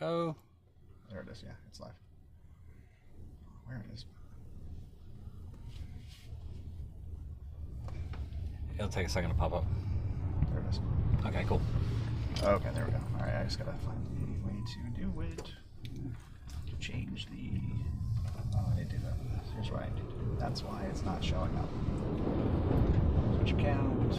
go. There it is. Yeah, it's live. Where it is? It'll take a second to pop up. There it is. Okay, cool. Okay, there we go. All right, I just gotta find the way to do it. To change the. Oh, I didn't do that. Here's why I did it. That's why it's not showing up. Switch account.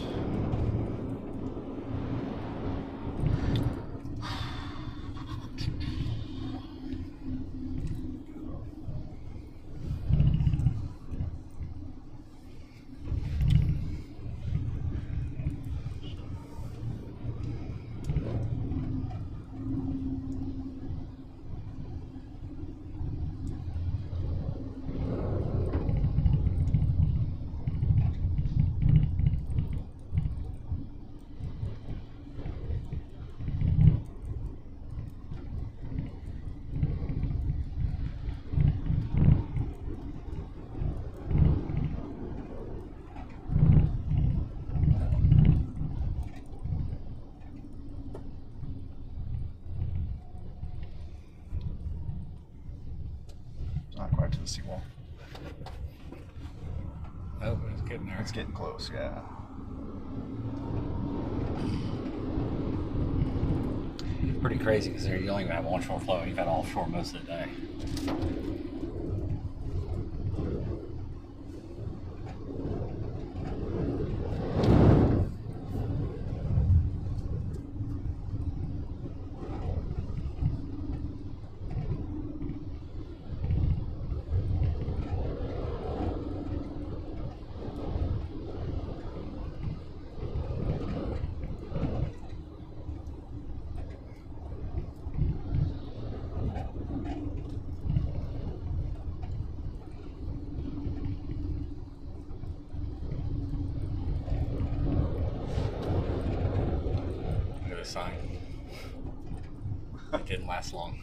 Not quite to the seawall. Oh, it's getting there. It's getting close, yeah. Pretty crazy because you only even have onshore flow. You've had offshore most of the day. Sign. It didn't last long.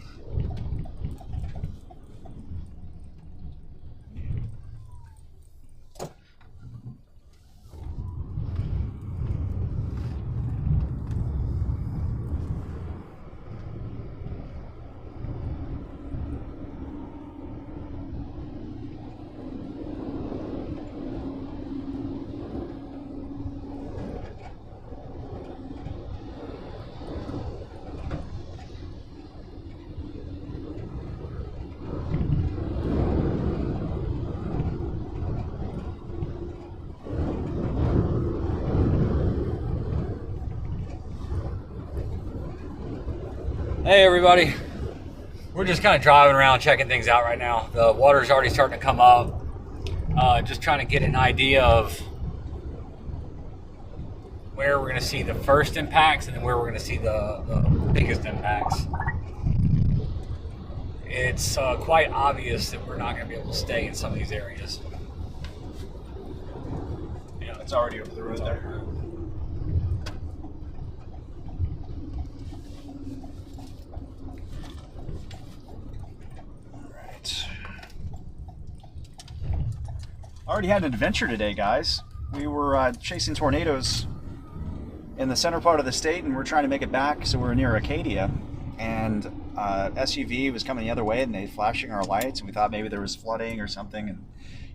Hey everybody, we're just kind of driving around checking things out right now. The water's already starting to come up. Just trying to get an idea of where we're going to see the first impacts and then where we're going to see the biggest impacts. It's quite obvious that we're not going to be able to stay in some of these areas. Yeah, it's already over the road there. Already had an adventure today, guys. We were chasing tornadoes in the center part of the state, and we're trying to make it back, so we're near Acadia. And SUV was coming the other way, and they flashing our lights, and we thought maybe there was flooding or something, and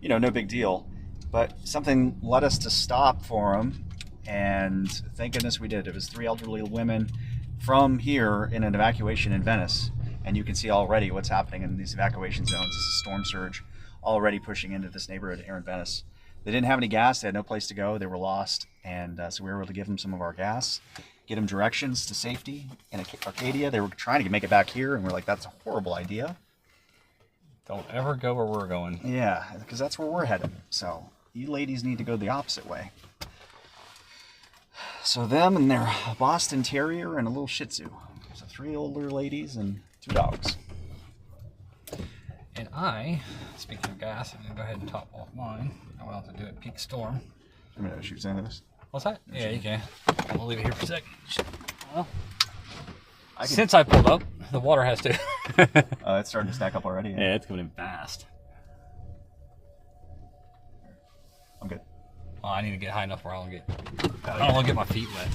you know, no big deal. But something led us to stop for them, and thank goodness we did. It was 3 elderly women from here in an evacuation in Venice, and you can see already what's happening in these evacuation zones. This is storm surge already pushing into this neighborhood here in Venice. They didn't have any gas, they had no place to go, they were lost, and so we were able to give them some of our gas, get them directions to safety in Arcadia. They were trying to make it back here, and we're like, that's a horrible idea. Don't ever go where we're going. Yeah, because that's where we're headed. So you ladies need to go the opposite way. So them and their Boston Terrier and a little Shih Tzu. So 3 older ladies and 2 dogs. And I, speaking of gas, I'm going to go ahead and top off mine. I will have to do it peak storm. I'm going to shoot some of this. What's that? Yeah, you can. I'm going to leave it here for a second. Well, since I pulled up, the water has to. It's starting to stack up already. Yeah, it's coming in fast. I'm good. Well, I need to get high enough where I don't want to get my feet wet.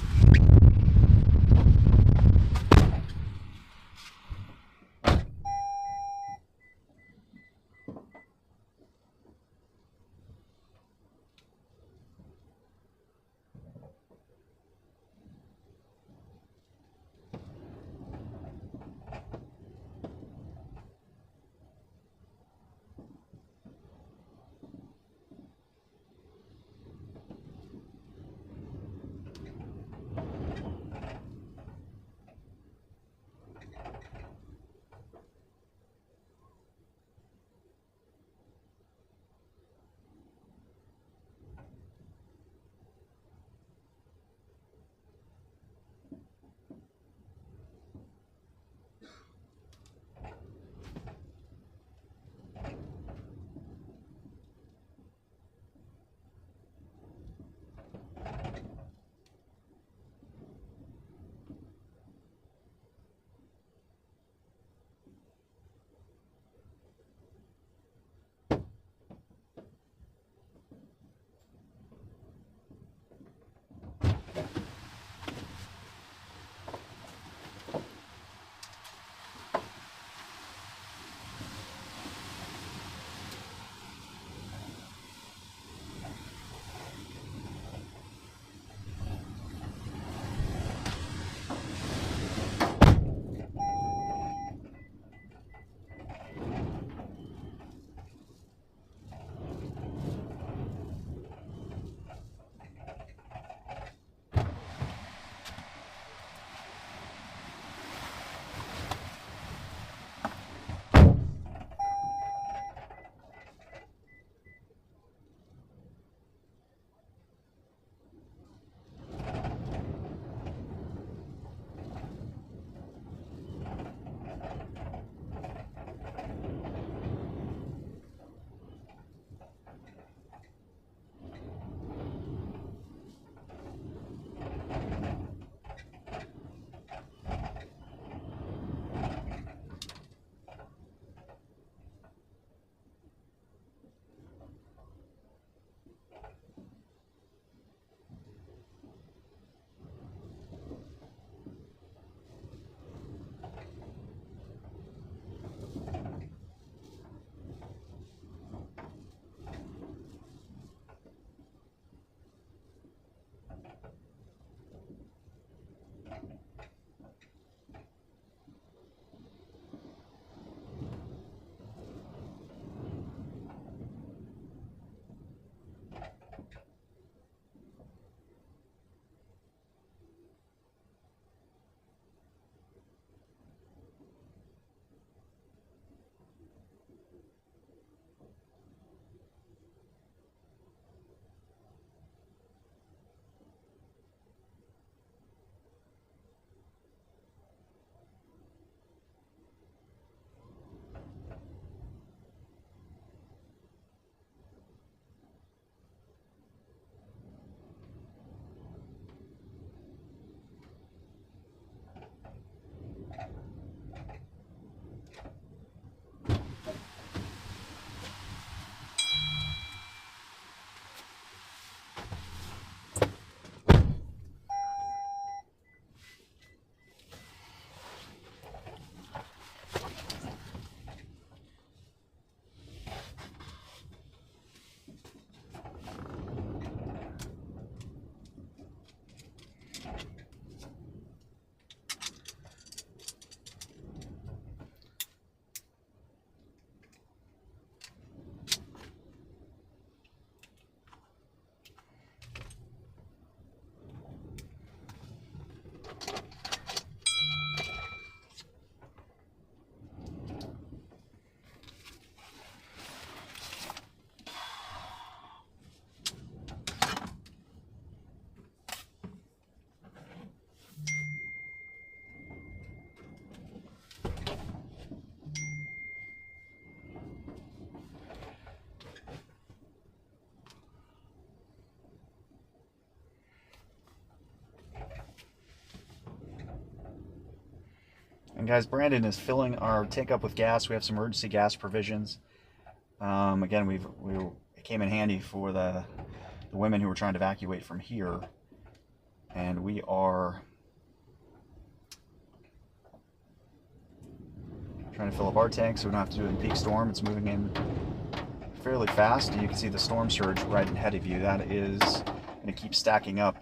And guys, Brandon is filling our tank up with gas. We have some emergency gas provisions. Again, it came in handy for the women who were trying to evacuate from here. And we are trying to fill up our tank so we don't have to do it in peak storm. It's moving in fairly fast, and you can see the storm surge right ahead of you. That is going to keep stacking up.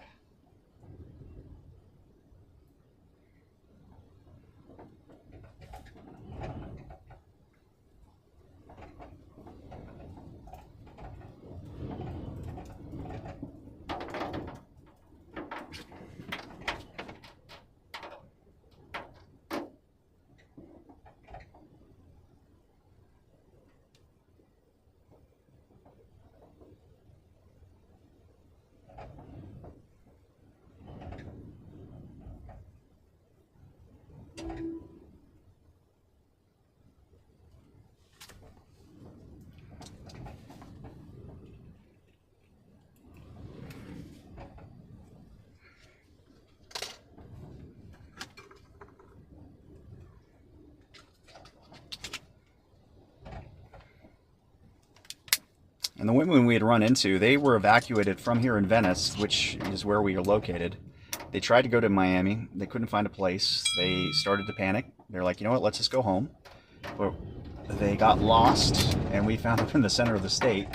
And the women we had run into, they were evacuated from here in Venice, which is where we are located. They tried to go to Miami. They couldn't find a place. They started to panic. They're like, you know what, let's just go home. But they got lost, and we found them in the center of the state.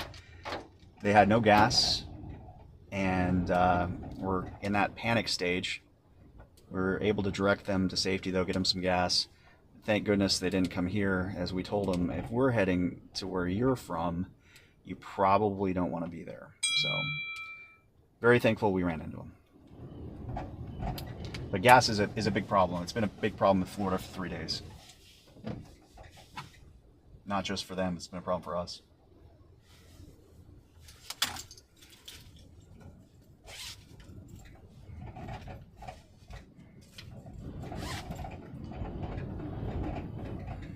They had no gas, and were in that panic stage. We were able to direct them to safety, though, get them some gas. Thank goodness they didn't come here. As we told them, if we're heading to where you're from, you probably don't want to be there. So, very thankful we ran into them. But gas is a big problem. It's been a big problem in Florida for 3 days. Not just for them, it's been a problem for us.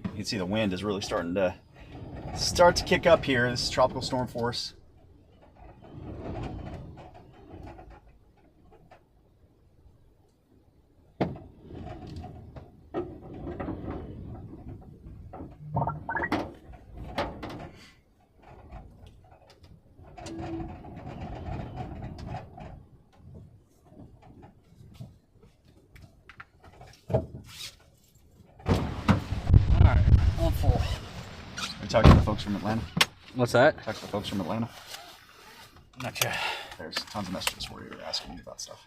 You can see the wind is really starting to kick up here. This is tropical storm force. Alright, I'm full. We talked to the folks from Atlanta. What's that? Talked to the folks from Atlanta. Not yet. There's tons of messages where you're asking me about stuff.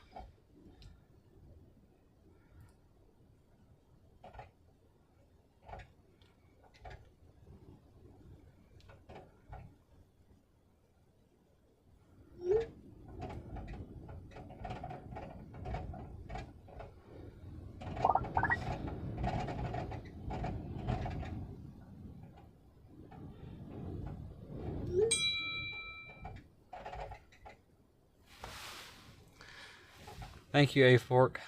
Thank you, A-Fork.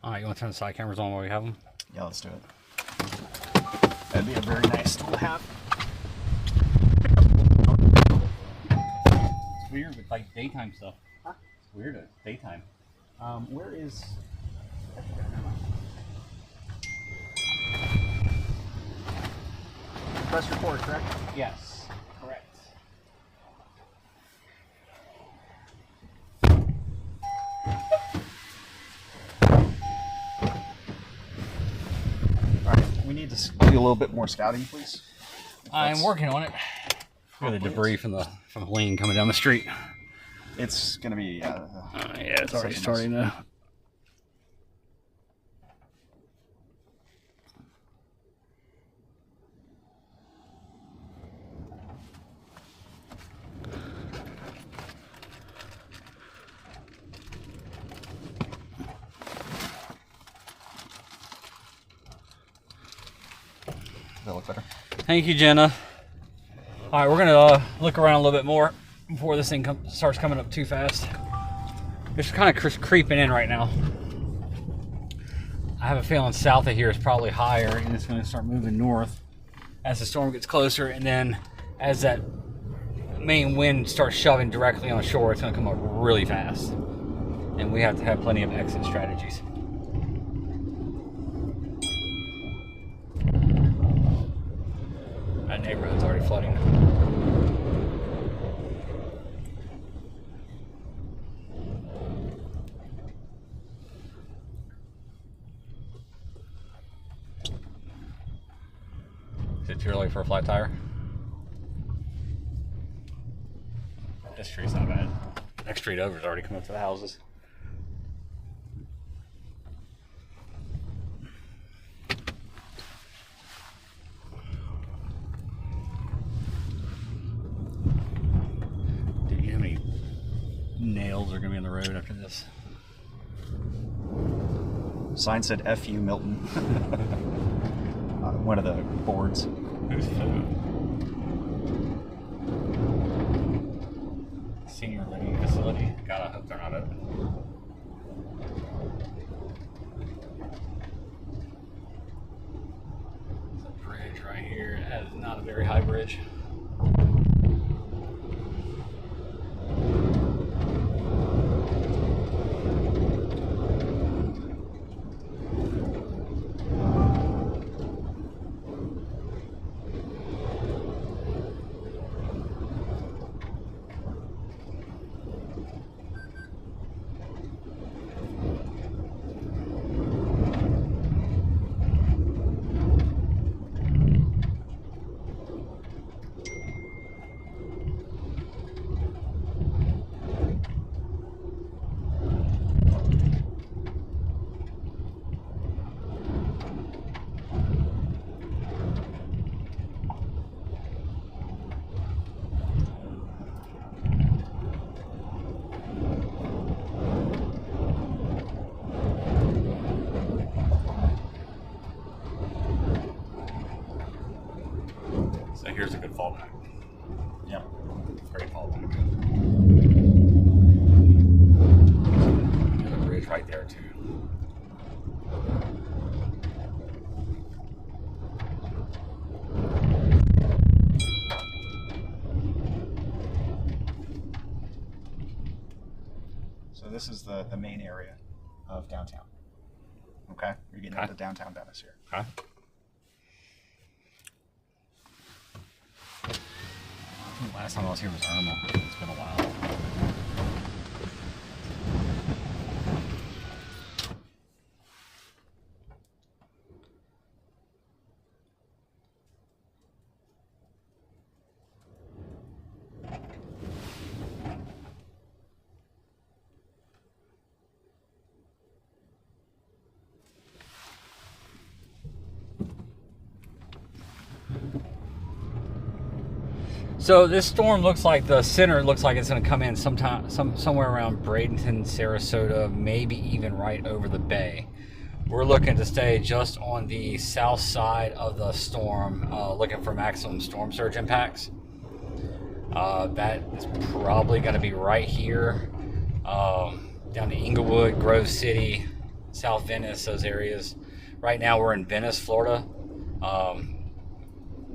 Alright, you want to turn the side cameras on while we have them? Yeah, let's do it. That'd be a very nice tool to have. It's weird with like daytime stuff. Huh? It's weird at daytime. Where is... Press record, correct? Yes, correct. Alright, we need to do a little bit more scouting, please. I'm working on it. Look at the debris from the lean coming down the street. It's going to be... yeah, it's already starting to... That look better? Thank you, Jenna. All right, we're gonna look around a little bit more before this thing starts coming up too fast. It's kind of creeping in right now. I have a feeling south of here is probably higher, and it's gonna start moving north as the storm gets closer, and then as that main wind starts shoving directly on shore, it's gonna come up really fast. And we have to have plenty of exit strategies. That neighborhood's already flooding. Is it too early for a flat tire? This street's not bad. Next street over has already come up to the houses. Nails are going to be on the road after this. Sign said "F you, Milton." One of the boards. Who's food? Senior living facility. God, I hope they're not open. There's a bridge right here. That is not a very high bridge. So here's a good fallback. Yep. Great fallback. There's a bridge right there too. So this is the main area of downtown. Okay? You're getting into downtown Venice here. Okay. Last time I was here was Irma. It's been a while. So this storm looks like the center looks like it's going to come in somewhere around Bradenton, Sarasota, maybe even right over the bay. We're looking to stay just on the south side of the storm, looking for maximum storm surge impacts. That is probably going to be right here, down to Inglewood, Grove City, South Venice, those areas. Right now we're in Venice, Florida.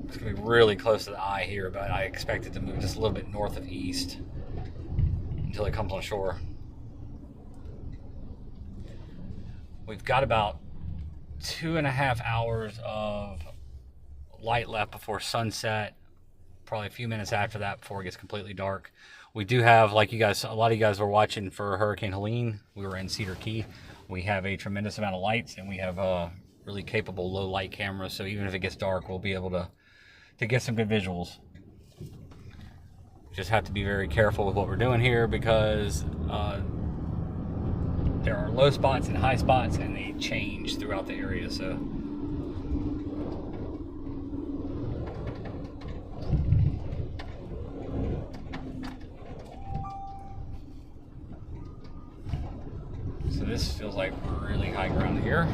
It's going to be really close to the eye here, but I expect it to move just a little bit north of east until it comes on shore. We've got about 2.5 hours of light left before sunset, probably a few minutes after that before it gets completely dark. We do have, like you guys, a lot of you guys were watching for Hurricane Helene. We were in Cedar Key. We have a tremendous amount of lights, and we have really capable low light cameras, so even if it gets dark, we'll be able to get some good visuals. Just have to be very careful with what we're doing here because there are low spots and high spots, and they change throughout the area. So this feels like really high ground here.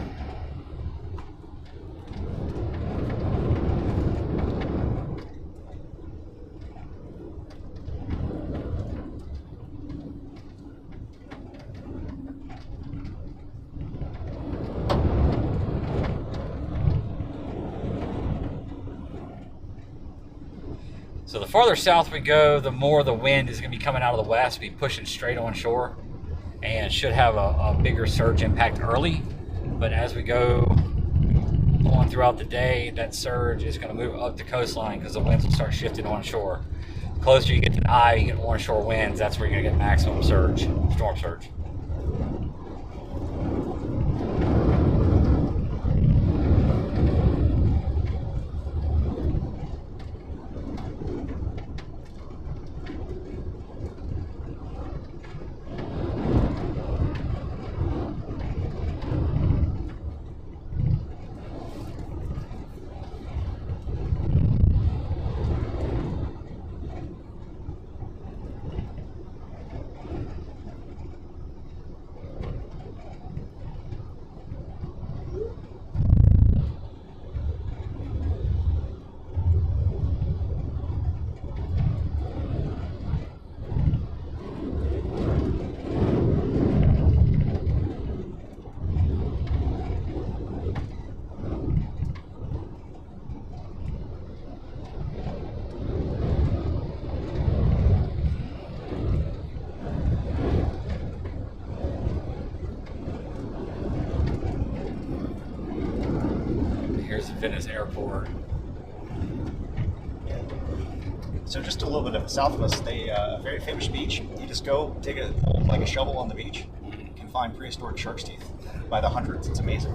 So the farther south we go, the more the wind is going to be coming out of the west, be pushing straight on shore, and should have a bigger surge impact early. But as we go on throughout the day, that surge is going to move up the coastline because the winds will start shifting on shore. The closer you get to the eye, you get onshore winds, that's where you're going to get maximum surge, storm surge. Venice airport. So just a little bit south of us, a very famous beach. You just go take a shovel on the beach. You can find prehistoric shark's teeth by the hundreds. It's amazing.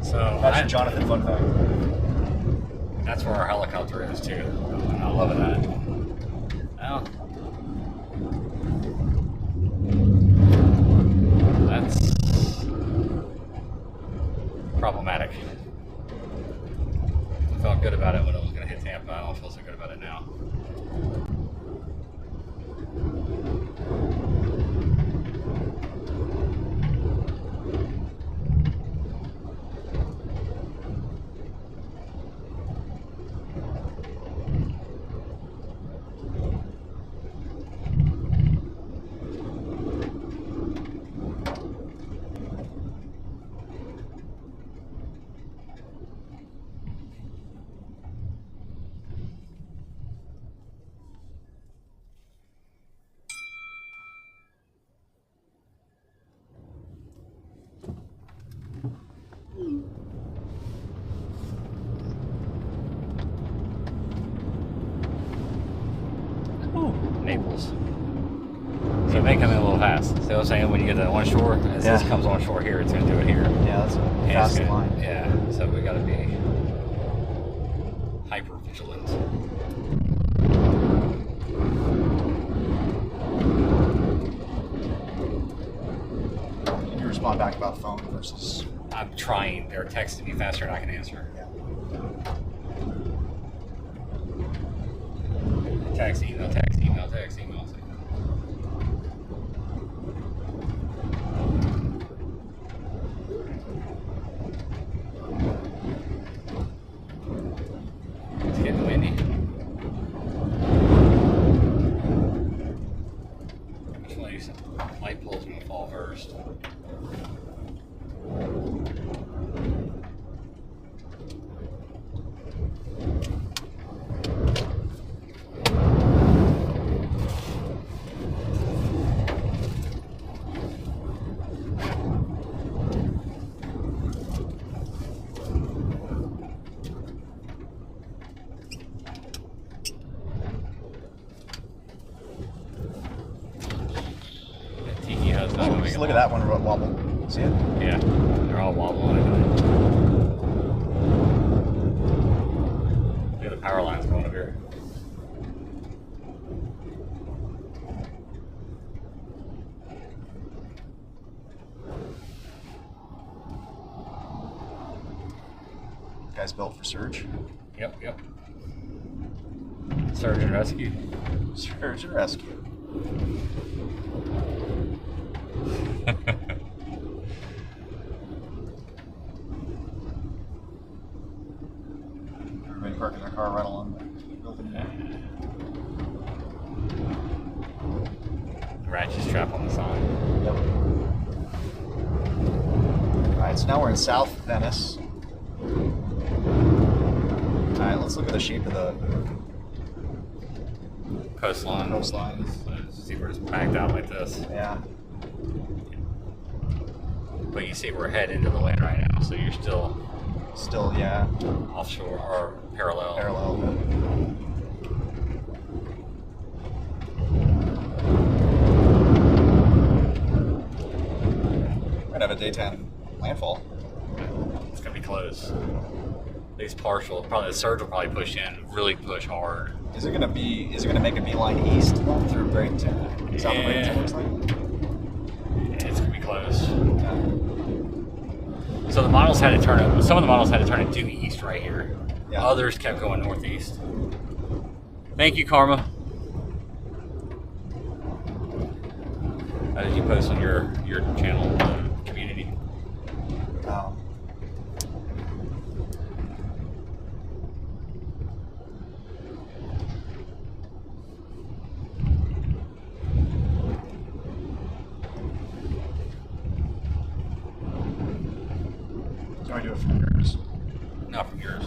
So that's a Jonathan fun fact. That's where our helicopter is too. And I love that. Well, that's problematic. I felt good about it when it was going to hit Tampa. I don't feel so good about it now. Naples. So it may come in a little fast. So I was saying when you get to one shore, as this comes on shore here, it's going to do it here. Yeah, that's a fast line. Yeah, so we got to be hyper vigilant. Can you respond back about phone versus? I'm trying. They're texting me faster than I can answer. Yeah. Text, email, text, email, text, email. It's getting windy. Which one of these light poles going to fall first? Look at that one wobble. See it? Yeah, they're all wobbling. Look at the power lines going up here. surge. Yep. Surge and rescue. Surge and rescue. Everybody parking their car right along the building. Ratchet strap on the side. Yep. Alright, so now we're in South Venice. Alright, let's look at the shape of the Coastline. See, we're just backed out like this. Yeah. But you see we're heading into the wind right now, so you're still Yeah. offshore or parallel. Parallel. We're gonna have a daytime landfall. It's gonna be close. At least partial. Probably the surge will probably push in, really push hard. Is it gonna make a beeline east then through Bradenton? South of Bradenton looks like? It's gonna be close. Yeah. So the models had to turn it. Some of the models had to turn it due east right here. Yeah. Others kept going northeast. Thank you, Karma. How did you post on your channel community? Do I do it from yours? Not from yours.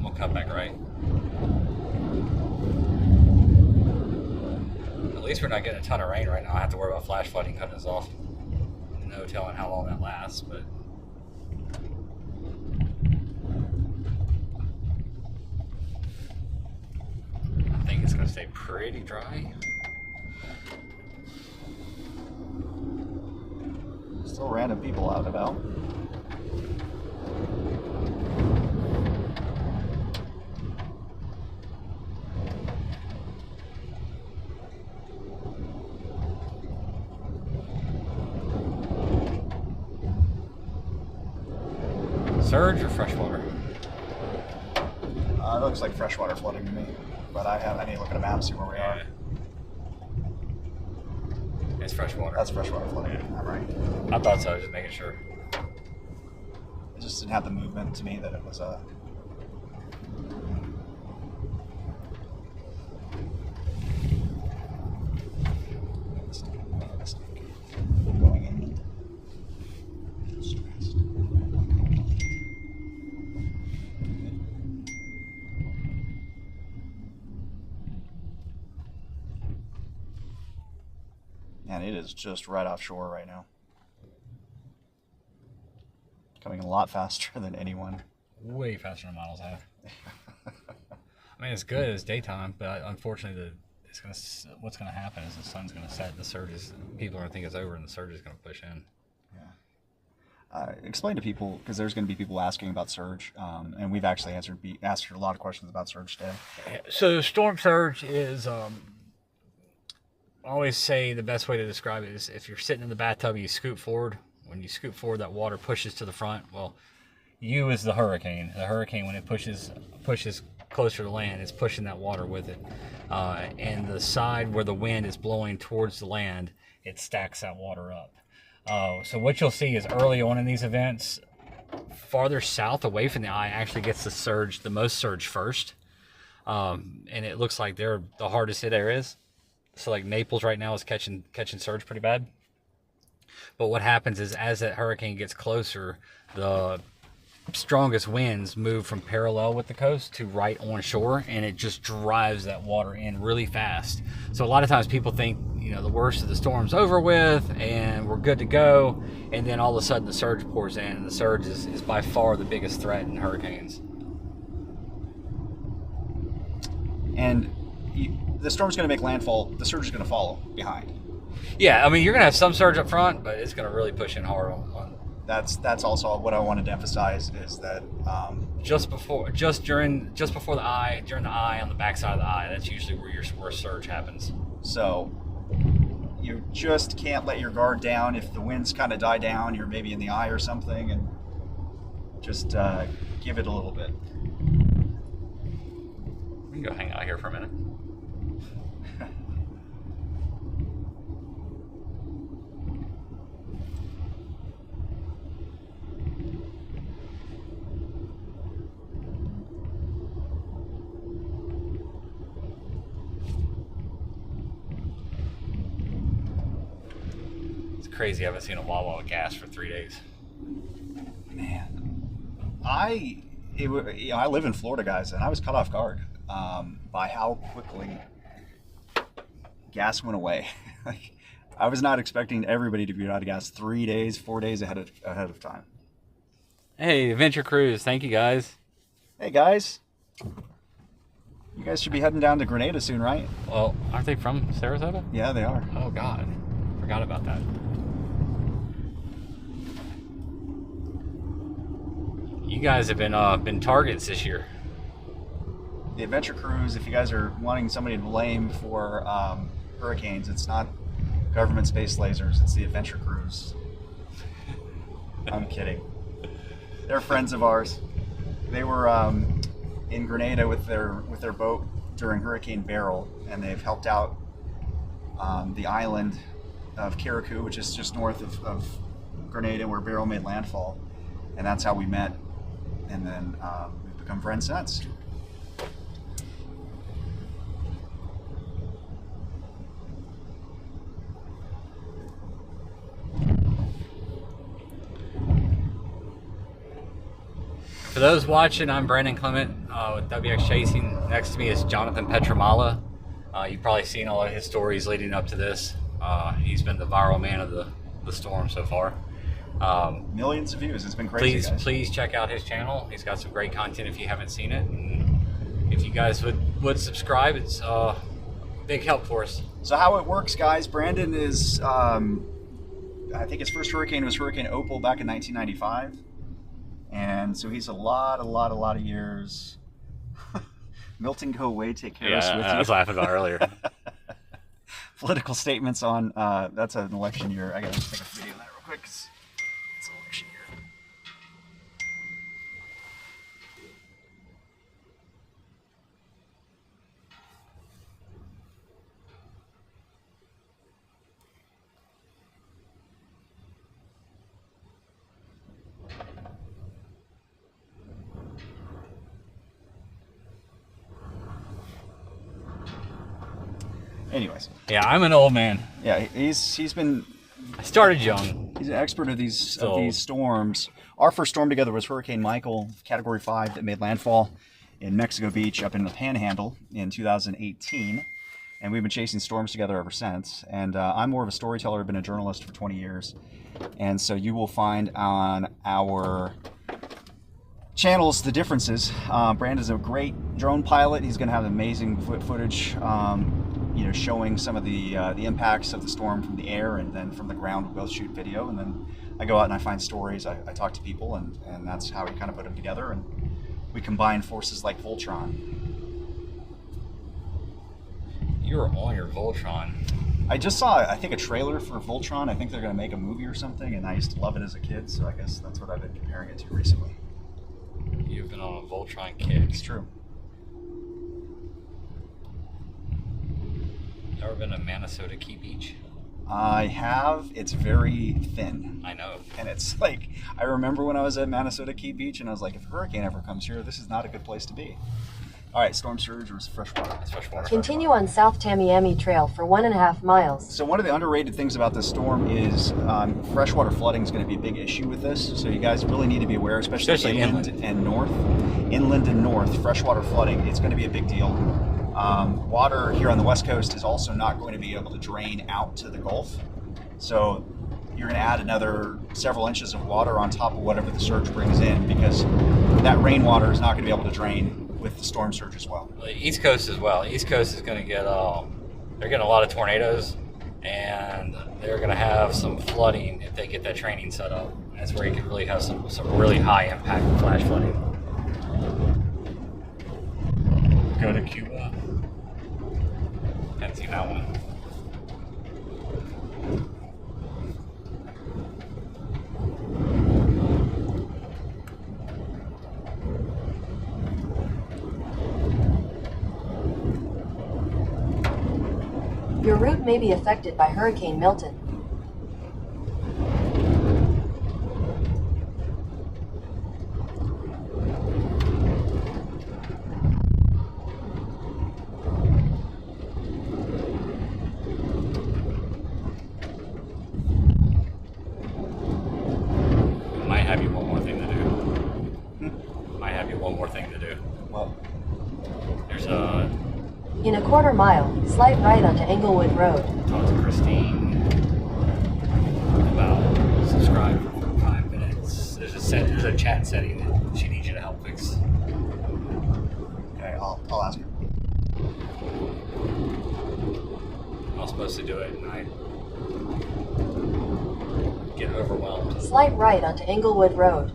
We'll come back right. At least we're not getting a ton of rain right now. I have to worry about flash flooding cutting us off. No telling how long that lasts, but I think it's going to stay pretty dry. Still random people out and about. Surge or freshwater? It looks like freshwater flooding to me, but I need to look at a map and see where we are. It's freshwater. That's freshwater flooding. Yeah. I'm right. I thought so, just making sure. It just didn't have the movement to me that it was a. Going in. And it is just right offshore right now. Coming a lot faster than anyone. Way faster than models have. I mean, it's good. It's daytime, but unfortunately, what's gonna happen is the sun's gonna set. The surge is people are gonna think it's over, and the surge is gonna push in. Explain to people, because there's going to be people asking about surge, and we've actually answered a lot of questions about surge today. So storm surge is, I always say the best way to describe it is if you're sitting in the bathtub, you scoot forward. When you scoot forward, that water pushes to the front. Well, you is the hurricane. The hurricane, when it pushes closer to land, it's pushing that water with it. And the side where the wind is blowing towards the land, it stacks that water up. So what you'll see is early on in these events, farther south away from the eye actually gets the most surge first. And it looks like they're the hardest hit areas. So like Naples right now is catching surge pretty bad. But what happens is as that hurricane gets closer, the strongest winds move from parallel with the coast to right on shore, and it just drives that water in really fast. So a lot of times people think, the worst of the storm's over with and we're good to go, and then all of a sudden the surge pours in, and the surge is by far the biggest threat in hurricanes. and the storm's going to make landfall. The surge is going to follow behind. Yeah, I mean, you're going to have some surge up front, but it's going to really push in hard on. That's also what I wanted to emphasize is that during the eye, on the backside of the eye, that's usually where your worst surge happens. So you just can't let your guard down. If the winds kind of die down, you're maybe in the eye or something, and just give it a little bit. We can go hang out here for a minute. Crazy. I haven't seen a Wawa with gas for 3 days. Man, I live in Florida, guys, and I was caught off guard by how quickly gas went away. Like, I was not expecting everybody to be out of gas 3 days, 4 days ahead of time. Hey, Adventure Cruise, thank you guys. Hey guys, you guys should be heading down to Grenada soon, right? Well, aren't they from Sarasota? Yeah, they are. Oh God, forgot about that. You guys have been targets this year. The Adventure Cruise, if you guys are wanting somebody to blame for hurricanes, it's not government space lasers, it's the Adventure Cruise. I'm kidding. They're friends of ours. They were in Grenada with their boat during Hurricane Beryl, and they've helped out the island of Karakou, which is just north of Grenada, where Beryl made landfall, and that's how we met. And then we've become friends since. For those watching, I'm Brandon Clement with WXChasing. Next to me is Jonathan Petramala. You've probably seen all of his stories leading up to this. He's been the viral man of the storm so far. Millions of views. It's been crazy. Please check out his channel. He's got some great content if you haven't seen it. And if you guys would subscribe, it's a big help for us. So how it works, guys, Brandon is, I think his first hurricane was Hurricane Opal back in 1995. And so he's a lot of years. Milton, go away, take care of us with you. I was laughing about earlier. Political statements on, that's an election year. I gotta take a video of that real quick. It's an election year. Anyways. Yeah, I'm an old man. Yeah, he's been. I started young. He's an expert of these storms. Our first storm together was Hurricane Michael, Category 5, that made landfall in Mexico Beach up in the Panhandle in 2018, and we've been chasing storms together ever since. And I'm more of a storyteller. I've been a journalist for 20 years, and so you will find on our channels the differences. Brandon's a great drone pilot. He's going to have amazing footage, showing some of the impacts of the storm from the air, and then from the ground we both shoot video, and then I go out and I find stories. I talk to people, and that's how we kind of put them together, and we combine forces like Voltron. You were on your Voltron. I just saw, I think, a trailer for Voltron. I think they're going to make a movie or something, and I used to love it as a kid, so I guess that's what I've been comparing it to recently. You've been on a Voltron kick. It's true. Ever been to Minnesota Key Beach? I have. It's very thin. I know. And it's like, I remember when I was at Minnesota Key Beach, and I was like, if a hurricane ever comes here, this is not a good place to be. All right, storm surge or freshwater? It's freshwater. Continue on South Tamiami Trail for 1.5 miles. So one of the underrated things about this storm is freshwater flooding is going to be a big issue with this. So you guys really need to be aware, especially inland and north. Inland and north, freshwater flooding, it's going to be a big deal. Water here on the west coast is also not going to be able to drain out to the Gulf. So you're going to add another several inches of water on top of whatever the surge brings in, because that rainwater is not going to be able to drain with the storm surge as well. The East Coast as well. East Coast is going to get they're getting a lot of tornadoes, and they're going to have some flooding if they get that training set up. That's where you could really have some really high impact flash flooding. Go to Cuba. Haven't seen that one. Your route may be affected by Hurricane Milton. Might have you one more thing to do. Might have you one more thing to do. Well, There's In a quarter mile, slight right onto Englewood Road. talk to Christine about subscribe for 5 minutes. There's a chat setting that she needs you to help fix. okay, I'll ask her. I was supposed to do it and I get overwhelmed. Slight right onto Englewood Road.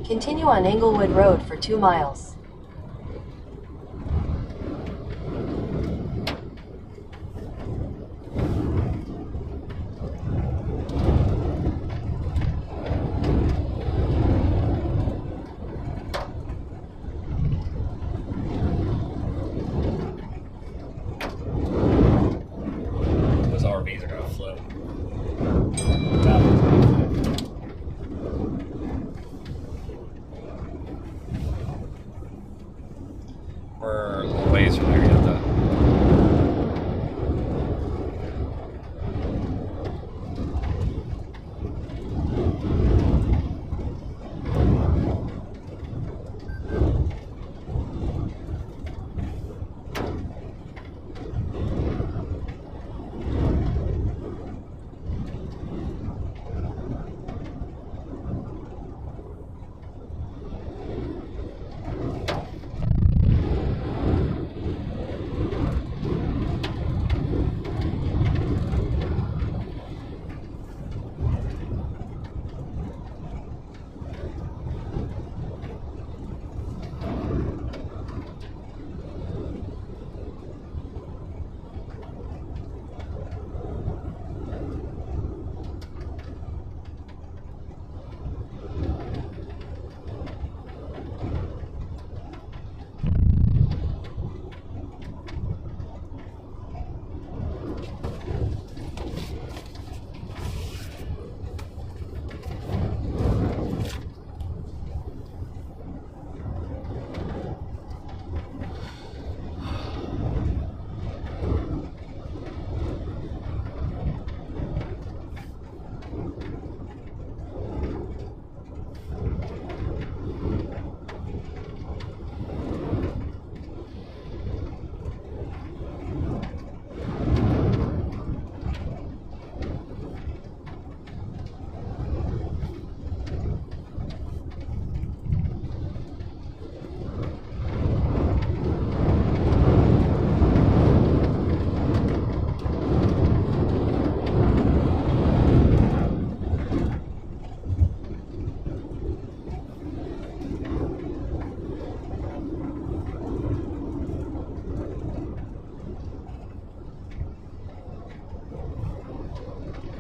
Continue on Englewood Road for 2 miles. Those RVs are going to float. We're a little ways from there yet, though.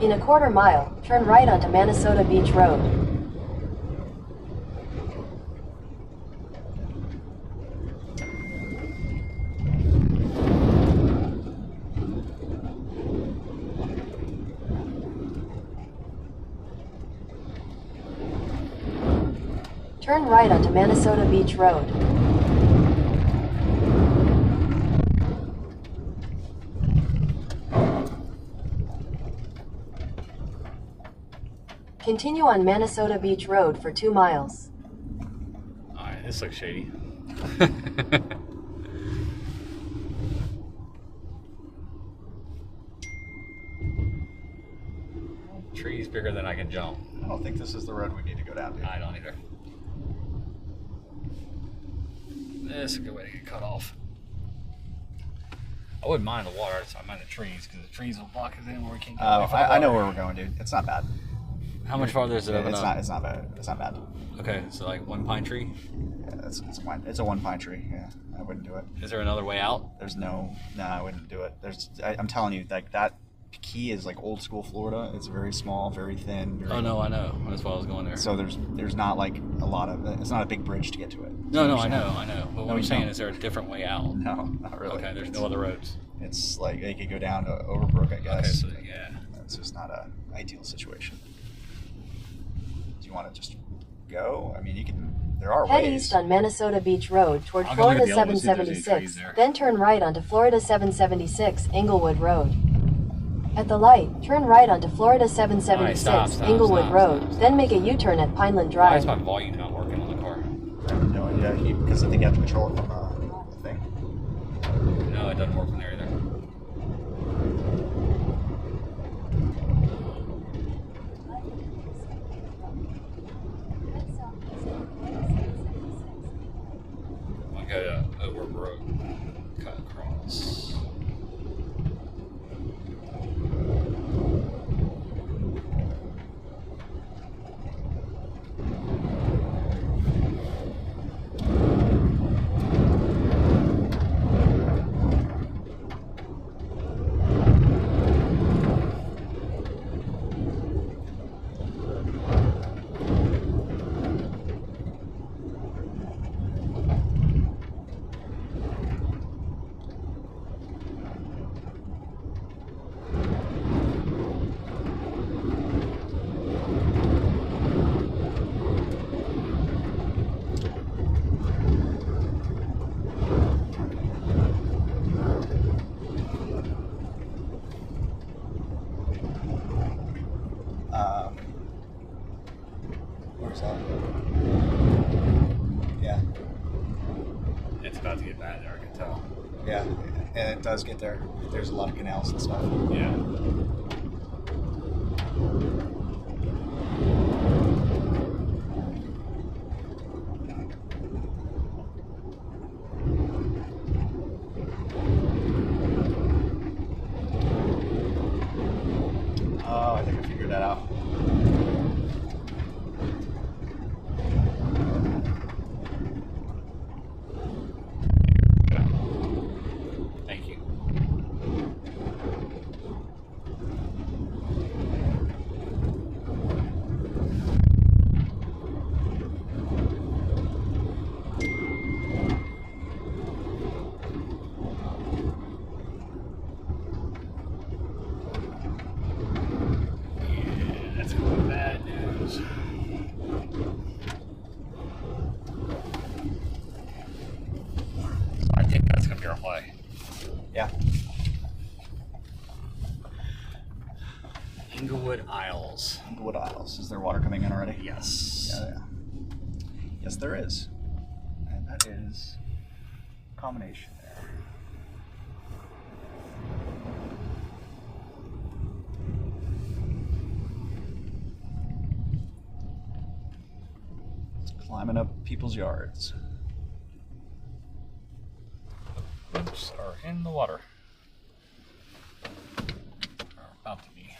In a quarter mile, turn right onto Minnesota Beach Road. Turn right onto Minnesota Beach Road. Continue on Minnesota Beach Road for 2 miles. Alright, this looks shady. bigger than I can jump. I don't think this is the road we need to go down, dude. I don't either. This is a good way to get cut off. I wouldn't mind the water, so I mind the trees, because the trees will block us in where we can't get away from the I know water. where we're going, dude. It's not bad. How much farther is it open up? It's not bad. It's not bad. Okay, so like one pine tree? Yeah, it's a one pine tree. Yeah, I wouldn't do it. Is there another way out? There's no, I wouldn't do it. I'm telling you, like that key is like old school Florida. It's very small, very thin. Very, Oh no, I know. That's why I was going there. So there's not like a lot of, it's not a big bridge to get to it. No, I know. But what I'm saying don't. is there a different way out? No, not really. Okay, there's no other roads. It's like they could go down to Overbrook, I guess. Okay, so yeah. It's just not an ideal situation. Do you want to just go? I mean, you can. There are Head ways. east on Minnesota Beach Road toward I'll go look Florida at the other one, see if there's any 776, trees there. then turn right onto Florida 776, Inglewood Road. At the light, turn right onto Florida 776, Stop, Inglewood stop, Road, stop. then make a U-turn at Pineland Why Drive. is my volume not working on the car? I have no idea because I think you have to control it from the thing. No, it doesn't work from there either. I'll go to Overbrook, cut across. Where's that? Yeah, It's about to get bad there, I can tell. yeah, and it does get there. There's a lot of canals and stuff. Yeah. Oh, I think I figured that out. Thank you. Yeah, that's gonna be bad news. I think that's gonna be our play. Yeah. Inglewood Isles. Inglewood Isles. Is there water coming in already? Yes. Yeah. Yes, there is. And that is a combination there. Climbing up people's yards. Oops, are in the water. Or about to be.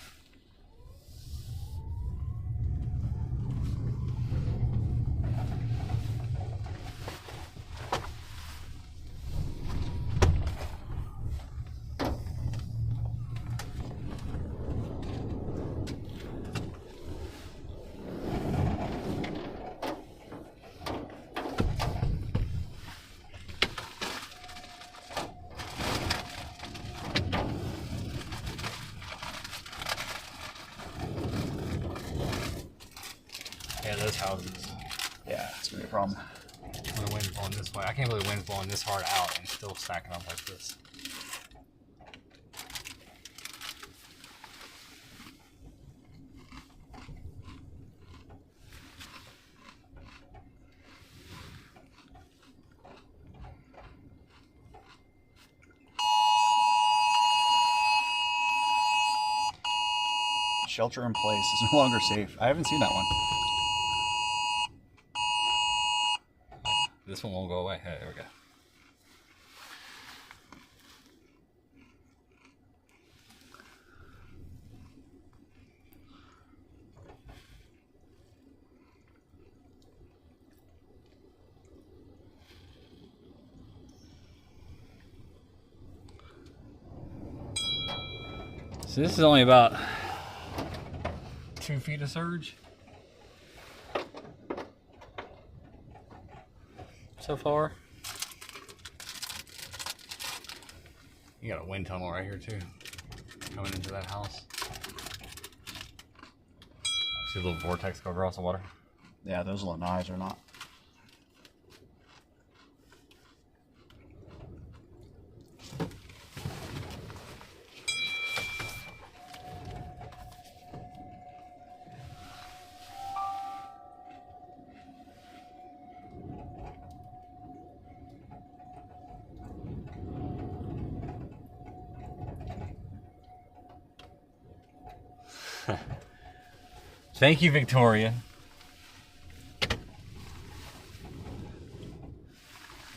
Yeah, those houses. Yeah, it's gonna be a problem. When the wind's blowing this way. I can't believe the wind's blowing this hard out and still stacking up like this. Shelter in place is no longer safe. I haven't seen that one. This one won't go away. Hey, there we go. So this is only about 2 feet of surge so far. You got a wind tunnel right here too, coming into that house. See a little vortex go across the water? Yeah, those lanais are not. Thank you, Victoria,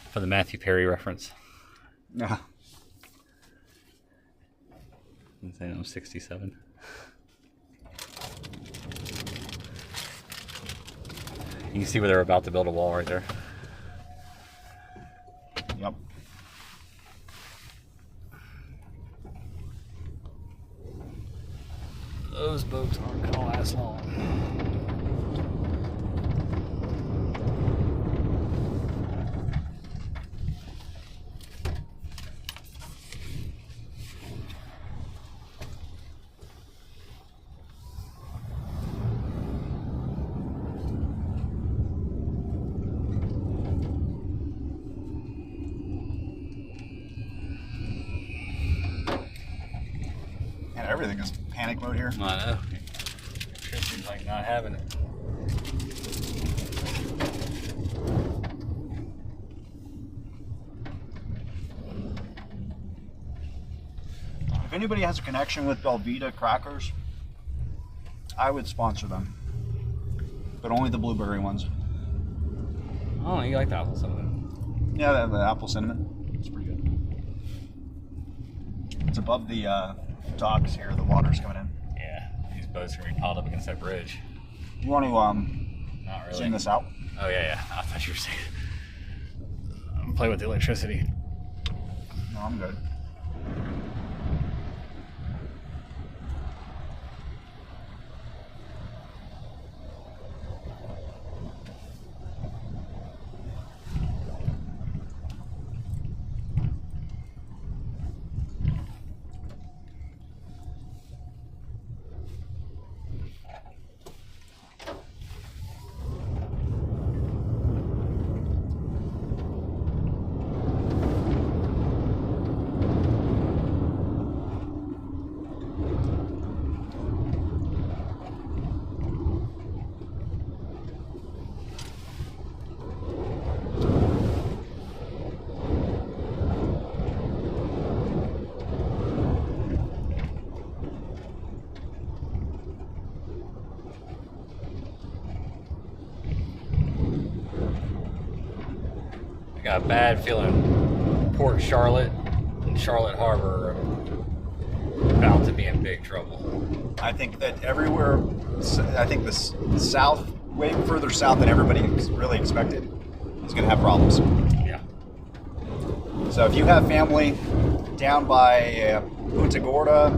for the Matthew Perry reference. Yeah. I'm saying I'm 67. You can see where they're about to build a wall right there. Yep. Those boats aren't going to last long. And everything is panic mode here. I know. Christian's like not having it. If anybody has a connection with Belvita crackers, I would sponsor them. But only the blueberry ones. Oh, you like the apple cinnamon? Yeah, the apple cinnamon. It's pretty good. It's above the docks here. The water's coming in. Yeah, these boats are going to be piled up against that bridge. You want to Not really. sing this out? Oh, yeah. I thought you were saying play with the electricity. No, I'm good. Got a bad feeling Port Charlotte and Charlotte Harbor are about to be in big trouble. I think that everywhere, I think the south, way further south than everybody really expected, is going to have problems. Yeah. So if you have family down by Punta Gorda,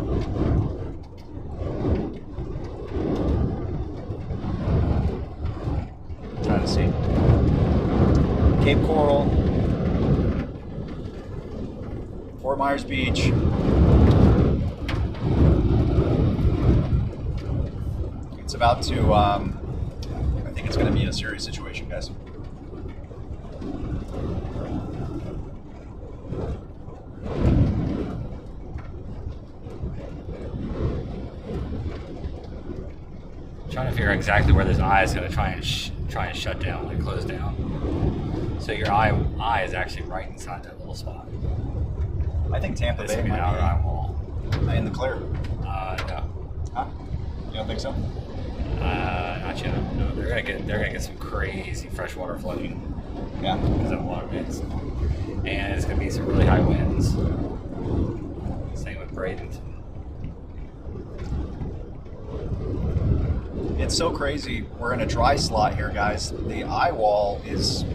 trying to see, Cape Coral, Fort Myers Beach, it's about to, I think it's going to be a serious situation, guys. Trying to figure out exactly where this eye is going to try and shut down, like close down. So your eye is actually right inside that little spot. I think Tampa This Bay would be the outer eye wall. might be in the clear. No. Huh? don't think so? Not yet. No, they're gonna get some crazy freshwater flooding. Yeah. Because of water winds. And it's gonna be some really high winds. Same with Bradenton. It's so crazy. We're in a dry slot here, guys. The eye wall is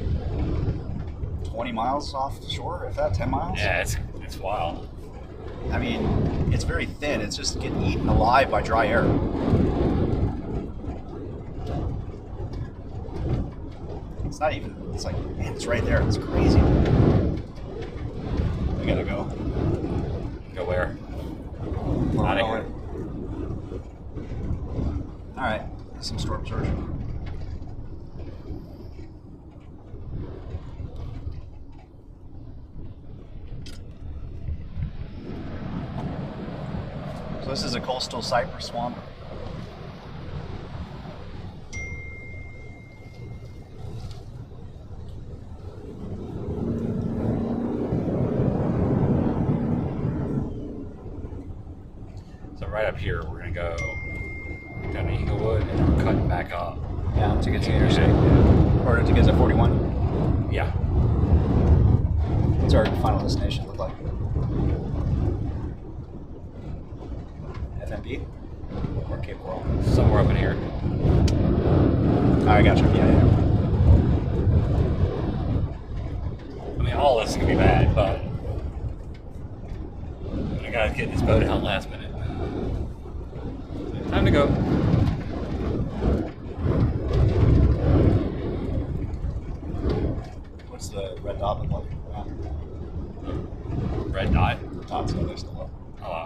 20 miles off the shore, if that, 10 miles? Yeah, it's wild. I mean, it's very thin. It's just getting eaten alive by dry air. It's not even, it's like, man, it's right there. It's crazy. We gotta go. Go where? Where Out we're of here. going. All right, some storm surge. So this is a coastal cypress swamp. So right up here, we're gonna go down to Eaglewood and we're cutting back up. Yeah, to get to the interstate. Or to get to 41. Yeah. What's our final destination look like? FMB? Or Cape Coral. Somewhere up in here. I gotcha. Yeah. I mean, all this is gonna be bad, but I gotta get this boat out last minute. Time to go. What's the red dot look like? Yeah. Red dot. Dots are still up.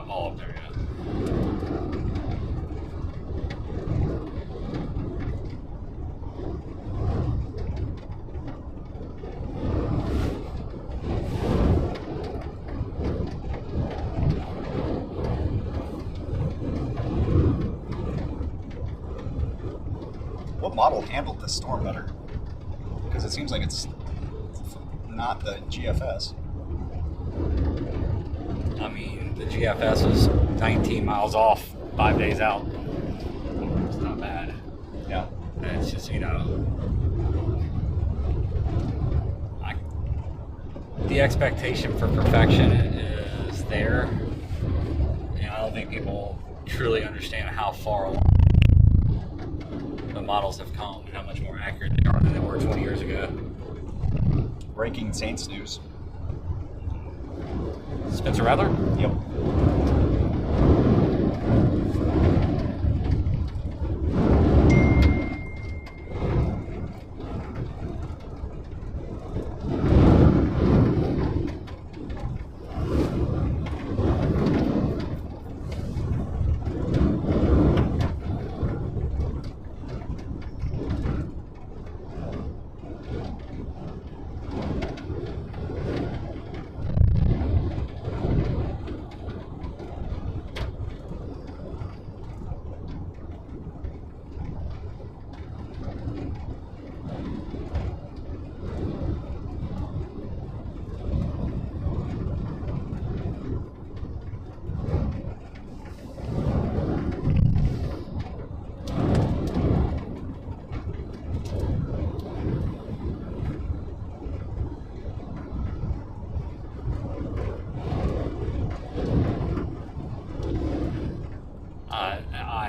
All up there, yeah. What model handled this storm better? Because it seems like it's not the GFS. I mean, the GFS was 19 miles off, 5 days out. It's not bad. Yeah. And it's just, the expectation for perfection is there. And I don't think people truly understand how far along the models have come and how much more accurate they are than they were 20 years ago. Breaking Saints news. Spencer Rattler? Yep.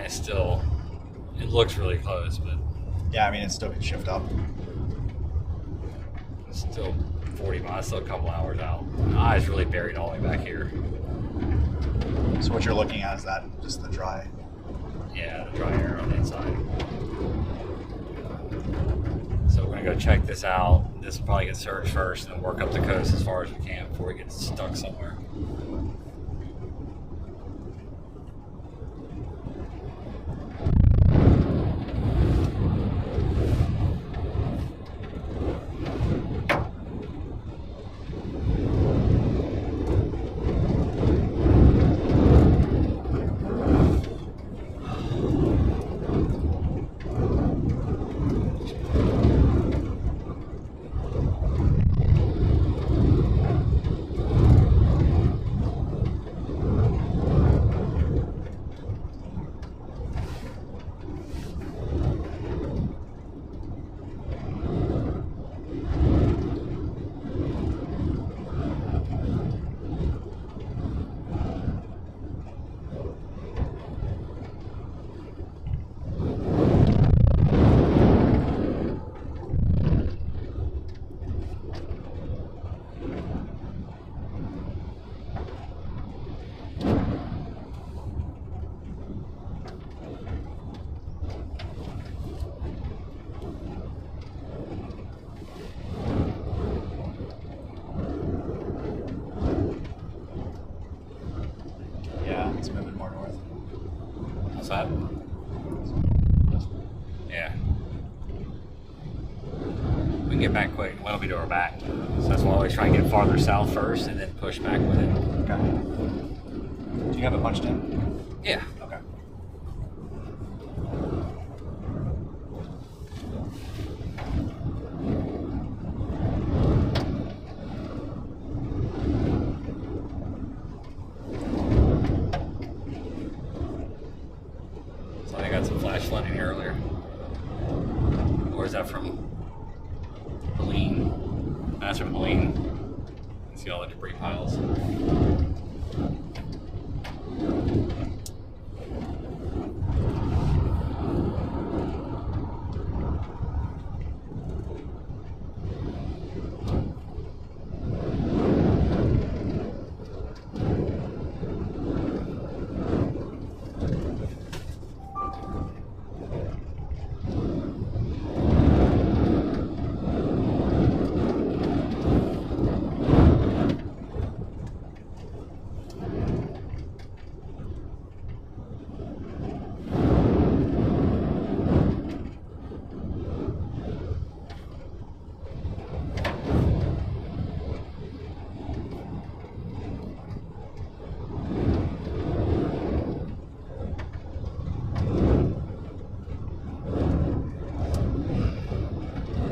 Still, it looks really close, but Yeah, I mean, it still could shift up. it's still 40 miles, still a couple hours out. My eye's really buried all the way back here. So what you're looking at is that just the dry. Yeah, the dry air on the inside. So we're gonna go check this out. This will probably get searched first and then work up the coast as far as we can before we get stuck somewhere. can get back quick. Well, we do our back. So that's why I always try and get farther south first and then push back with it. Okay. Do you have it punched in? Yeah. Okay. So I got some flash flooding here earlier. Or is that from Helene? That's from Helene. See all the debris piles.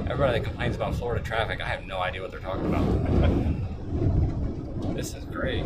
Everybody that complains about Florida traffic, I have no idea what they're talking about. This is great.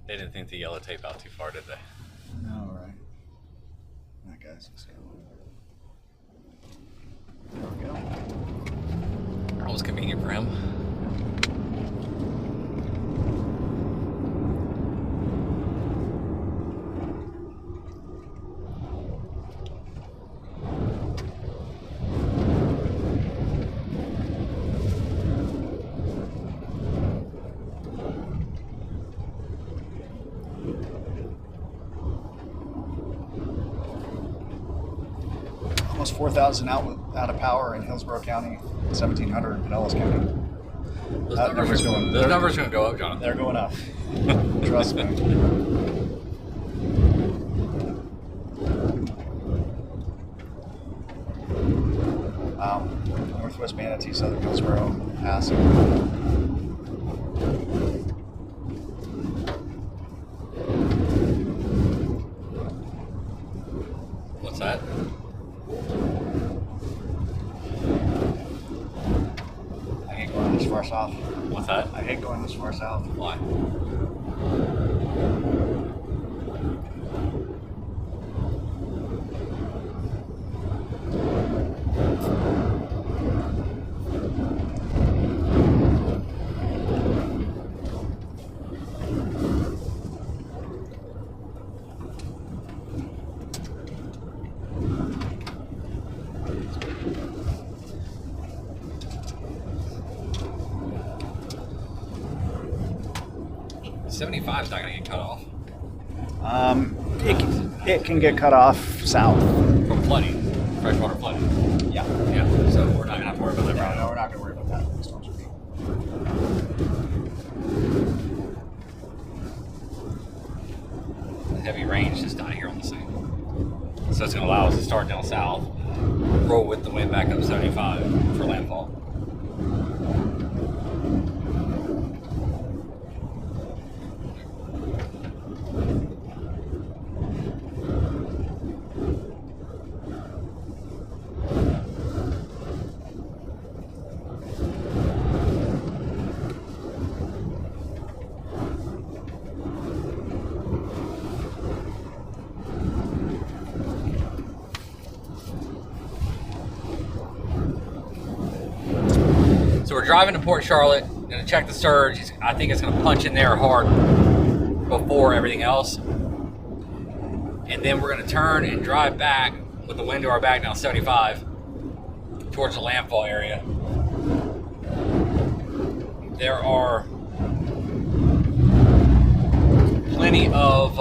They didn't think the yellow tape out too far, did they? No, right. That guy's just going. There we go. That was convenient for him. Almost 4,000 out of power in Hillsborough County, 1,700 in Pinellas County. Those numbers are going to go up, Jonathan. They're going up. Trust me. Wow. Northwest Manatee, Southern Hillsborough, passing. What's that? I hate going this far south. What's that? I hate going this far south. Why? '75 is not going to get cut off. It can get cut off south. From flooding, freshwater flooding. Yeah. Yeah, so we're not going to have to worry about that. No, we're not going to worry about that. The storms are big. The heavy rain's just not here on the scene. So it's going to allow us to start down south, roll with the wind back up 75 for landfall. we're driving to Port Charlotte, gonna check the surge. I think it's gonna punch in there hard before everything else. And then we're gonna turn and drive back with the wind to our back down 75 towards the landfall area. There are plenty of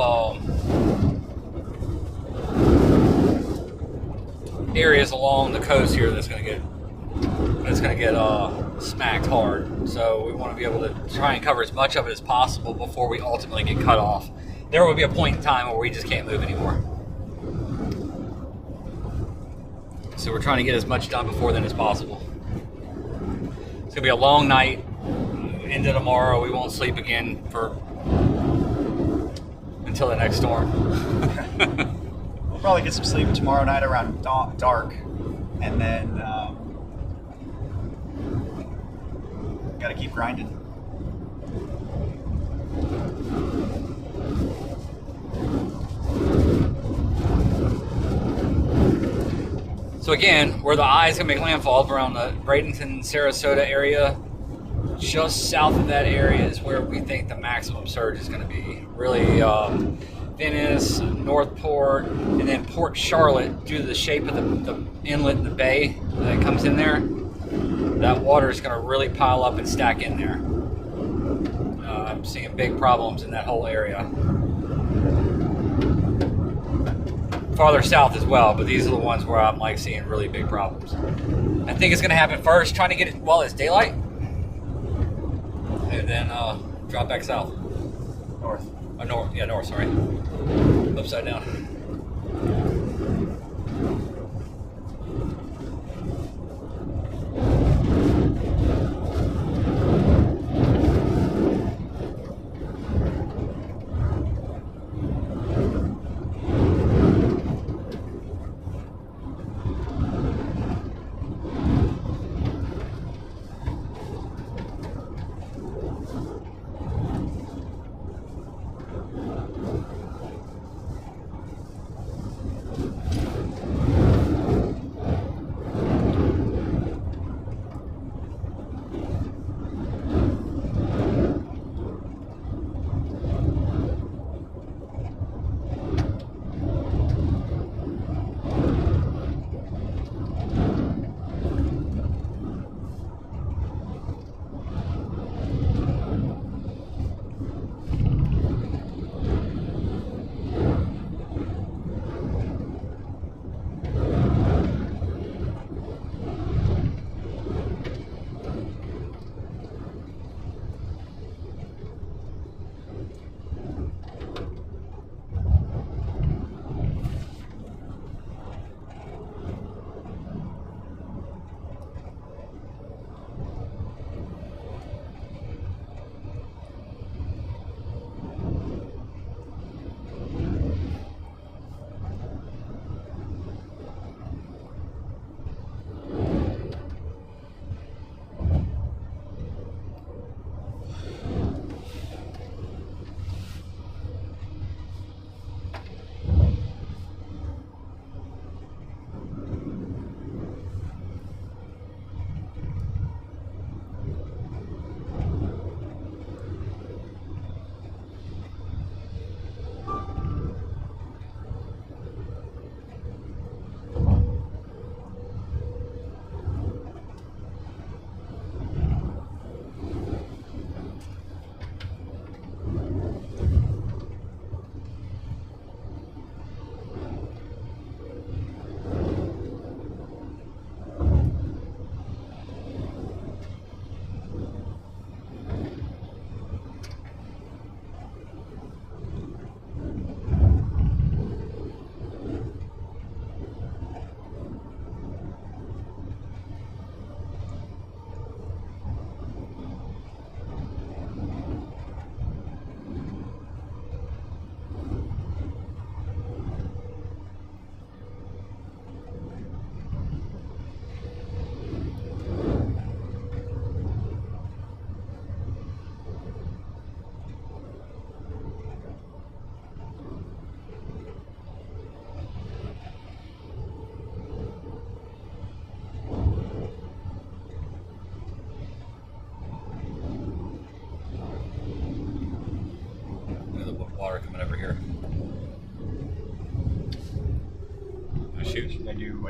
areas along the coast here that's gonna get smacked hard. So we want to be able to try and cover as much of it as possible before we ultimately get cut off. There will be a point in time where we just can't move anymore. So we're trying to get as much done before then as possible. It's gonna be a long night into tomorrow. We won't sleep again until the next storm. We'll probably get some sleep tomorrow night around dark, and then gotta keep grinding. So again, where the eye is gonna make landfall around the Bradenton, Sarasota area, just south of that area is where we think the maximum surge is gonna be. Really, Venice, Northport, and then Port Charlotte, due to the shape of the inlet and the bay that comes in there, that water is going to really pile up and stack in there. I'm seeing big problems in that whole area. Farther south as well, but these are the ones where I'm like seeing really big problems. I think it's going to happen first, trying to get it while it's daylight, and then drop back south. North. North, sorry. Upside down.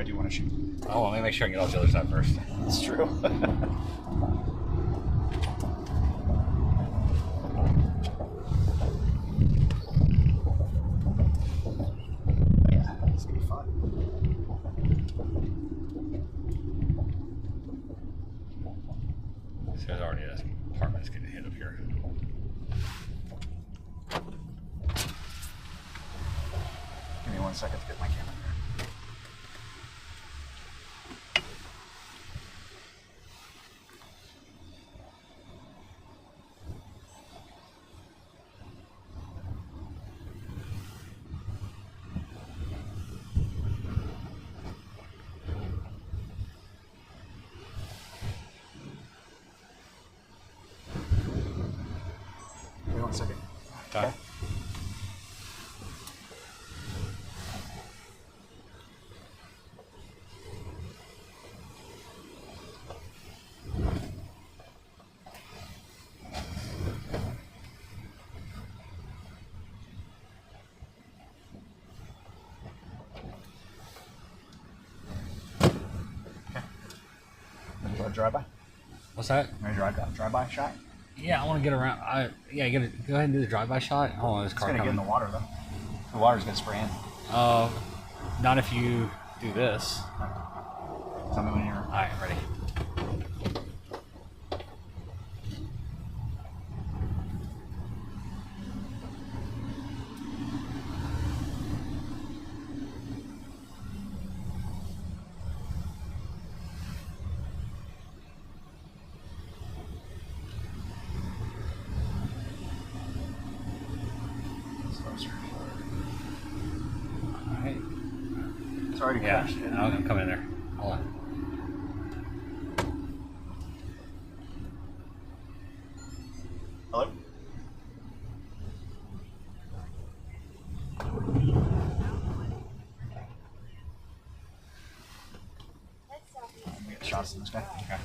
way do you want to shoot? Oh, let me make sure I can get off the other side first. That's true. Yeah, it's gonna be fun. So there's already an apartment that's getting hit up here. Give me 1 second to get my camera. Give me 1 second. Okay. Do a drive-by? What's that? Maybe drive-by shot? Yeah, I want to get around. Go ahead and do the drive-by shot. Hold on, this It's car gonna get in coming. the water though. The water's gonna spray in. Not if you do this. Tell me when you're. All right, ready. All right. It's already Yeah, crashed. I'm coming in there. Hold on. Hello? Let me get shots of this guy. Okay.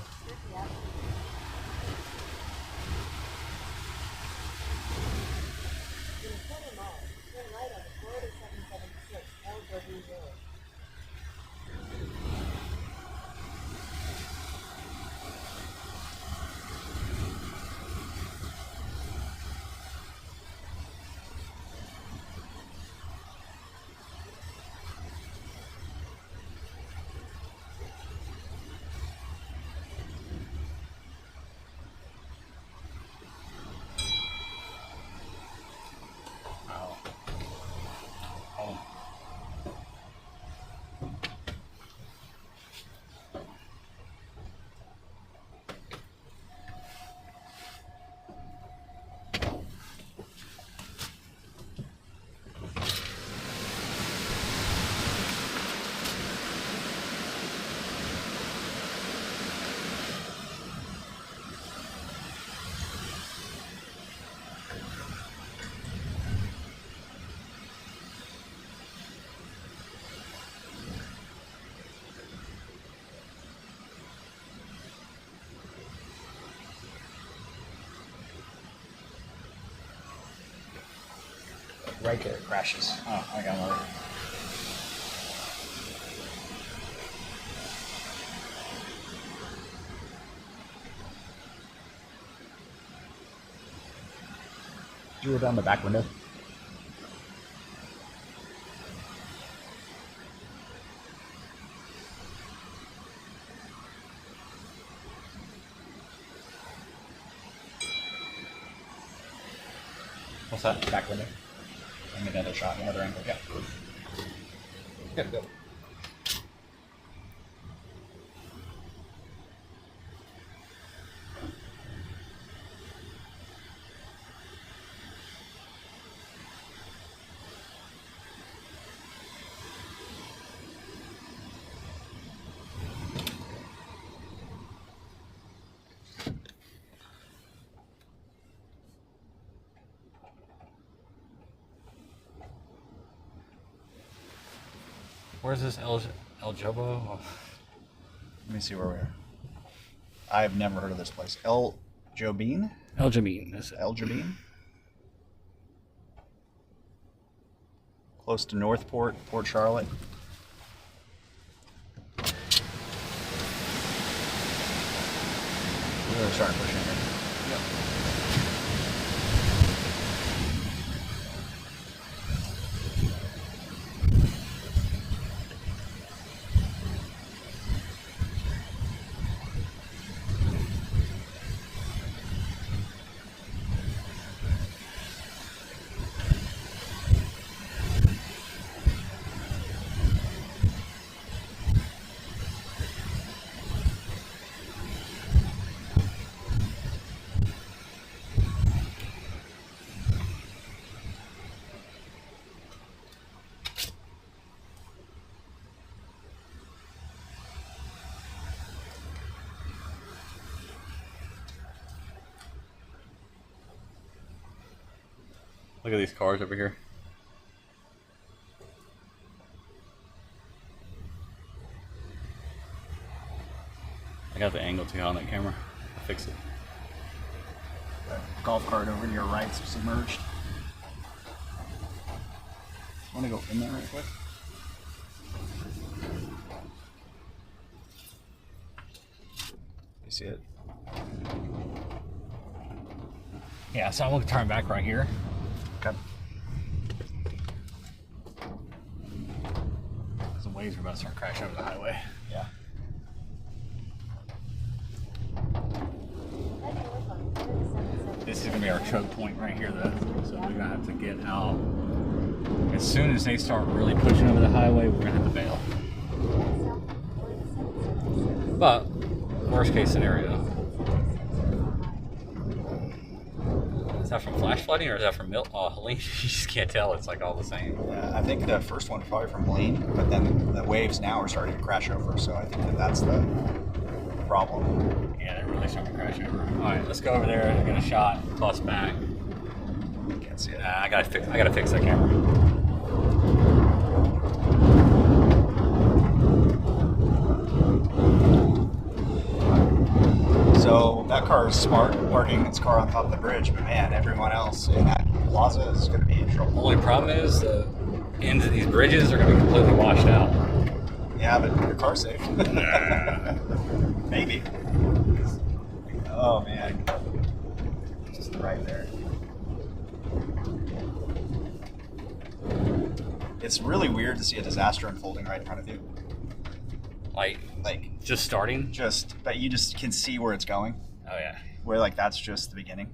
Right there, it crashes. Oh, I got another. Did you roll down the back window? What's that? Back window. Give me another shot, another angle. Yeah. Good, good. Where's this El Jobo? Oh. Let me see where we are. I've never heard of this place. El Jobin? El Jameen. That's it. El Jabin? Close to Northport, Port Charlotte. Really start pushing it. Yep. Look at these cars over here. I got the angle too high on that camera. I'll fix it. That golf cart over to your right is submerged. Want to go in there right quick? You see it? Yeah, so I'm going to turn back right here. Okay. The waves are about to start crashing over the highway. Yeah. This is going to be our choke point right here, though. So we're going to have to get out. As soon as they start really pushing over the highway, we're going to have to bail. But, worst case scenario. Is that from flash flooding or is that from Helene? You just can't tell. It's like all the same. I think the first one is probably from Helene, but then the waves now are starting to crash over, so I think that's the problem. Yeah, they're really starting to crash over. All right, let's go over there and get a shot, bust back. Can't see it. I gotta fix that camera. So that car is smart, parking its car on top of the bridge, but man, everyone else in that plaza is going to be in trouble. Only problem is the ends of these bridges are going to be completely washed out. Yeah, but your car's safe. Maybe. Oh man, just right there. It's really weird to see a disaster unfolding right in front of you. Like just starting? But you just can see where it's going. Oh yeah. Where like that's just the beginning.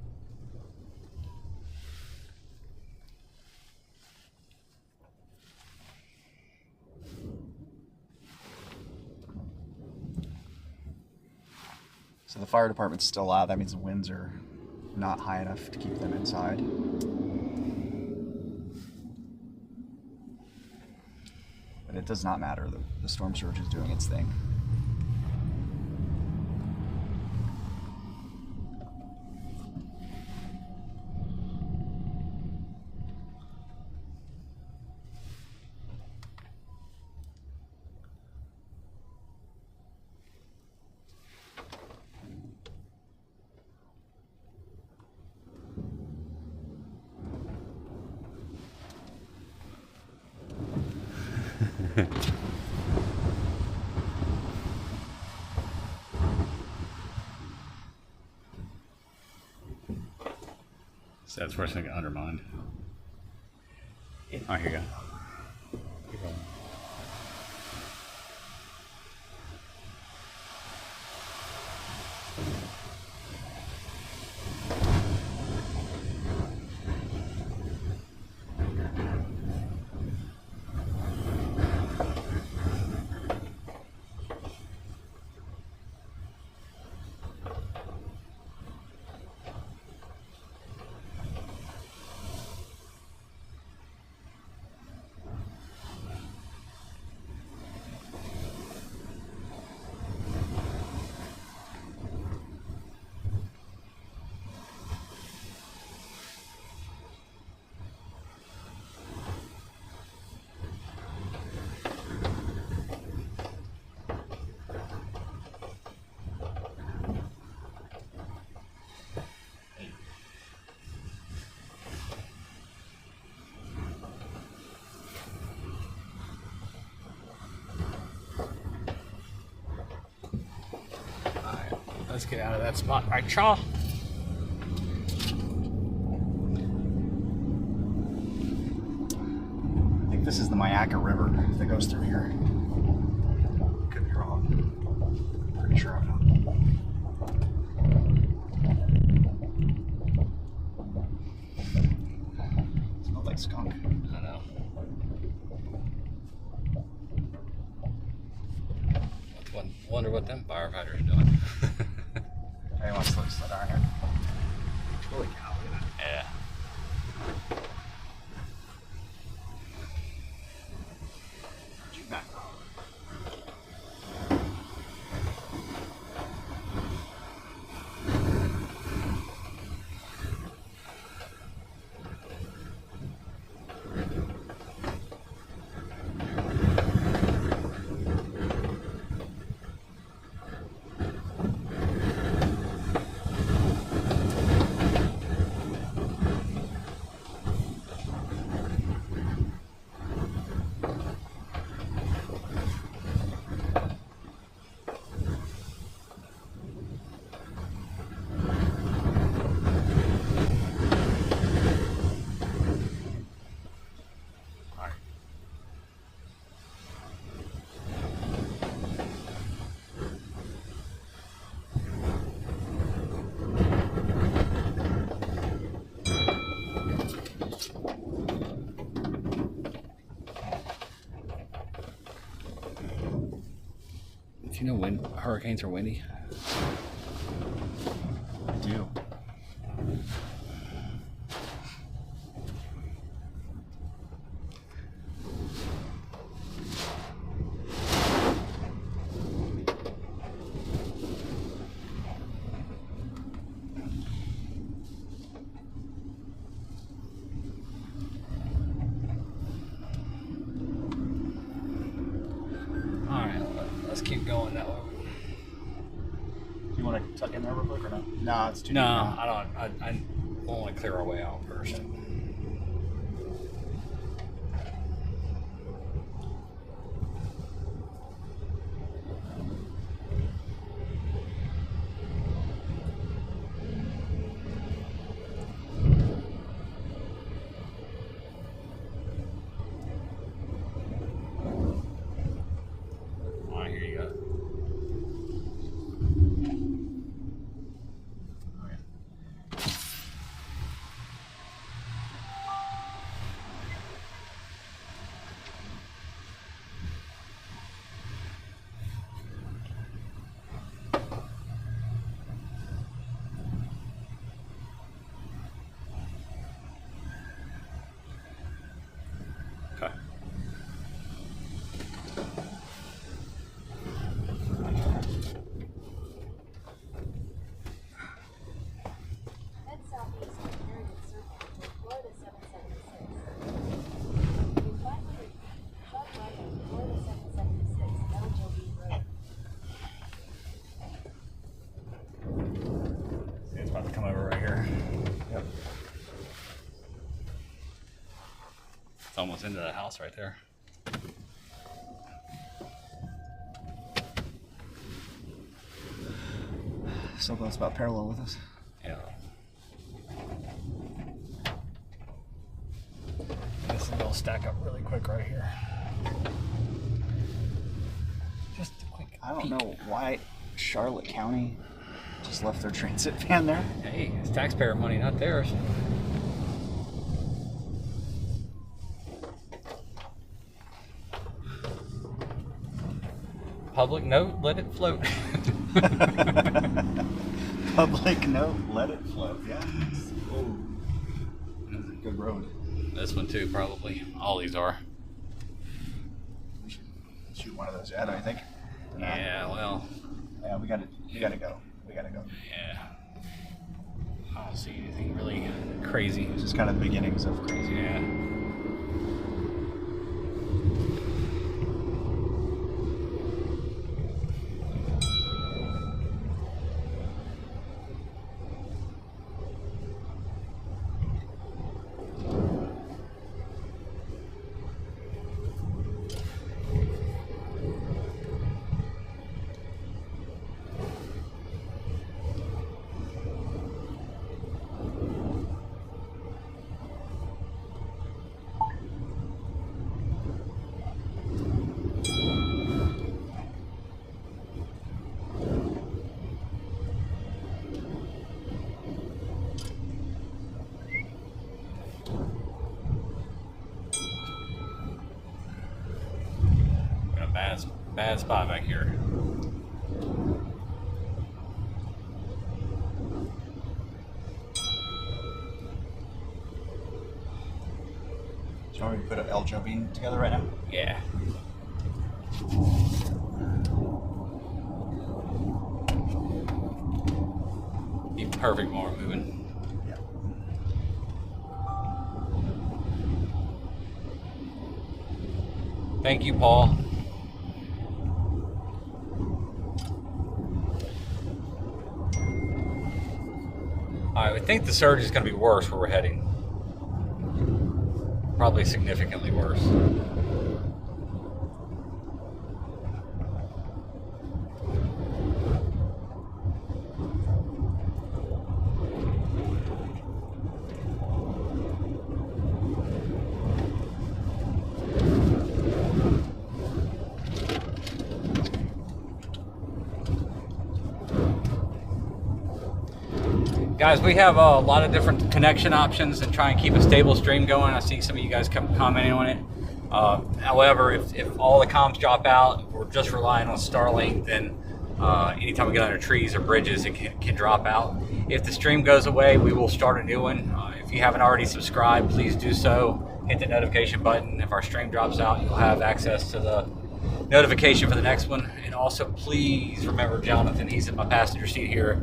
So the fire department's still out. That means the winds are not high enough to keep them inside. But it does not matter. The storm surge is doing its thing. So that's where it's going to get undermined. Oh, here you go. Keep rolling. Let's get out of that spot. Right, y'all. I think this is the Mayaca River that goes through here. Could be wrong. Pretty sure I'm not. Smells like skunk. I know. Wonder what them firefighters are doing. Hey, wants to slow down here. Holy cow, look at that. Yeah. Shoot back. Do you know when hurricanes are windy? I do. Let's keep going that way. You want to tuck in there real quick or no? No, it's too No, deep now. I don't. I want to clear our way out first. Okay. Head southeast on Heritage Circle to Florida 776. In 500 feet, shut right on Florida 776, Eljo Beach Road. It's about to come over right here. Yep. It's almost into the house right there. So close, about parallel with us. Yeah. This is gonna stack up really quick right here. Just a quick I don't peek. know why Charlotte County just left their transit van there. Hey, it's taxpayer money, not theirs. Public note, let it float. Public note, let it float. Yeah. Oh, that's a good road. This one too, probably. All these are. We should shoot one of those out, I think. Yeah, well, Yeah, we gotta go. We gotta go. yeah. I don't see anything really crazy. It's just kind of the beginnings of crazy. Yeah. Bad spot back here. Do you want me to put an El Joe bean together right now? Yeah. Be perfect while we're moving. Yeah. Thank you, Paul. I would think the surge is going to be worse where we're heading. Probably significantly worse. Guys, we have a lot of different connection options and try and keep a stable stream going. I see some of you guys commenting on it. However, if all the comms drop out, if we're just relying on Starlink, then anytime we get under trees or bridges, it can drop out. If the stream goes away, we will start a new one. If you haven't already subscribed, please do so. Hit the notification button. If our stream drops out, you'll have access to the notification for the next one. And also, please remember Jonathan. He's in my passenger seat here.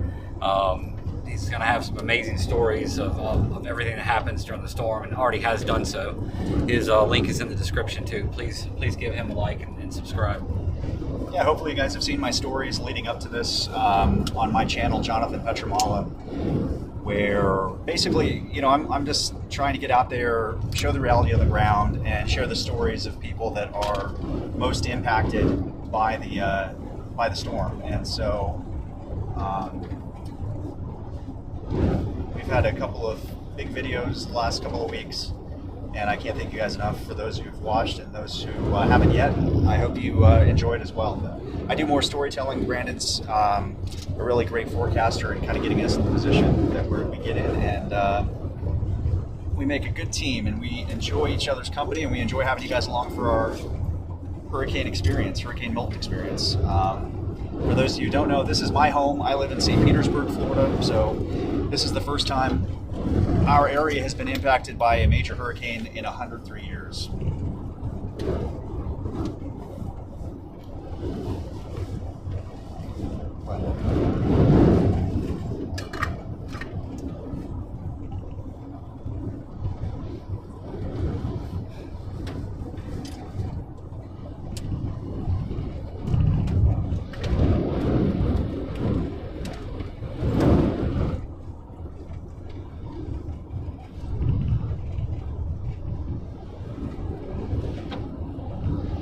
He's going to have some amazing stories of everything that happens during the storm, and already has done so. His link is in the description too. Please give him a like and subscribe. Yeah, hopefully you guys have seen my stories leading up to this on my channel, Jonathan Petramala, where basically, you know, I'm just trying to get out there, show the reality of the ground, and share the stories of people that are most impacted by the storm. And so we've had a couple of big videos the last couple of weeks, and I can't thank you guys enough for those who've watched and those who haven't yet. I hope you enjoyed as well. I do more storytelling. Brandon's a really great forecaster and kind of getting us in the position that we get in, and we make a good team, and we enjoy each other's company, and we enjoy having you guys along for our Hurricane Milton experience. For those of you who don't know, this is my home. I live in St. Petersburg, Florida, so this is the first time our area has been impacted by a major hurricane in 103 years.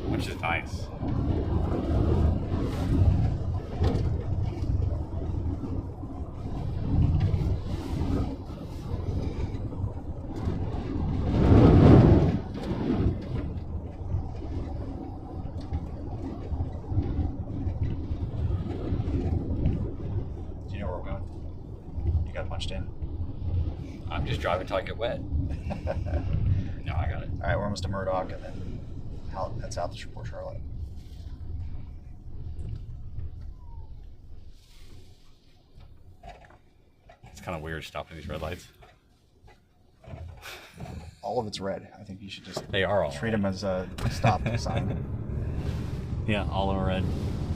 Which is nice. Do you know where we're going? You got punched in? I'm just driving till I get wet. No, I got it. All right, we're almost to Murdoch, and then head south to Port Charlotte. It's kind of weird stopping these red lights. All of it's red. I think you should just They are all treat them as a stop sign. Yeah, all in red.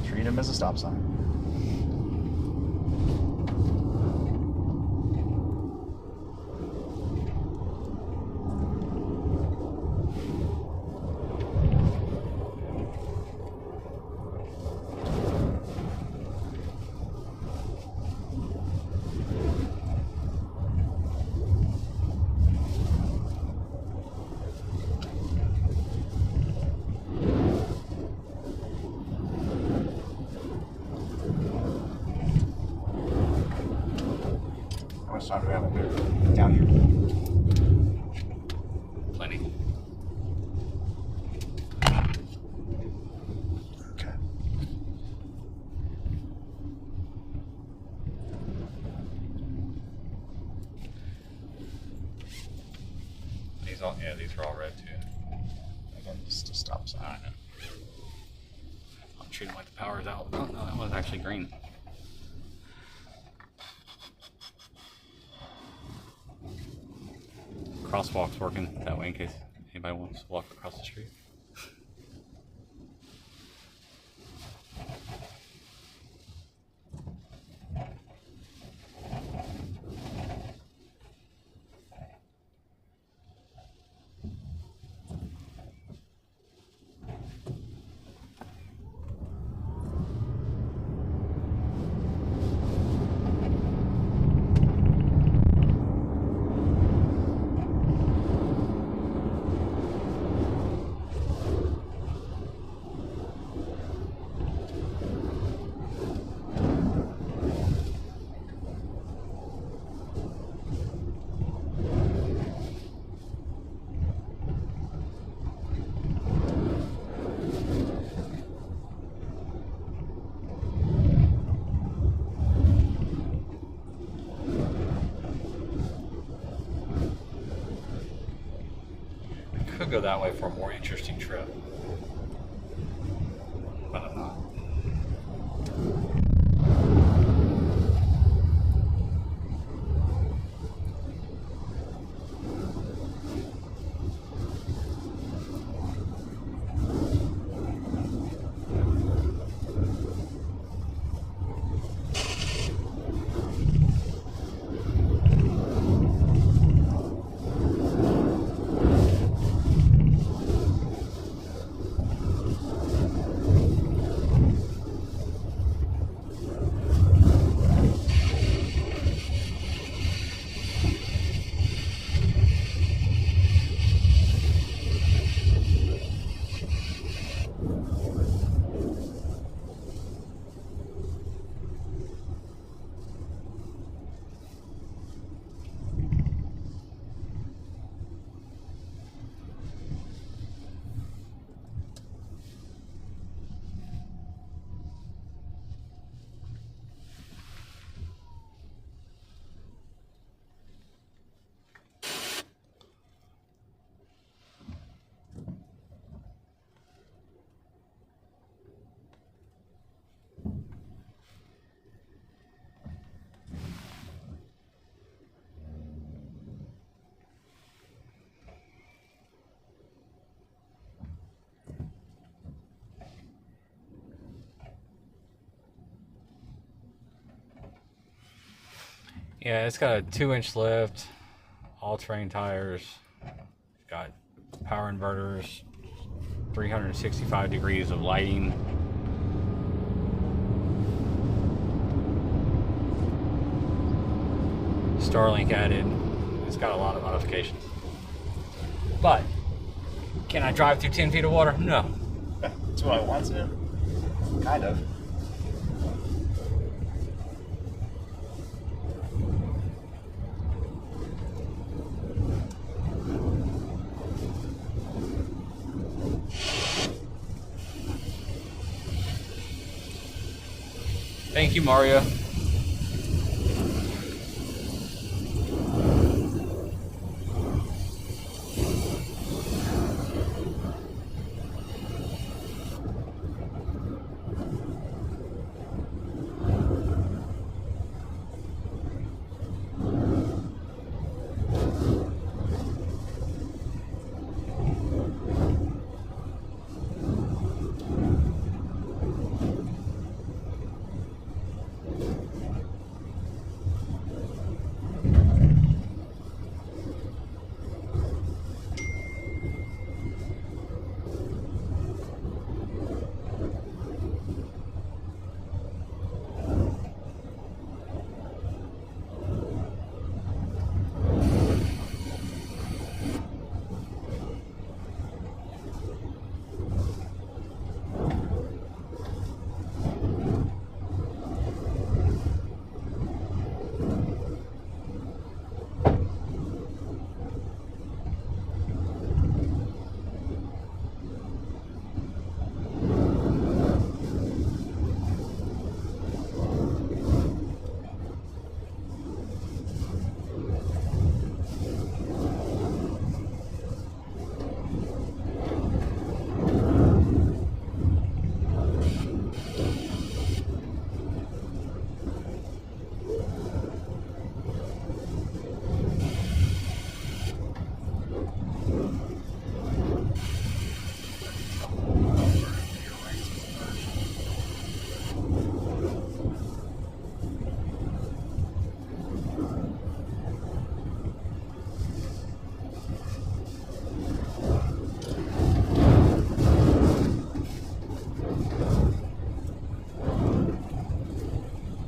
Treat them as a stop sign. How much time do we have up here? Down here. Plenty. Okay. These are all red too. Again, just a stop sign. I know. shooting like the power's out. Oh no, that was actually green. Crosswalk's working that way in case anybody wants to walk across the street. Could go that way for a more interesting trip, but I'm not. Yeah, it's got a 2-inch lift, all-terrain tires, got power inverters, 365 degrees of lighting. Starlink added. It's got a lot of modifications. But, can I drive through 10 feet of water? No. That's what I want to. Kind of. Thank you, Mario.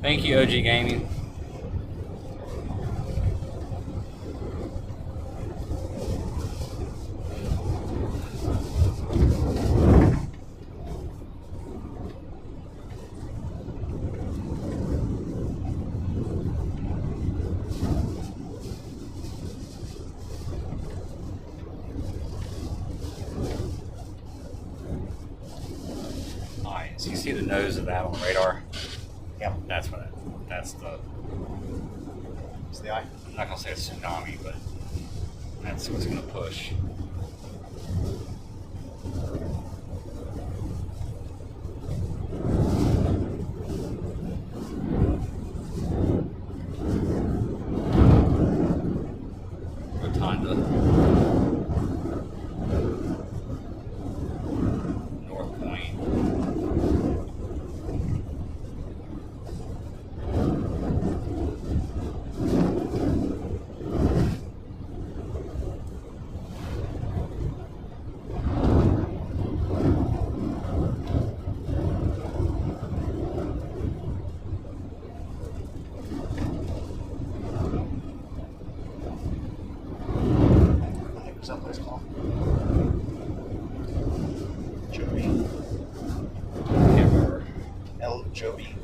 Thank you, OG Gaming. Alright, so you see the nose of that on the radar? Yep. That's what that's the, It's the eye. I'm not gonna say a tsunami, but that's what's gonna push. Rotunda. North Point. Someplace called Joby. Can't remember. El Joby.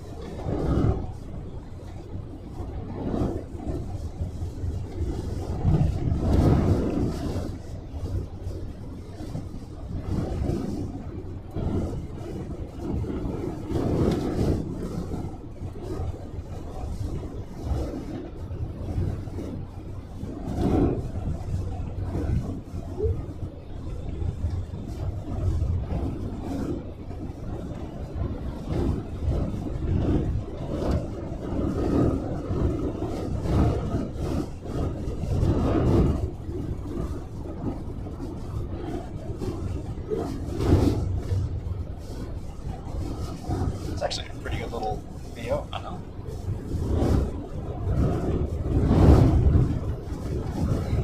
It's actually a pretty good little VO. I know.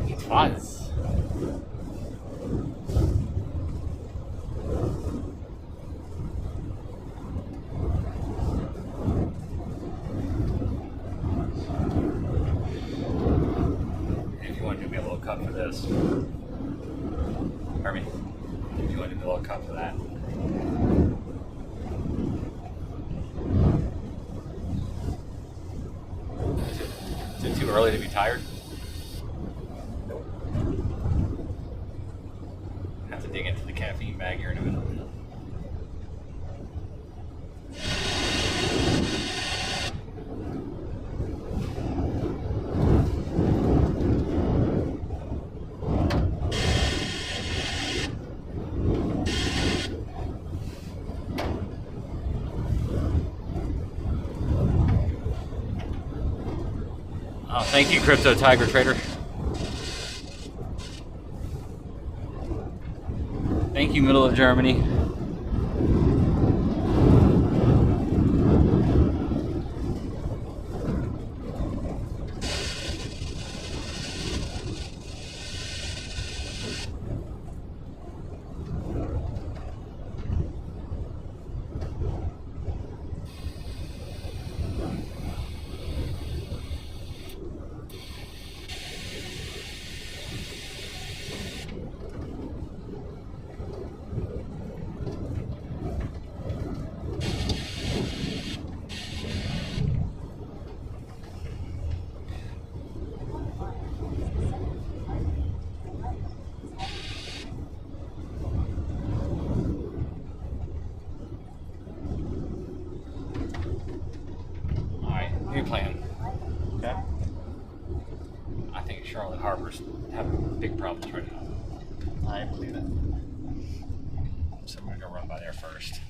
It was. If you want to do me a little cut for this, Hermie, if you want to do me a little cut for that. Is it too early to be tired? Have to dig into the caffeine bag here in a minute. Oh, thank you, Crypto Tiger Trader. Thank you, middle of Germany. New plan. Okay. I think Charlotte Harbor's having big problems right now. I believe it. So I'm going to go run by there first.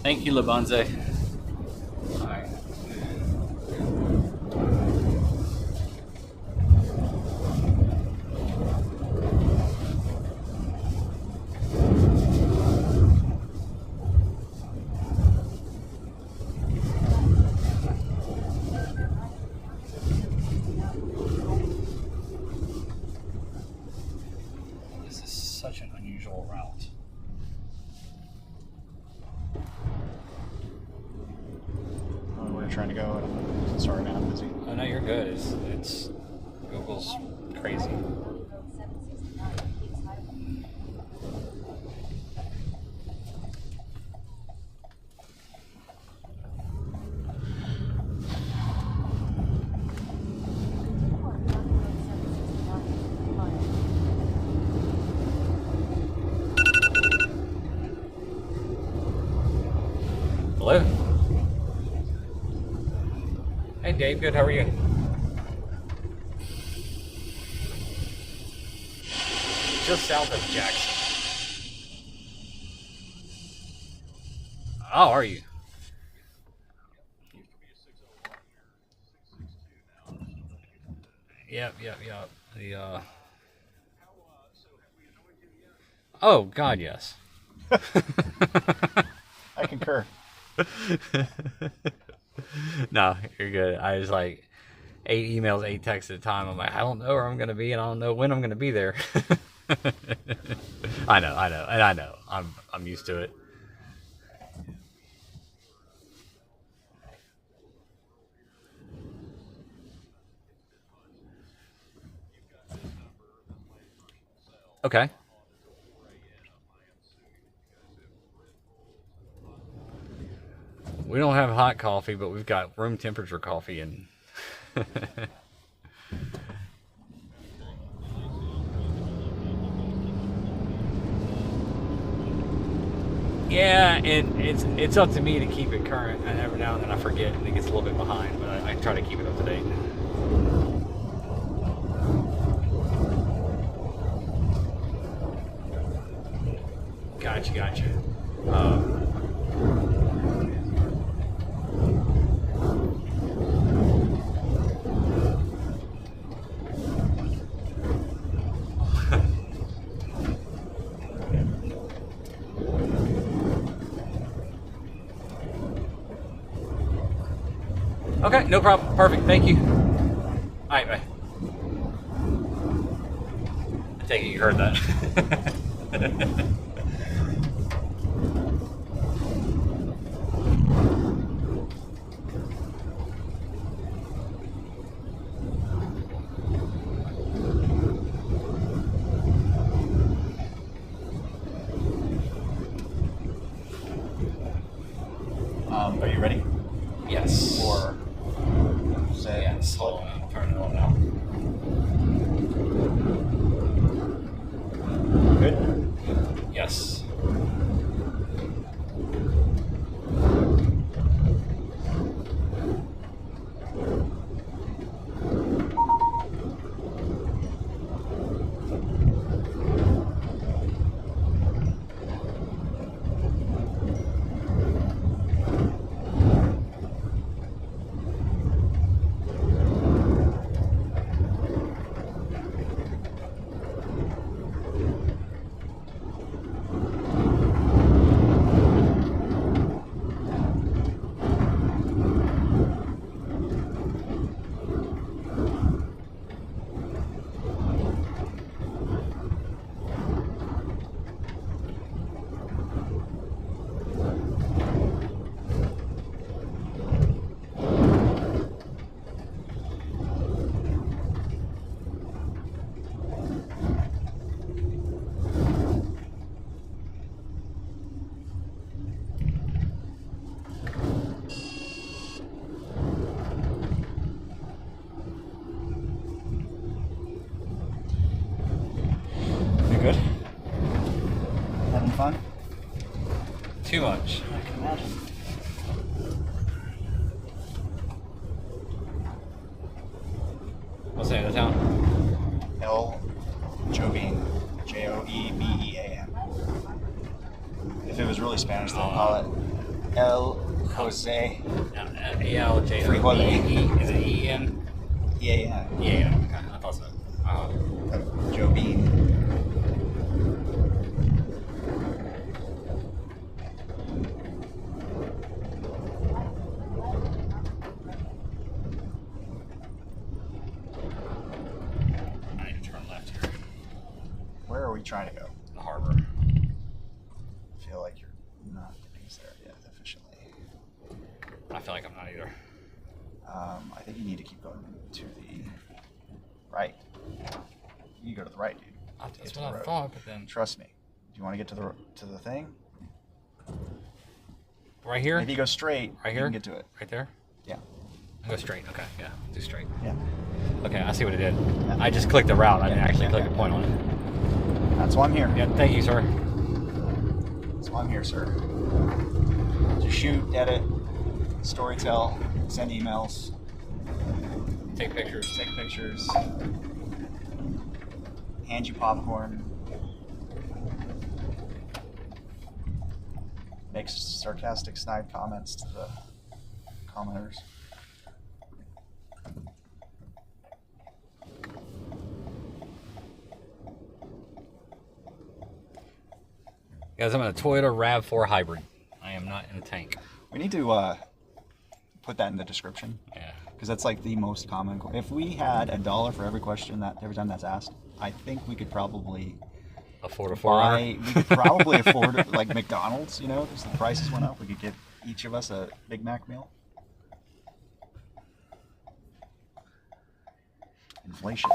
Thank you, Labanze. All right. This is such an unusual route. We're trying to go. Sorry, man, I'm busy. Oh no, you're good. It's Google's crazy. Road 769 Kings Highway. Hello. Hey Dave, good. How are you? Just south of Jackson. Oh, are you? Yep. The Oh God, yes. I concur. No, you're good. I was like 8 emails, 8 texts at a time. I'm like, I don't know where I'm gonna be, and I don't know when I'm gonna be there. I know. I'm used to it. Okay. We don't have hot coffee, but we've got room temperature coffee and yeah, and it's up to me to keep it current. And every now and then I forget and it gets a little bit behind, but I try to keep it up to date. Gotcha. Okay, no problem. Perfect. Thank you. All right, bye. I take it you heard that. Are you ready? Yes. Or say Yes. Hold on. I'm turning it on now. Good. Yes. You good? Having fun? Too much. I can imagine. What's the name of the town? El Jobean. Joebean. If it was really Spanish, they'll call it El Jose. A-L-J-O-E-E. Frijole. Is it E-N? Yeah. Yeah, okay, I thought so. Joe Bean. I need to turn left here. Where are we trying to go? The harbor. I feel like you're not getting us there yet efficiently. I feel like I'm not either. I think you need to keep going to the right. You go to the right, dude. That's to what the I road. thought, but then... Trust me. Do you want to get to the thing? Right here? Maybe you go straight. Right You here? can get to it. Right there? Yeah. I go straight. Okay, yeah, do straight. Yeah. Okay, I see what it did. Yeah. I just clicked the route. I didn't actually click yeah, the point on it. That's why I'm here. Yeah, thank you, sir. That's why I'm here, sir. To shoot, edit, storytell, send emails, Take pictures. take pictures, hand you popcorn, make sarcastic snide comments to the commenters. Guys, I'm in a Toyota RAV4 hybrid. I am not in a tank. We need to put that in the description Yeah. because that's like the most common. If we had $1 for every question every time that's asked, I think we could probably Afford a 4 we could probably afford like McDonald's, you know, because the prices went up. We could get each of us a Big Mac meal. Inflation.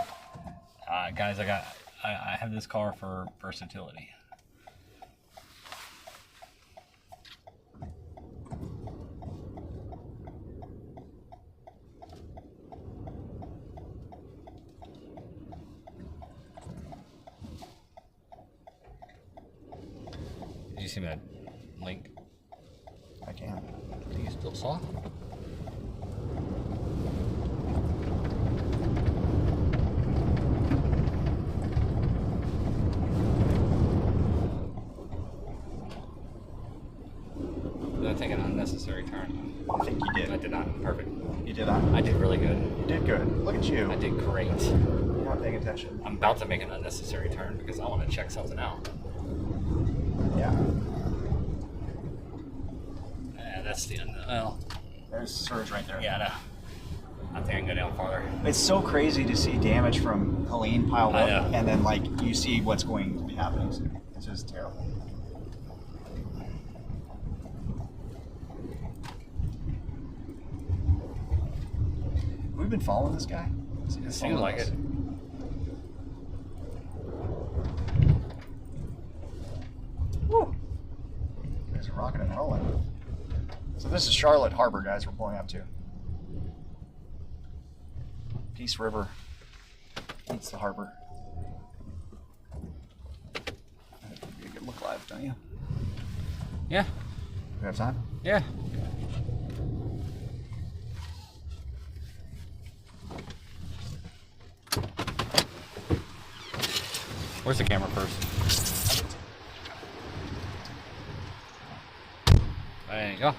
Guys, I have this car for versatility. Did you see that link? I can. Do you still saw? Did I take an unnecessary turn? I think you I did. did not. Perfect. You did not. I did really good. You did good. Look at you. I did great. You're not paying attention. I'm about to make an unnecessary turn because I want to check something out. Yeah. Yeah, that's the end. Well, There's Surge right there. yeah, no. I think I can go down farther. It's so crazy to see damage from Helene pile I up, know. and then like you see what's going to be happening soon. It's just terrible. We've been following this guy. It seems like it. Woo! You guys are rocking and rolling. So this is Charlotte Harbor, guys. We're pulling up to. Peace River meets the harbor. That'd be a good look live, don't you? Yeah, We have time? yeah. Where's the camera first? There you go.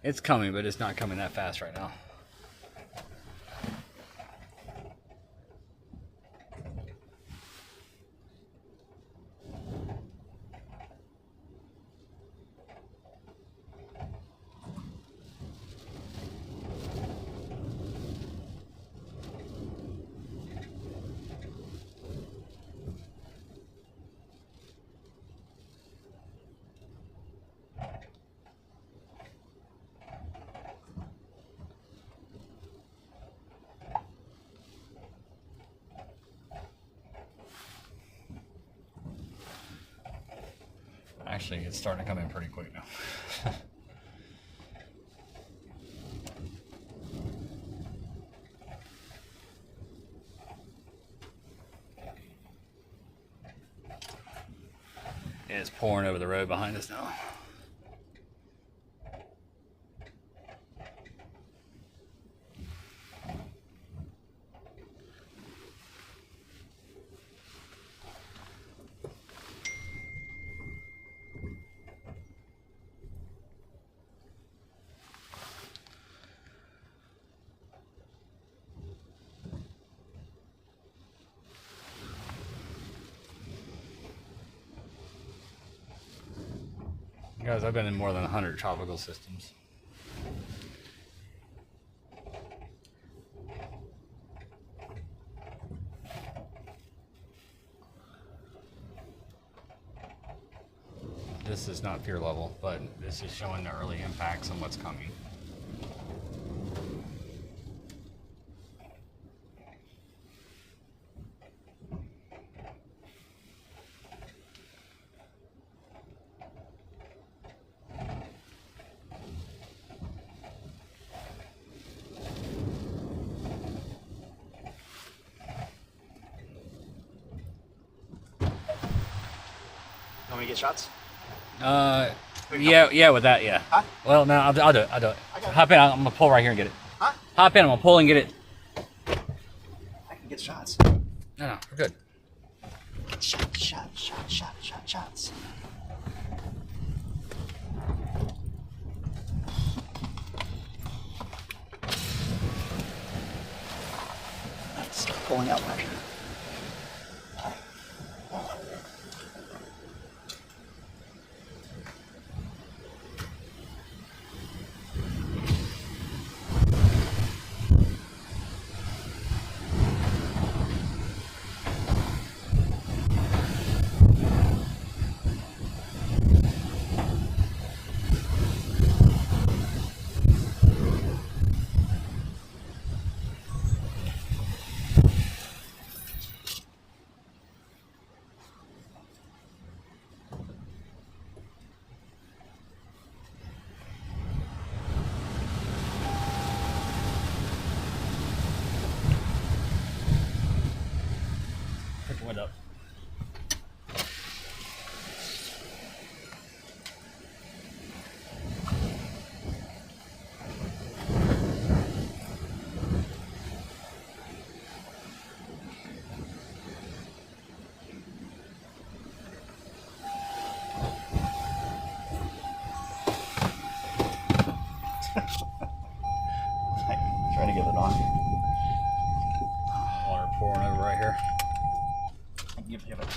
It's coming, but it's not coming that fast right now. actually, it's starting to come in pretty quick now. Yeah, it's pouring over the road behind us now. Guys, I've been in more than 100 tropical systems. This is not fear level, but this is showing the early impacts on what's coming. Want me to get shots? Yeah, with that, yeah. Huh? Well, no, I'll do it. I got it. Hop in. I'm gonna pull right here and get it. Huh? Hop in. I'm gonna pull and get it. I can get shots. No, we're good. Shots. Let's start pulling out pressure. Pick the wind up. Trying to get it on. Water pouring over right here. Give it.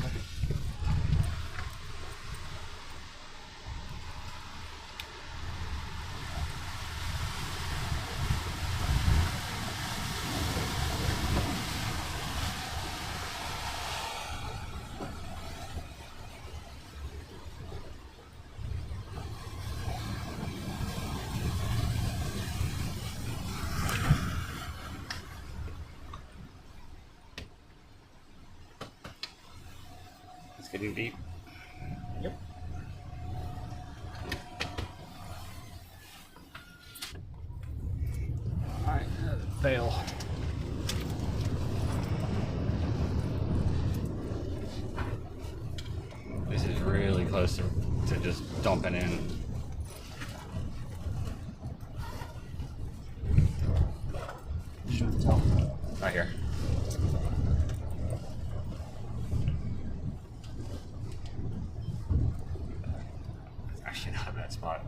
It's getting deep. Yep. All right, fail. This is really close to just dumping in. Did you have to tell? Right here. Actually, not a bad spot.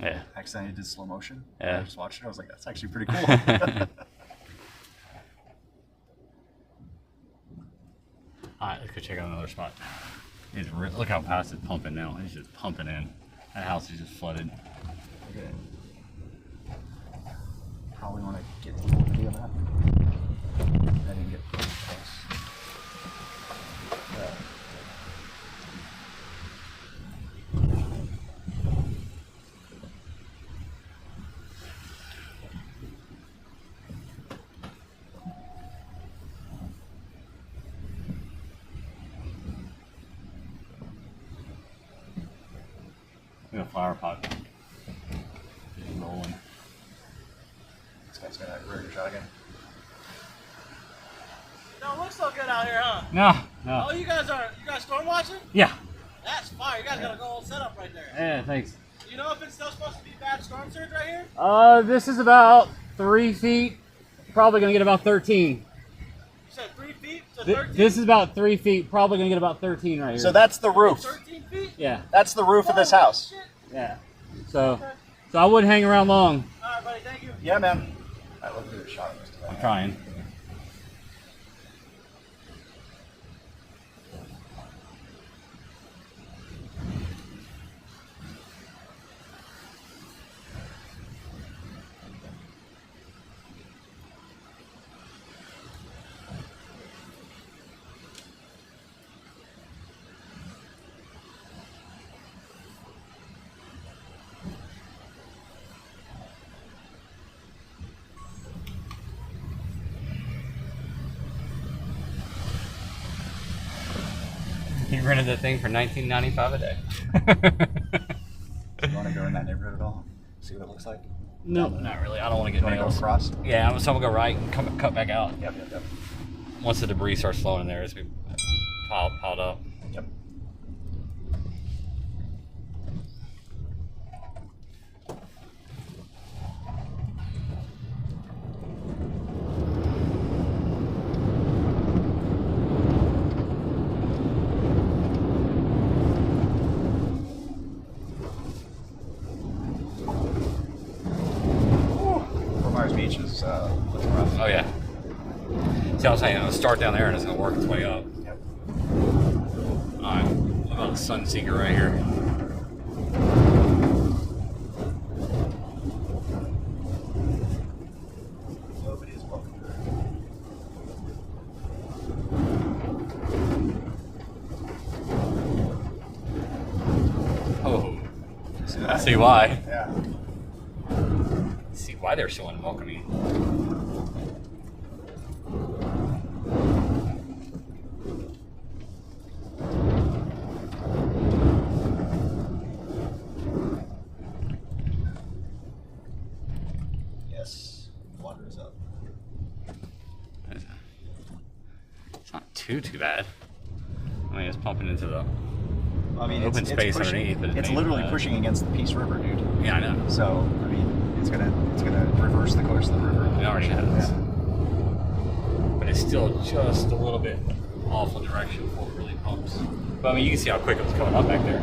Yeah. accidentally did slow motion. Yeah. I just watched it. I was like, that's actually pretty cool. Alright, let's go check out another spot. Look how fast it's pumping now. It's just pumping in. That house is just flooded. Okay. Probably want to get a little video of that. I didn't get close. We got a flower pot. Just rolling. This guy's got a rear shotgun. Don't look so good out here, huh? No. Oh, you guys storm watching? Yeah. That's fire. You guys got a whole setup right there. Yeah, thanks. Do you know if it's still supposed to be bad storm surge right here? This is about 3 feet. Probably gonna get about 13. You said 3 feet to 13? This is about 3 feet. Probably gonna get about 13 right here. So that's the roof. 13 feet? yeah, That's the roof of this house. Shit. yeah. So I wouldn't hang around long. All right, buddy. Thank you. Yeah, man. I looked at the shot. I'm trying. He rented that thing for $19.95 a day. You want to go in that neighborhood at all? See what it looks like? No, not really. I don't want to You get want to go nails. across? Yeah, so I'm gonna go right and cut back out. Yep. Once the debris starts flowing in there, it's gonna be piled up. Yep. Fort Myers Beach is looking rough. Oh yeah. See, I was saying, it'll start down there and it's gonna work its way up. Yep. Alright, what about the Sunseeker right here? Nobody is welcome. Oh, See I that? see why. Yeah. See why they're so unwelcoming. Yes. Water is up. It's not too bad. I mean, it's pumping into the. I mean, Open space pushing, underneath, but it's maybe literally not. pushing against the Peace River, dude. Yeah, I know. So, I mean, it's gonna reverse the course of the river. It already has. Yeah. But it's still just a little bit off the direction before it really pumps. But I mean, you can see how quick it was coming up back there.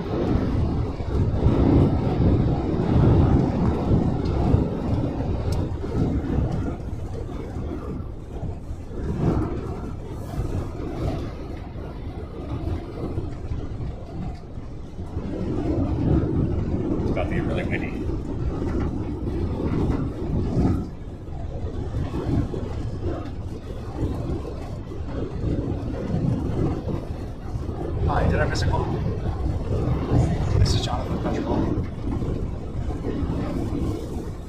It's about to get really windy. Hi, did I miss a call? This is Jonathan Petramala.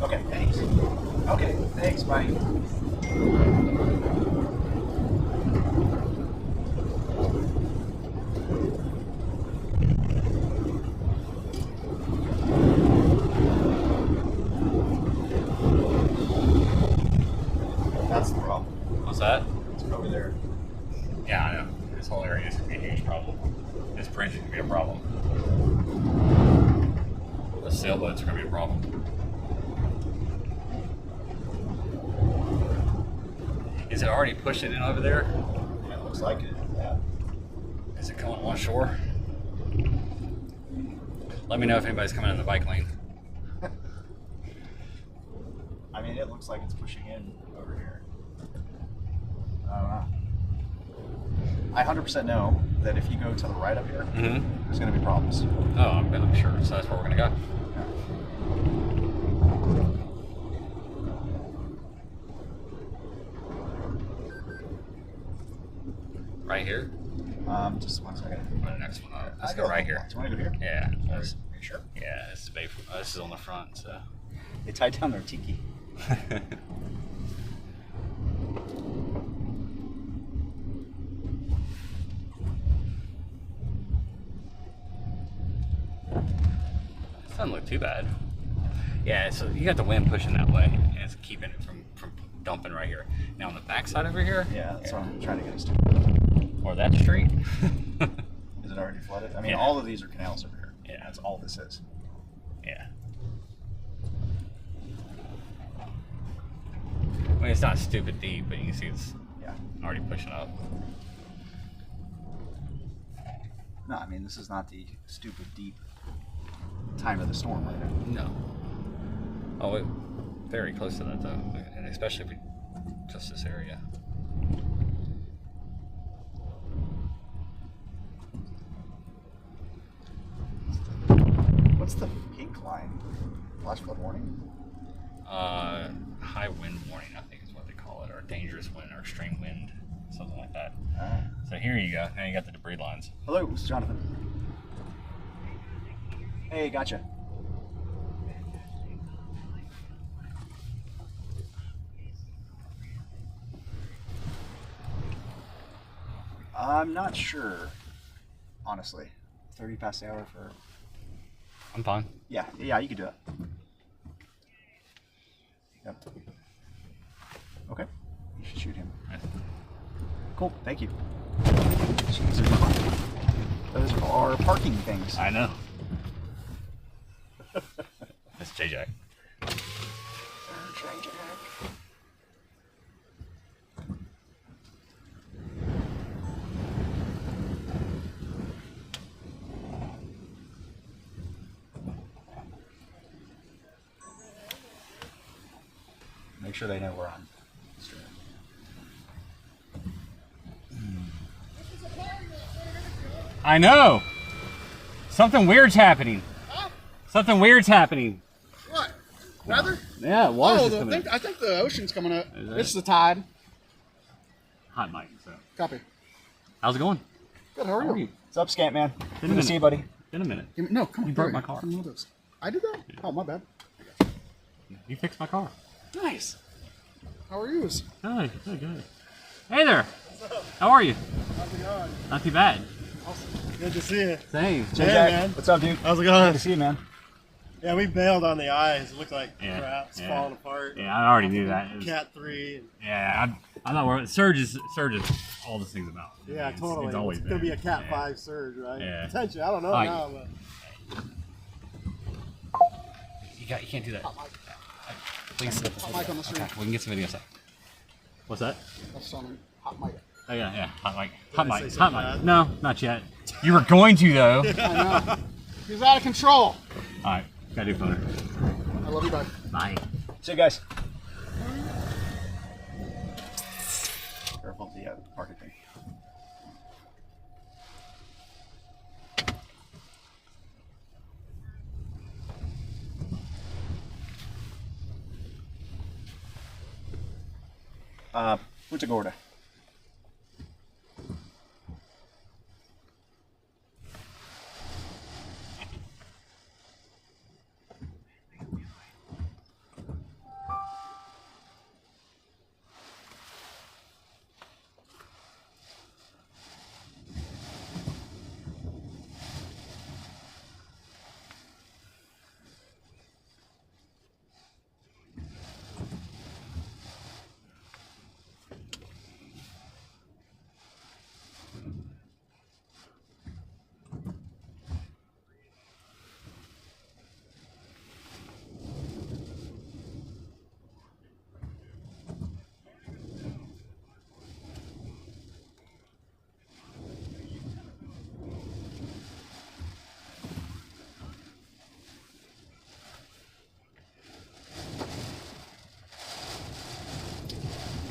Okay, thanks. Okay, thanks, bye. That's the problem. What's that? It's over there. Yeah, I know. This whole area is going to be a huge problem. This bridge is going to be a problem. The sailboats are going to be a problem. Is it already pushing in over there? It looks like it. Yeah. Is it coming on shore? Let me know if anybody's coming in the bike lane. looks like it's pushing in over here. I don't know. I 100% know that if you go to the right up here, there's going to be problems. Oh, I'm sure. So that's where we're gonna go. Right here. Just 1 second. Or the next one up. Let's go right here. Do you want to go here? Yeah. Are you sure? Yeah. This is this is on the front. So. They tied down their tiki. Doesn't look too bad. Yeah, so you got the wind pushing that way, and it's keeping it from dumping right here. Now on the backside over here, Yeah, that's what I'm trying to get us to. or that street. Is it already flooded? I mean, Yeah. all of these are canals over here. Yeah. That's all this is. Yeah. I mean, it's not stupid deep, but you can see it's Yeah. already pushing up. No, I mean, this is not the stupid deep time of the storm right now. No. Oh, wait. Very close to that though, and especially if we just this area. What's the pink line? Flash flood warning? High wind warning, I think is what they call it, or dangerous wind, or extreme wind, something like that. Ah. So here you go. Now you got the debris lines. Hello, this is Jonathan. Hey, gotcha. I'm not sure, honestly. 30 past the hour for... I'm fine. Yeah, you could do that. Yep. Okay, you should shoot him. Cool, thank you. Those are parking things. I know. That's JJ. Make sure they know we're on stream. I know. Something weird's happening. Huh? Something weird's happening. What? Weather? Yeah, water's Oh, just coming in. I think the ocean's coming up. Is it? It's the tide. Hot mic. So. Copy. How's it going? Good. How are you? What's up, Scant Man? Been a Good to minute. see you, buddy. In a minute. No, come on. You broke hurry. my car. Come on with us. I did that? Oh, my bad. You fixed my car. Nice. How are you? Good, good. Hey there. How are you? How's it going? Not too bad. Good to see you. Same. Jay Hey, Jack, man. what's up, dude? How's it Good going? to see you, man. Yeah, we bailed on the eyes. It looked like Yeah, crap. It's yeah. falling apart. Yeah, I already knew that. It was- Cat 3. And, yeah, I'm not worried. Surge is all this thing's about. yeah, It's- totally. It's always going to be a been. Cat Yeah. 5 surge, right? Yeah. Potentially. I don't know Like- now, but You can't do that. Please. Hot mic on the stream. Okay, we can get some video stuff. What's that? That's on hot mic. Oh yeah. Hot mic. Hot Did I mic. say Hot something mic. bad? No, not yet. You were going to though. I know. He's out of control. All right, gotta do phone. I love you, bud. Bye. See you guys. Careful with the parking thing. Punta Gorda.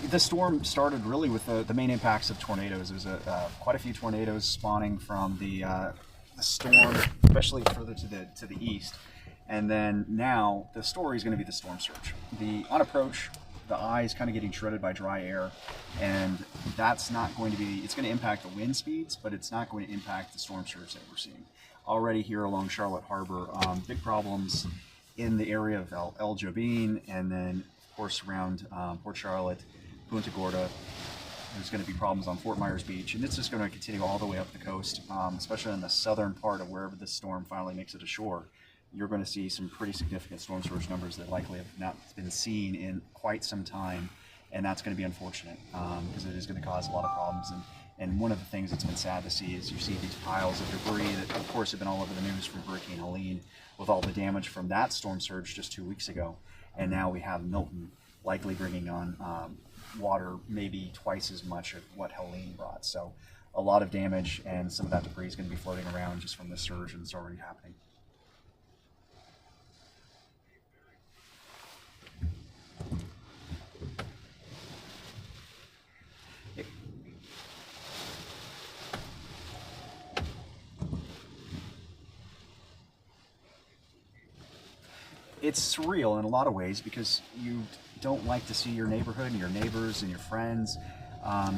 the storm started really with the main impacts of tornadoes. There's quite a few tornadoes spawning from the storm, especially further to the east. And then now the story is going to be the storm surge. On approach, the eye is kind of getting shredded by dry air, and that's not going to be. It's going to impact the wind speeds, but it's not going to impact the storm surge that we're seeing already here along Charlotte Harbor. Big problems in the area of El Jobin, and then of course around Port Charlotte, Punta Gorda. There's going to be problems on Fort Myers Beach, and it's just going to continue all the way up the coast, especially in the southern part of wherever this storm finally makes it ashore. You're going to see some pretty significant storm surge numbers that likely have not been seen in quite some time, and that's going to be unfortunate because it is going to cause a lot of problems. And one of the things that's been sad to see is you see these piles of debris that, of course, have been all over the news from Hurricane Helene with all the damage from that storm surge just 2 weeks ago. And now we have Milton likely bringing on water maybe twice as much of what Helene brought. So a lot of damage, and some of that debris is going to be floating around just from the surge, and it's already happening. It's surreal in a lot of ways because you don't like to see your neighborhood and your neighbors and your friends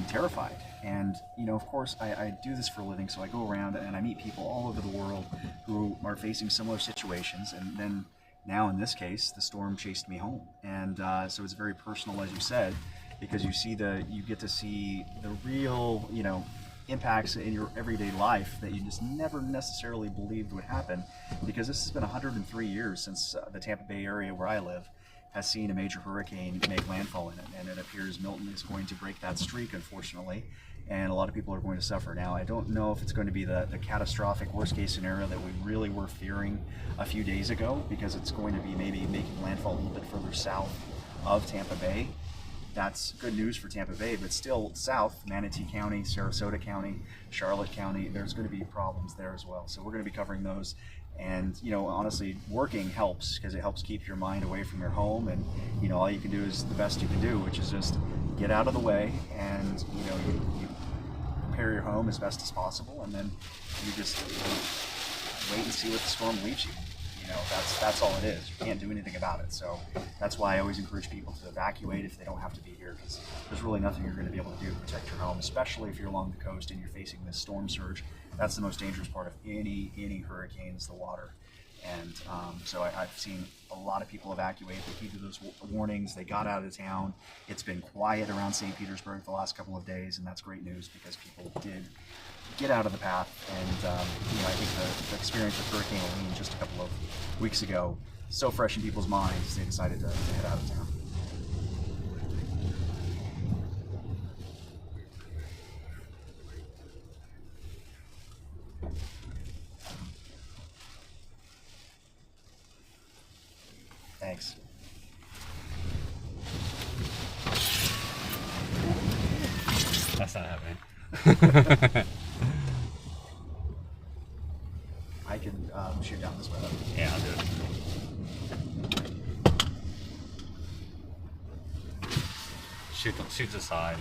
terrified. And, you know, of course, I do this for a living, so I go around and I meet people all over the world who are facing similar situations. And then now, in this case, the storm chased me home. And so it's very personal, as you said, because you get to see the real, you know, impacts in your everyday life that you just never necessarily believed would happen, because this has been 103 years since the Tampa Bay area where I live has seen a major hurricane make landfall in it, and it appears Milton is going to break that streak, unfortunately, and a lot of people are going to suffer. Now, I don't know if it's going to be the catastrophic worst case scenario that we really were fearing a few days ago, because it's going to be maybe making landfall a little bit further south of Tampa Bay. That's good news for Tampa Bay, but still south, Manatee County, Sarasota County, Charlotte County, there's going to be problems there as well. So we're going to be covering those. And, you know, honestly, working helps because it helps keep your mind away from your home. And, you know, all you can do is the best you can do, which is just get out of the way and, you know, you prepare your home as best as possible. And then you just wait and see what the storm leaves you. You know, that's all it is. You can't do anything about it. So that's why I always encourage people to evacuate if they don't have to be here, because there's really nothing you're going to be able to do to protect your home, especially if you're along the coast and you're facing this storm surge. That's the most dangerous part of any hurricane is the water. And so I've seen a lot of people evacuate. They heeded those warnings. They got out of town. It's been quiet around St. Petersburg the last couple of days, and that's great news because people did get out of the path. And you know, I think the experience with Hurricane Helene just a couple of weeks ago, so fresh in people's minds, they decided to head out of town. Thanks. That's not happening. I can shoot down this way. Yeah, I'll do it. Shoot the side.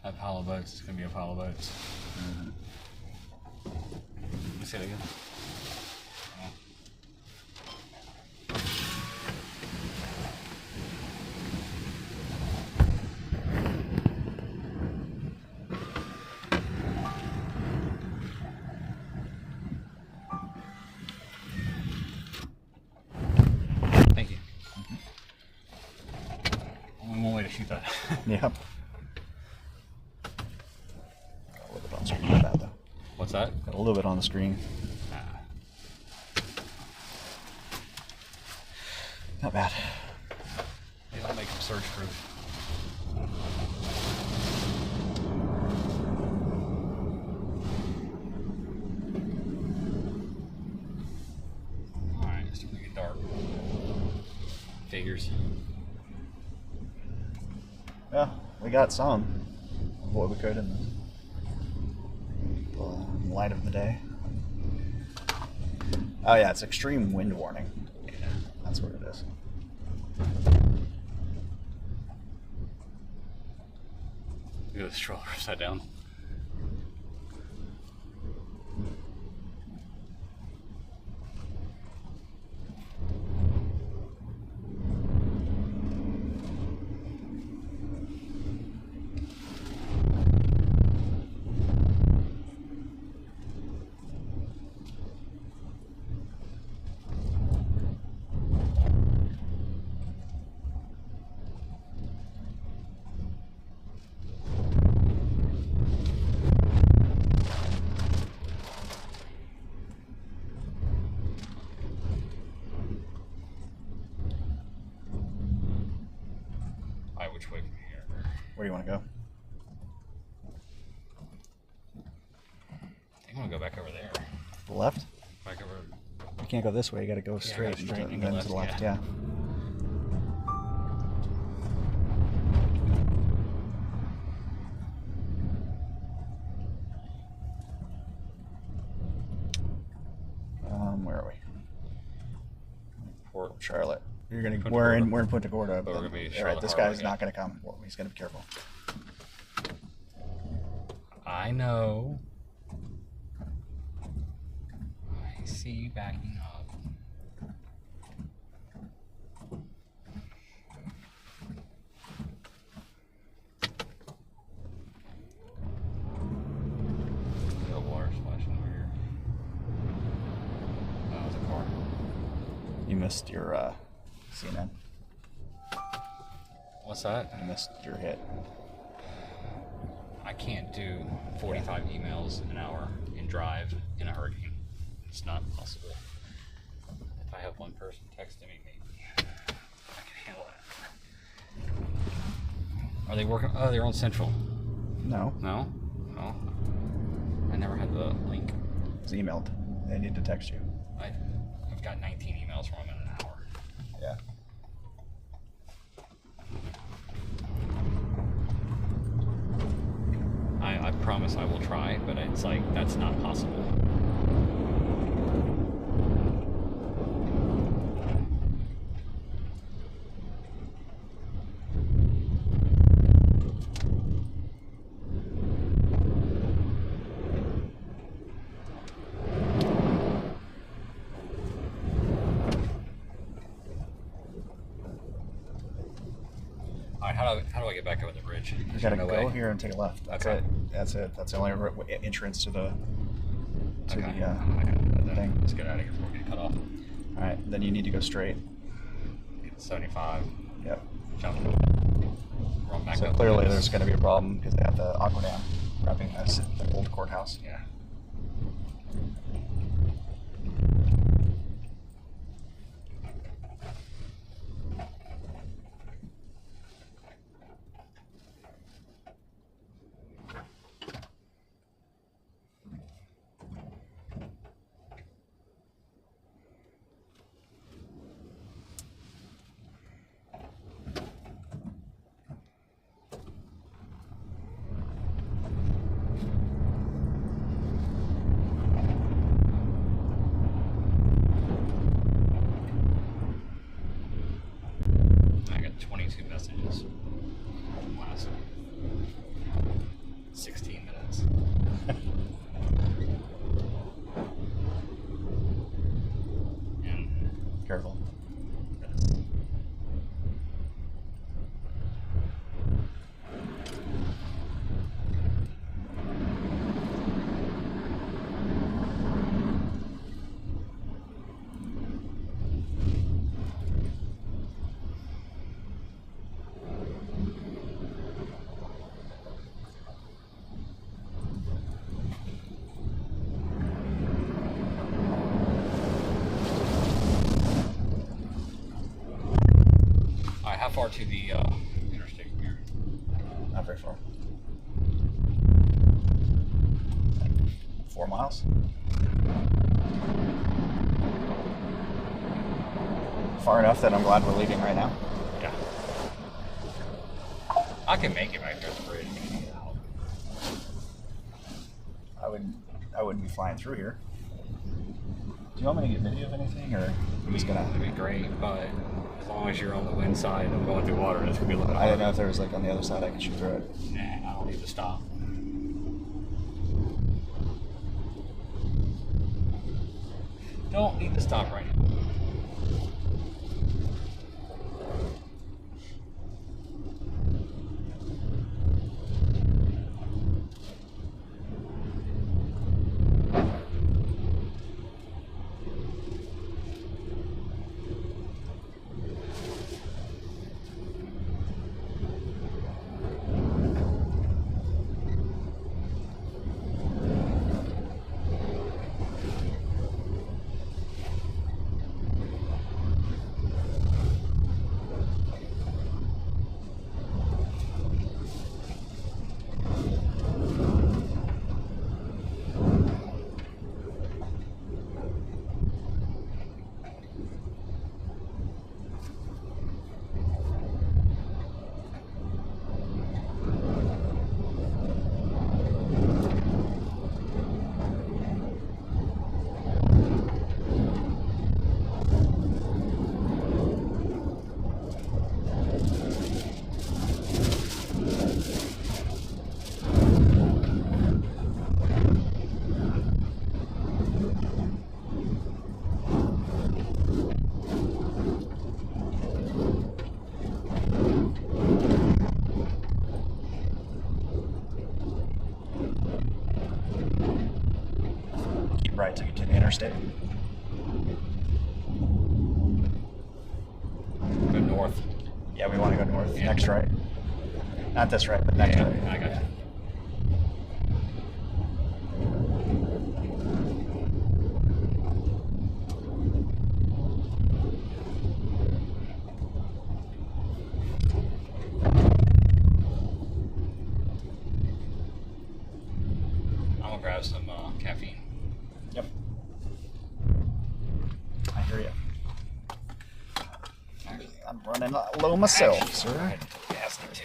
A pile of boats. It's gonna be a pile of boats. Let me say it again. Thank you. Only one way to shoot that. Yep. Got a little bit on the screen. Not bad though. What's that? Got a little bit on the screen. Not bad. Maybe I'll make them search proof. Alright, it's starting to get dark. Figures. Yeah, we got some of what we could in the light of the day. Oh yeah, it's extreme wind warning. Yeah. That's what it is. Look at the stroller upside down. Alright, which way from here? Where do you want to go? I think I'm gonna go back over there. The left? Back over. You can't go this way. You got to go I straight, go straight and and then go to the left, left. yeah. Yeah. Where are we? Port. Charlotte. You're gonna. Punta We're in. Gorda. We're in Punta Gorda. But we're gonna be all right. Charlotte This Harbor guy's again. not gonna come. Well, he's gonna be careful. I know. I see you backing up. The water splashing over here. That was a car. You missed your CNN. What's that? You missed your hit. I can't do 45 emails an hour and drive in a hurricane. It's not possible. If I have one person texting me, maybe I can handle that. Are they working? Oh, they're on Central. No, No? No. I never had the link. it's emailed. They need to text you. I've got 19 emails from them in an hour. Yeah. I promise I will try, but it's like, that's not possible. Alright, how do I get back over the bridge? You Is gotta there no go way? here and take a left. That's Okay. it. That's it. That's the only entrance to the Okay. the Okay. thing. Let's get out of here before we get cut off. All right. Then you need to go straight. Get to 75. Yep. Jump. Run back So up. clearly Venice. there's going to be a problem because they have the aqua dam wrapping this the old courthouse. Yeah. far to the interstate from here? Not very far. 4 miles. Far enough that I'm glad we're leaving right now. Yeah. I can make it right there at the bridge. I wouldn't be flying through here. Do you want me to get video of anything, or I'm just gonna? It'd be great, but as long as you're on the wind side and going through water, it's gonna be a little bit I harder. didn't know if there was like on the other side I could shoot through it. Nah, I don't need to stop. Don't need to stop right now. Right to get to the interstate. Go north. Yeah, we want to go north. Yeah. Next right. Not this right, but next Yeah, right. I got you. I'm gonna grab some caffeine. Yep. I hear you. I'm running low myself, Actually, sir. I had to put gas in there too.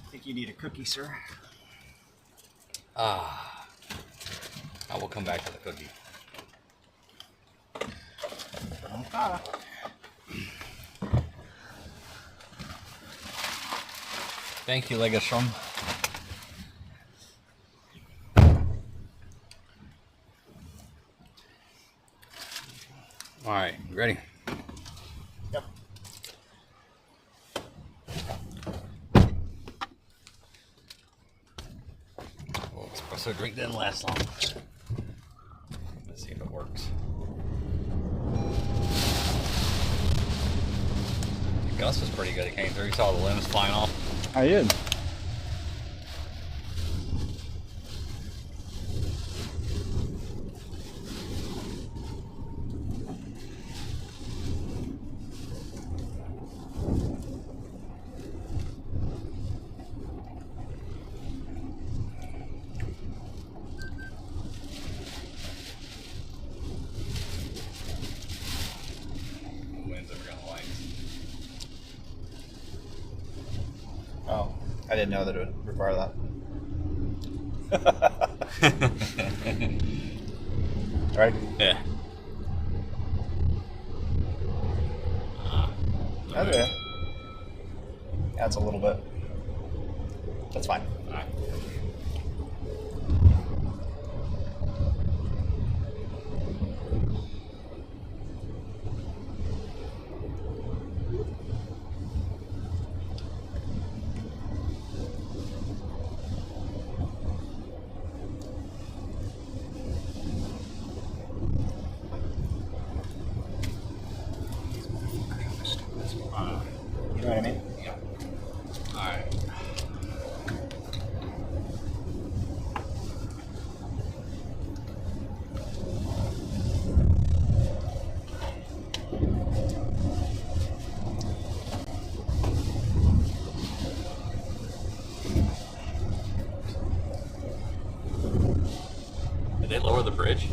I think you need a cookie, sir. I will come back to the cookie. Thank you, Legastrom. All right, you ready? Yep. Well, espresso drink didn't last long. Let's see if it works. gust was pretty good. It came through. You saw the limbs flying off. I did. Winds over got lights. Oh, I didn't know that it would require that. Right? Yeah. Okay. That's a little bit. That's fine. All right. You know what I mean? Yeah. All right. Did they lower the bridge?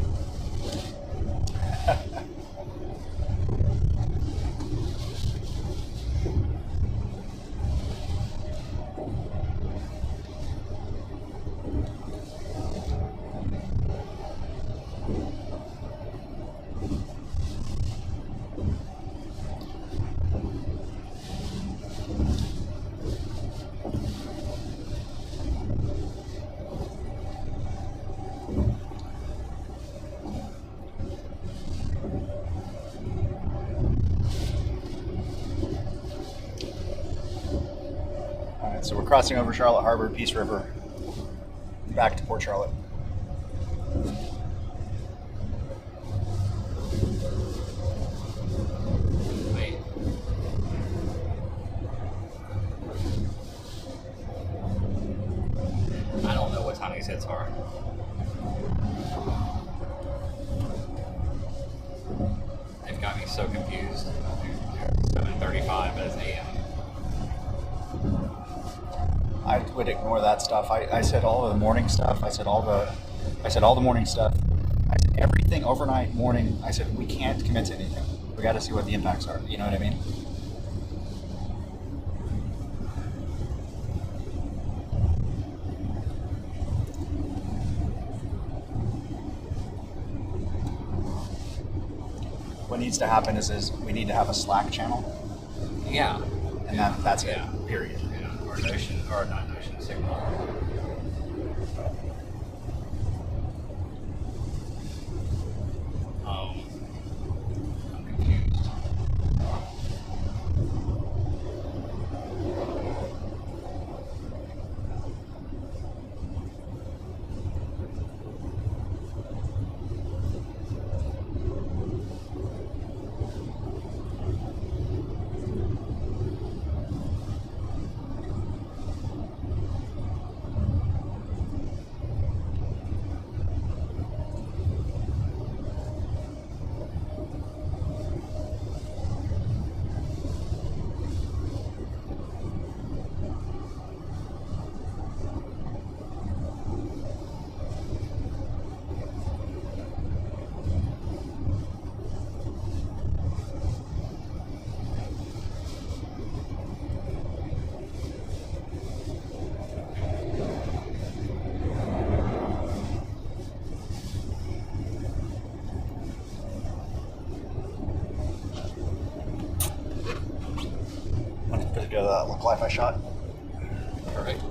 All right, so we're crossing over Charlotte Harbor, Peace River, back to Port Charlotte. Wait. I don't know what time these hits are. They've got me so confused. 7:35, but it's AM. I would ignore that stuff. I said all of the morning stuff. I said all the morning stuff. I said everything overnight, morning. I said we can't commit to anything. We got to see what the impacts are. You know what I mean? What needs to happen is we need to have a Slack channel, Yeah. and that's it. Yeah. Period. Yeah. Or Notion, or not Notion, Signal. I'm confused. Want to put together that look life I shot? Perfect.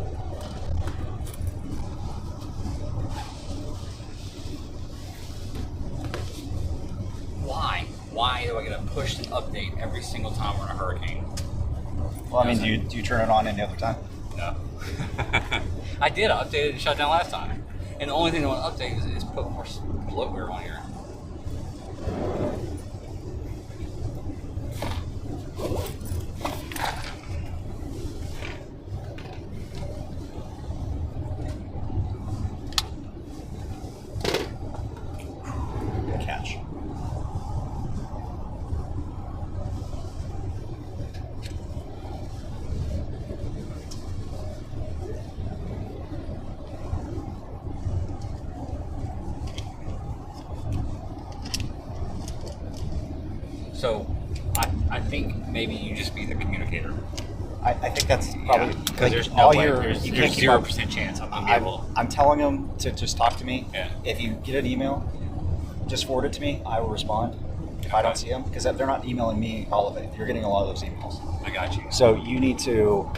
Why? Why do I get a push update every single time we're in a hurricane? Well, I mean, do you turn it on any other time? No. I did. I updated and shut down last time. And the only thing I want to update is put more bloatware on here. So I think maybe you just be the communicator. I think that's probably Because there's no way. There's you can't keep 0% up. chance I'm going to be able. I'm telling them to just talk to me. Yeah. If you get an email, just forward it to me. I will respond if I don't see them, because they're not emailing me all of it. You're getting a lot of those emails. I got you. So you need to.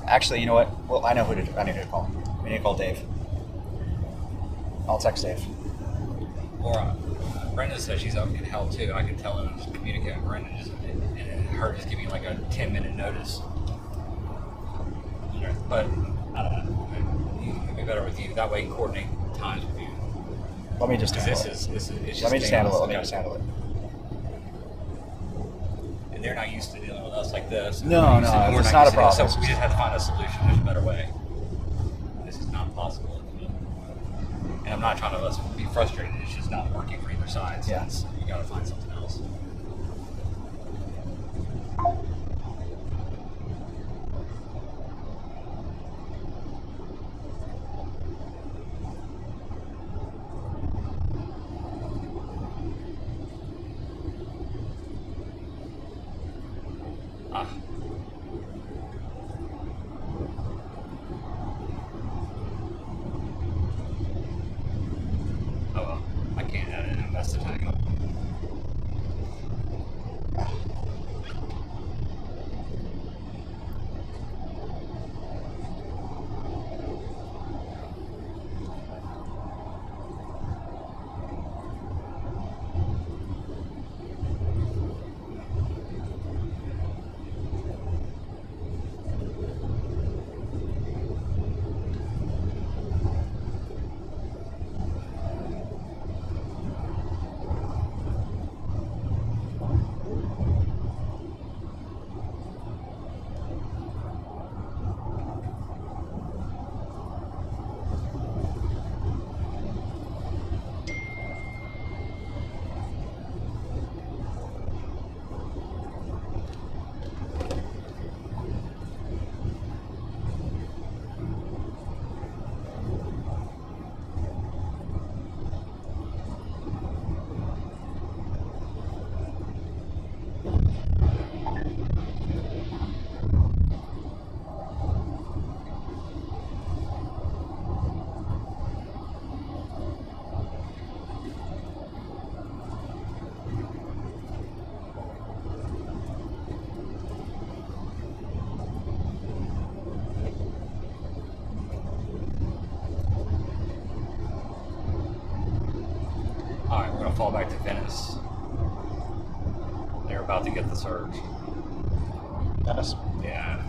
Actually, you know what? Well, I know who to call. We need to call Dave. I'll text Dave. Or Brenda says she's up in hell too. I can tell her to just communicate with Brenda and her just give me like a 10-minute notice. But I don't know. It'd be better with you. That way, you can coordinate times with you. Let me just handle This it. is it's just Let me just handle it. Let me chaos. just handle it. And they're not used to dealing with us like this. No, We're no, not it's used not to a problem. this, So we just have to find a solution. There's a better way. This is not possible. And I'm not trying to let's be frustrated. It's just not working for either side. So Yeah. you got to find something else. Ah. Oh well, I can't edit a message anymore. Alright, we're going to fall back to Venice. They're about to get the surge. Dennis. Yeah.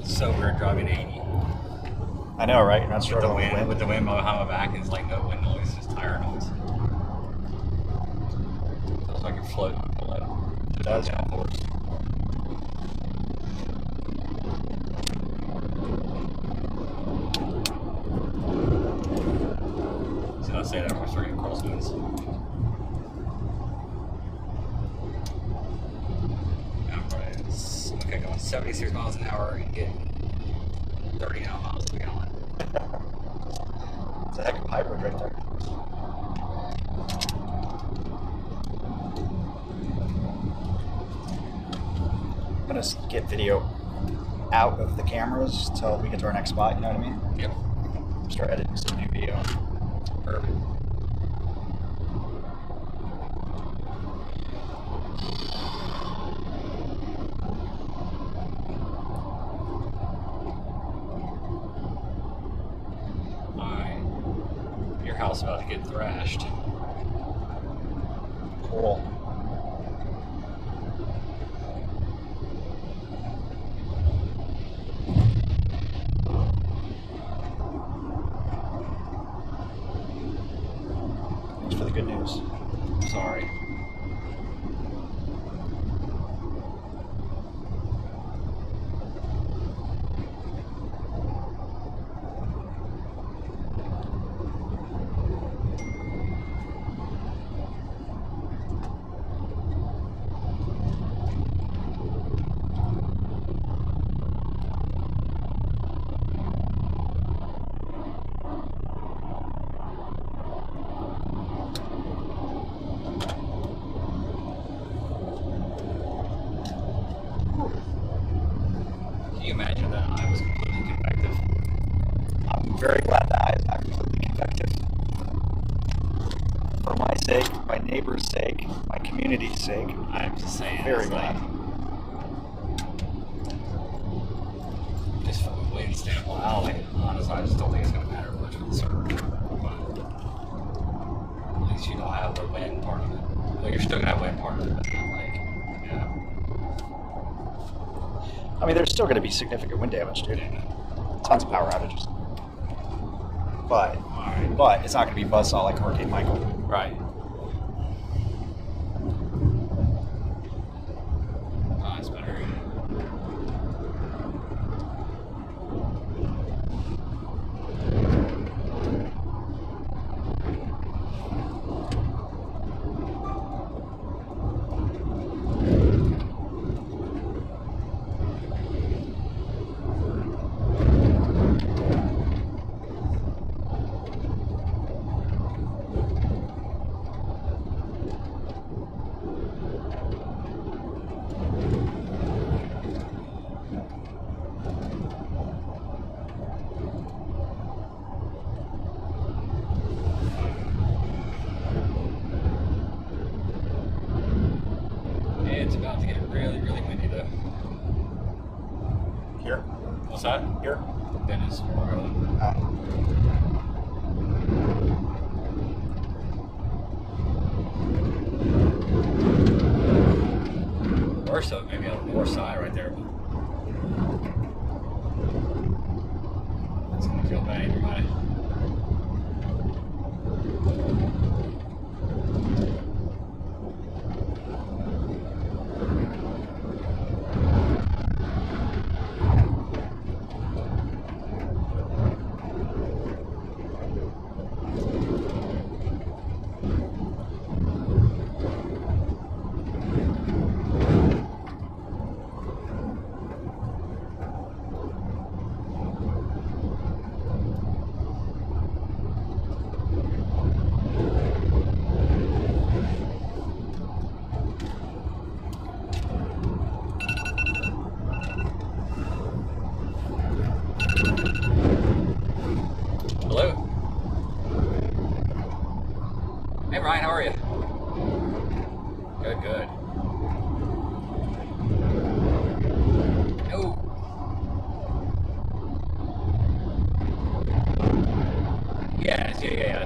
So we're driving 80. I know, right? You're not With the struggling with wind, wind. with the wind behind my back, it's like no wind noise, just tire noise. Feels like you're floating on the left. It does. Downforce. So I say that when we start getting crosswinds. Okay, going 76 miles an hour and getting 30 miles a gallon. It's a heck of a hybrid right there. I'm gonna get video out of the cameras till we get to our next spot. You know what I mean? Yep. Start editing some new video. Perfect. house about to get thrashed. Cool. Thanks for the good news. Sorry. Can you imagine that I was completely convective? I'm very glad that I is not completely convective. For my sake, my neighbor's sake, my community's sake, I'm just saying. very it's glad. Just from a wind standpoint, honestly, I just don't think it's going to matter much for the server. But at least you don't have the wind part of it. Well, you're still going to have wind part of it, but not like, yeah. I mean, there's still going to be significant wind damage, dude. Tons of power outages. But it's not going to be buzzsaw like Hurricane Michael. Right. Oh, it's better. It's about to get really, really windy though. Here? What's that? Here? Venice. Or so, maybe on the north side right there. It's gonna feel bad either way. Hello. Hey Ryan, how are you? Good, good. Oh. Yeah.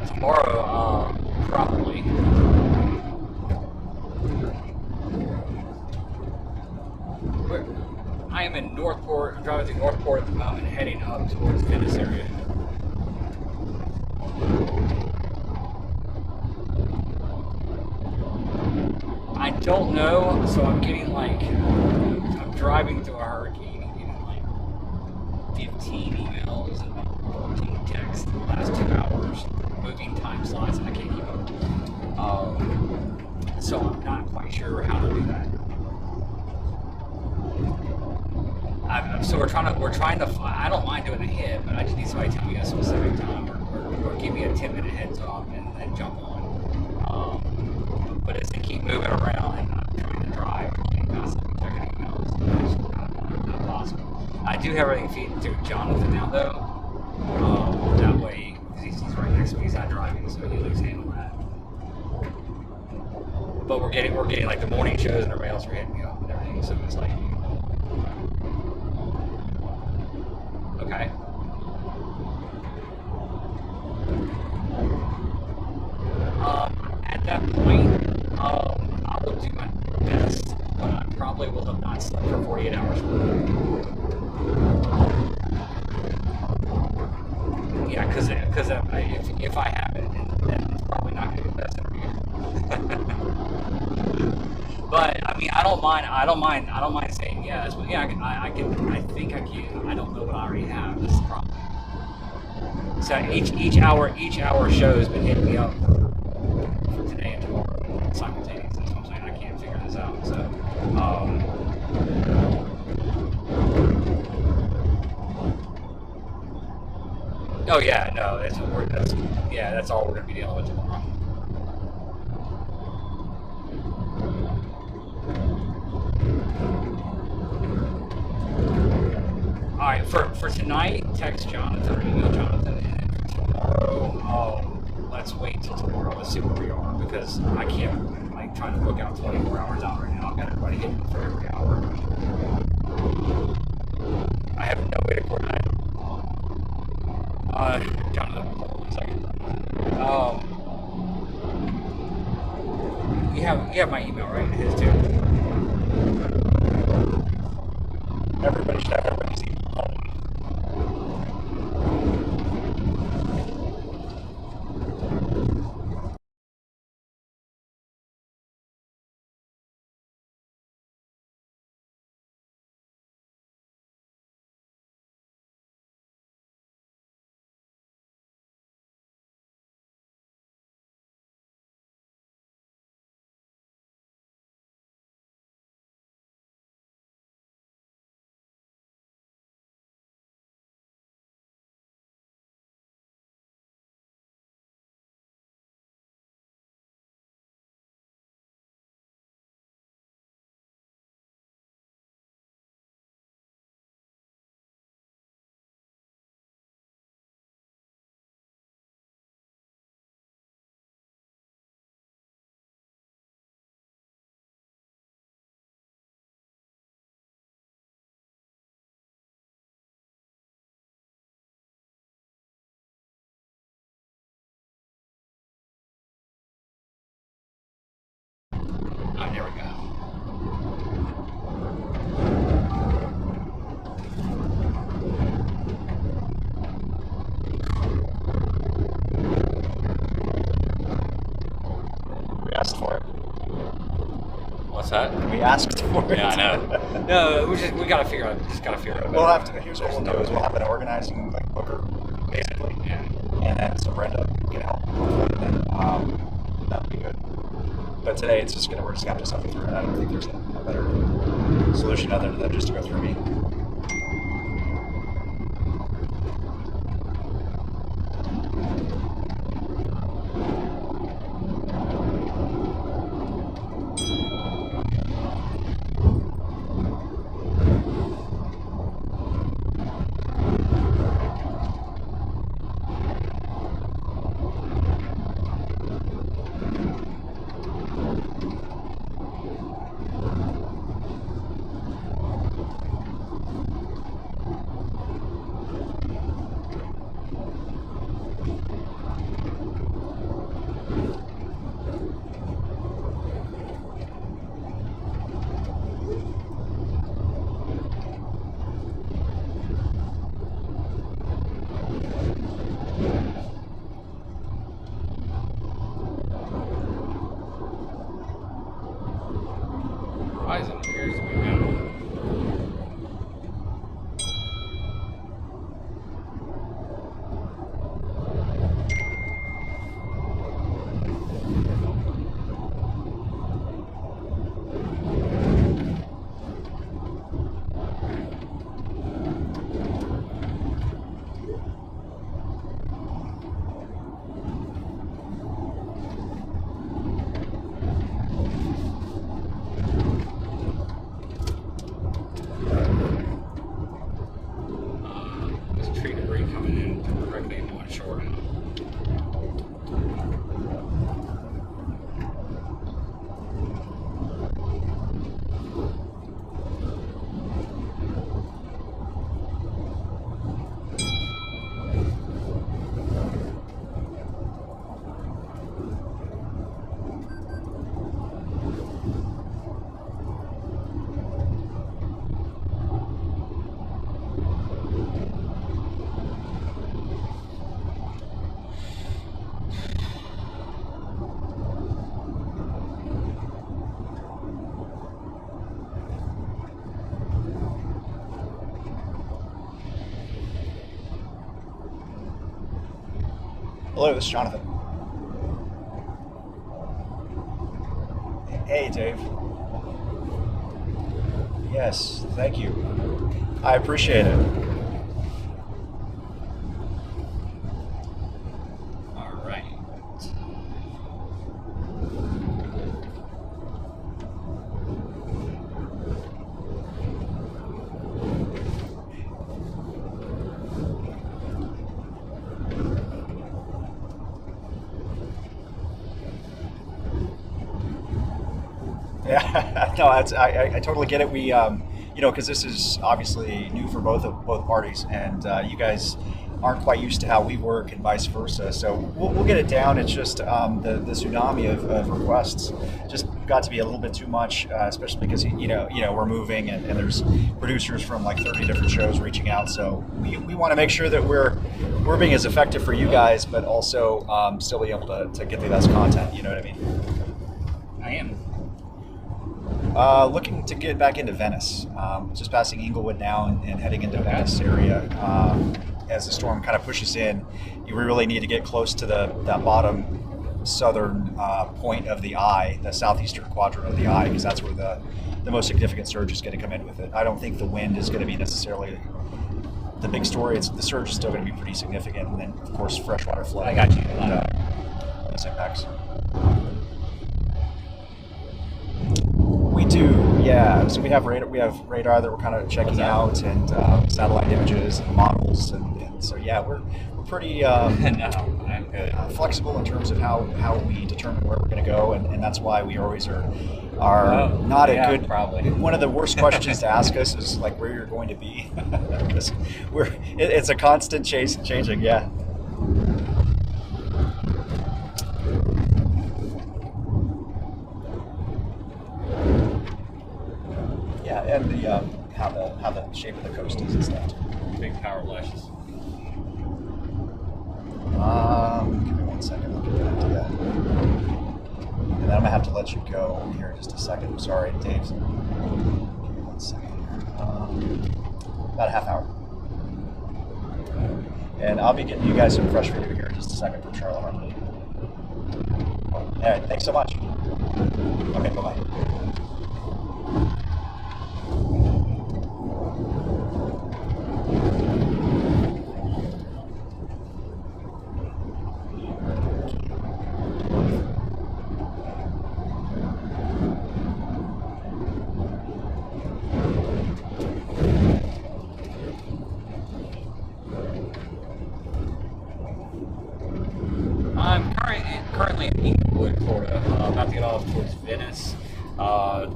Tomorrow, probably. I am in Northport. I'm driving through Northport at the moment, heading up towards Venice area. I don't know, so I'm getting like, I'm driving through a hurricane and getting like 15 emails and like 14 texts in the last 2 hours, moving time slots, and I can't keep up. So I'm not quite sure how to do that. So we're trying to, I don't mind doing a hit, but I just need somebody to tell me a specific time or give me a 10-minute heads up and then jump on. But as they keep moving around and I'm trying to drive and constantly checking emails, it's just not possible. I do have everything feeding through Jonathan now though. That way, he's right next to me, he's not driving, so he'll at least handle that. But we're getting like the morning shows and everybody else are hitting me up and everything, so it's like, okay. at that point, I will do my best, but I probably will have not slept for 48 hours. Yeah, because if I have it, then it's probably not going to be the best interview. But I mean, I don't mind saying yes. But yeah, I think I can. I don't know what I already have. This is the problem. So each hour show's been hitting me up for today and tomorrow simultaneously. So I'm saying I can't figure this out. So. Oh yeah, no, that's all we're gonna be dealing with tomorrow. All right, for tonight, text Jonathan or email Jonathan, and for tomorrow, let's wait till tomorrow. Let's see where we are, because I can't like trying to book out 24 hours out right now. I've got everybody hitting me for every hour. I have no way to coordinate. Jonathan, hold on 1 second. You have my email, right? His too. Everybody should have everybody's email. There we go. We asked for it. What's that? We asked for it. Yeah, I know. No, we gotta figure out. Just gotta figure out. We'll have to. Here's what we'll do: is we'll have an organizing like booker, basically, Yeah. and then so Brenda can help. And then that'll be good. But today we're just gonna have to suffer through it. I don't think there's a better solution other than just to go through me. Hello, this is Jonathan. Hey, Dave. Yes, thank you. I appreciate it. All right. Yeah, no, I totally get it. We, because this is obviously new for both parties, and you guys aren't quite used to how we work, and vice versa. So we'll get it down. It's just the tsunami of requests just got to be a little bit too much, especially because we're moving, and there's producers from like 30 different shows reaching out. So we want to make sure that we're being as effective for you guys, but also still be able to get the best content. You know what I mean? I am. Looking to get back into Venice. Just passing Inglewood now and heading into Venice area. As the storm kind of pushes in, you really need to get close to that bottom southern point of the eye, the southeastern quadrant of the eye, because that's where the most significant surge is going to come in with it. I don't think the wind is going to be necessarily the big story. The surge is still going to be pretty significant, and then of course freshwater flooding. I got you. Those impacts. We do, yeah. So we have radar that we're kind of checking out, and satellite images and models, and so yeah, we're pretty No, I'm good. flexible in terms of how we determine where we're going to go, and that's why we always are not a good. Probably. One of the worst questions to ask us is like where you're going to be, because it's a constant changing. Yeah. Yeah, and the how the shape of the coast is and stuff. Big power flashes. Give me 1 second. I'll get that idea. And then I'm gonna have to let you go here in just a second. I'm sorry, Dave. Give me 1 second here. About a half hour. And I'll be getting you guys some fresh video here in just a second from Charlotte Harmony. All right, thanks so much. Okay, bye-bye. I'm currently in Inglewood, Florida, about to get off towards Venice.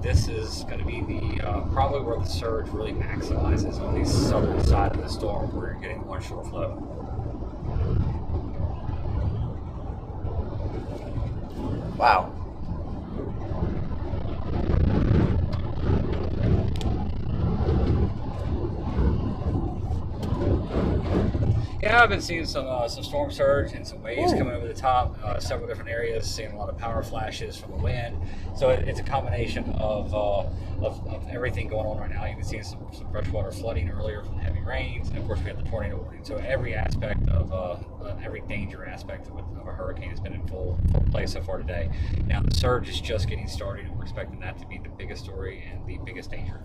This is going to be the probably where the surge really maximizes on the southern side of the storm, where you're getting more shore flow. Wow. Yeah, I've been seeing some storm surge and some waves coming over the top, several different areas, seeing a lot of power flashes from the wind. So it's a combination of everything going on right now. You've been seeing some freshwater flooding earlier from heavy rains, and of course we have the tornado warning. So every aspect of every danger aspect of a hurricane has been in full play so far today. Now the surge is just getting started, and we're expecting that to be the biggest story and the biggest danger.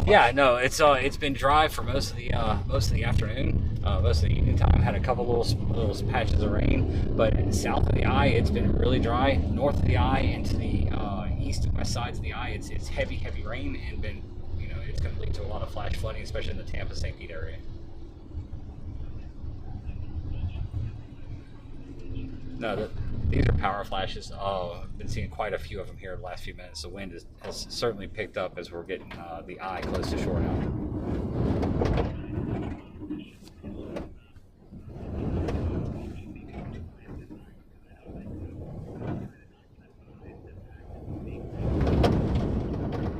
Yeah, no, it's been dry for most of the afternoon, most of the evening time. Had a couple little patches of rain, but south of the eye it's been really dry. North of the eye into the east and west sides of the eye, it's heavy rain, and been it's going to lead to a lot of flash flooding, especially in the Tampa St. Pete area. No, these are power flashes. I've been seeing quite a few of them here the last few minutes. The wind has certainly picked up as we're getting the eye close to shore now.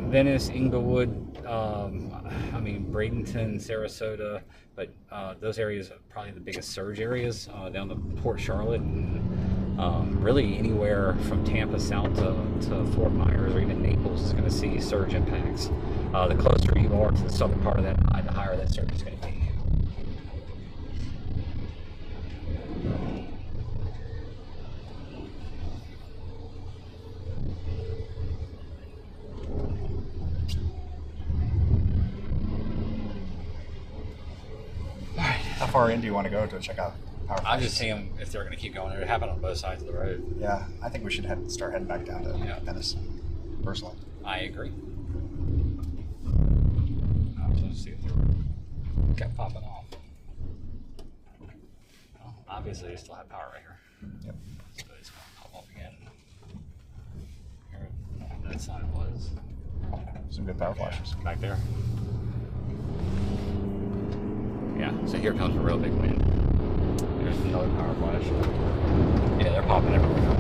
Venice, Inglewood, Bradenton, Sarasota, but those areas are probably the biggest surge areas down to Port Charlotte and Really anywhere from Tampa south to Fort Myers or even Naples is going to see surge impacts. The closer you are to the southern part of that eye, the higher that surge is going to be. How far in do you want to go to check out power I'm flashes? just seeing if they're going to keep going. It happened on both sides of the road. Yeah, I think we should start heading back down to Venice, personally. I agree. I was going to see if they kept popping off. Well, obviously, they still have power right here. Yep. So it's going to pop off again. Here, that side was Some good power flashes. back there. Yeah, so here comes a real big wind. There's another power flash. Yeah, they're popping everywhere.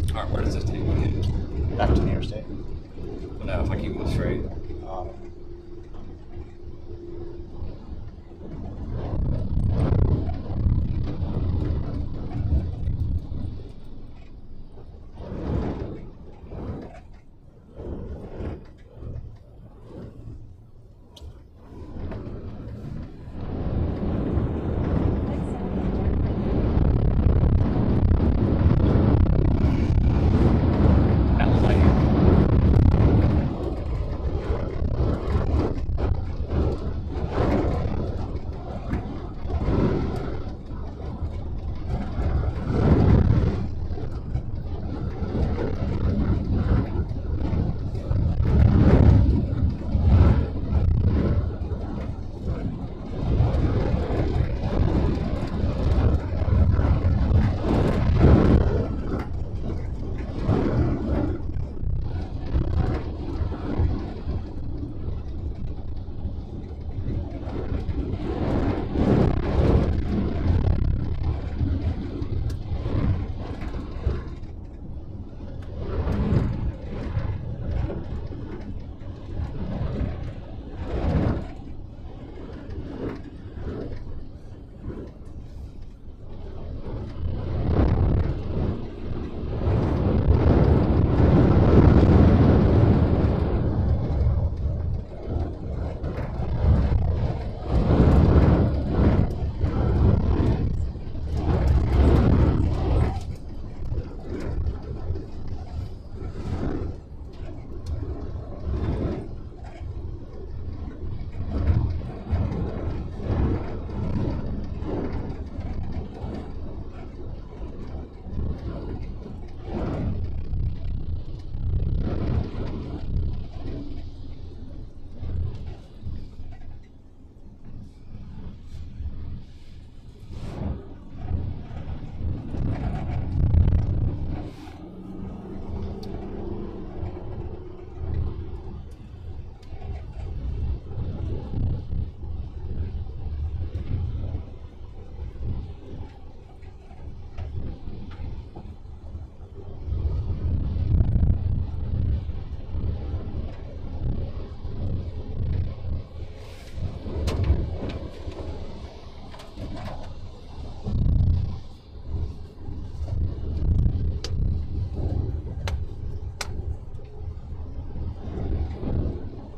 Alright, where does this take me? Back to the interstate. No, if I keep going straight. That was like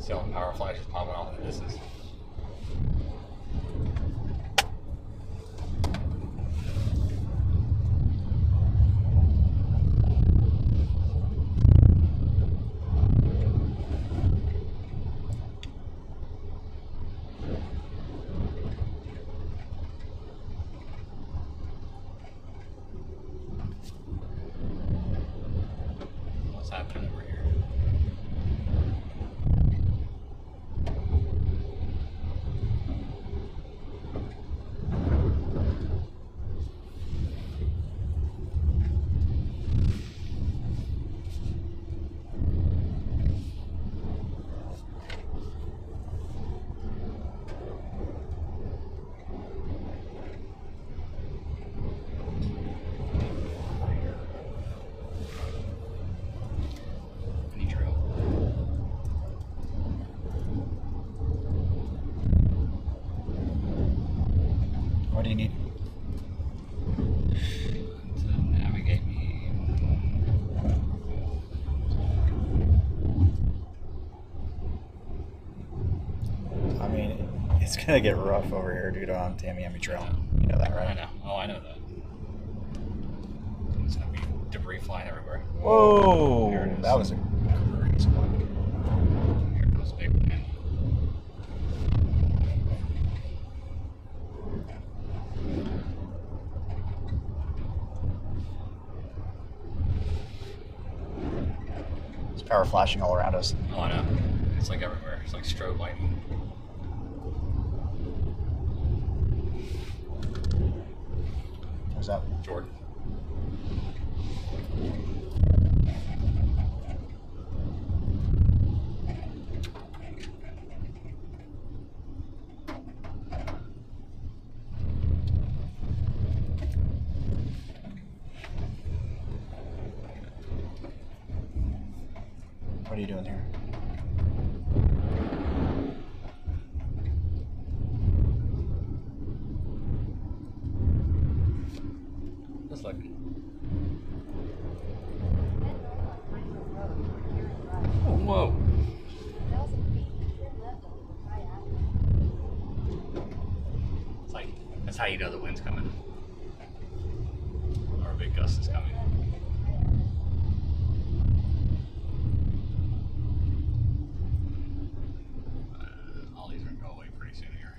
see all the power flashes popping off in the distance. What's happening over here? do you need? To navigate me. I mean, it's gonna get rough over here, dude, on Tamiami Trail. You know that, I right? know. Oh, I know that. There's gonna be debris flying everywhere. Whoa! There it is. That was a crazy one. Here goes big man. There's power flashing all around us. Oh, I know. It's like everywhere. It's like strobe lighting. What's that? Jordan. What are you doing here? Just look. Oh, whoa. 1,000 feet, turn left on High Avenue. It's like, that's how you know the wind's coming. Or a big gust is coming. All these are going to go away pretty soon here.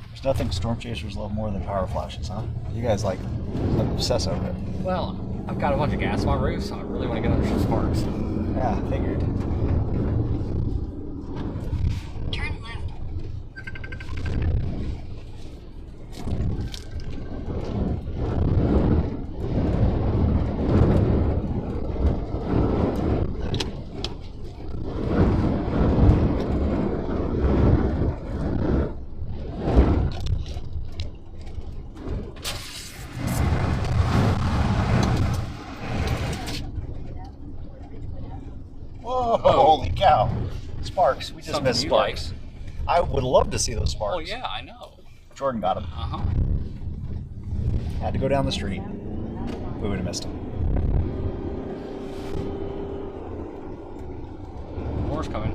There's nothing storm chasers love more than power flashes, huh? You guys like obsess over it. Well, I've got a bunch of gas on my roof, so I really want to get under some sparks. Yeah, figured. Turn left. Whoa, holy cow. Sparks. We just Something missed you sparks. I would love to see those sparks. Oh, yeah, I know. Jordan got them. Uh-huh. Had to go down the street. We would have missed them. More's coming.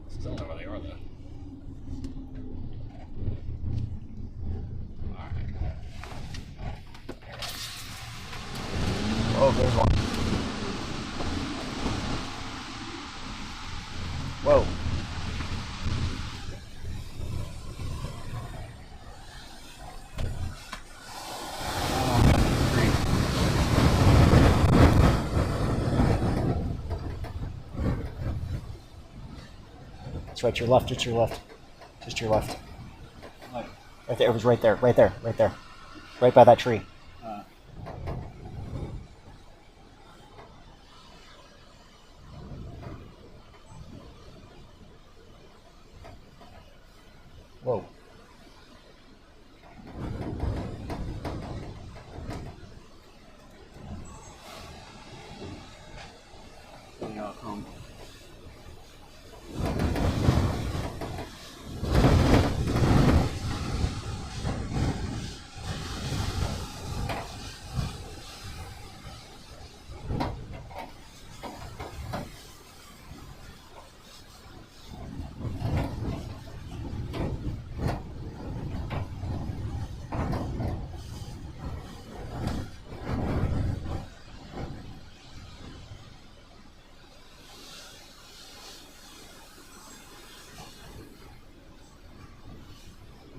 Still don't know where they are, though. Alright. Oh, there's one. Whoa. It's right to your left, just to your left. Just to your left. Right there, it was right there, right there, right there. Right by that tree. Whoa.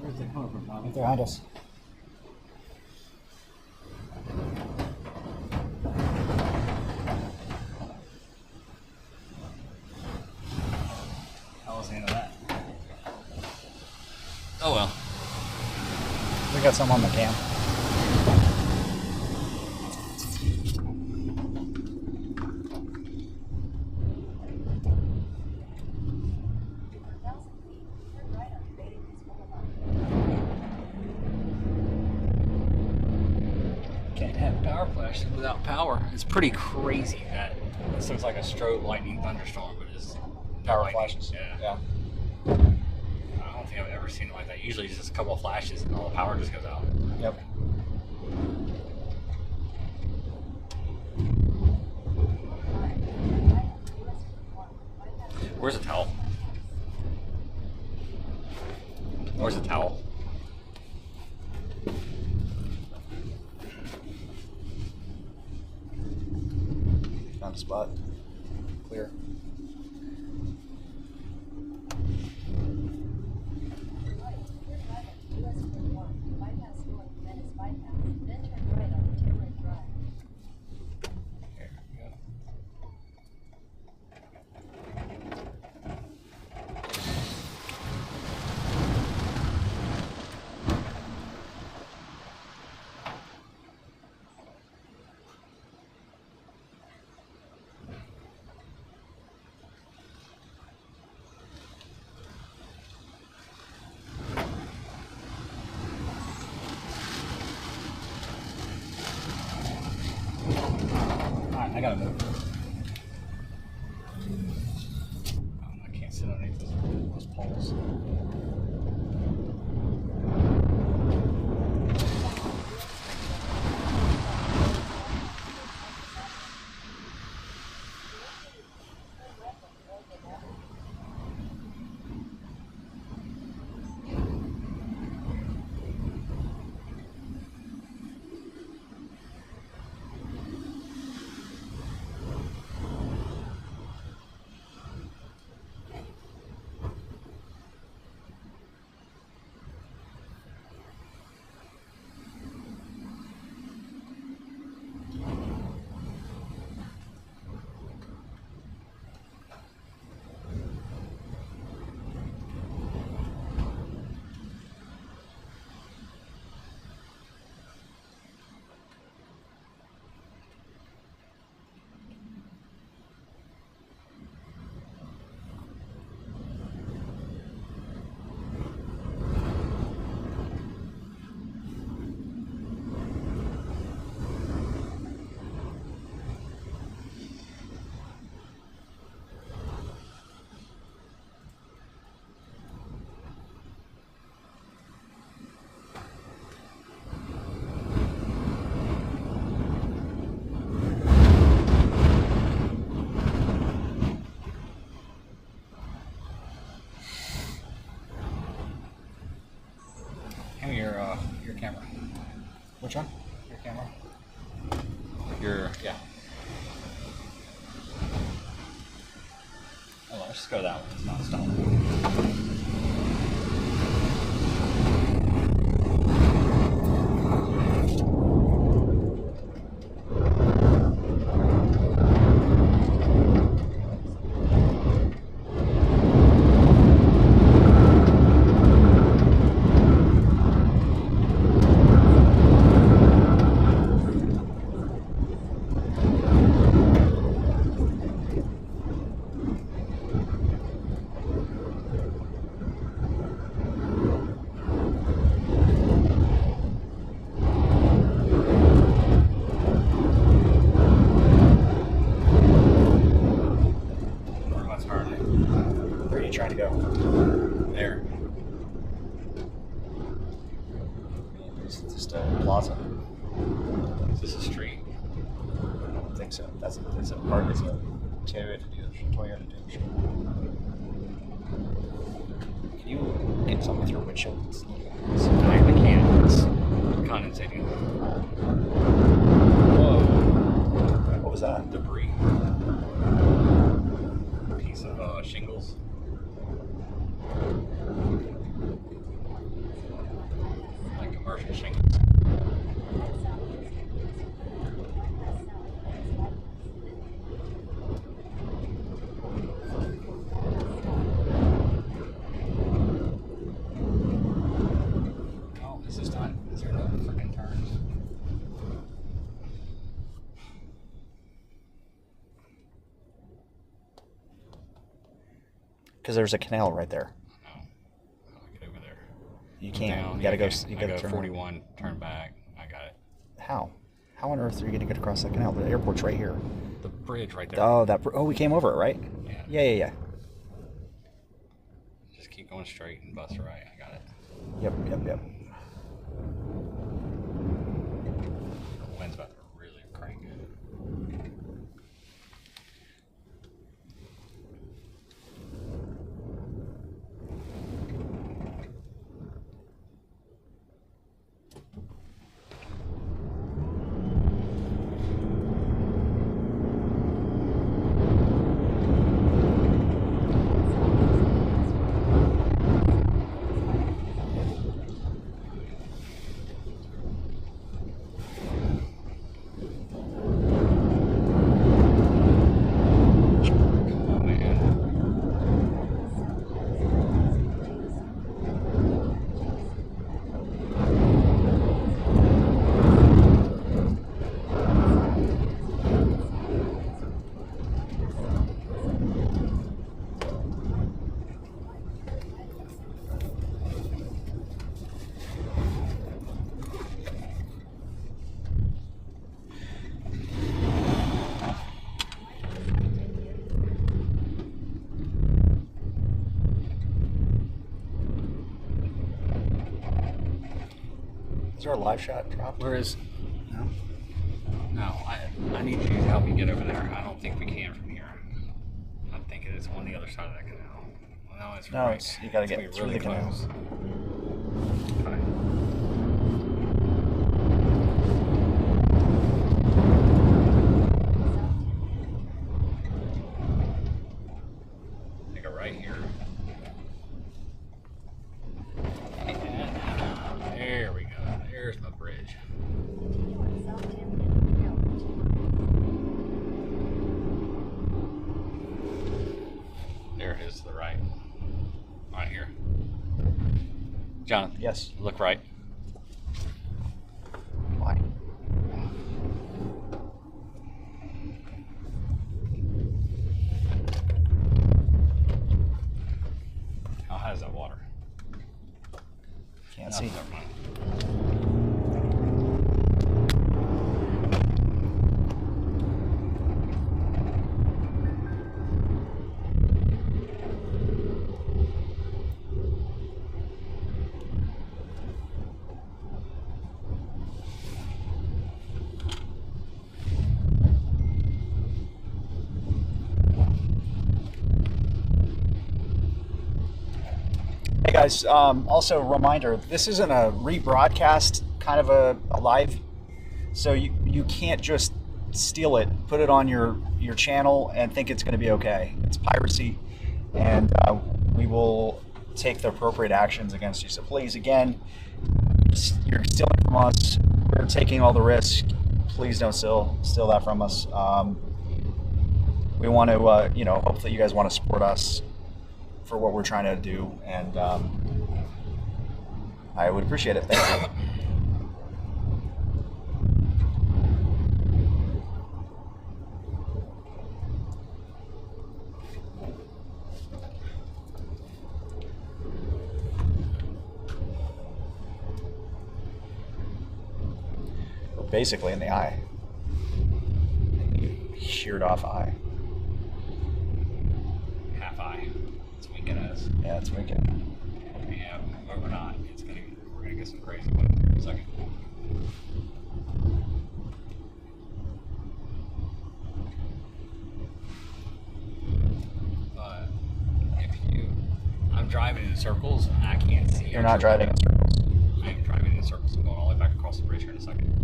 Where's they coming from, Bobby? Right there behind us. How was the end of that? Oh, well. We got some on the cam. power flashes without power. It's pretty crazy that this looks like a strobe lightning thunderstorm, but it's Power lightning. flashes. Yeah. I don't think I've ever seen it like that. Usually it's just a couple of flashes and all the power just goes out. Yep. Where's the towel? Where's the towel? Found a spot. Clear. Bypass north, Venice bypass, then turn right on Petersburg Drive. Here we go. Alright, I gotta move. I can't sit underneath those poles. Hand me your camera. Which one? Your camera. Yeah. Oh, let's just go to that one. It's not stopping. Where are you trying to go? There. It's just a plaza. Is this a street? I don't think so. It's a part. It's a Toyota dealership. Can you get something with your windshield? I can't. It's condensating. Whoa. What was that? Debris. Piece of shingles. Like commercial shingles. Oh, this is not. Is there no freaking turns? Because there's a canal right there. No. How do I get over there? You can't. Down, You gotta go. I You gotta go turn. 41, turn back. I got it. How? How on earth are you going to get across that canal? The airport's right here. The bridge right there. Oh, we came over it, right? Yeah. Yeah. Just keep going straight and bust right. I got it. Yep. The wind's about to really crank. Is there a live shot drop? Where is? No. No, I need you to help me get over there. I don't think we can from here. I'm thinking it's on the other side of that canal. Well, no, it's No, right. you got to It's get gonna be through really the canal. close. Okay. Take a right here. And there we go. There's my bridge. There it is to the right. Right here. John, Yes. look right. Why? How high is that water? Can't No, see. never mind. Hey guys, also a reminder, this isn't a rebroadcast kind of a live, so you can't just steal it, put it on your channel and think it's going to be okay. It's piracy, and we will take the appropriate actions against you. So please, again, you're stealing from us. We're taking all the risk. Please don't steal that from us. We want to, hope that you guys want to support us for what we're trying to do, and I would appreciate it. Thank you. We're basically in the eye. Sheared off eye. Half eye. That's winking at us. Yeah, it's wicked. Yeah, but we're not. We're gonna get some crazy ones here in a second. But I'm driving in circles. I can't see. You're not driving in circles. I am driving in circles. I'm going all the way back across the bridge here in a second.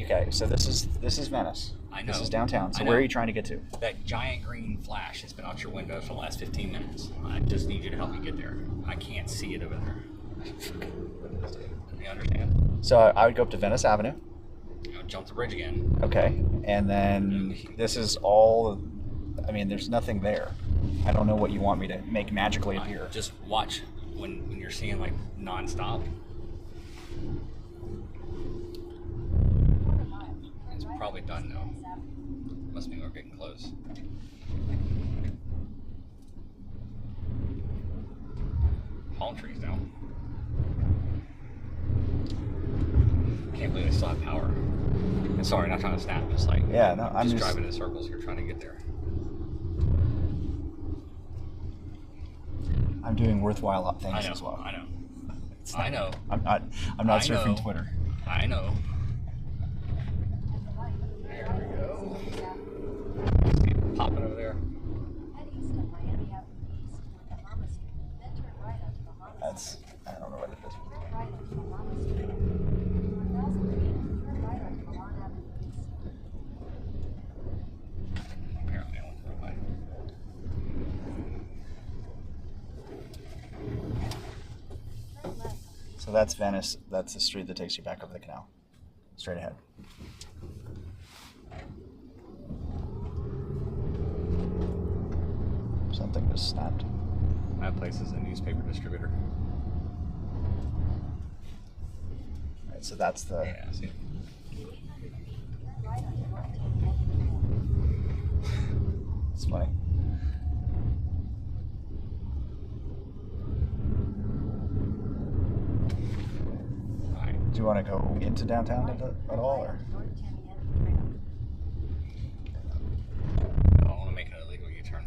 Okay, so this is Venice. I know. This is downtown. So I where are know. you trying to get to? That giant green flash has been out your window for the last 15 minutes. I just need you to help me get there. I can't see it over there. You understand? So I would go up to Venice Avenue. Jump the bridge again. Okay, and then this is all. I mean, there's nothing there. I don't know what you want me to make magically appear. Just watch when you're seeing like nonstop. It's probably done now. Must mean we're getting close. Palm trees now. Can't believe they still have power. Sorry, not trying to snap. Just like Yeah, no, I'm just just driving in circles here, trying to get there. I'm doing worthwhile things I know. as well. I know. I know. I'm not I surfing know. Twitter. I know. There we go. See it popping over there. Head east of Miami Avenue East toward Bahama Street, then turn right onto Bahama That's Street. I don't know what it is. Turn right onto Bahama Street. For 1,000 feet, turn right onto Milan Avenue East. Apparently, I went the wrong way. Turn left. So that's Venice. That's the street that takes you back over the canal. Straight ahead. Something just snapped. That place is a newspaper distributor. Right, so that's the. Yeah, see. In 800 feet, turn right onto North Tanganyika Trail. It's funny. Alright. Do you want to go into downtown at all, or? North Tanganyika Trail. I don't want to make an illegal U-turn.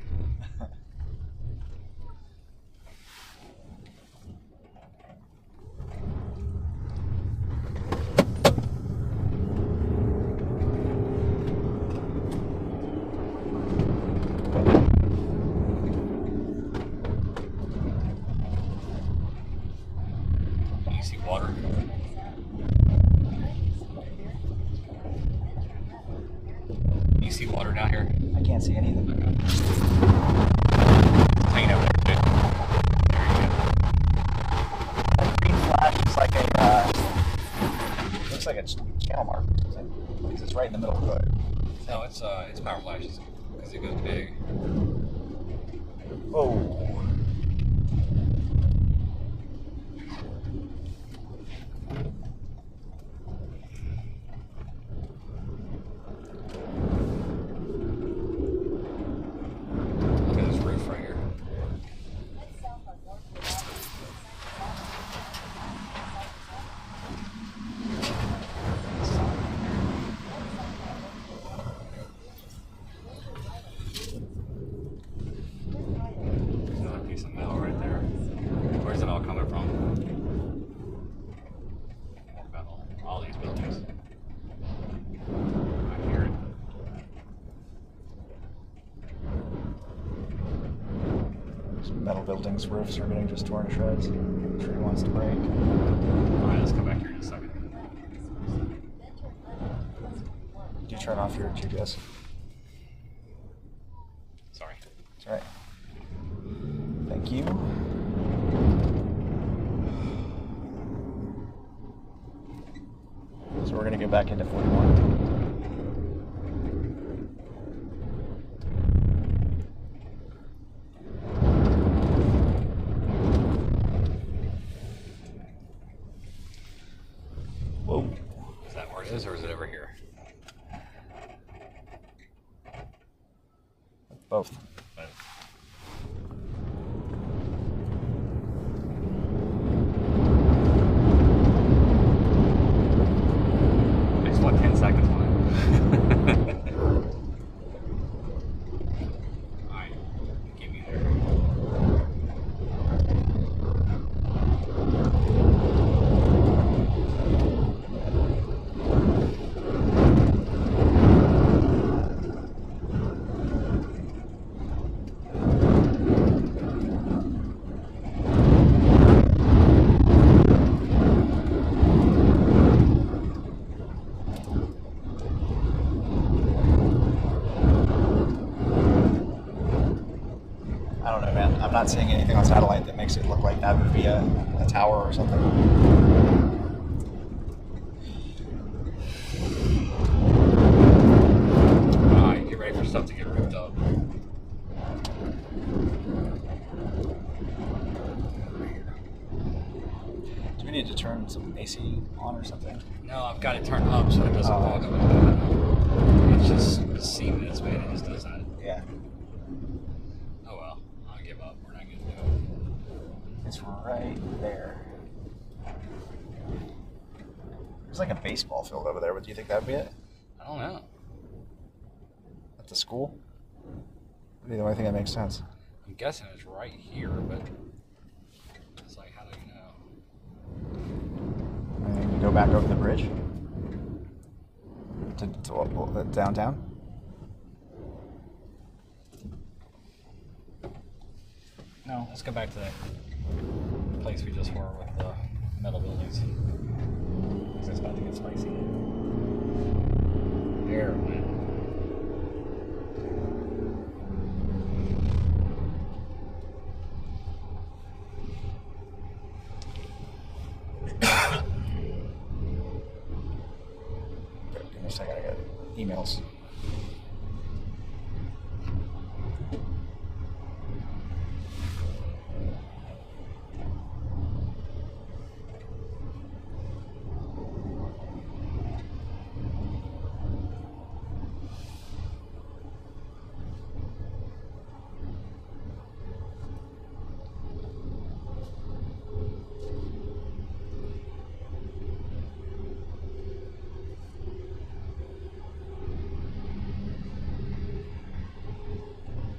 You see water? You see water down here? I can't see any of them. Okay. It's hanging over there, too. There you go. That green flash looks like a channel mark. Because it's right in the middle of the road. No, it's power flashes because it goes big. Oh. Look at this roof right here. Head south on Northwood Avenue. There's another piece of metal right there. Where's it all coming from? Metal. All these buildings. I hear it. Metal buildings, roofs are getting just torn to shreds. The tree wants to break. Alright, let's come back here in a second. Did you turn off your GPS? Sorry. It's all right. Thank you. So we're gonna go back into 41. Whoa. Is that where it is, or is it over here? Both. I just want 10 seconds on it. Alright, give me there. I don't know, man. I'm not seeing anything on satellite that makes it look like that would be a tower or something. Alright, get ready for stuff to get ripped up. Do we need to turn some AC on or something? No, I've got it turned up so it doesn't fog up like that. It's just seamless, man. It just does that. Yeah. Oh well, I'll give up. We're not gonna do it. It's right there. There's like a baseball field over there, but do you think that would be it? I don't know. At the school? Would be the only thing that makes sense. I'm guessing it's right here, but it's like, how do you know? And then you go back over the bridge to downtown. No, let's go back to the place we just were with the metal buildings. 'Cause it's about to get spicy. There it went. Give me a second, I got emails.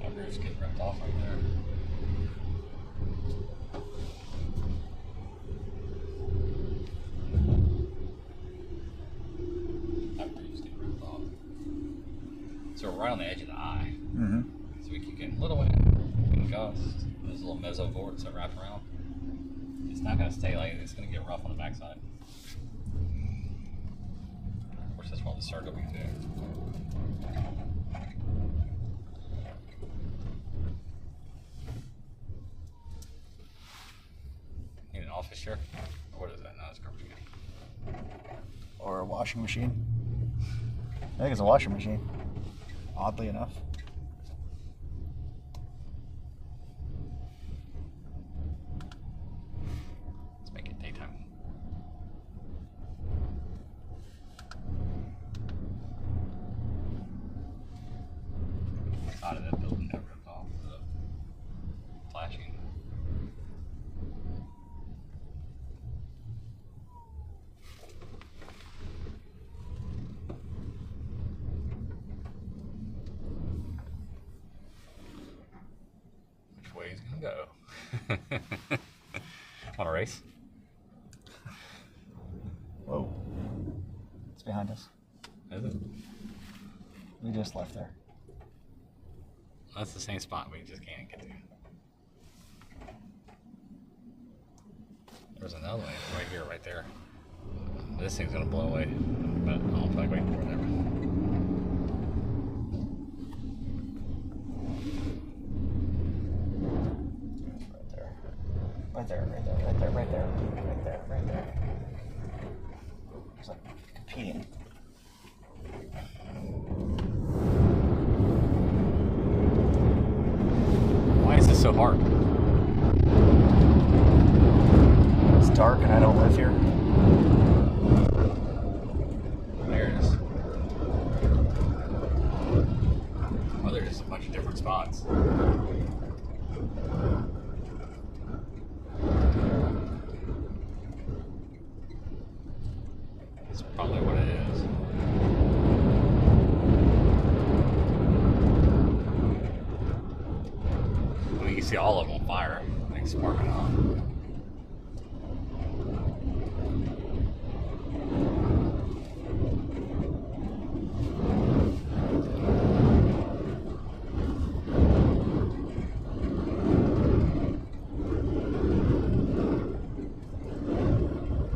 That roof's getting ripped off right there. That roof's getting ripped off. So we're right on the edge of the eye. Mm-hmm. So we keep getting little wind and gusts. Those little mesovorts that wrap around. It's not going to stay like it. It's going to get rough on the backside. Of course, that's why the circle we do. Need an office chair? Or what is that? No, it's garbage can. Or a washing machine. I think it's a washing machine. Oddly enough. Let's make it daytime. The side of that building never ripped off. The flashing. Which way is it gonna go? Want a race? Whoa. It's behind us. Is it? We just left there. That's the same spot we just can't get to. There's another one right here, right there. This thing's gonna blow away, but I don't feel like waiting for it ever. Right there. Right there, right there, right there, right there, right there, right there. It's like competing. Why is this so hard? It's dark and I don't live here. There it is. Oh, there's just a bunch of different spots. That's probably what it is. I mean, you can see all of them on fire, like sparking off.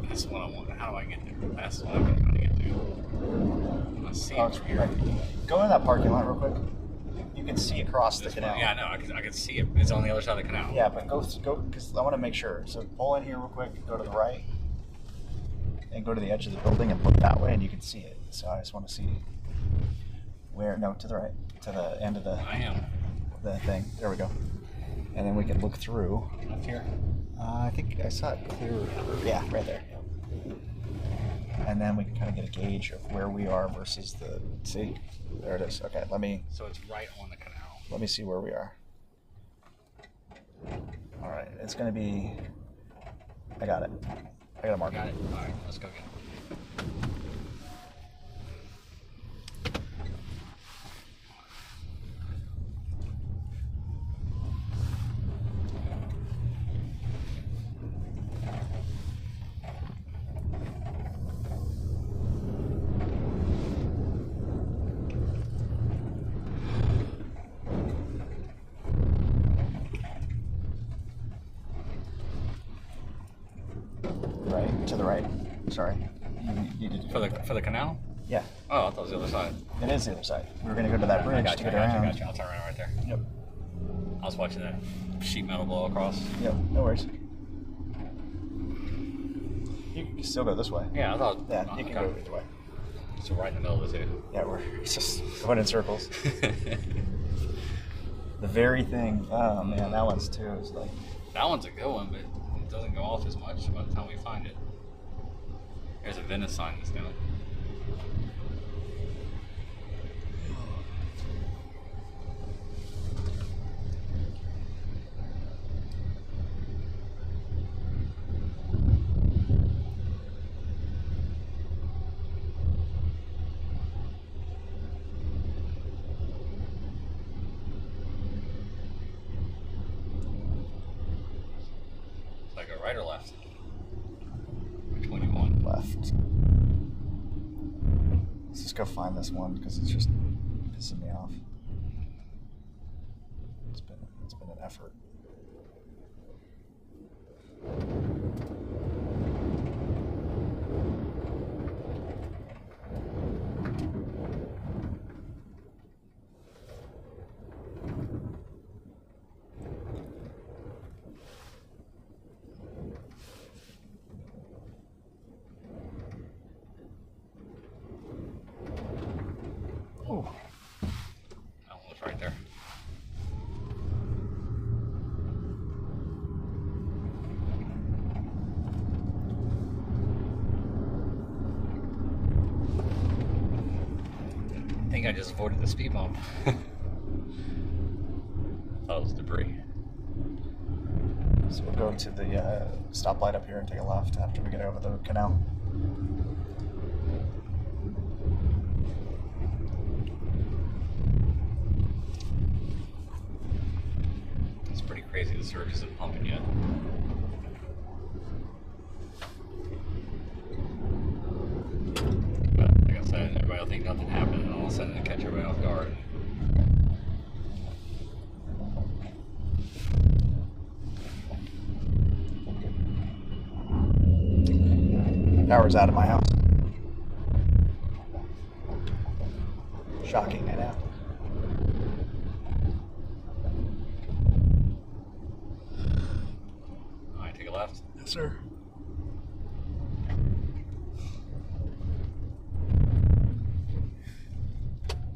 That's what I want. How do I get there? That's what I'm trying to get to. I see Oh, it it's from here. right. Go in that parking lot real quick. You can see across the This one- canal. Yeah, I know. I can see it. It's on the other side of the canal. Yeah, but go, because I want to make sure. So pull in here real quick, go to the right, and go to the edge of the building and look that way, and you can see it. So I just want to see where, no, to the right, to the end of I am. the thing. There we go. And then we can look through. Up here. I think I saw it clear. Yeah, right there. And then we can kind of get a gauge of where we are versus the, see? There it is. Okay, let me So it's right on the canal. see where we are. All right, it's going to be, I got it. I got a marker. Got it. All right, let's go get it. right. To the right. Sorry. You did. For the canal? Yeah. Oh, I thought it was the other side. It is the other side. We were gonna go to that bridge I got to you, get I got you, around. I got you. I'll turn around right there. Yep. I was watching that sheet metal blow across. Yep. No worries. You can still go this way. Yeah, I thought. Yeah, you can go either way. So right in the middle of the two. Yeah, we're just going in circles. The very thing. Oh man, that one's too. It's like. That one's a good one, but it doesn't go off as much by the time we find it. There's a Venice sign that's down. Like a right or left? Which one you want? Left. Let's just go find this one because it's just pissing me off. It's been an effort. Oh, That one was right there. I think I just avoided the speed bump. Thought it was debris. so we'll go to the stoplight up here and take a left after we get over the canal. It's pretty crazy the surge isn't pumping yet. But like I said, everybody will think nothing happened and all of a sudden it'll catch everybody off guard. Power's out of my house. Shocking, I know. Alright, take a left. Yes, sir.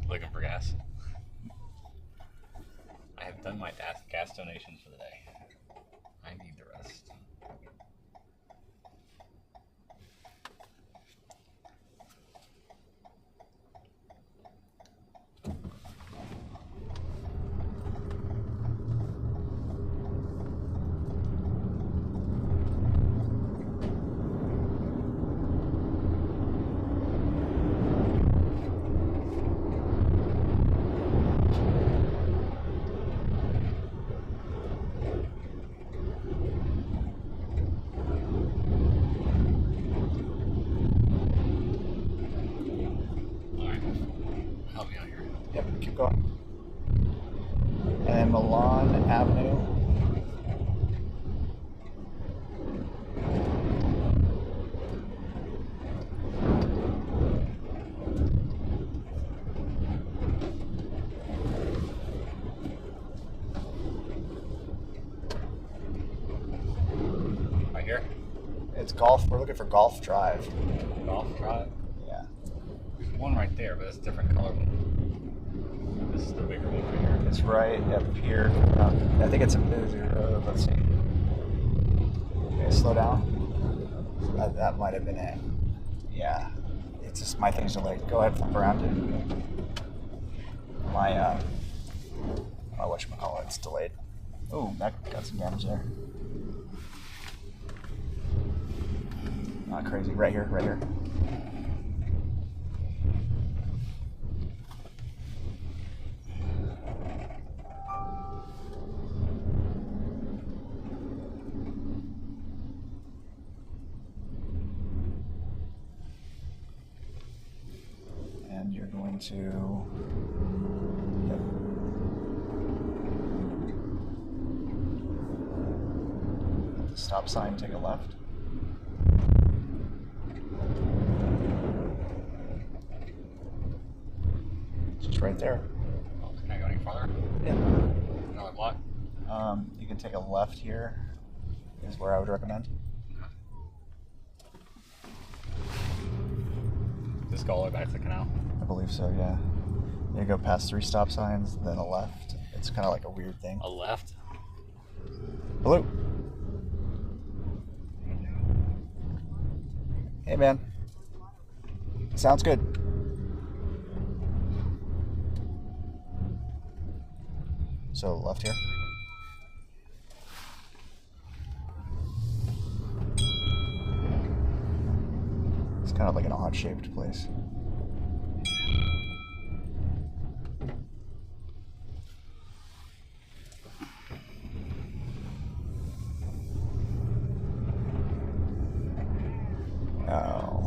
Looking for gas. I have done my gas donations for the day. I need the rest. Alright. Help me out here. Yep, keep going. And Milan Avenue. Right here? It's Golf. We're looking for Golf Drive. Golf drive. Yeah. There's one right there, but it's a different color one. This is the bigger one right here. It's right up here. I think it's a busy road. Let's see. Okay, slow down. That might have been it. Yeah. It's just my things are like, go ahead, flip around it. My whatchamacallit, it's delayed. Oh, that got some damage there. Not crazy. Right here, right here. And you're going to, yep. At the stop sign, take a left. right there. Can I go any farther? Yeah. Another block? You can take a left here, is where I would recommend. Just go all the way back to the canal. I believe so, yeah. You go past 3 stop signs, then a left. It's kind of like a weird thing. A left? Hello. Hey, man. Sounds good. So, left here. It's kind of like an odd-shaped place. Oh.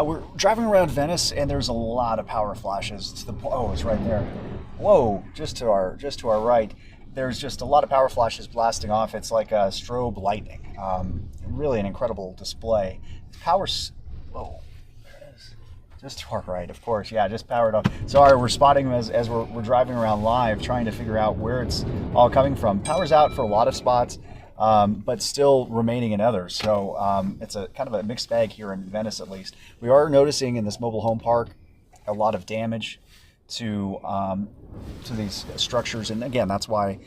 We're driving around Venice, and there's a lot of power flashes. To the oh, it's right there. Whoa! Just to our right, there's just a lot of power flashes blasting off. It's like a strobe lightning. Really an incredible display. Power's whoa. There it is. Just to our right, of course. Yeah, just powered up. Sorry, we're spotting them as we're driving around live, trying to figure out where it's all coming from. Power's out for a lot of spots. But still remaining in others. So it's a kind of a mixed bag here in Venice, at least. We are noticing in this mobile home park a lot of damage to these structures, and again, that's why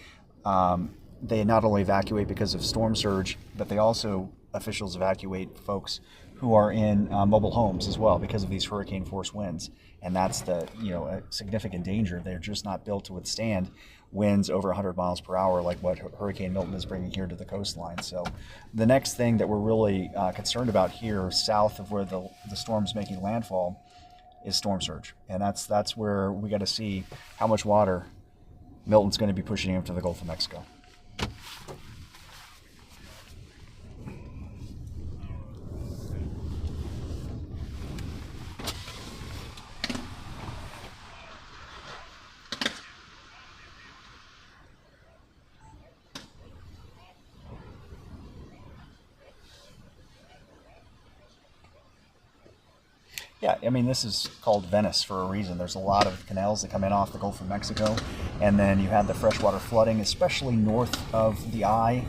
they not only evacuate because of storm surge, but they also officials evacuate folks who are in mobile homes as well because of these hurricane force winds, and that's a significant danger. They're just not built to withstand winds over 100 miles per hour like what Hurricane Milton is bringing here to the coastline. So the next thing that we're really concerned about here south of where the storm's making landfall is storm surge, and that's where we got to see how much water Milton's going to be pushing into the Gulf of Mexico. Yeah, I mean, this is called Venice for a reason. There's a lot of canals that come in off the Gulf of Mexico, and then you had the freshwater flooding, especially north of the Eye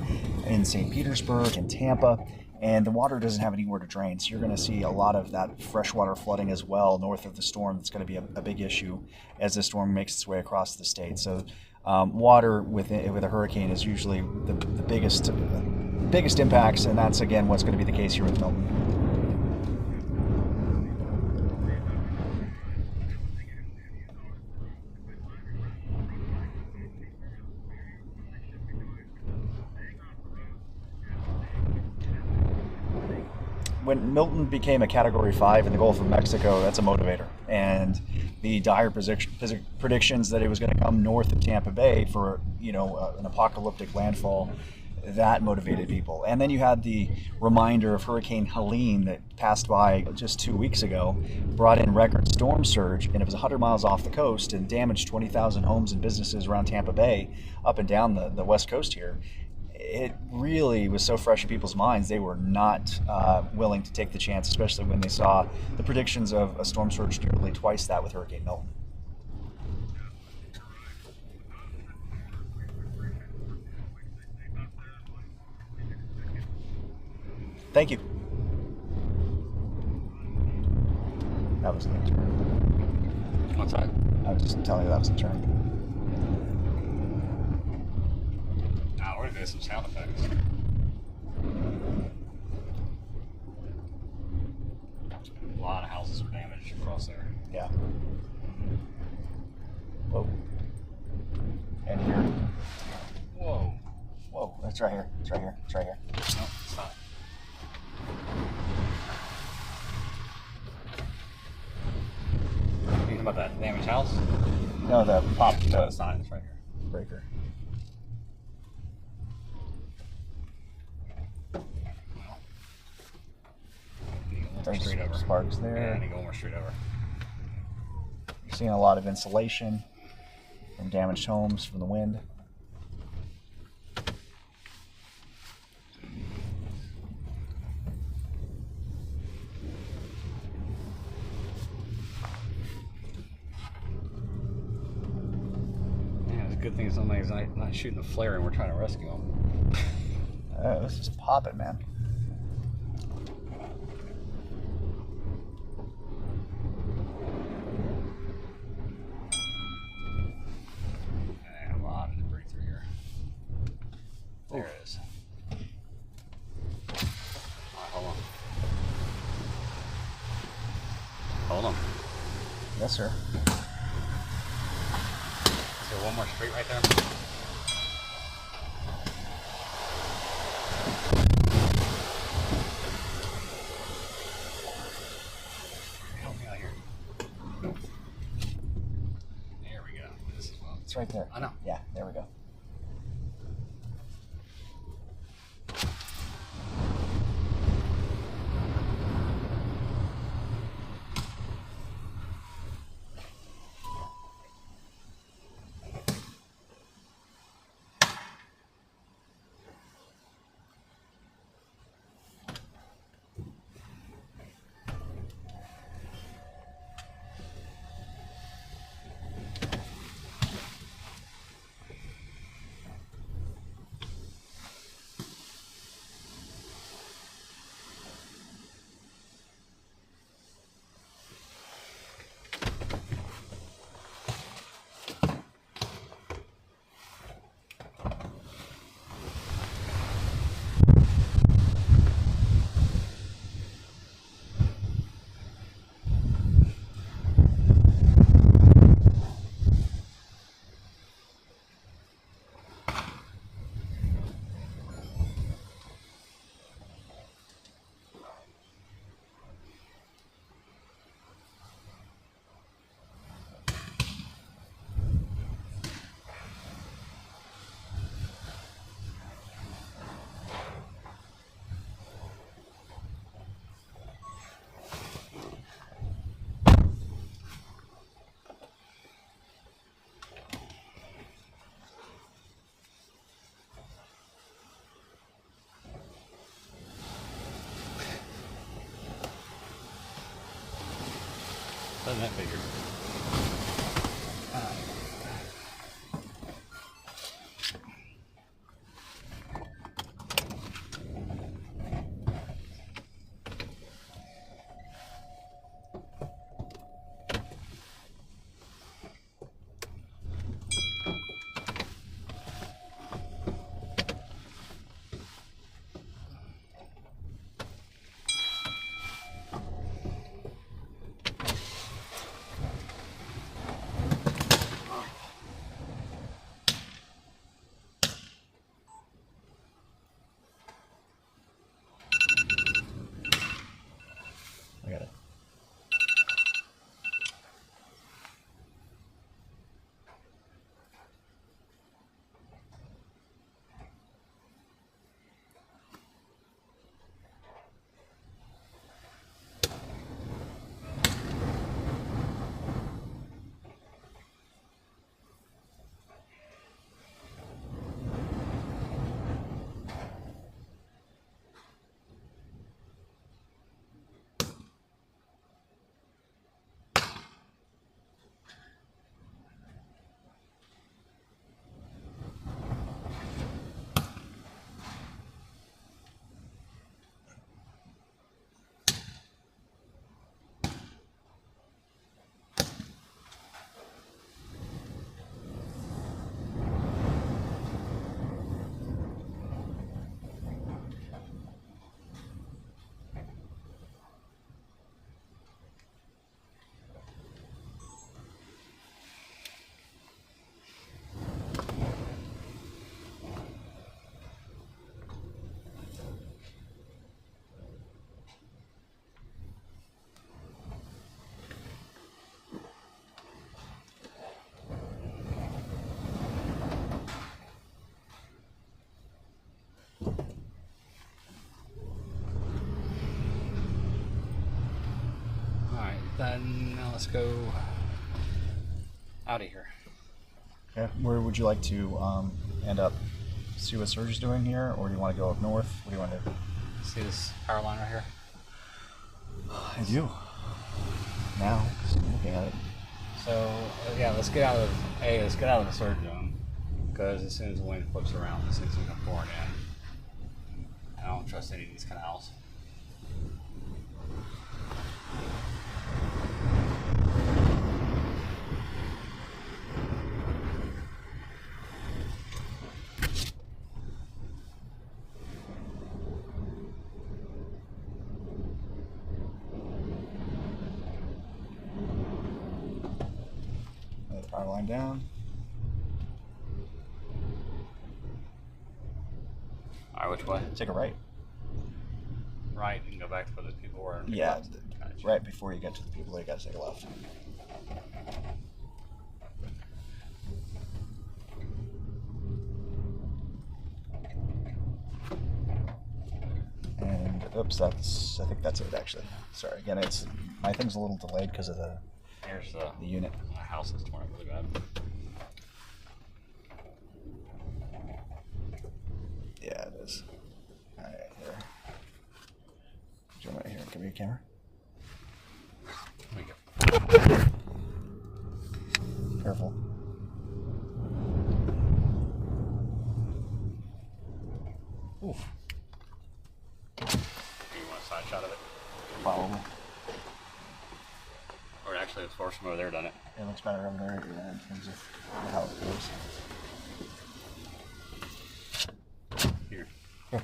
in St. Petersburg and Tampa, and the water doesn't have anywhere to drain, so you're going to see a lot of that freshwater flooding as well north of the storm. It's going to be a big issue as the storm makes its way across the state. So water with a hurricane is usually the biggest impacts, and that's, again, what's going to be the case here with Milton. When Milton became a Category 5 in the Gulf of Mexico, that's a motivator. And the dire predictions that it was going to come north of Tampa Bay for an apocalyptic landfall, that motivated people. And then you had the reminder of Hurricane Helene that passed by just 2 weeks ago, brought in record storm surge, and it was 100 miles off the coast and damaged 20,000 homes and businesses around Tampa Bay, up and down the west coast here. it really was so fresh in people's minds, they were not willing to take the chance, especially when they saw the predictions of a storm surge nearly twice that with Hurricane Milton. Thank you. That was the turn. What's that? I was just telling you that was the turn. Nah, we're gonna do some sound effects. A lot of houses were damaged across there. Yeah. Whoa. And here. Whoa. Whoa, it's right here. It's right here. It's right here. No, it's not. You talking about that damaged house? No, the pop No, it's not. It's right here. breaker. There's Straight over. sparks Yeah, I there. need to go more straight over. You're seeing a lot of insulation from damaged homes from the wind. Yeah, it's a good thing somebody's not shooting a flare and we're trying to rescue them. Oh, this is popping, man. Yeah, a lot of debris through here. There it is. Alright, hold on. Hold on. Yes, sir. Is there one more straight right there? Help me out here. There we go. This is well. It's right there. I know. Yeah, there we go. Doesn't that figure? Now let's go out of here. Okay. Where would you like to end up? See what Serge is doing here, or do you want to go up north? What do you want to do? See this power line right here? I do. Now, 'cause I'm looking at it. So yeah, let's get out of the surge zone, because as soon as the wind flips around, this thing's gonna pour it in. I don't trust any of these canals. Lay the power line down. All right, which way? Take a right. Right, and go back to where the people were. and pick Yeah, left. Gotcha. right before you get to the people, you got to take a left. And oops, I think that's it actually. Sorry, again, my thing's a little delayed because of the Here's the unit. my house is torn up really bad. Yeah, it is. All right, here. Jump right here. Give me a camera. There we go. Careful. Oof. You want a side shot of it? Probably. Or actually, it's forced from over there, done it. It looks better over there, yeah, in terms of how it goes. Here. Here.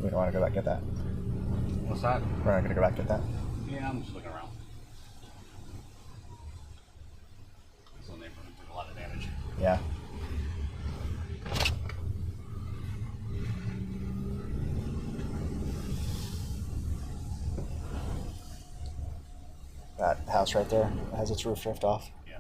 We don't want to go back get that. What's that? We're not going to go back get that. Yeah, I'm just looking around. This little neighborhood did a lot of damage. Yeah. That house right there has its roof ripped off. Yeah.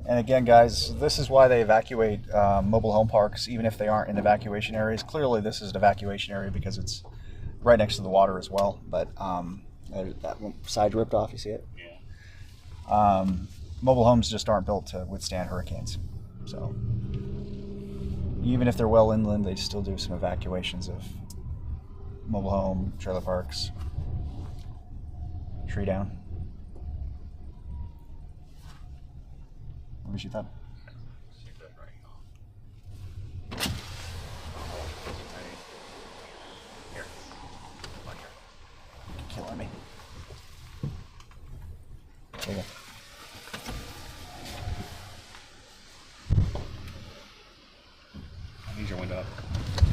And again, guys, this is why they evacuate mobile home parks, even if they aren't in evacuation areas. Clearly, this is an evacuation area because it's right next to the water as well. But that one side ripped off, you see it? Yeah. Mobile homes just aren't built to withstand hurricanes. So even if they're well inland, they still do some evacuations of mobile home, trailer parks, tree down. What did you thought? Stick that right on. Here. Like here. Killing me. There you go. I need your window up.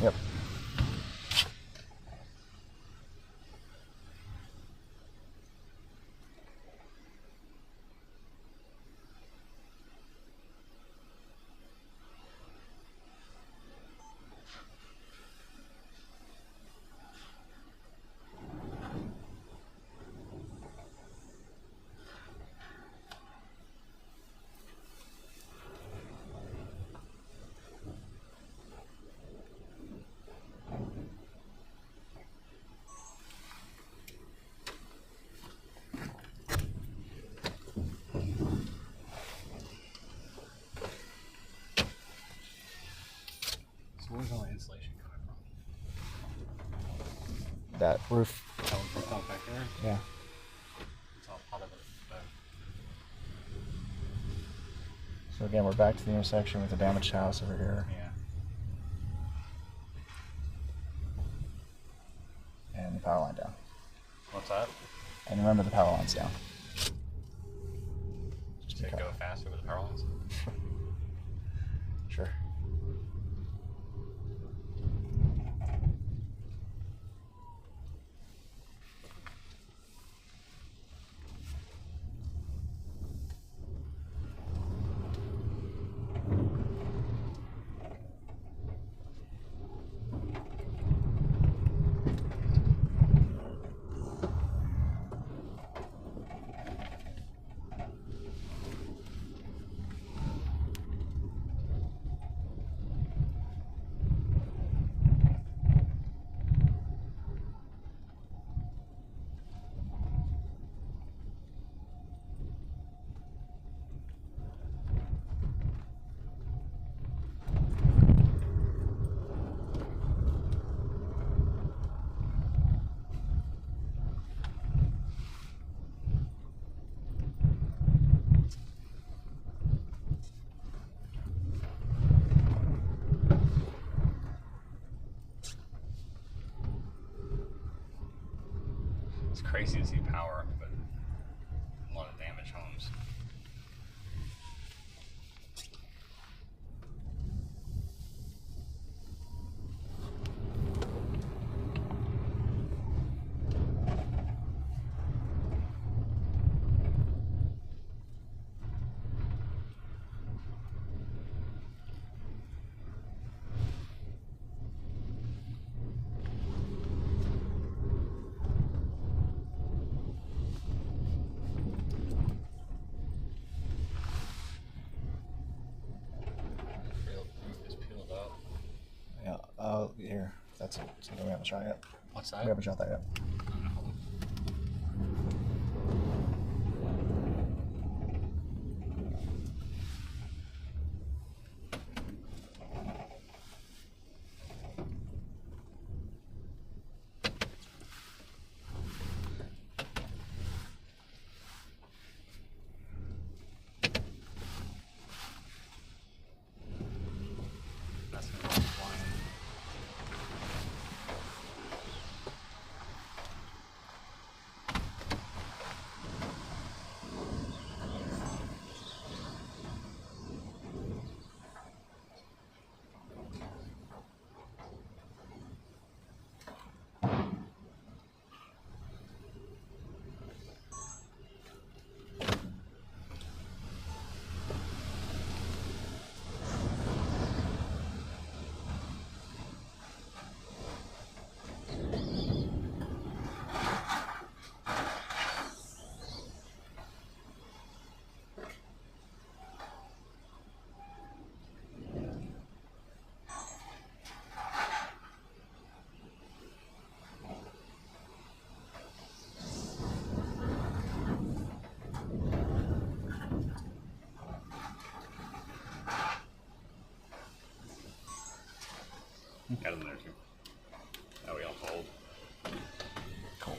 Yep. So where's all the insulation coming from? That roof. That one from top back there? Yeah. It's all part of it. So again, we're back to the intersection with the damaged house over here. Yeah. And the power line down. What's that? And remember, the power line's down. Should it go faster with the power lines? Sure. It's crazy to see power, but a lot of damaged homes. Yeah. Here. That's it. Something we haven't shot yet. What's that? We haven't shot that yet. That's gonna go flying. Got him there too. Now we all hold. Cool.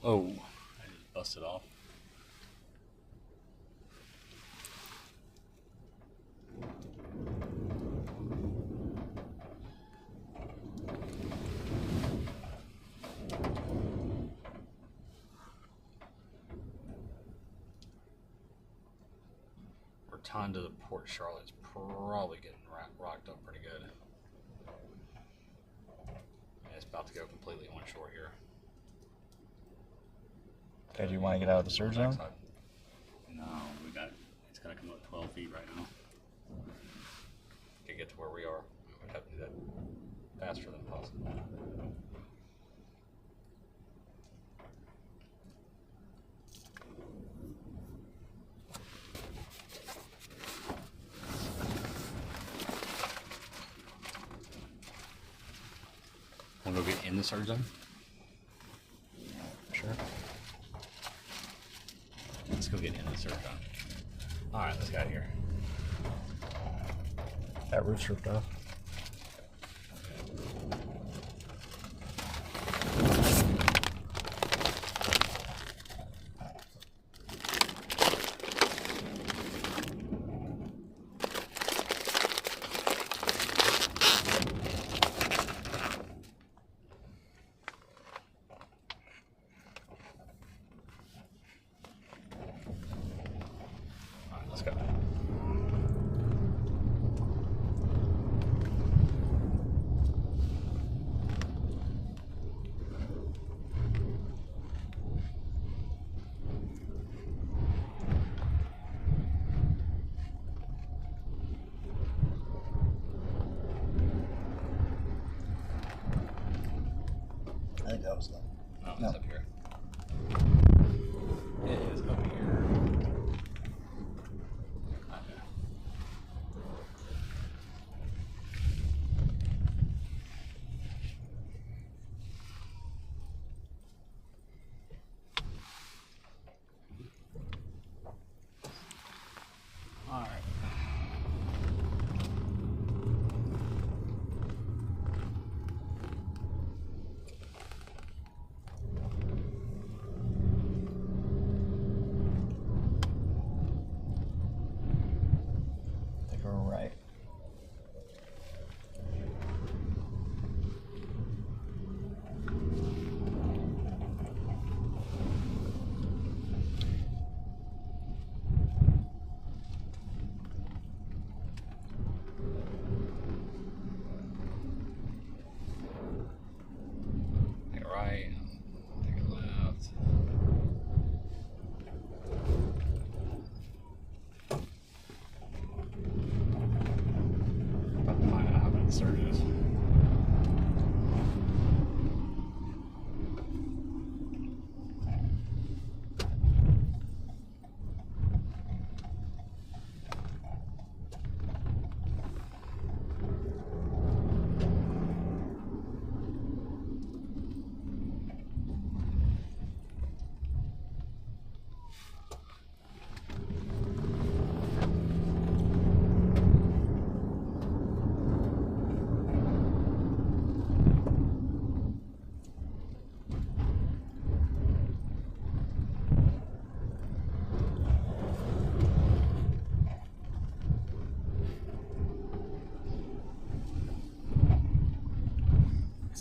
Oh, I just busted off. Rotunda to Port Charlotte's probably getting rocked up pretty good. And it's about to go completely onshore here. Okay, do you want to get out of the surge zone? No, it's got to come up 12 feet right now. To get to where we are, we would have to do that faster than possible. Want to go get in the surge zone? Sure. Let's go get in the surge zone. Alright, let's get out of here. That roof's ripped off. Alright, let's go. I think that was them. No, No. it's up here. It is up here. Okay. All right.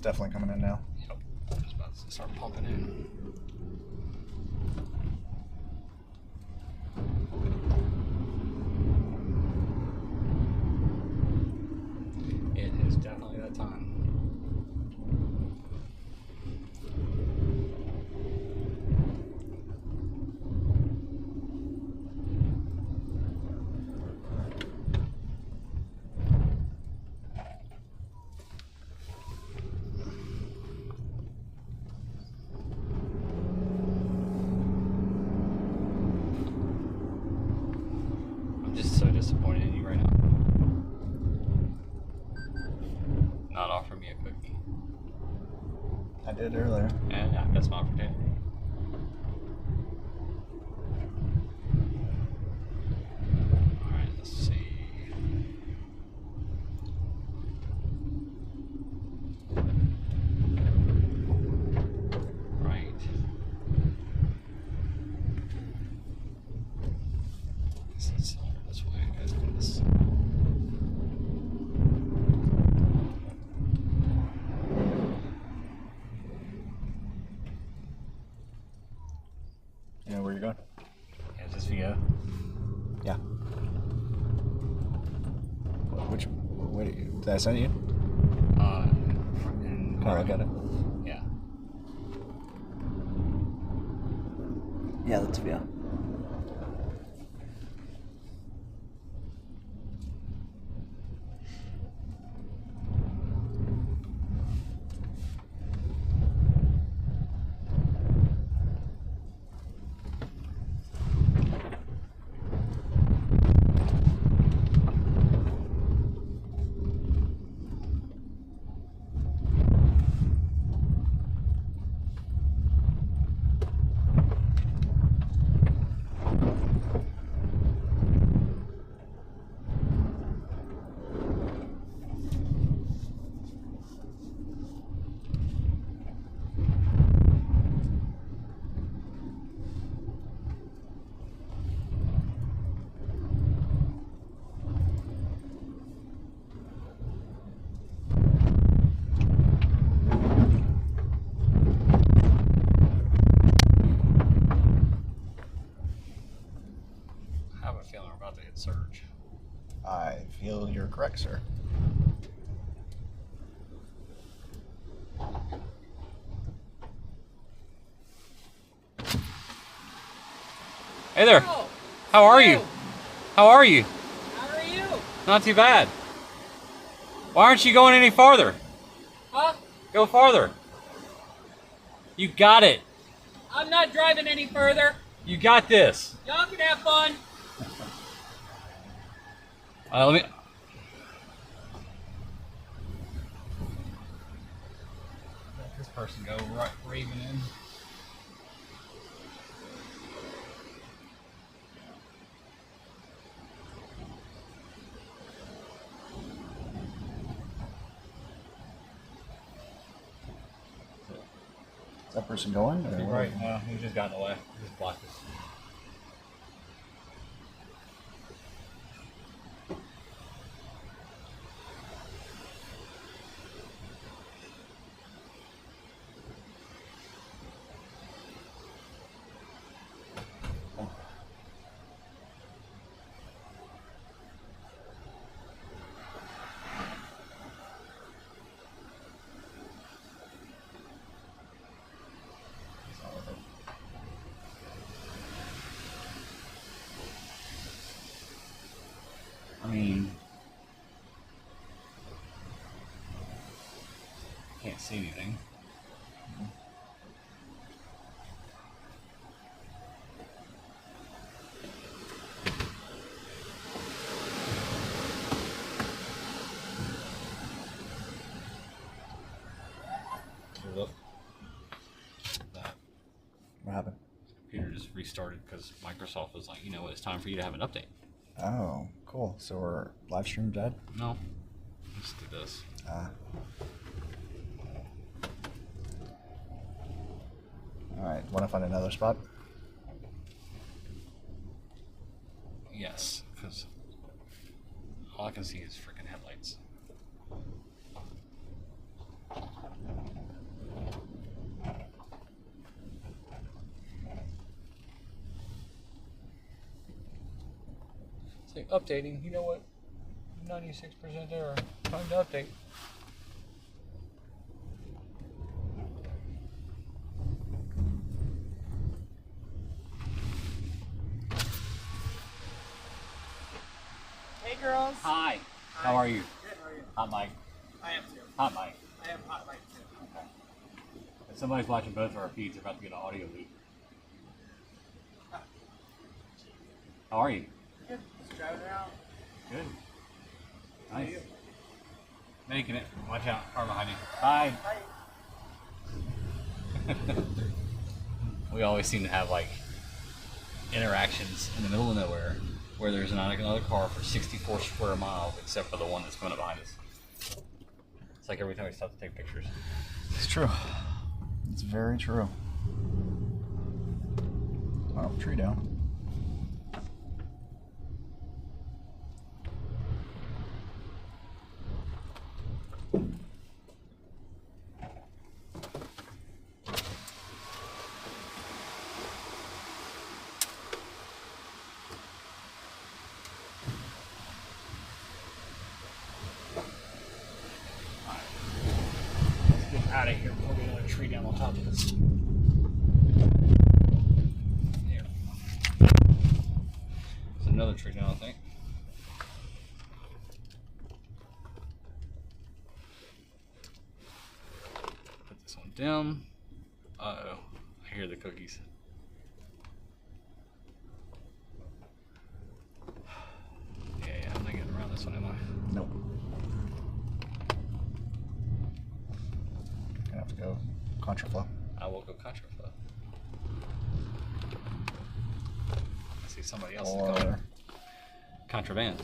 definitely coming in now. Yep. It's about to start pumping in. It is definitely that time. I'm just so disappointed in you right now. Not offering me a cookie. I did earlier. And I missed my opportunity. Alright, let's see. Right. This is this way, guys. This. You know where you're going? Yeah, just Via. Yeah. Which? Wait, did I send you? In Oh, I got it. Yeah. Yeah, that's Via. I have a feeling we're about to hit surge. I feel you're correct, sir. Hey there. How are you? How are you? How are you? Not too bad. Why aren't you going any farther? Huh? Go farther. You got it. I'm not driving any further. You got this. Y'all can have fun. Let me. Let this person go right raving in. Is that person going? Or what? Right. No, he just got in the way. He just blocked us. I mean, can't see anything. Look. That What happened? computer just restarted because Microsoft was like, you know what, it's time for you to have an update. Oh, cool. So we're live stream dead? No, let's do this. Alright, want to find another spot? Yes, because all I can see is freaking headlights. It's like updating. You know what? 96% error. Time to update. Hey girls. Hi. How are you? Good, how are you? Hot mic. I am too. Hot mic. I am hot mic too. Okay. If somebody's watching both of our feeds, they're about to get an audio loop. How are you? Good. Just driving around. Good. Nice. Making it. Watch out. Car behind you. Hi. We always seem to have like interactions in the middle of nowhere where there's not another car for 64 square miles except for the one that's coming up behind us. It's like every time we stop to take pictures. It's true. It's very true. Oh, tree down. Out of here before we get another tree down on top of us. There. There's another tree down, I think. Put this one down. Uh-oh. I hear the cookies. Yeah, I'm not getting around this one, am I? Nope. Gonna have to go contraflow. I will go contraflow. I see somebody else is Or going contraband.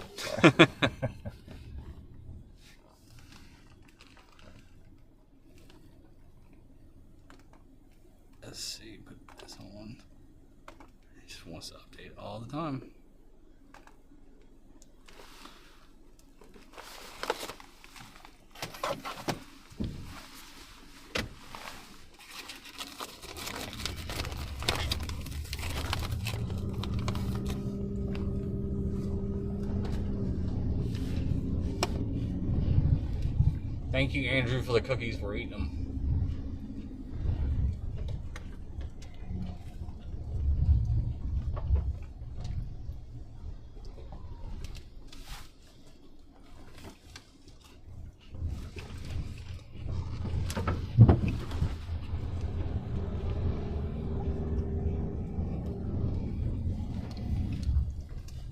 Let's see, put this on. It just wants to update all the time. Thank you, Andrew, for the cookies. We're eating them.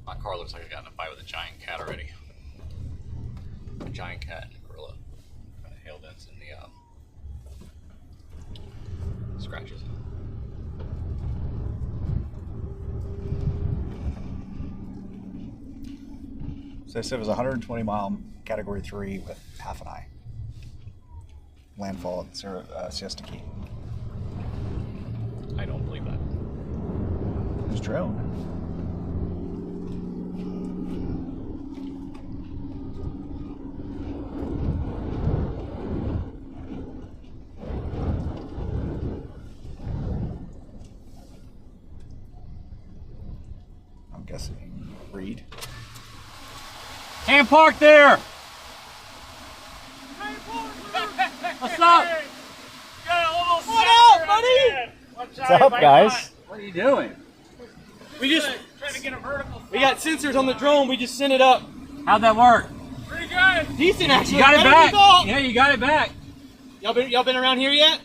My car looks like I got in a fight with a giant cat already. A giant cat and a gorilla. Kind of hail dents in the scratches. So they said it was a 120 mile category 3 with half an eye. Landfall at Siesta Key. I don't believe that. It was drone. I'm guessing Reed. Can't park there! What's up? What up, buddy? What's up, guys? What are you doing? We just trying to get a vertical. We got sensors on the drone. We just sent it up. How'd that work? Pretty good. Decent, actually. You got it Better back. result. Yeah, you got it back. Y'all been around here yet?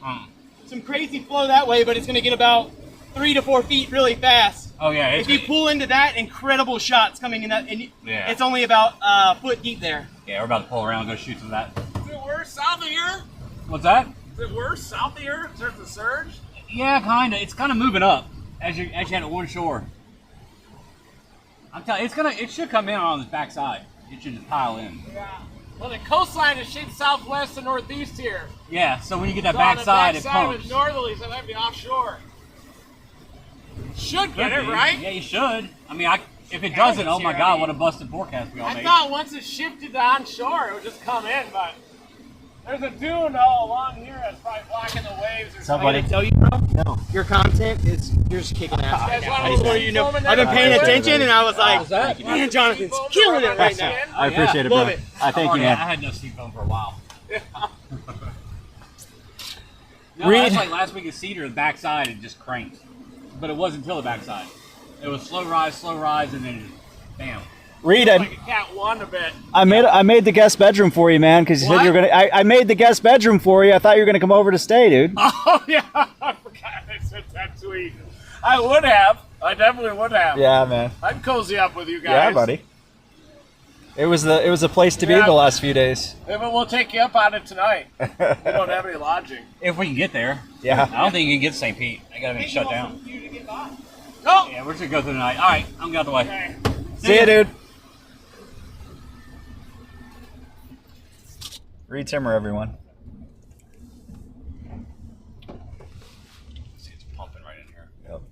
Some crazy flow that way, but it's gonna get about 3 to 4 feet really fast. Oh yeah. If you pull into that, incredible shots coming in that. And Yeah. It's only about a foot deep there. Yeah, we're about to pull around and go shoot some of that. Is it worse south of here? What's that? Is it worse south of here in terms of surge? Yeah, kinda. It's kind of moving up as you head to one shore. I'm telling you, it should come in on this backside. It should just pile in. Yeah. Well, the coastline is shaped southwest and northeast here. Yeah, so when you get that So on the backside, it backside pumps. of northerlies, that might be offshore. Should get Could it, be. right? Yeah, you should. I mean, if it doesn't, oh my God, what a busted forecast we all I made. thought once it shifted to onshore, it would just come in, but There's a dune all along here that's probably blocking the waves or something. I gotta tell you, bro. No. Your content is you're just kicking ass. That's Right why now. I was So you know, filming I've been that paying video. attention, and I was like, that? man, Jonathan's killing it right now. I appreciate it, bro. Love it. I thank you, I man. had no seatbelt for a while. No, Reed. that's like last week at Cedar, the backside it just cranked. But it wasn't until the backside. It was slow rise, and then just bam. Reed, Like a cat won a bit. I made the guest bedroom for you, man, because you said you were gonna. I made the guest bedroom for you. I thought you were gonna come over to stay, dude. Oh yeah, I forgot I said that tweet. I would have. I definitely would have. Yeah, man. I'd cozy up with you guys. Yeah, buddy. It was the place to be Yeah. the last few days. Yeah, but we'll take you up on it tonight. We don't have any lodging. If we can get there. Yeah. I don't think you can get to St. Pete. I gotta be shut down. You to get by. No. Yeah, we're just gonna go through the night. Alright, I'm out the way. Okay. See ya, dude. Reed Timmer, everyone. See, it's pumping right in here. Yep.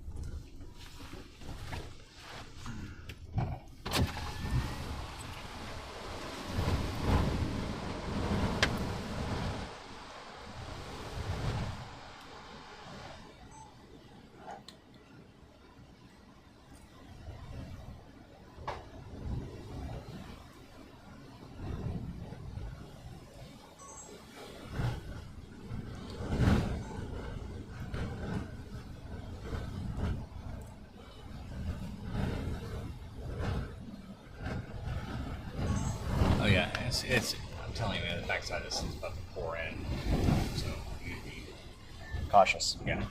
Oh yeah, it's I'm telling you, man, the backside of this is about to pour in. So you need to be Cautious. yeah.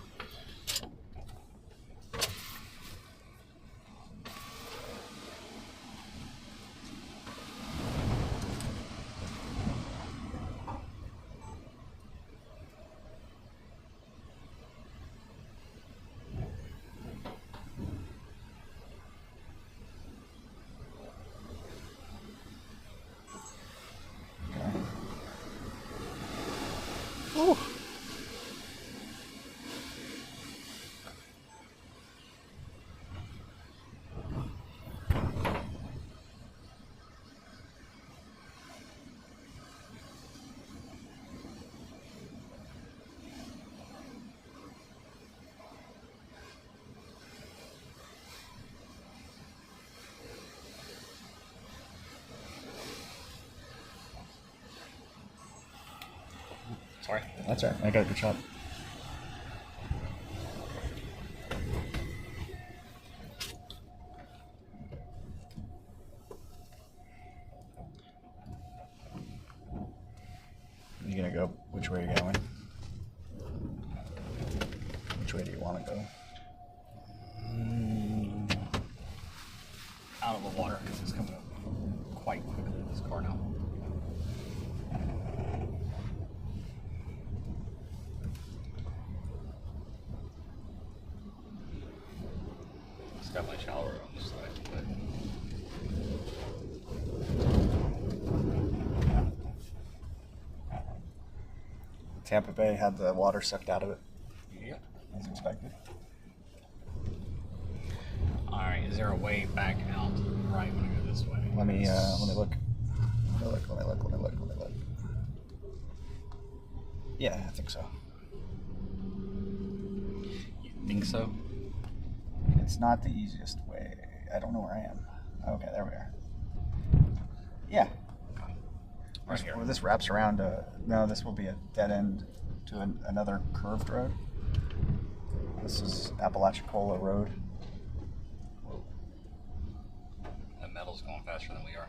Sorry. That's all right. I got a good shot. You gonna go? Which way are you going? Which way do you want to go? Out of the water because it's coming up quite quickly in this car now. It's got my shower on this side, but Tampa Bay had the water sucked out of it, yeah. as expected. All right, is there a way back out to the right when I go this way? Let me look. Let me look. Yeah, I think so. You think so? It's not the easiest way. I don't know where I am. Okay, there we are. Yeah. Right here. Well, this wraps around. No, this will be a dead end to another curved road. This is Apalachicola Road. The metal's going faster than we are.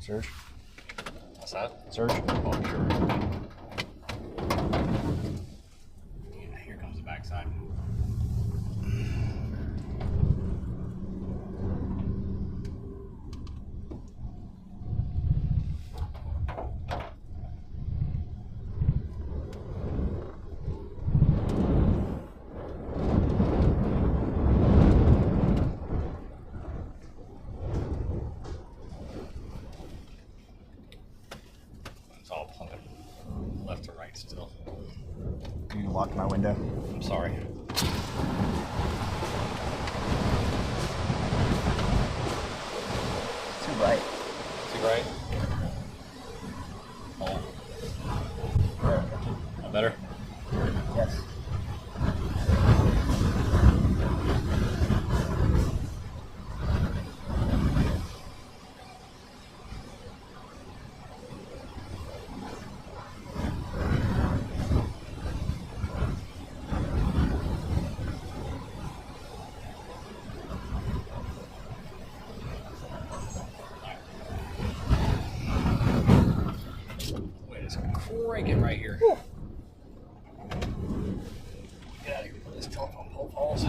Surge. What's that? Surge. Oh, sure. Yeah, here comes the backside. It's all pumping left to right still. You locked my window. I'm sorry. Too bright. Too right? better? Yes. Wait, it's cranking right here. Get out of here before this telephone pole falls.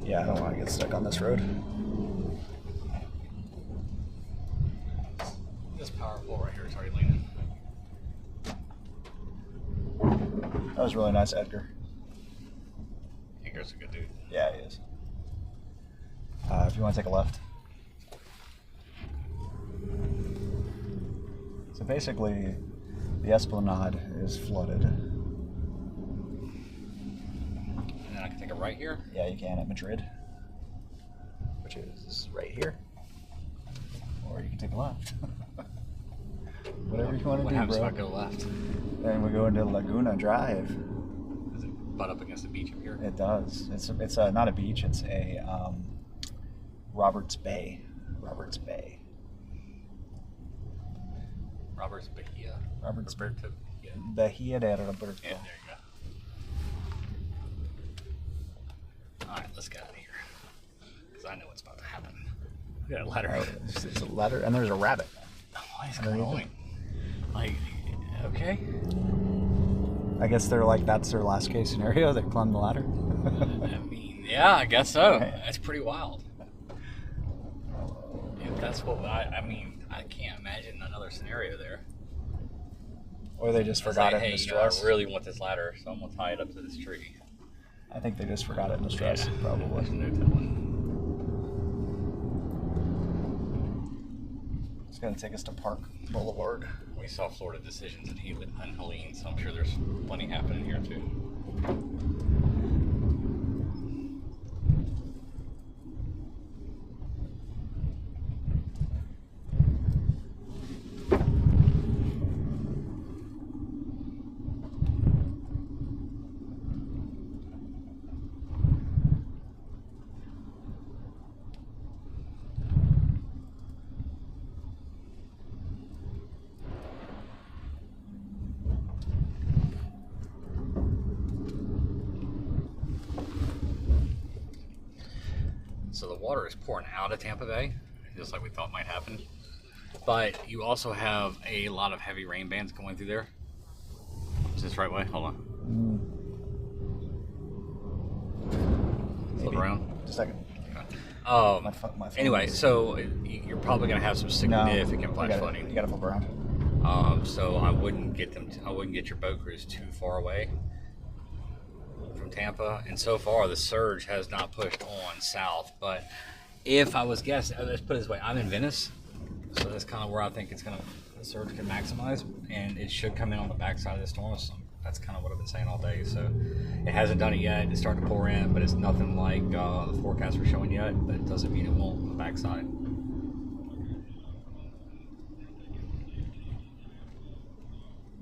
Yeah, I don't want to get stuck on this road. This power pole right here is already leaning. That was really nice, Edgar. Edgar's a good dude. Yeah, he is. If you want to take a left. So basically, the Esplanade is flooded. And then I can take a right here. Yeah, you can at Madrid, which is right here. Or you can take a left. Whatever you want to What do, happens bro. if I go left? Then we go into Laguna Drive. Does it butt up against the beach up here? It does. It's not a beach. It's a Roberts Bay. Roberts Bay. Robert's Bahia. Roberts Roberto Bahia. Bahia de Roberto. Yeah, there you go. All right, let's get out of here. Because I know what's about to happen. We got a ladder. Oh, it's a ladder, and there's a rabbit. What is going on? Like, okay. I guess they're like, that's their last case scenario. They climbed the ladder. I mean, yeah, I guess so. Right. That's pretty wild. If that's what I mean, I can't imagine another scenario there. Or they just It's forgot like, it in hey, the you know, I stress. really want this ladder, so I'm gonna tie it up to this tree. I think they just forgot it in the stress, probably. There's no telling. It's going to take us to Park Boulevard. We saw Florida decisions in Helene, so I'm sure there's plenty happening here too. So the water is pouring out of Tampa Bay, just like we thought might happen. But you also have a lot of heavy rain bands going through there. Is this the right way? Hold on. Flip around. Just a second. Um, My phone anyway, is- so you're probably going to have some significant flash you flooding. gotta flip around. So I wouldn't get your boat crews too far away from Tampa. And so far, the surge has not pushed on south. But if I was guessing, let's put it this way: I'm in Venice, so that's kind of where I think the surge can maximize, and it should come in on the backside of the storm. So that's kind of what I've been saying all day. So it hasn't done it yet. It's starting to pour in, but it's nothing like the forecasts were showing yet. But it doesn't mean it won't on the backside.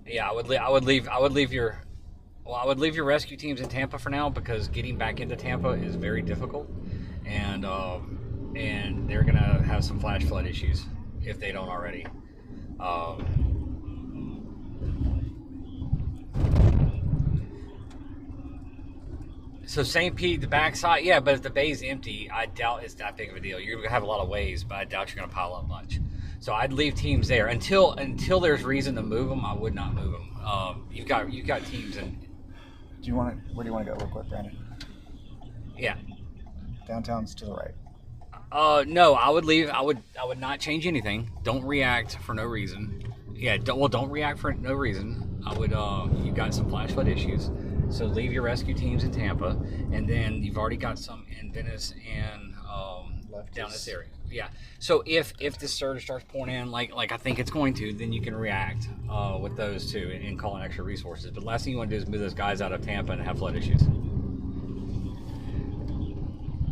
Yeah, I would leave your rescue teams in Tampa for now, because getting back into Tampa is very difficult, and they're gonna have some flash flood issues if they don't already. So St. Pete, the backside, yeah, but if the bay's empty, I doubt it's that big of a deal. You're gonna have a lot of waves, but I doubt you're gonna pile up much. So I'd leave teams there until there's reason to move them. I would not move them. You've got teams in. Where do you want to go real quick, Brandon? Yeah. Downtown's to the right. No, I would leave. I would not change anything. Don't react for no reason. Yeah, don't react for no reason. I would. You've got some flash flood issues, so leave your rescue teams in Tampa, and then you've already got some in Venice and down this area. Yeah. So if the surge starts pouring in, like I think it's going to, then you can react with those two and call in extra resources. But the last thing you want to do is move those guys out of Tampa and have flood issues. A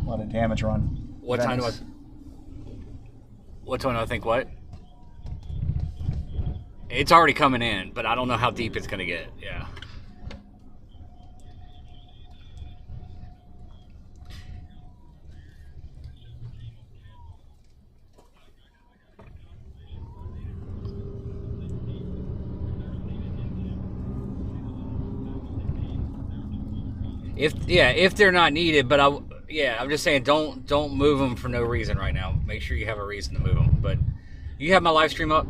lot of damage run. What time do I think what? It's already coming in, but I don't know how deep it's going to get. Yeah. If they're not needed, but I'm just saying don't move them for no reason right now. Make sure you have a reason to move them. But you have my live stream up.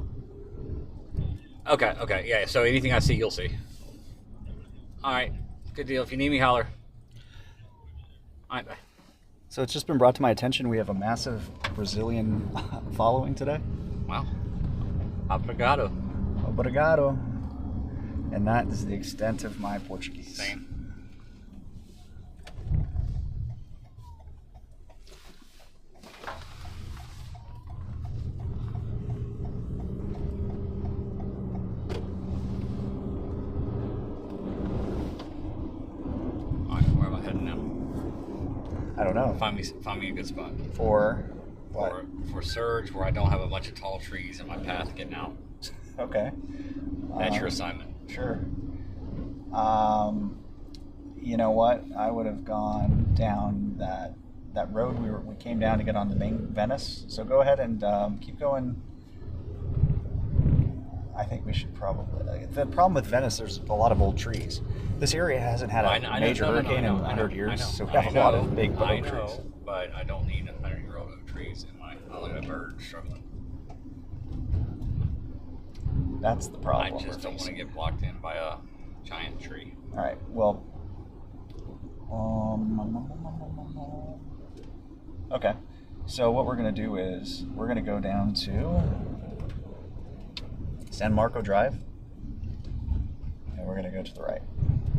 Okay, yeah. So anything I see, you'll see. All right, good deal. If you need me, holler. All right, bye. So it's just been brought to my attention we have a massive Brazilian following today. Wow. Obrigado. Obrigado. And that is the extent of my Portuguese. Same. I don't know. Find me a good spot. For what? For surge, where I don't have a bunch of tall trees in my path getting out. Okay. That's your assignment. Sure. You know what? I would have gone down that road we came down to get on the main Venice. So go ahead and keep going. I think we should probably. The problem with Venice, there's a lot of old trees. This area hasn't had a major hurricane in 100 years, so we have a lot of big oak trees. But I don't need 100-year-old oak trees in my. I look at a bird struggling. That's the problem. I just don't want to get blocked in by a giant tree. All right. Well. Okay. So what we're gonna do is we're gonna go down to San Marco Drive, and we're gonna go to the right.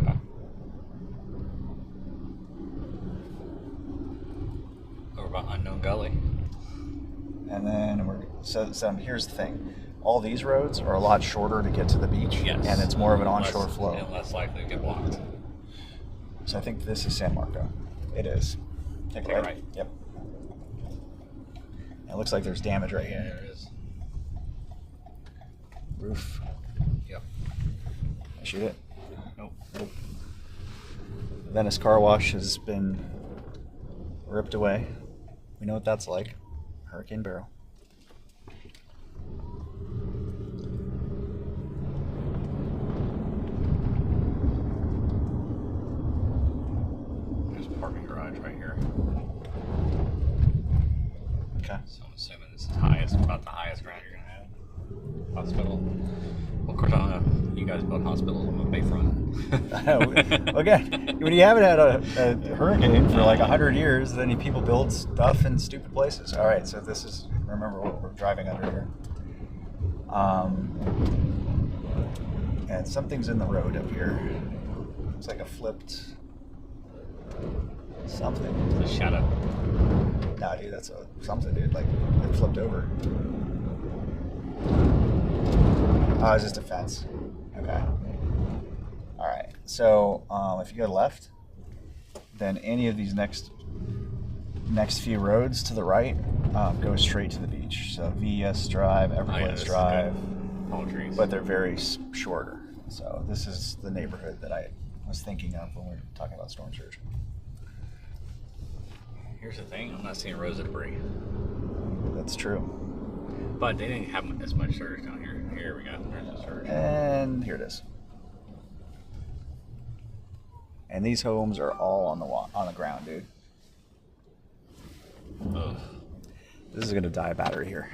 Okay. Over about Unknown Gully. And then so here's the thing. All these roads are a lot shorter to get to the beach, Yes. and it's more of an onshore flow. And less likely to get blocked. So I think this is San Marco. It is. Take a right. Yep. And it looks like there's damage right Yeah, here. there is. Roof. Yep. I shoot it. Nope. The Venice car wash has been ripped away. We know what that's like. Hurricane barrel. There's a parking garage right here. Okay. So I'm assuming this is about the highest ground you're gonna have. Hospital. Well, of course, I don't know. You guys build hospitals on the bayfront. Okay. When you haven't had a hurricane for like 100 years, then people build stuff in stupid places. All right. So this is, remember what we're driving under here. And something's in the road up here. Looks like a flipped something. It's a shadow. Nah, dude, that's something, dude. Like, it flipped over. Oh, it's just a fence. Okay. All right. So, if you go left, then any of these next few roads to the right go straight to the beach. So, VS Drive, Everglades Drive. Tall trees. But they're very shorter. So, this is the neighborhood that I was thinking of when we were talking about storm surge. Here's the thing, I'm not seeing rows of debris. That's true. But they didn't have as much surge down here. Here we go. There's the surge. And here it is. And these homes are all on the ground, dude. Ugh. This is gonna die a battery here.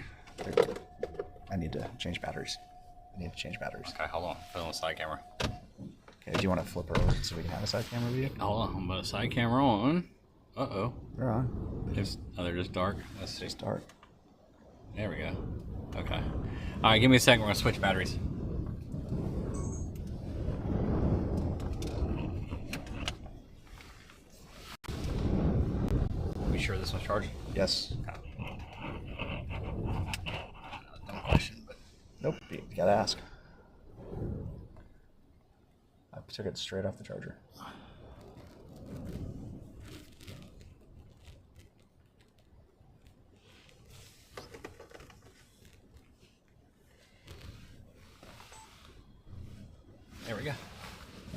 I need to change batteries. Okay, hold on. Put on the side camera. Okay, do you want to flip her over so we can have a side camera view? Hold on, I'm gonna side camera on. Uh-oh. They're on. They're just dark. Let's see. Just dark. There we go. Okay. All right, give me a second. We're gonna switch batteries. Be sure this one's charging. Yes. Okay. No question, but Nope. You gotta ask. I took it straight off the charger.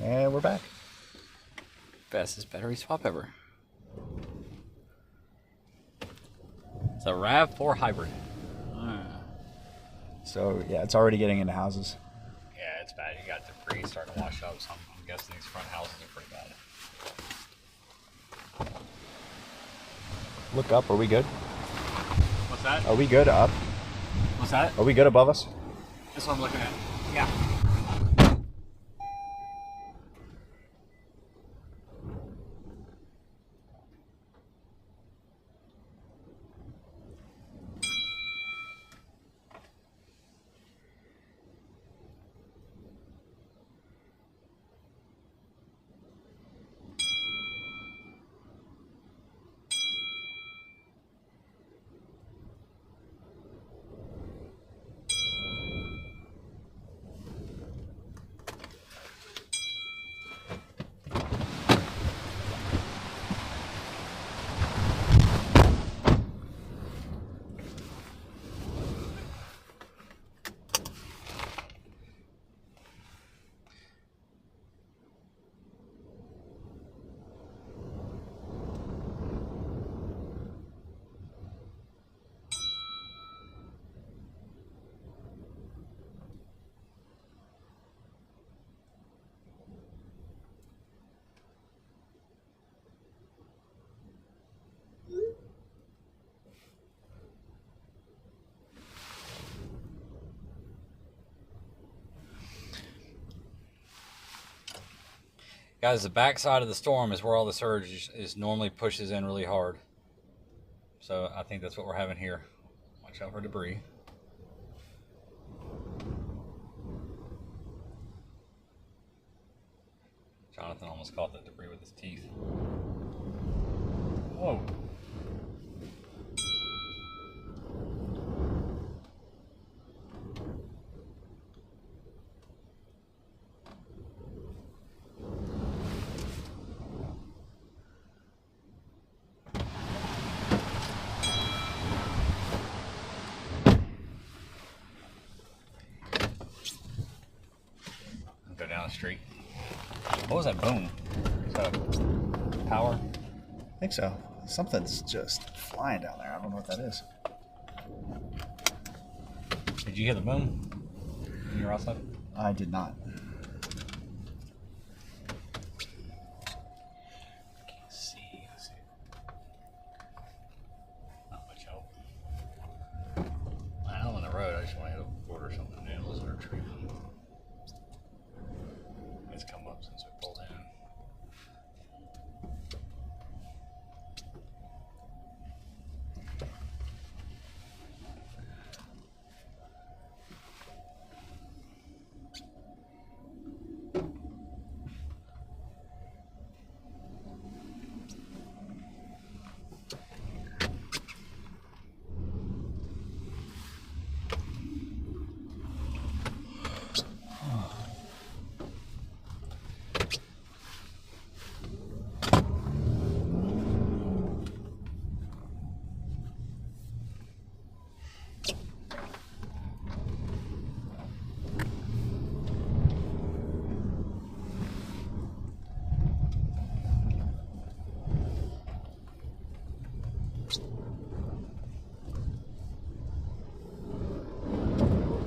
And we're back. Fastest battery swap ever. It's a RAV4 hybrid. So yeah, it's already getting into houses. Yeah, it's bad. You got debris starting to wash up, so I'm guessing these front houses are pretty bad. Look up. Are we good? What's that? Are we good up? What's that? Are we good above us? That's what I'm looking at. Yeah. Guys, the back side of the storm is where all the surge is normally pushes in really hard. So I think that's what we're having here. Watch out for debris. Jonathan almost caught the debris with his teeth. Whoa. Go down the street. What was that boom? Is that a power? I think so. Something's just flying down there. I don't know what that is. Did you hear the boom when you were outside? I did not. Can't see. Let's see. Not much help. I'm on the road. I just want to hit a board or something. Man, those are tree. It's come up since we pulled in.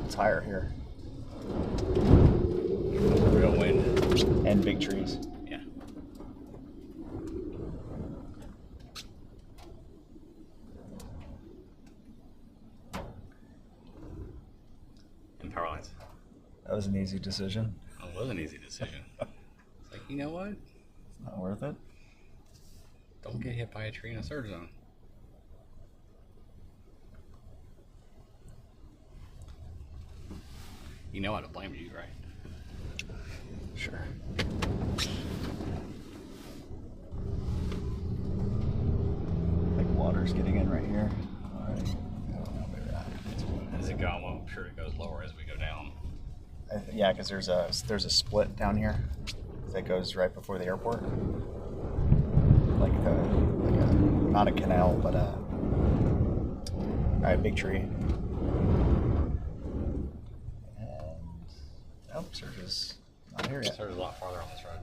It's higher here. Real wind. And big trees. Yeah. And power lines. That was an easy decision. It was an easy decision. It's like, you know what? It's not worth it. Don't get hit by a tree in a surge zone. You know I don't blame you, right? Sure. Like water's getting in right here. Alright. I don't know where that. As it goes, I'm sure it goes lower as we go down. Yeah, because there's a split down here that goes right before the airport. Like a not a canal, but a big tree. And surge is Not here yet. So there's a lot farther on this road.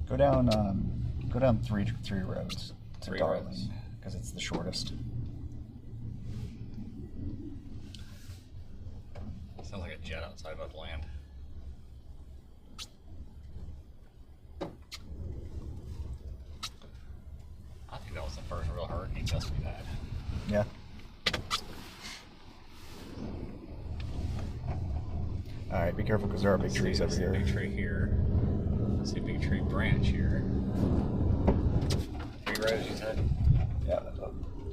Go down three roads to Three Darling roads. because it's the shortest. Sounds like a jet outside about to land. I think that was the first real hurricane gust we've had. Yeah. All right, be careful because there are big trees over here. Big tree here. See a big tree branch here. 3 roads, you said? Yeah.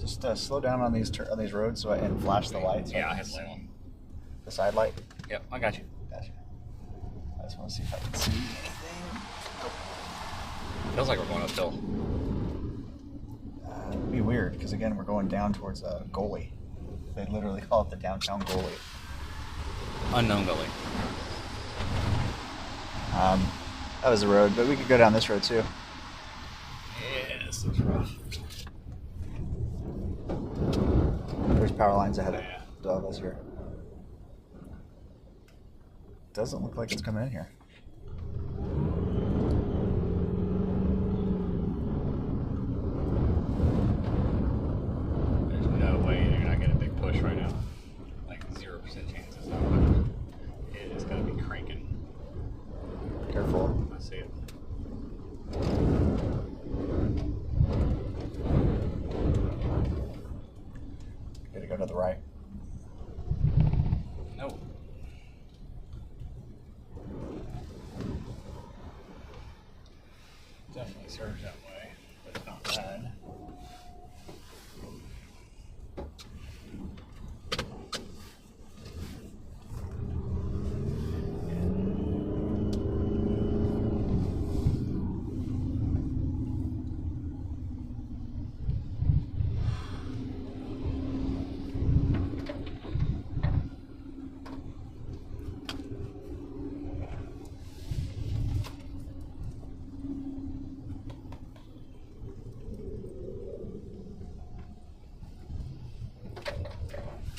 Just slow down on these roads and flash the lights. Yeah, I hit the one. The side light. Yep, I got you. Gotcha. I just want to see if I can see anything. Feels like we're going uphill. It'd be weird because again we're going down towards a goalie. They literally call it the downtown goalie. Unknown gully. That was the road, but we could go down this road too. Yeah, this looks rough. There's power lines ahead Yeah. of us here. Doesn't look like it's coming in here. There's no way you're not getting a big push right now. Like 0% chance it's not going. It is going to be cranking. Careful. I see it. Gotta go to the right. No. Definitely serves that way, but it's not bad.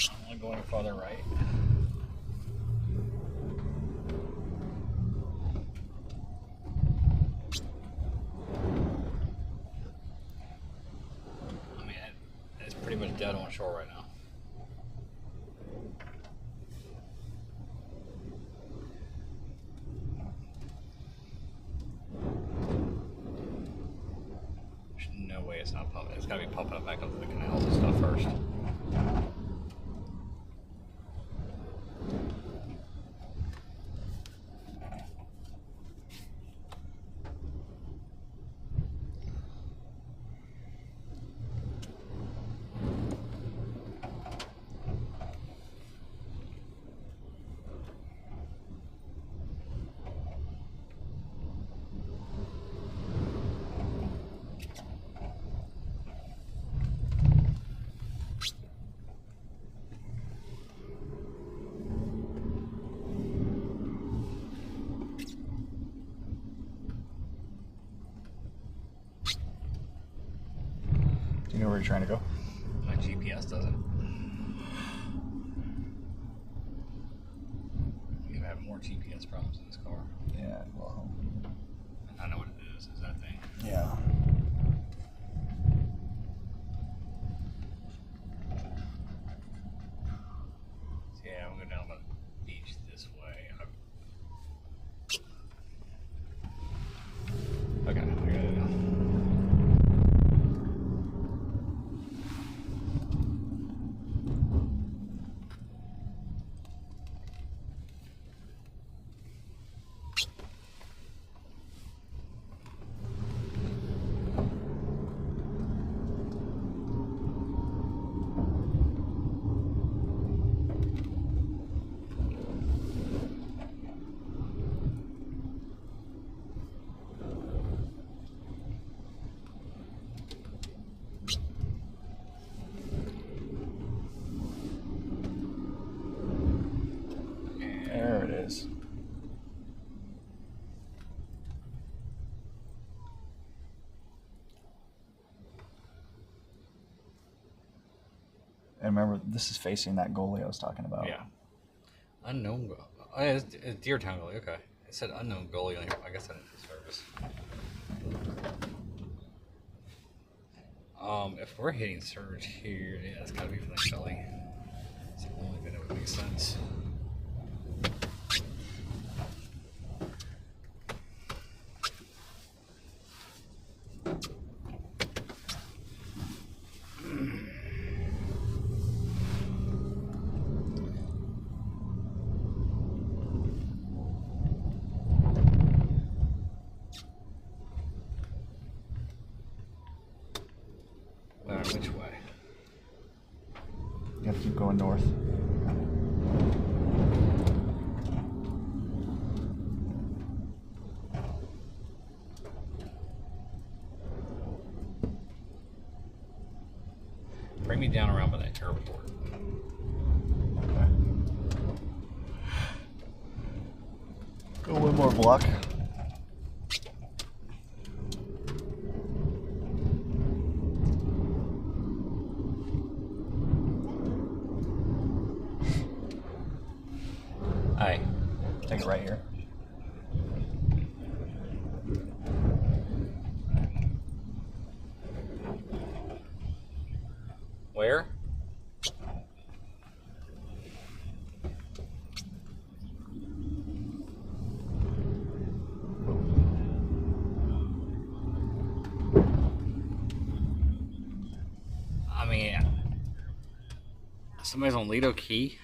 I'm only going farther right. I mean, it's pretty much dead on shore right now. There's no way it's not pumping. It's got to be pumping up back up to the canals and stuff first. Do you know where you're trying to go? My GPS doesn't. You have more GPS problems in this car. Yeah, well, I know what it is. Is that thing? yeah. Yeah, I'm going down by the beach this way. Okay, I got it now. There it is. And remember, this is facing that goalie I was talking about. Yeah. Unknown. Oh, yeah, it's Deer Town Gully. Okay. It said unknown gully. I guess I didn't do service. If we're hitting surge here, yeah, it's gotta be from the gully. It's the only thing that would make sense. Which way? You have to keep going north. Bring me down around by that airport. Okay. Go one more block. Hey. Take it right here. Where? I mean, somebody's on Lido Key.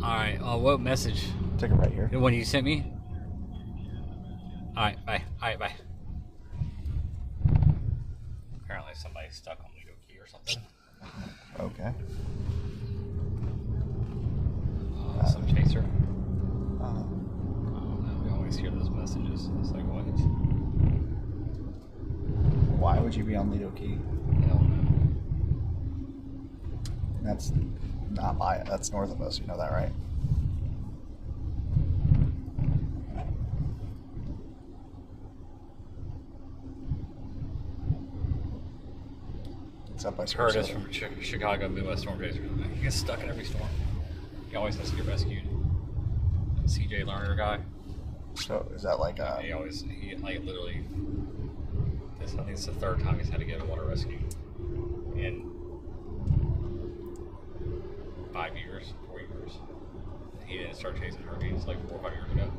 Alright, what message? Take it right here. The one you sent me? Alright, bye. Alright, bye. Apparently somebody's stuck on Lido Key or something. Okay. Some chaser. Uh, No, we always hear those messages. It's like, what? why would you be on Lido Key? Hell no. That's not by it. That's north of us. You know that, right? It's up by Curtis Sarasota. from Chicago Midwest Storm Chaser. He gets stuck in every storm. He always has to get rescued. CJ Lerner guy. So is that like a? He like literally. I think it's the third time he's had to get a water rescue in 5 years, 4 years. He didn't start chasing hurricanes like 4 or 5 years ago.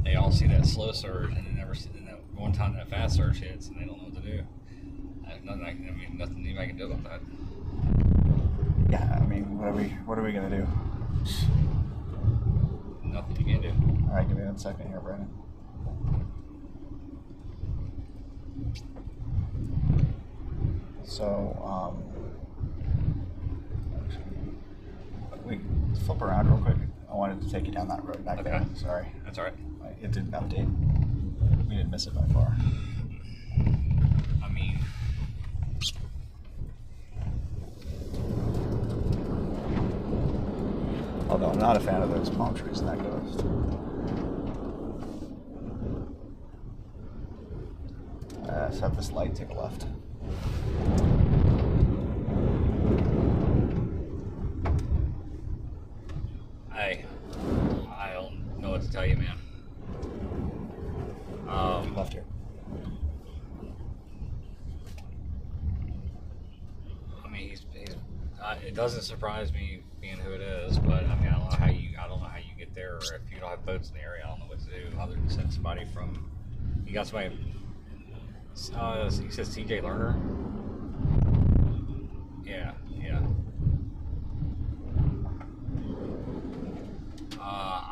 They all see that slow surge and they never see that one time that fast surge hits and they don't know what to do. Nothing anybody can do about that. Yeah, I mean, what are we gonna do? Nothing you can do. All right, give me 1 second here, Brandon. So, we flip around real quick. I wanted to take you down that road back there. Okay. Sorry, That's alright. it didn't update. We didn't miss it by far. I mean, Although I'm not a fan of those palm trees in that ghost. Let's have this light take a left. I don't know what to tell you, man. Left here. I mean, it doesn't surprise me being who it is, but I mean, I don't know how you get there, or if you don't have boats in the area, I don't know what to do other than send somebody from. You got somebody. He says CJ Lerner. Yeah.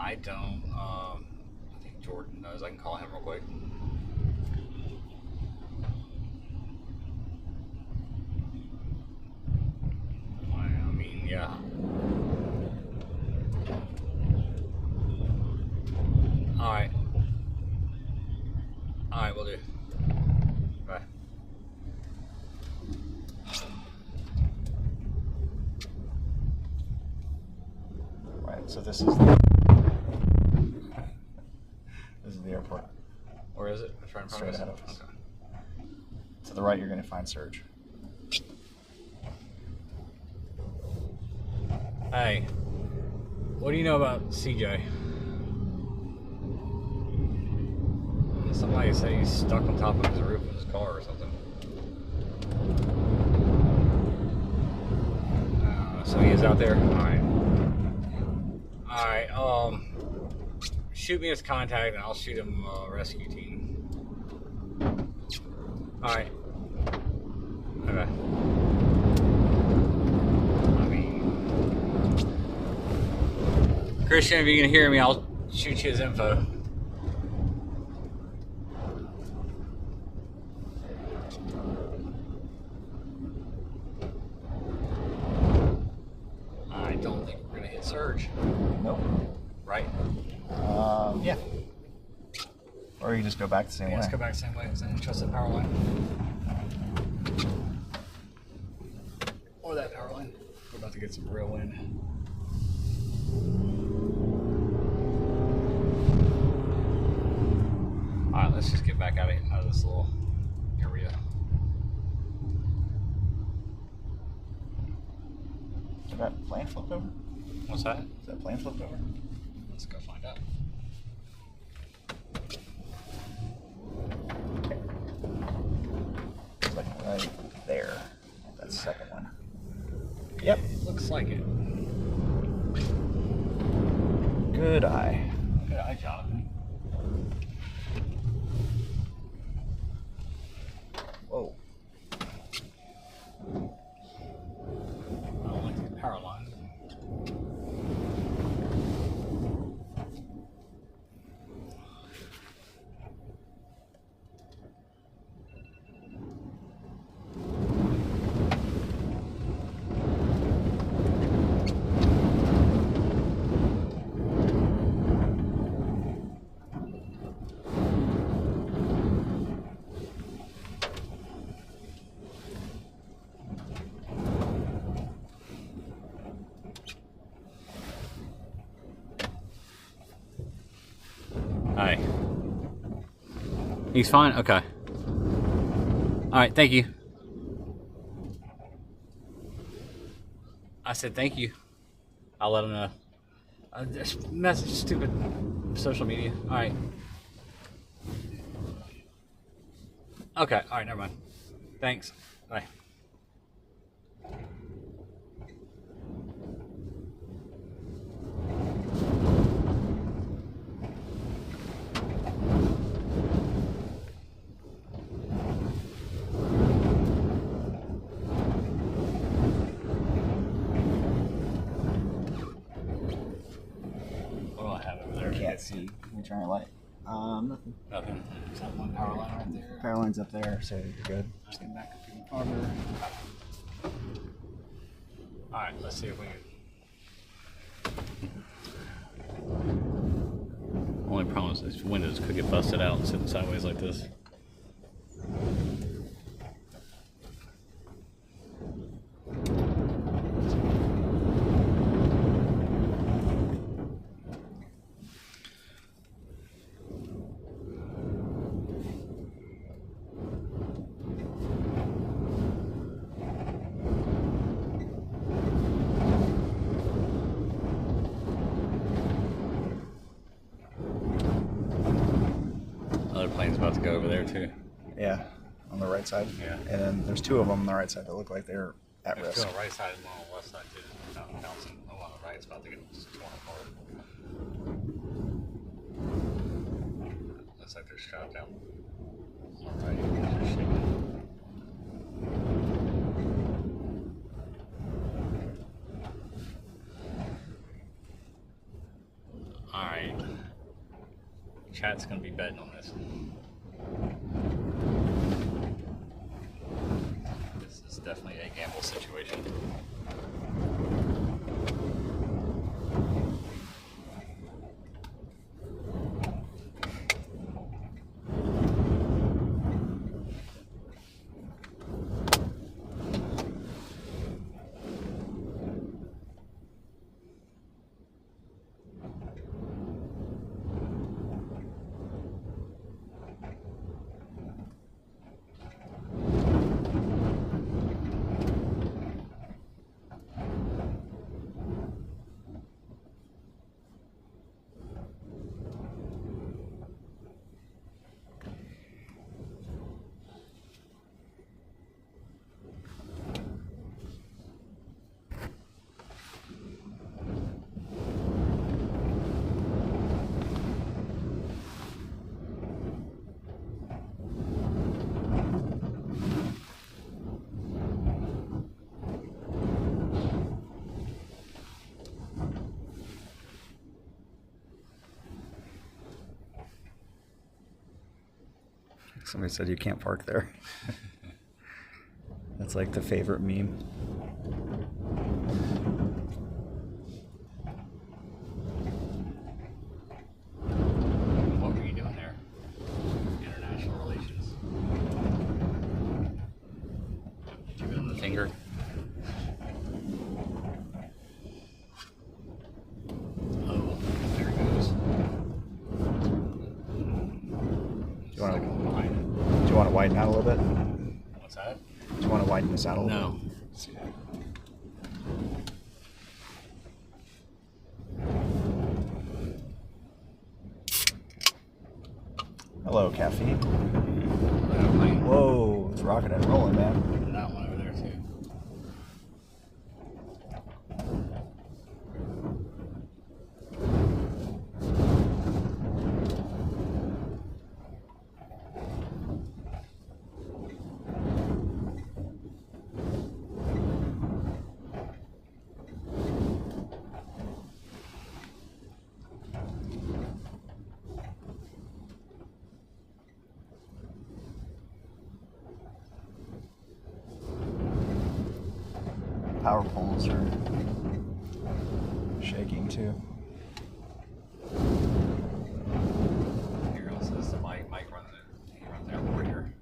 I don't. I think Jordan knows. I can call him real quick. I mean, yeah. Alright. Alright, we'll do. Bye. Right, so this is the airport. Where is it? It's right in front Straight of ahead us. of us. Okay. To the right, you're going to find surge. Hey, what do you know about CJ? Somebody said he's stuck on top of his roof of his car or something. So he is out there? Alright. Alright, shoot me his contact and I'll shoot him a rescue team. Alright. Okay. I mean, Christian, if you can hear me, I'll shoot you his info. I don't think we're gonna hit surge. Nope. Right? Yeah. Or you just go back the same way. Let's go back the same way because I didn't trust that power line. Or that power line. We're about to get some real wind. Alright, let's just get back out of this little area. Is that plane flipped over? What's that? Is that plane flipped over? Let's go find out. It's like right there. That second one. Yep. It looks like it. Good eye. Good eye, Jonathan. Whoa. I don't like these power lines. Hi. He's fine? Okay. Alright, thank you. I said thank you. I'll let him know. Just message, stupid social media. Alright. Okay, alright, never mind. Thanks. Bye. What do I have over there? Can't see. Let me turn a light. Nothing. Nothing. Is that one power line right there? Power line's up there, so you're good. Just get back a few farther. Alright, let's see if we can. Only problem is these windows could get busted out and sitting sideways like this. Other plane's about to go over there too. Yeah, on the right side. Yeah. And then there's two of them on the right side that look like they're at There's two risk. on the right side and one on the left side too. No, bouncing. The one on the right's about to get torn apart. Looks like they're strapped down. On the right, they're shaking. Alright. Chat's gonna be betting on this. This is definitely a gamble situation. Somebody said you can't park there. That's like the favorite meme. What were you doing there? International relations. Did you go on the finger? Oh, there it goes. Do you want to widen out a little bit? What's that? Do you want to widen this out a little No. bit? Hello, caffeine. Whoa, it's rocking and rolling, man. That one over there too. Power poles are shaking too. Here also is the Mike runs it. He runs the operator.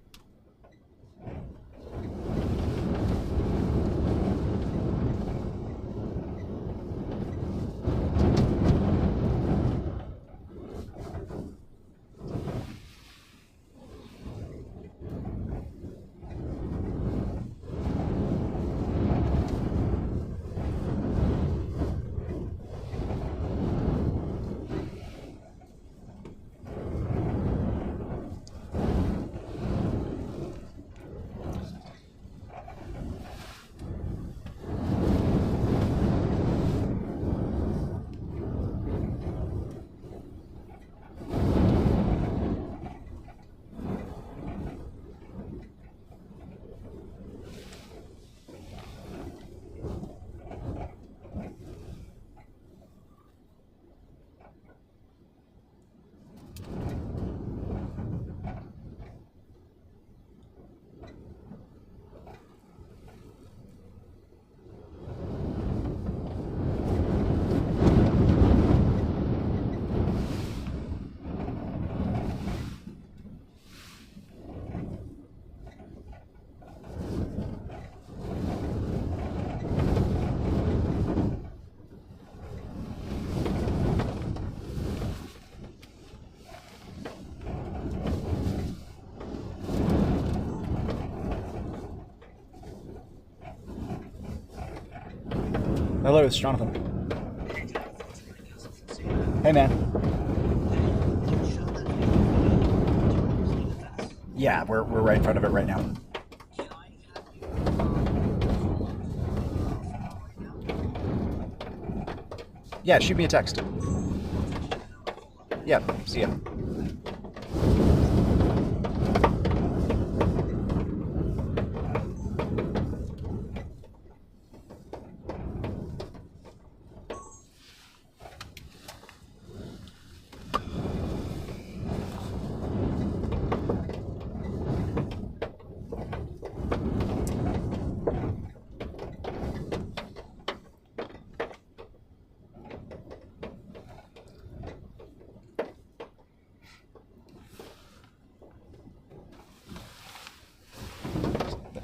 Hello, it's Jonathan. Hey, man. Yeah, we're right in front of it right now. Yeah, shoot me a text. Yeah, see ya.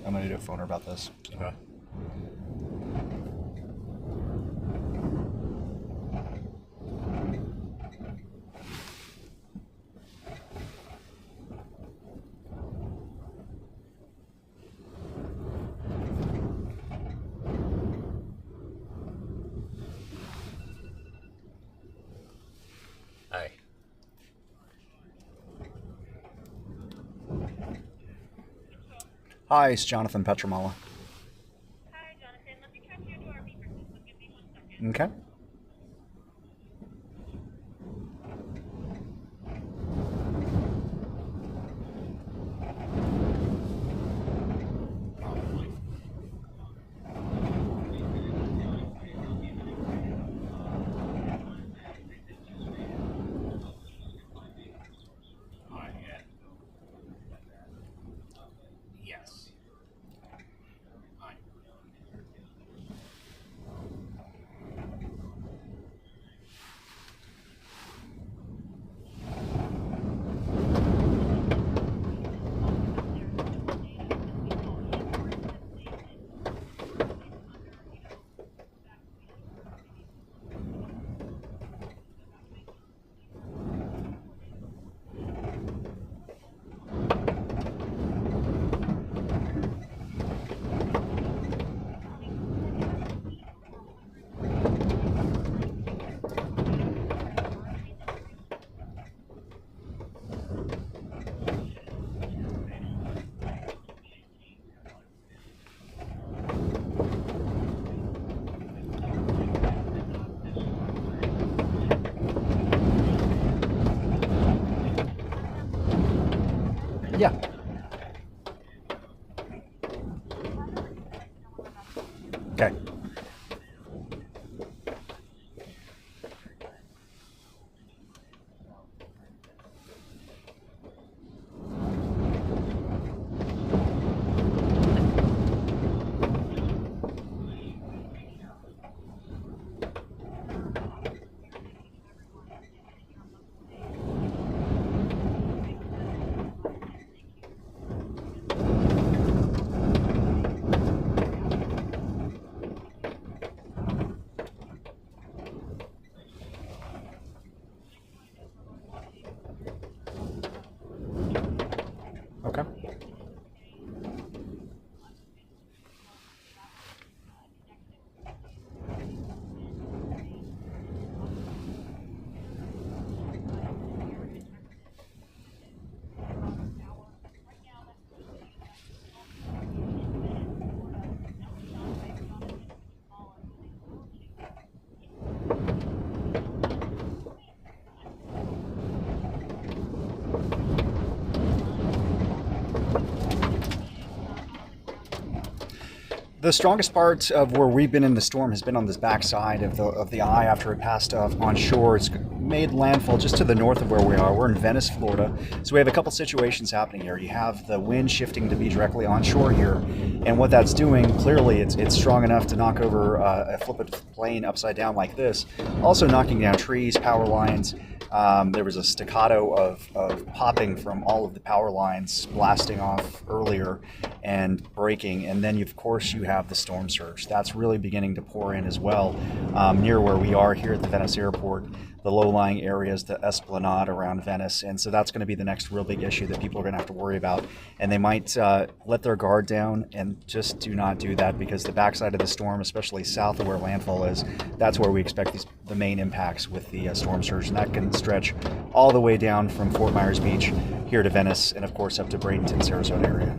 I'm gonna do a phoner about this. Okay. Hey. Hi, it's Jonathan Petramala. Hi, Jonathan. Let me transfer you to our beeper system. Give me 1 second. Okay. Okay. Okay. The strongest part of where we've been in the storm has been on this backside of the eye after it passed off on shore. It's made landfall just to the north of where we are. We're in Venice, Florida. So we have a couple situations happening here. You have the wind shifting to be directly onshore here. And what that's doing, clearly, it's strong enough to knock over a flipped plane upside down like this. Also knocking down trees, power lines. There was a staccato of popping from all of the power lines blasting off earlier and breaking. And then, of course, you have the storm surge. That's really beginning to pour in as well near where we are here at the Venice airport, the low-lying areas, the esplanade around Venice. And so that's going to be the next real big issue that people are going to have to worry about. And they might let their guard down, and just do not do that, because the backside of the storm, especially south of where landfall is, that's where we expect the main impacts with the storm surge. And that can stretch all the way down from Fort Myers Beach here to Venice, and of course up to Bradenton, Sarasota area.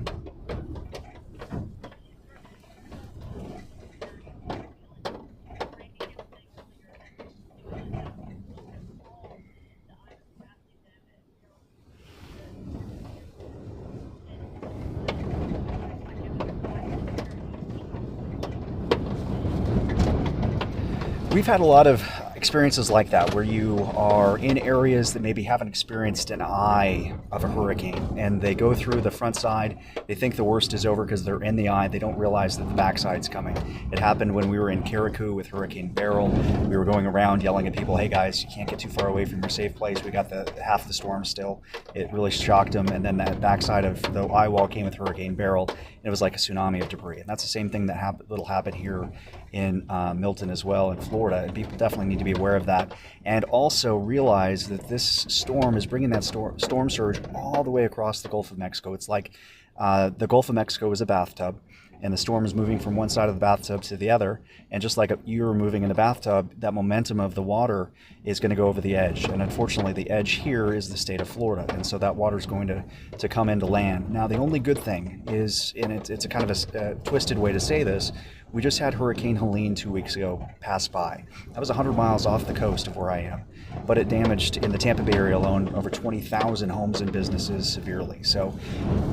We've had a lot of experiences like that, where you are in areas that maybe haven't experienced an eye of a hurricane, and they go through the front side. They think the worst is over because they're in the eye. They don't realize that the backside's coming. It happened when we were in Carriacou with Hurricane Beryl. We were going around yelling at people, "Hey guys, you can't get too far away from your safe place. We got the half the storm still." It really shocked them. And then that backside of the eye wall came with Hurricane Beryl, and it was like a tsunami of debris. And that's the same thing that'll happen here in Milton as well, in Florida, and people definitely need to be aware of that, and also realize that this storm is bringing that storm surge all the way across the Gulf of Mexico. It's like the Gulf of Mexico is a bathtub, and the storm is moving from one side of the bathtub to the other, and just like you're moving in the bathtub, that momentum of the water is going to go over the edge, and unfortunately the edge here is the state of Florida, and so that water is going to come into land. Now the only good thing is, and it's a kind of a twisted way to say this, we just had Hurricane Helene 2 weeks ago pass by. That was 100 miles off the coast of where I am, but it damaged, in the Tampa Bay area alone, over 20,000 homes and businesses severely. So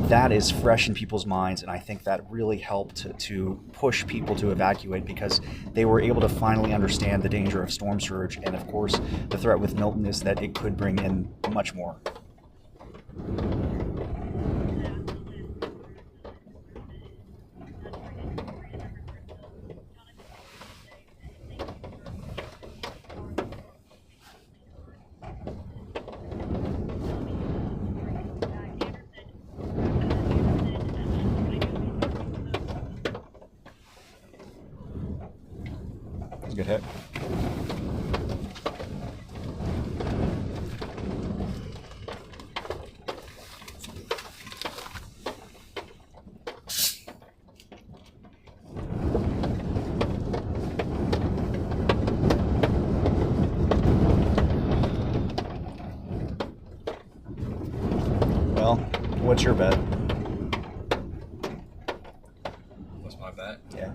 that is fresh in people's minds, and I think that really helped to push people to evacuate, because they were able to finally understand the danger of storm surge. And of course, the threat with Milton is that it could bring in much more. Good hit. Well, what's your bet? What's my bet? Yeah.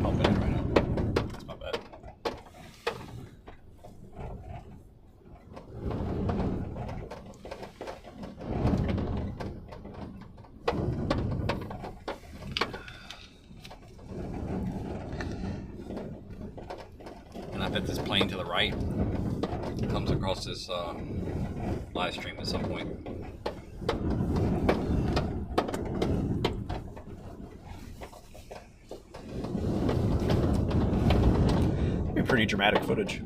Pumping it right now. That's my bet. bet this plane to the right comes across this live stream at some point. Be pretty dramatic footage.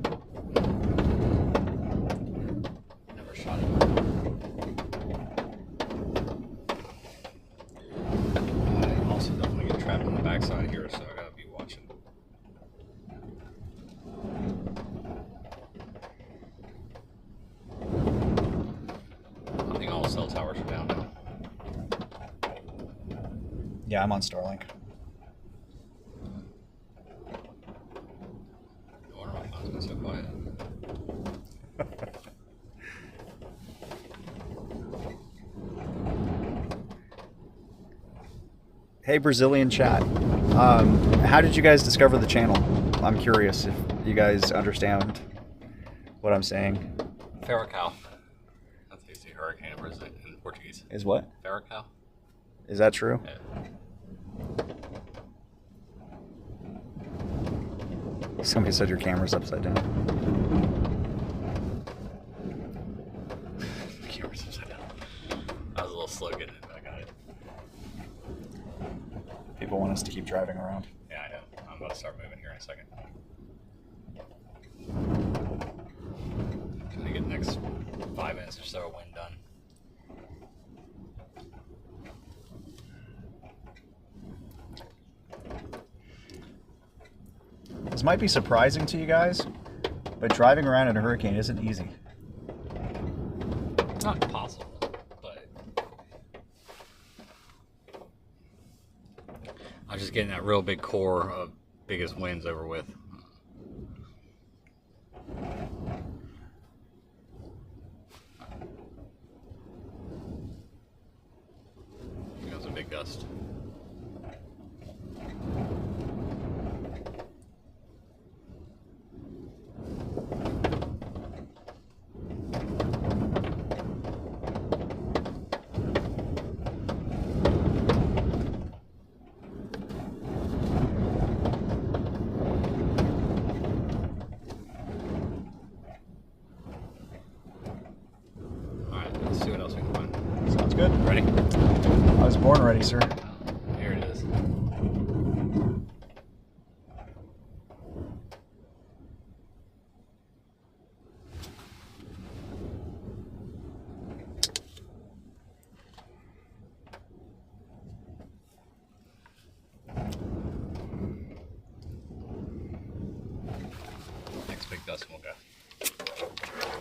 Never shot it. I also don't want to get trapped on the backside here, so I gotta be watching. I think all cell towers are down now. Yeah, I'm on Starlink. No wonder my phone's been so quiet. Hey, Brazilian chat. How did you guys discover the channel? I'm curious if you guys understand what I'm saying. Ferracao. That's how you say hurricane in Portuguese. Is what? Ferracao? Is that true? Yeah. Somebody said your camera's upside down. The camera's upside down. I was a little slow getting it, but I got it. People want us to keep driving around. Yeah, I know. I'm about to start moving here in a second. Can I get the next 5 minutes or so of wind done? This might be surprising to you guys, but driving around in a hurricane isn't easy. It's not impossible, but I'm just getting that real big core of biggest winds over with. Here goes a big gust. Let's see what else we can find. Sounds good. Ready? I was born ready, sir. Here it is. Next big gust we'll go.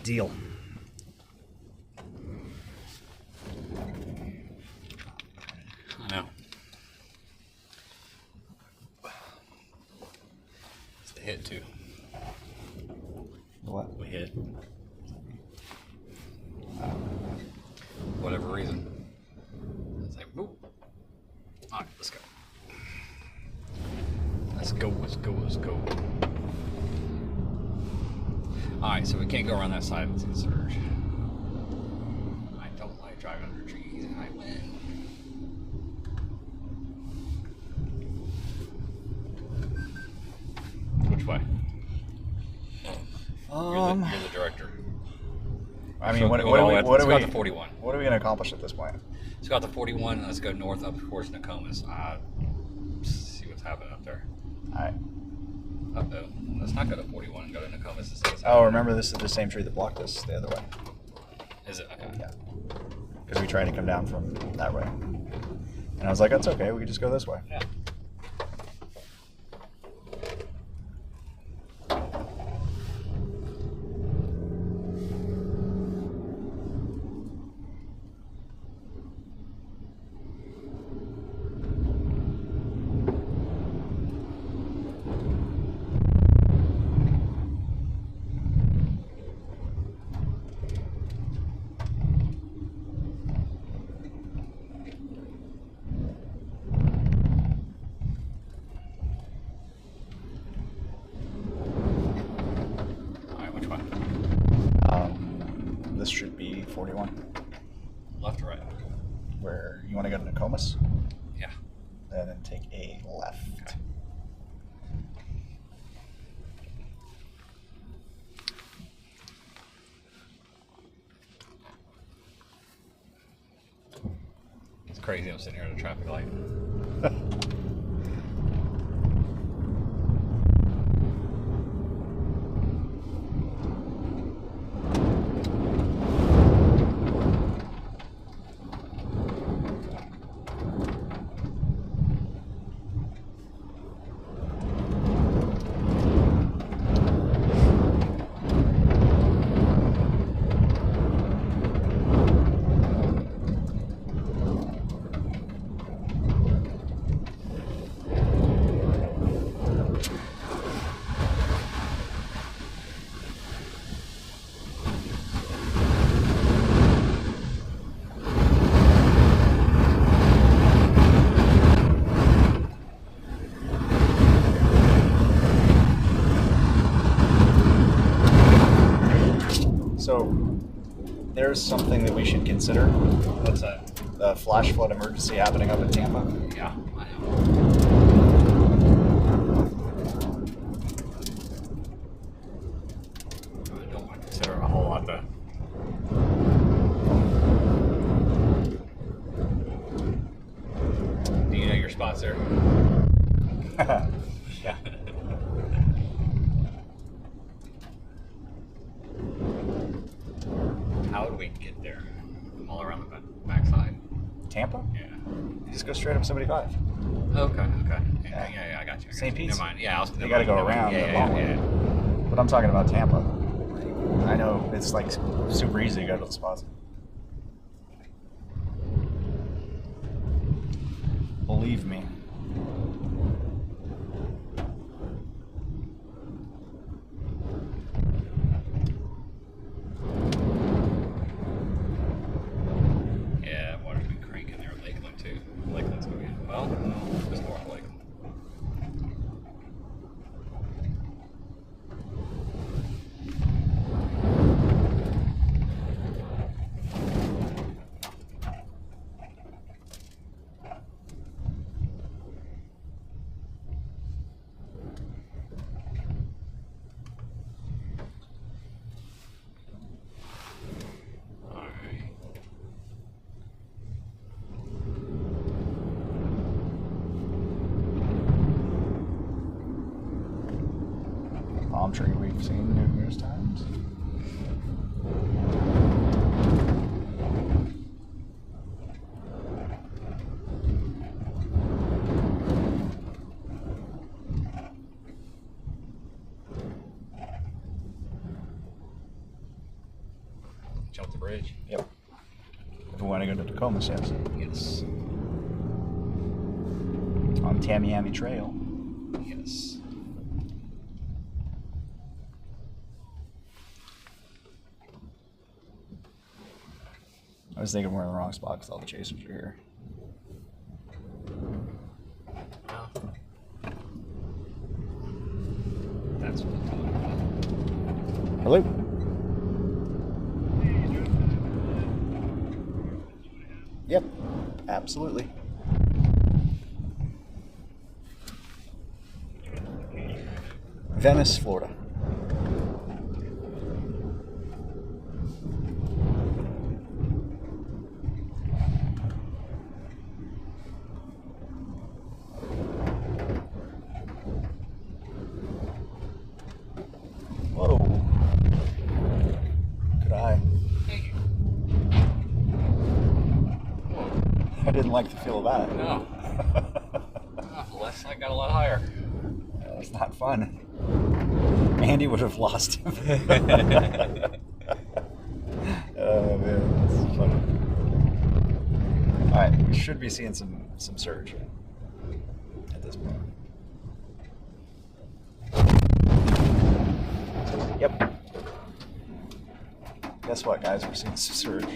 Deal. I know. It's the hit too. What? We hit. Whatever reason. It's like, whoop. Alright, let's go. Let's go, let's go, let's go. Alright, so we can't go around that side of the surge. I don't like driving under trees in high wind. Which way? You're the director. I mean, So what go are all we? the way- What let's are go we? out to 41. What are we going to accomplish at this point? Let's go out to 41 and let's go north up towards Nokomis. See what's happening up there. All right. Uh-oh. Let's not go to 41 and go to Nokomis. And see what's Oh, happening. remember this is the same tree that blocked us the other way. Is it? Okay. Yeah. Because we tried to come down from that way. And I was like, that's okay. We can just go this way. Yeah. This should be 41. Left or right? Where you want to go to Nokomis? Yeah. And then take a left. Okay. crazy. I'm sitting here at a traffic light. So there's something that we should consider. What's that? The flash flood emergency happening up in Tampa. Yeah, I know. I don't want to consider a whole lot though. Do you know your spots there? Yeah. How would we get there? All around the backside? Tampa? Yeah. You just go straight up 75. Okay. Yeah. Yeah, I got you. St. Pete's. Never mind. Yeah, You gotta go around the long way. But I'm talking about Tampa. I know it's like super easy to go to the spots. Believe me. Yeah, water's been cranking there at Lakeland too. Lakeland's going to be, well, no, just north of Lakeland. Palm tree we've seen numerous times. Jump the bridge. Yep. If we want to go to Tacomas, yes. Yes. On Tamiami Trail. Yes. I was thinking we're in the wrong spot because all the chasers are here. Well, that's what I'm talking about. Hello? Yep, absolutely. Venice, Florida. Whoa. Good eye. I didn't like the feel of that. No. Last I got a lot higher. That was not fun. Andy would have lost him. Oh man, this is funny. Alright, we should be seeing some surge at this point. Yep. Guess what, guys? We're seeing some surge.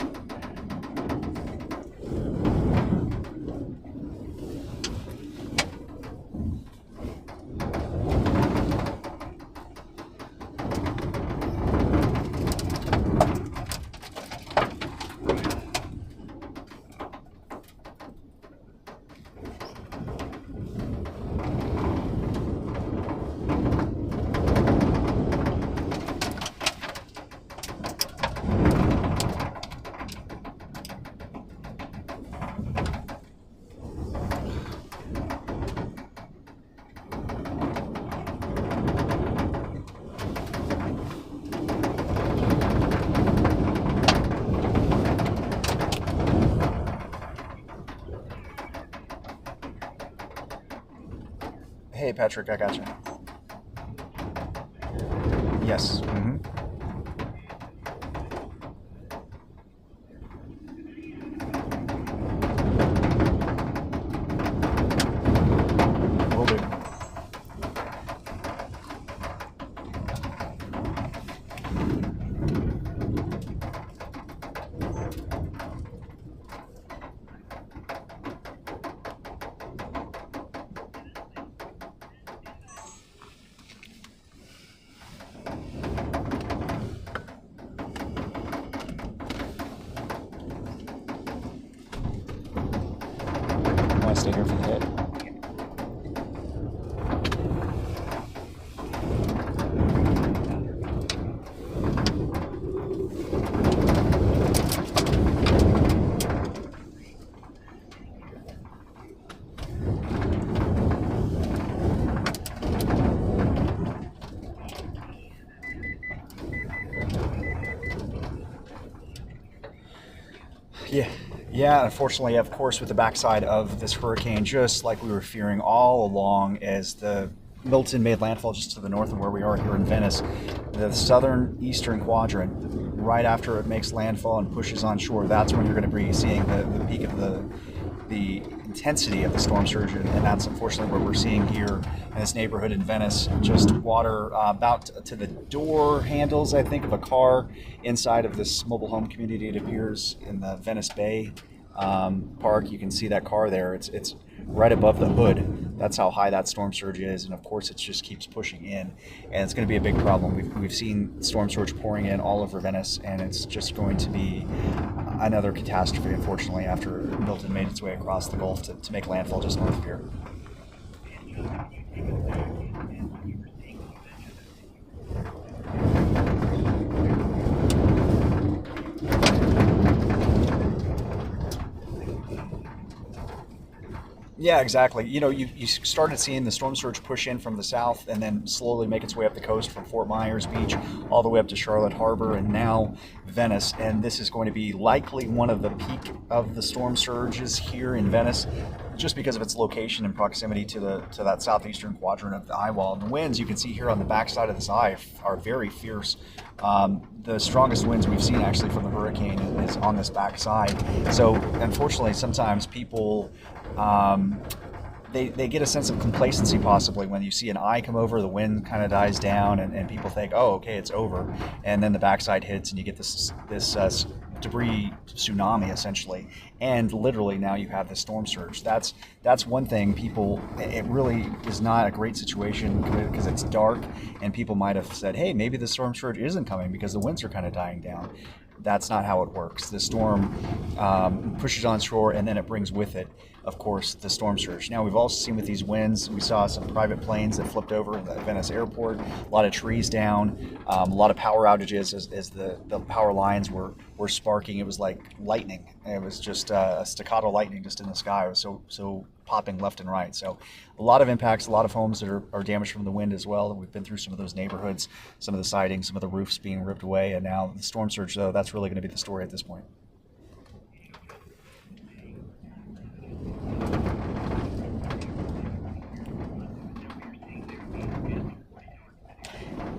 Hey, Patrick, I got you. Yes. Mm-hmm. Will do. Want to stay here for the hit? Yeah, unfortunately, of course, with the backside of this hurricane, just like we were fearing all along as the Milton made landfall just to the north of where we are here in Venice, the southern eastern quadrant, right after it makes landfall and pushes on shore, that's when you're going to be seeing the peak of the intensity of the storm surge, and that's unfortunately what we're seeing here in this neighborhood in Venice. Just water about to the door handles, I think, of a car inside of this mobile home community. It appears in the Venice Bay Park. You can see that car there. It's right above the hood. That's how high that storm surge is, and of course it just keeps pushing in, and it's going to be a big problem. We've seen storm surge pouring in all over Venice, and it's just going to be another catastrophe, unfortunately, after Milton made its way across the Gulf to make landfall just north of here. Yeah, exactly. You know, you started seeing the storm surge push in from the south and then slowly make its way up the coast from Fort Myers Beach all the way up to Charlotte Harbor and now Venice. And this is going to be likely one of the peak of the storm surges here in Venice, just because of its location and proximity to that southeastern quadrant of the eye wall. And the winds you can see here on the backside of this eye are very fierce. The strongest winds we've seen actually from the hurricane is on this backside. So unfortunately, sometimes people they get a sense of complacency possibly when you see an eye come over, the wind kind of dies down, and people think, oh, okay, it's over, and then the backside hits and you get this debris tsunami essentially, and literally now you have the storm surge. That's one thing. People, it really is not a great situation because it's dark, and people might have said, hey, maybe the storm surge isn't coming because the winds are kind of dying down. That's not how it works. The storm pushes on shore, and then it brings with it, of course, the storm surge. Now, we've also seen with these winds, we saw some private planes that flipped over in the Venice airport, a lot of trees down, a lot of power outages as the power lines were sparking. It was like lightning. It was just a staccato lightning just in the sky. It was so popping left and right. So a lot of impacts, a lot of homes that are damaged from the wind as well. And we've been through some of those neighborhoods, some of the sidings, some of the roofs being ripped away. And now the storm surge, though, that's really going to be the story at this point.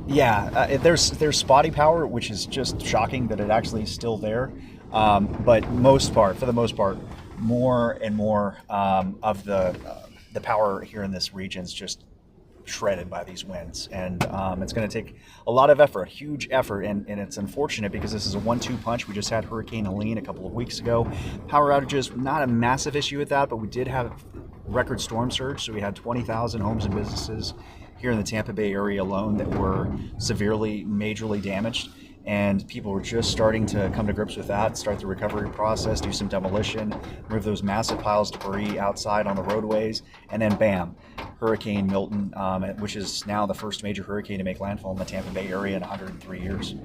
Yeah, there's spotty power, which is just shocking that it actually is still there. But for the most part, more and more of the power here in this region is just shredded by these winds, and it's going to take a lot of effort, huge effort, and it's unfortunate because this is a 1-2 punch. We just had Hurricane Helene a couple of weeks ago. Power outages, not a massive issue with that, but we did have record storm surge, so we had 20,000 homes and businesses here in the Tampa Bay area alone that were severely, majorly damaged, and people were just starting to come to grips with that, start the recovery process, do some demolition, remove those massive piles of debris outside on the roadways, and then bam, Hurricane Milton, which is now the first major hurricane to make landfall in the Tampa Bay area in 103 years.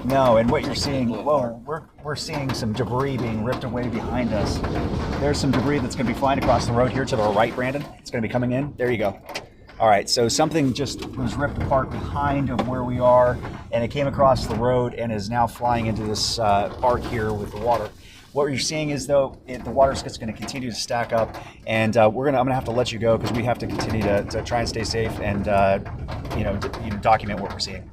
No, and what you're seeing, well, we're seeing some debris being ripped away behind us. There's some debris that's going to be flying across the road here to the right, Brandon. It's going to be coming in. There you go. All right, so something just was ripped apart behind of where we are, and it came across the road and is now flying into this park here with the water. What you're seeing is, though, the water's just going to continue to stack up, and I'm going to have to let you go because we have to continue to try and stay safe and document what we're seeing.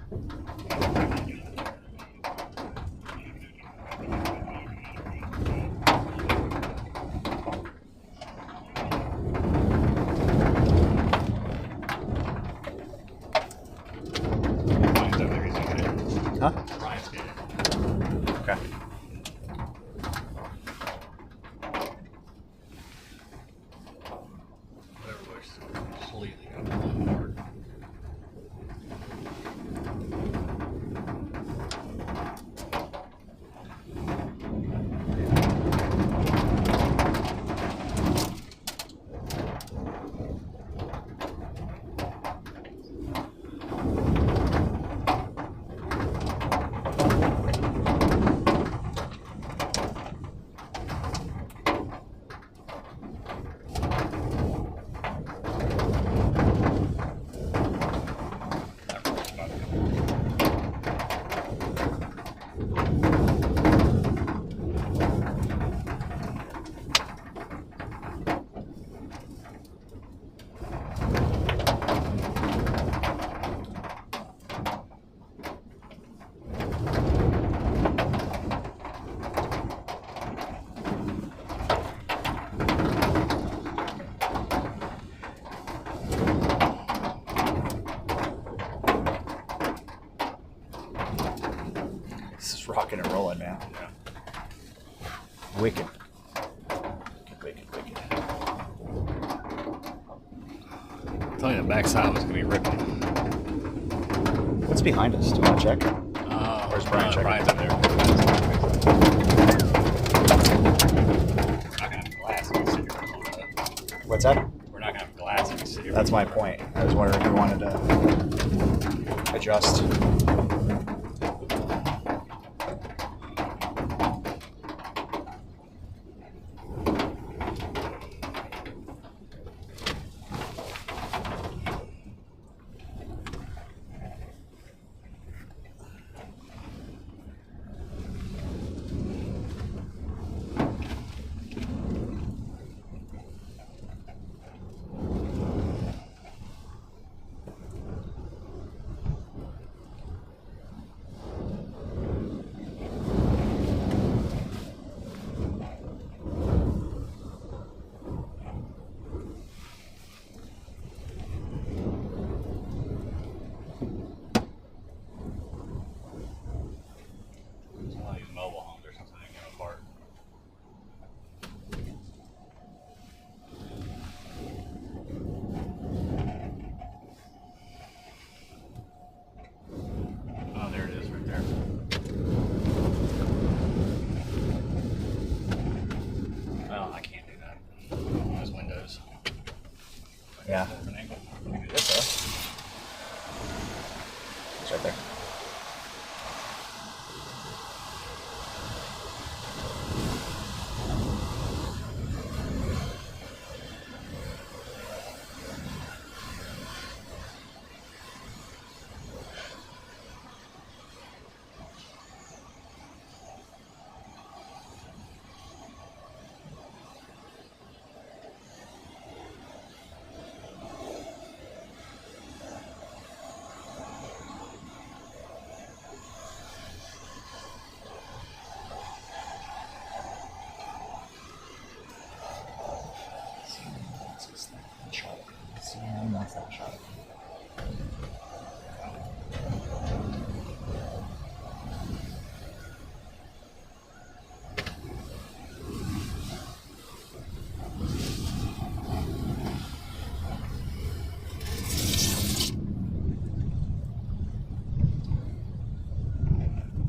Huh? Okay. Rocking and rolling, man. Yeah. Wicked. Wicked. I'm telling you, the backside was going to be ripping. What's behind us? Do you want to check? Where's Brian checking? Brian's up there. We're not going to have glass if we sit here. What's that? We're not going to have glass if we sit here. That's my point. I was wondering if you wanted to adjust. Yeah. Yes, sir. It's right there.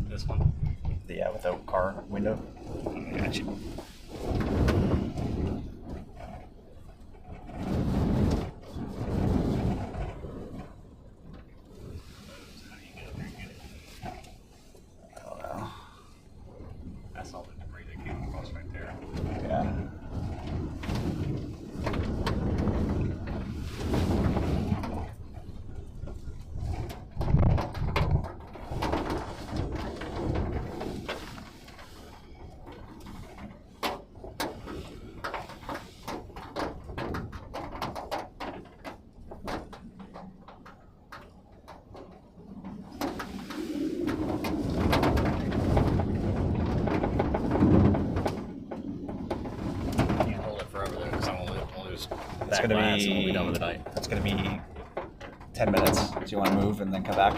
This one? Yeah, with the car window. Got you. It's going to glass be. and we'll be done with the night. It's going to be 10 minutes. Do you want to move and then come back?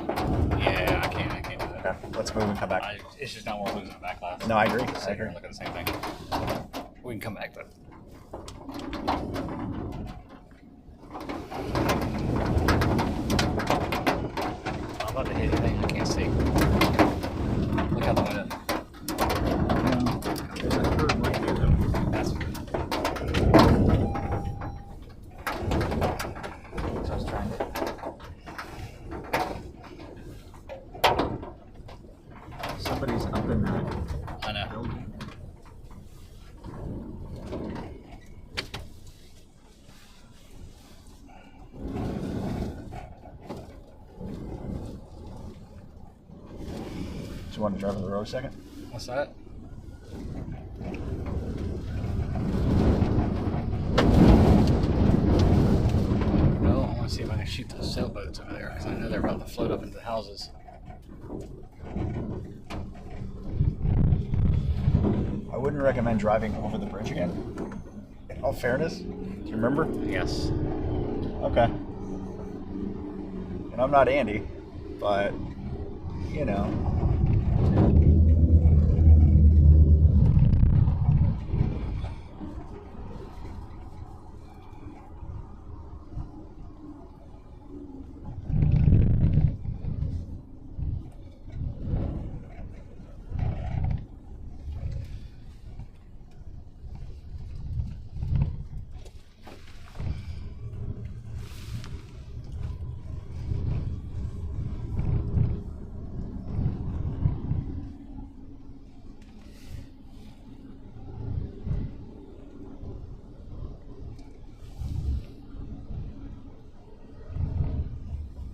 Yeah, I can't do that. Okay, let's move and come back. It's just not worth losing the back glass. No, I agree. Sit I here agree. and look at the same thing. We can come back, but. I'm about to hit anything I can't see. Look out the window. There's a curve right there, though. That's So I was trying to. Somebody's up in that I know. building. Do you want to drive on the road a second? What's that? No, I want to see if I can shoot those sailboats over there because I know they're about to float up into the houses. I wouldn't recommend driving over the bridge again. In all fairness, do you remember? Yes. Okay. And I'm not Andy, but you know.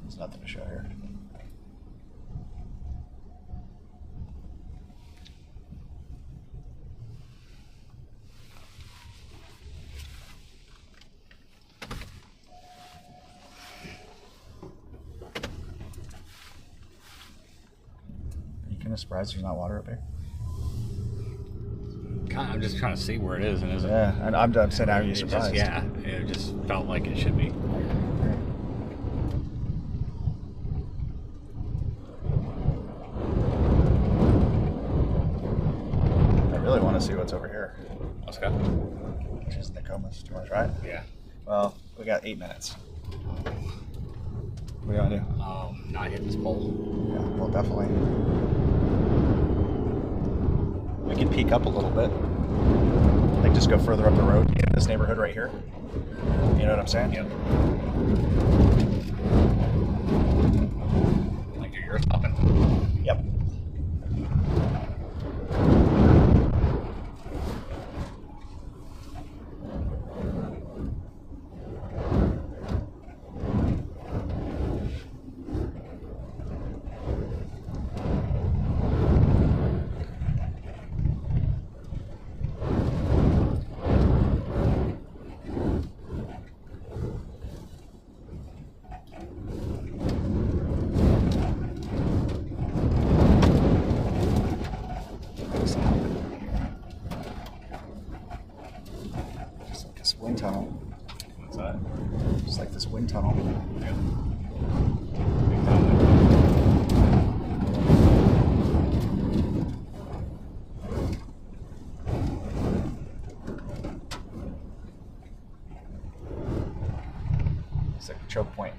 There's nothing to show here. Are you kind of surprised there's not water up here? I'm just trying to see where it is and isn't. Yeah, and I'm saying, are you It just, surprised? yeah, it just felt like it should be. I really want to see what's over here, Let's go. which is Nokomis. Do you want to try it? Yeah. Well, we got 8 minutes. What do you want to do? Not hit this pole. Yeah, well, definitely. We can peek up a little bit. Like just go further up the road in this neighborhood right here. You know what I'm saying? Yep. Like your earth popping. Yep. Just like this wind tunnel. What's that? Just like this wind tunnel. Yeah. It's like a choke point.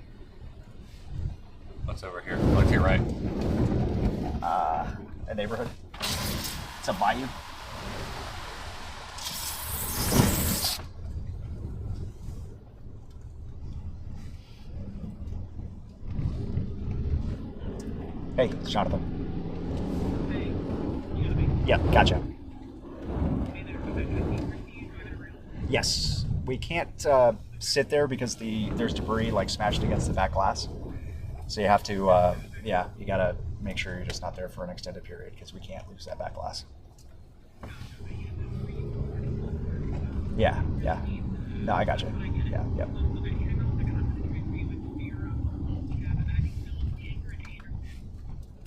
What's over here? Look to your right. A neighborhood. It's a bayou. Hey, it's Jonathan. Yeah, gotcha. Yes, we can't sit there because there's debris like smashed against the back glass. So you have to, yeah, you gotta make sure you're just not there for an extended period because we can't lose that back glass. Yeah, yeah. No, I gotcha. Yeah, yep.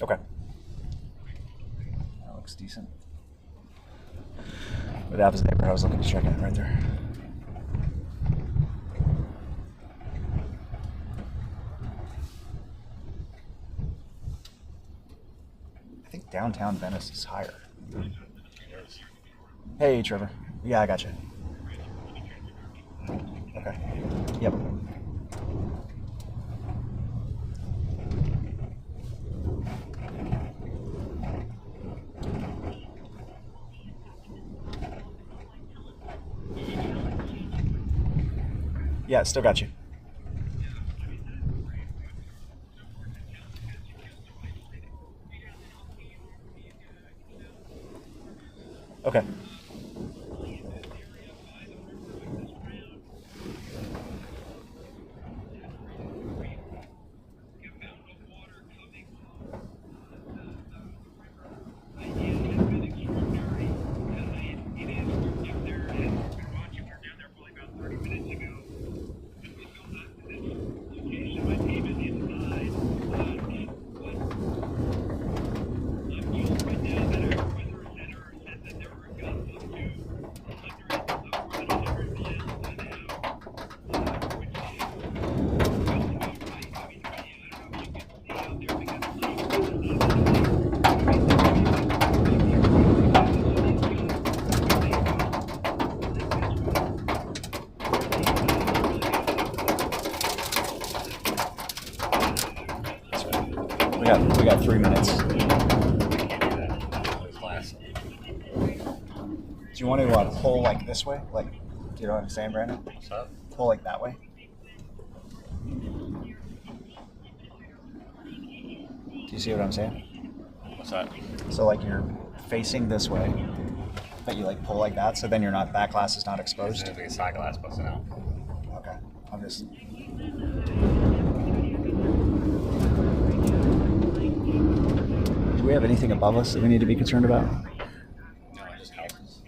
Okay. That looks decent. But that was the neighborhood I was looking to check out right there. downtown Venice is higher. Hey, Trevor. Yeah, I got you. Okay. Yep. Yeah, still got you. Okay. We got 3 minutes. Do you want to pull like this way? Like, do you know what I'm saying, Brandon? What's up? Pull like that way. Do you see what I'm saying? What's that? So like you're facing this way, but you like pull like that, so then you're not, that glass is not exposed. There's a side glass busting out. Okay. I'm just. Do we have anything above us that we need to be concerned about? No, it just houses.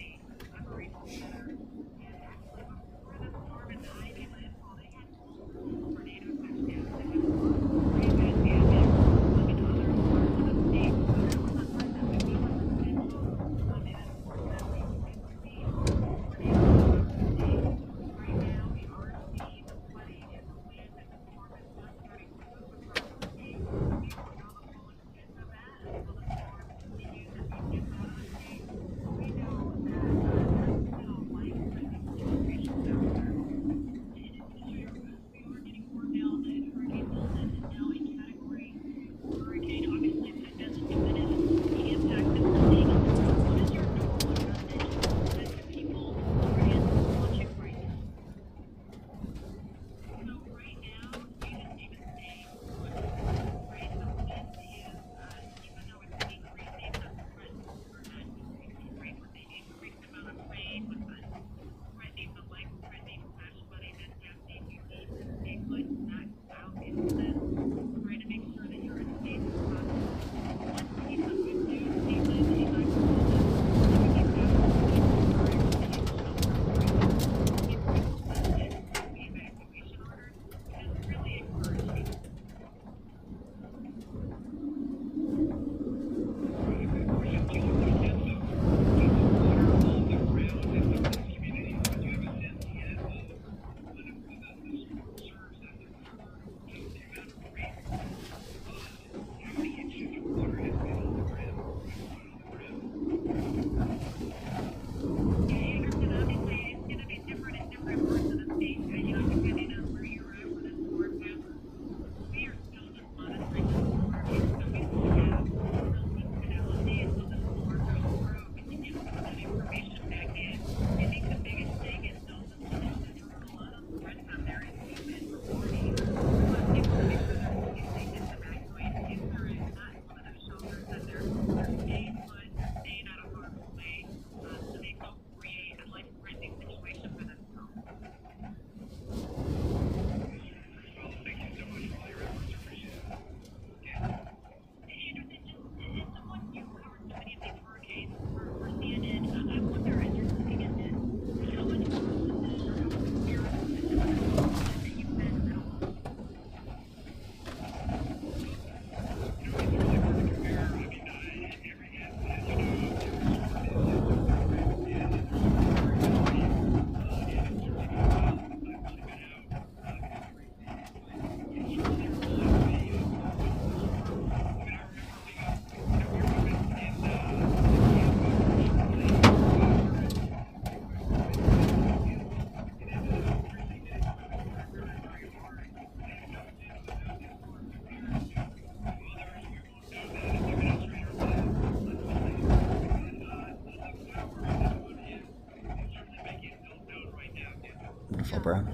flip around.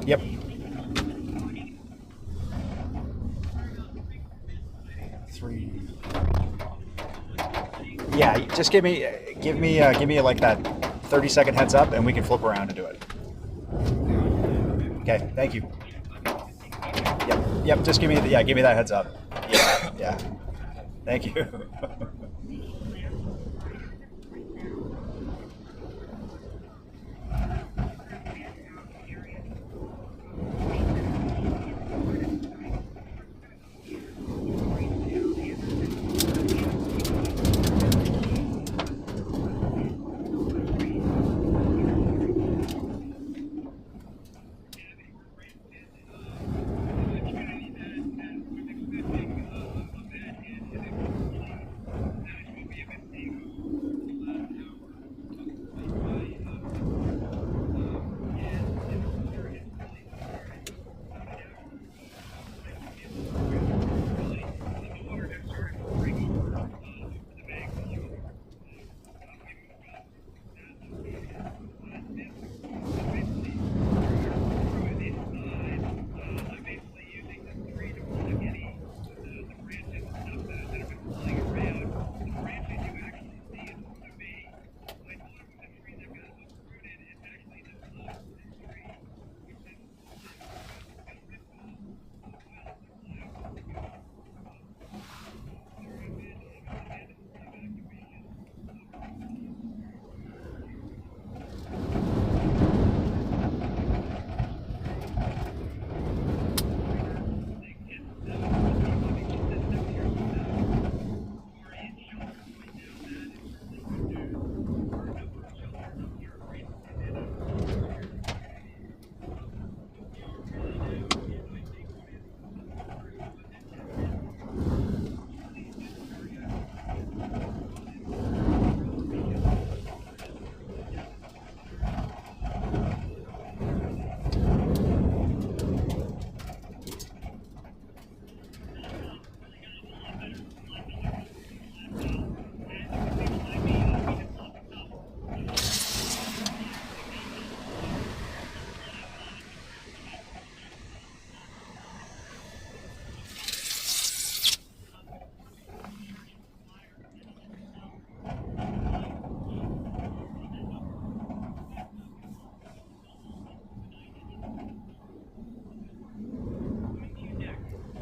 Yep. Three. Yeah, just give me like that 30-second heads up, and we can flip around and do it. Okay, thank you. Yep. Just give me that heads up. Yeah. Thank you.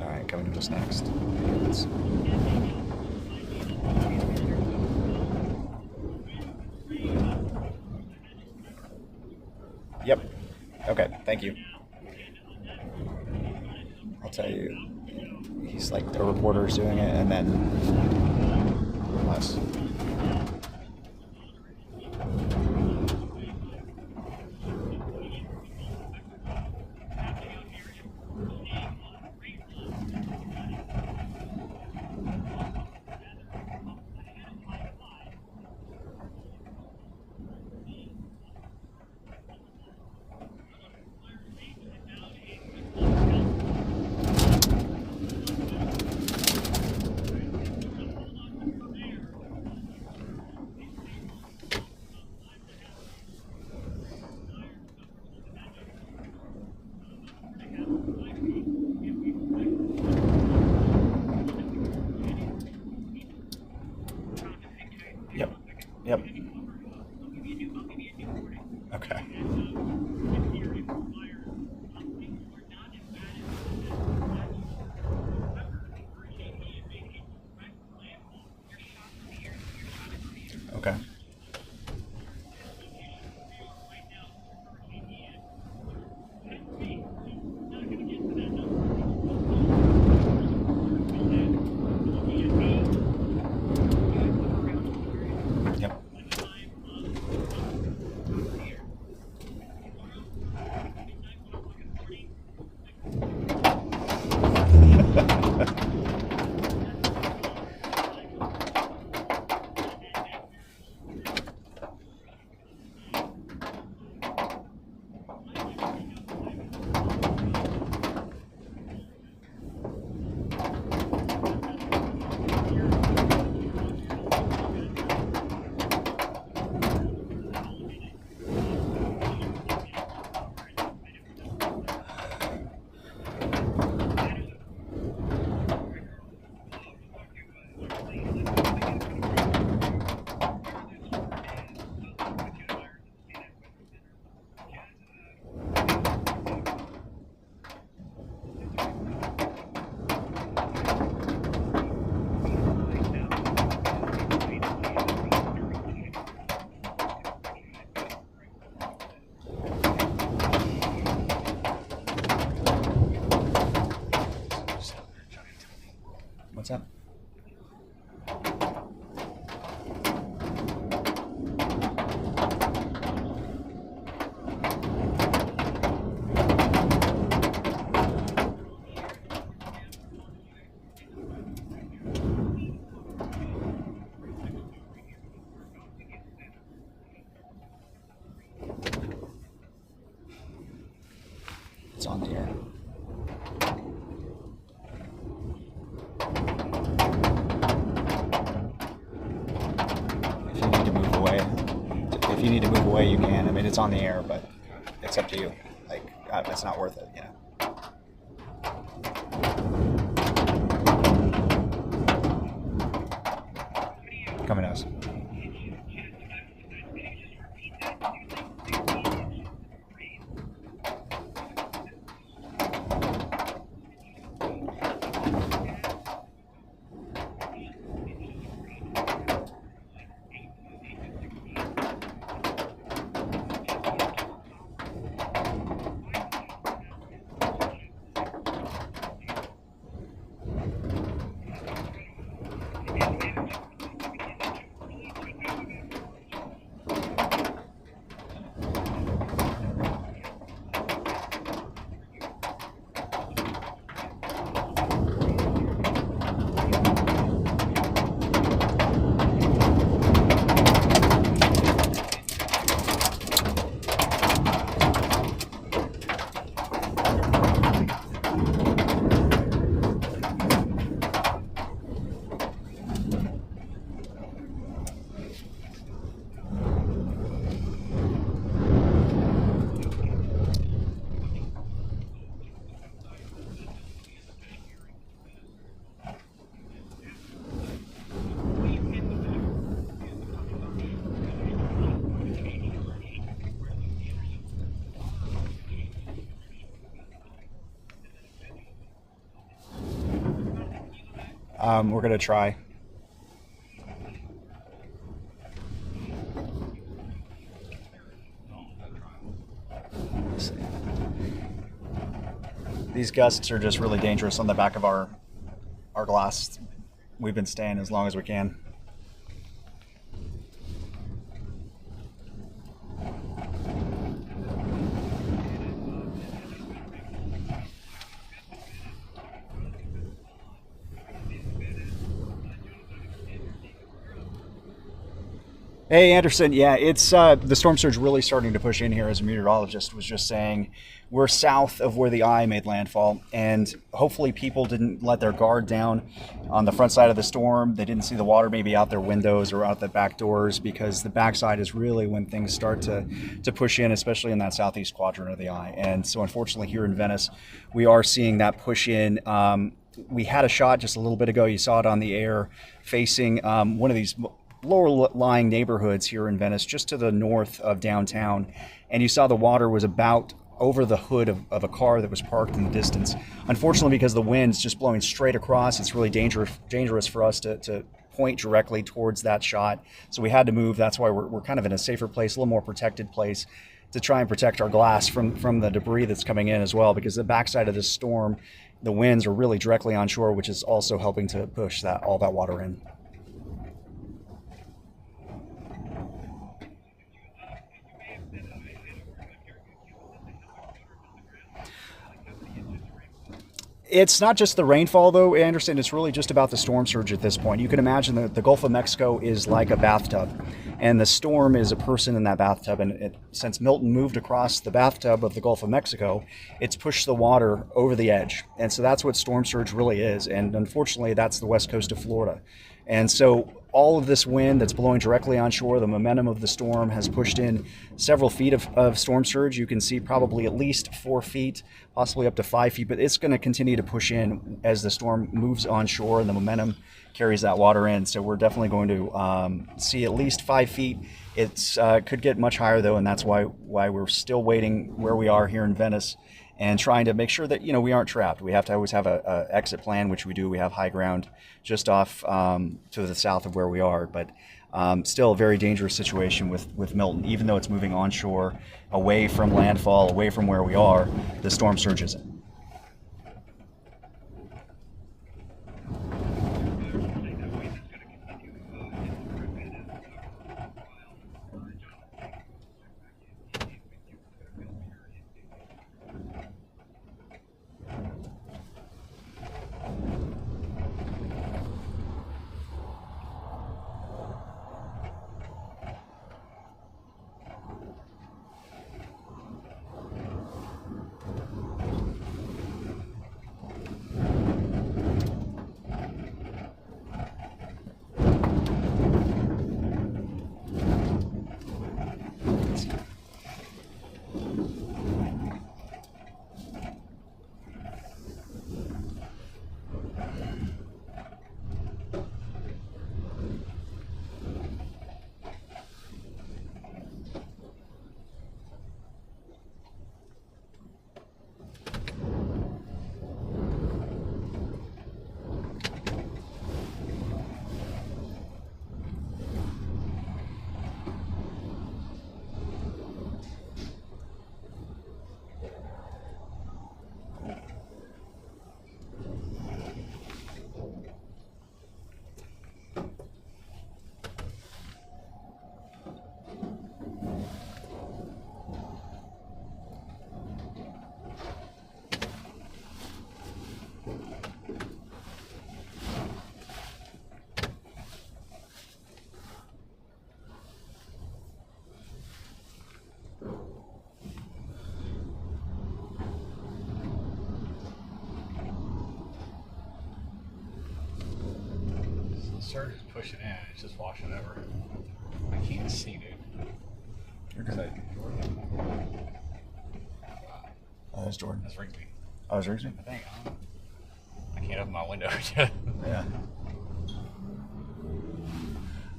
All right, coming to us next. Yep. Okay, thank you. I'll tell you, he's like the reporter's doing it, and then us. Yep. Okay. Okay. Yep. you need to move away, you can. I mean, it's on the air, but it's up to you. Like, it's not worth it, you know. Coming to us. We're going to try. Let's see. These gusts are just really dangerous on the back of our glass. We've been staying as long as we can. Hey Anderson, yeah, it's the storm surge really starting to push in here, as a meteorologist was just saying. We're south of where the eye made landfall, and hopefully people didn't let their guard down on the front side of the storm. They didn't see the water maybe out their windows or out the back doors, because the backside is really when things start to push in, especially in that southeast quadrant of the eye. And so unfortunately here in Venice, we are seeing that push in. We had a shot just a little bit ago. You saw it on the air facing one of these lower lying neighborhoods here in Venice, just to the north of downtown, and you saw the water was about over the hood of a car that was parked in the distance. Unfortunately, because the wind's just blowing straight across, it's really dangerous for us to point directly towards that shot. So we had to move. That's why we're kind of in a safer place, a little more protected place, to try and protect our glass from the debris that's coming in as well, because the backside of this storm, the winds are really directly onshore, which is also helping to push all that water in. It's not just the rainfall, though, Anderson. It's really just about the storm surge at this point. You can imagine that the Gulf of Mexico is like a bathtub, and the storm is a person in that bathtub. And since Milton moved across the bathtub of the Gulf of Mexico, it's pushed the water over the edge. And so that's what storm surge really is. And unfortunately, that's the west coast of Florida. And so all of this wind that's blowing directly onshore, the momentum of the storm has pushed in several feet of storm surge. You can see probably at least 4 feet, possibly up to 5 feet, but it's going to continue to push in as the storm moves onshore and the momentum carries that water in. So we're definitely going to see at least 5 feet. It could get much higher, though, and that's why we're still waiting where we are here in Venice and trying to make sure that, we aren't trapped. We have to always have a exit plan, which we do. We have high ground just off to the south of where we are, but still a very dangerous situation with Milton. Even though it's moving onshore, away from landfall, away from where we are, the storm surge isn't. surge is pushing in. It's just washing over. I can't see, dude. You're good. Oh, there's Jordan. That's Rigsby. Oh, it's Rigsby? I think. I can't open my window yet. Yeah.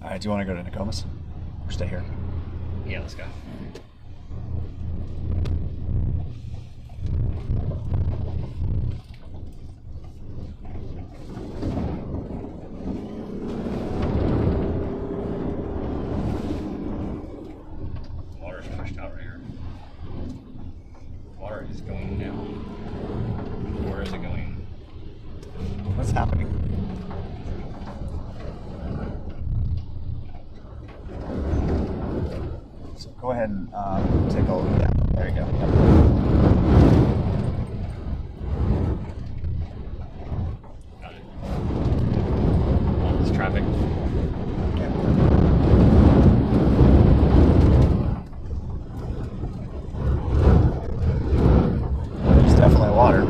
All right, do you want to go to Nokomis? Or stay here? Yeah, let's go. Water's pushed out right here. Water is going down. Where is it going? What's happening? So go ahead and take a look down. There you go. Yep. Got it. Oh, there's traffic. There's definitely water.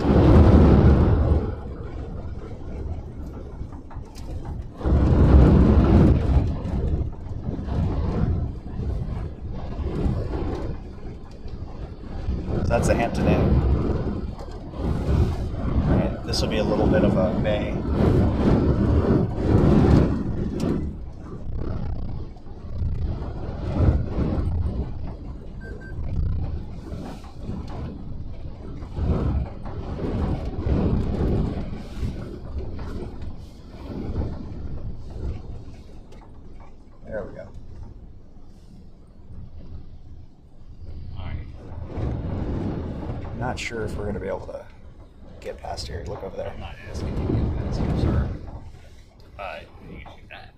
That's the Hampton Inn. Right, this will be a little bit of a bay. There we go. Not sure if we're going to be able to get past here. Look over there. I'm not asking you to get past here, sir. You can do that.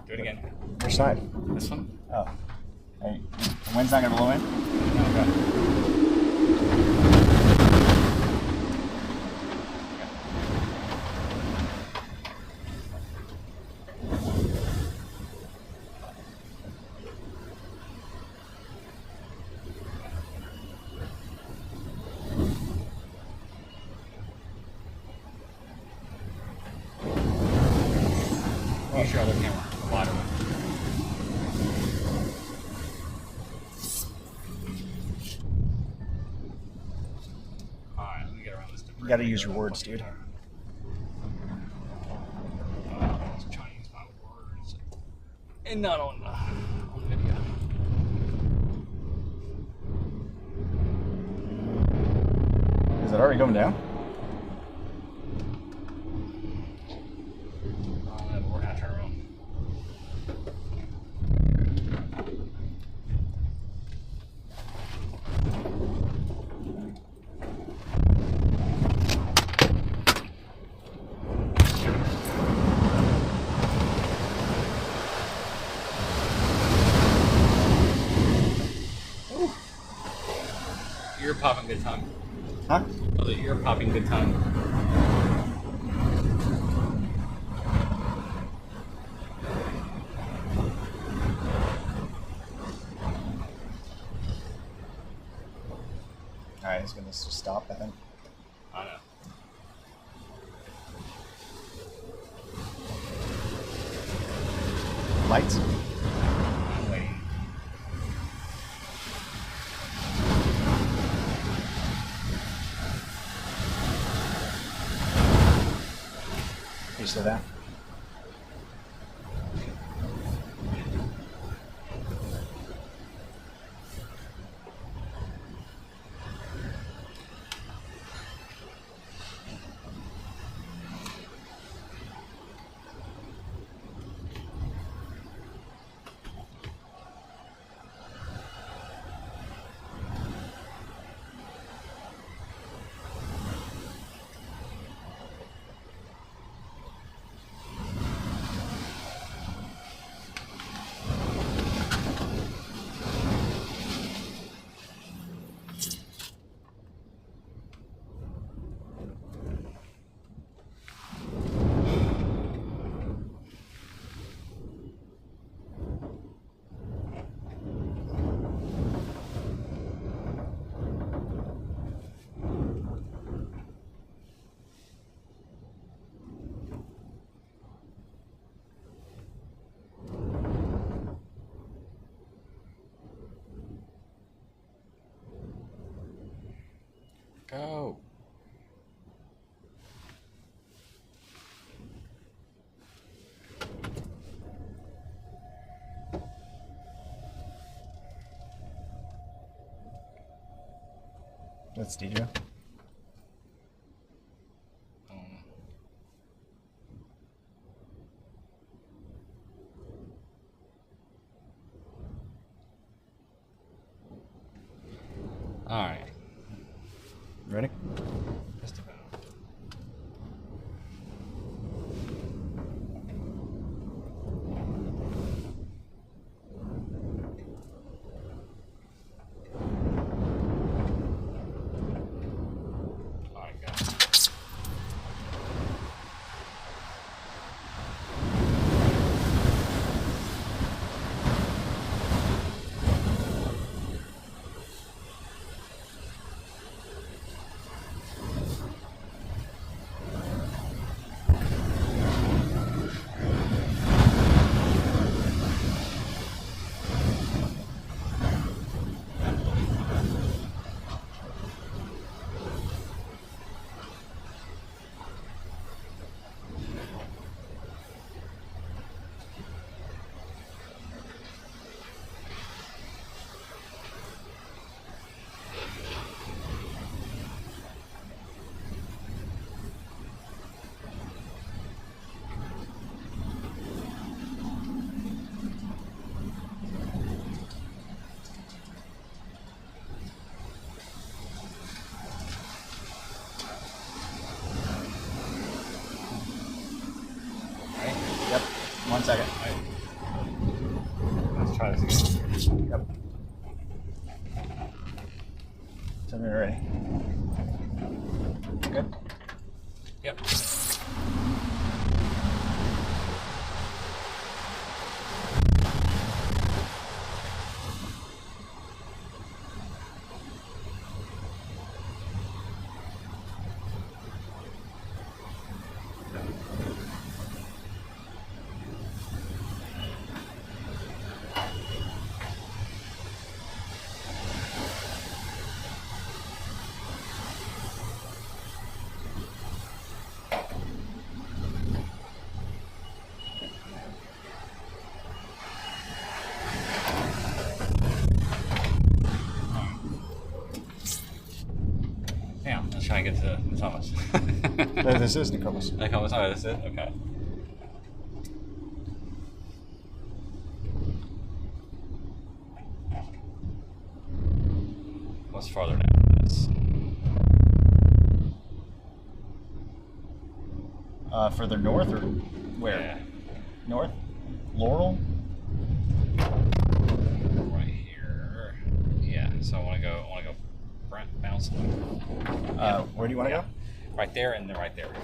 Do it again. Which side? This one? Oh. Hey, the wind's not going to blow in? Use your other camera. The wider one. Alright, let me get around this. You got to use your words, dude. Chinese my words. And not on video. Is it already going down? We're gonna turn around. You're popping good time. Huh? Oh, you're popping good time. guy's gonna stop that. I know. Lights. I'm waiting. You still there? Go. That's DJ. All right. Ready? Just about. All right, go. Yep. 1 second. Let's try this again. Yep. Tell me you're ready. Good. Yep. Yeah, let's try and get to Thomas. No, this is Nicholas. Nicholas, oh, that's it? Okay. What's farther down? This. Further north or where? Yeah. North? Laurel? Right here. Yeah, so I want to go bounce. Where do you want to Right there and then right there. go?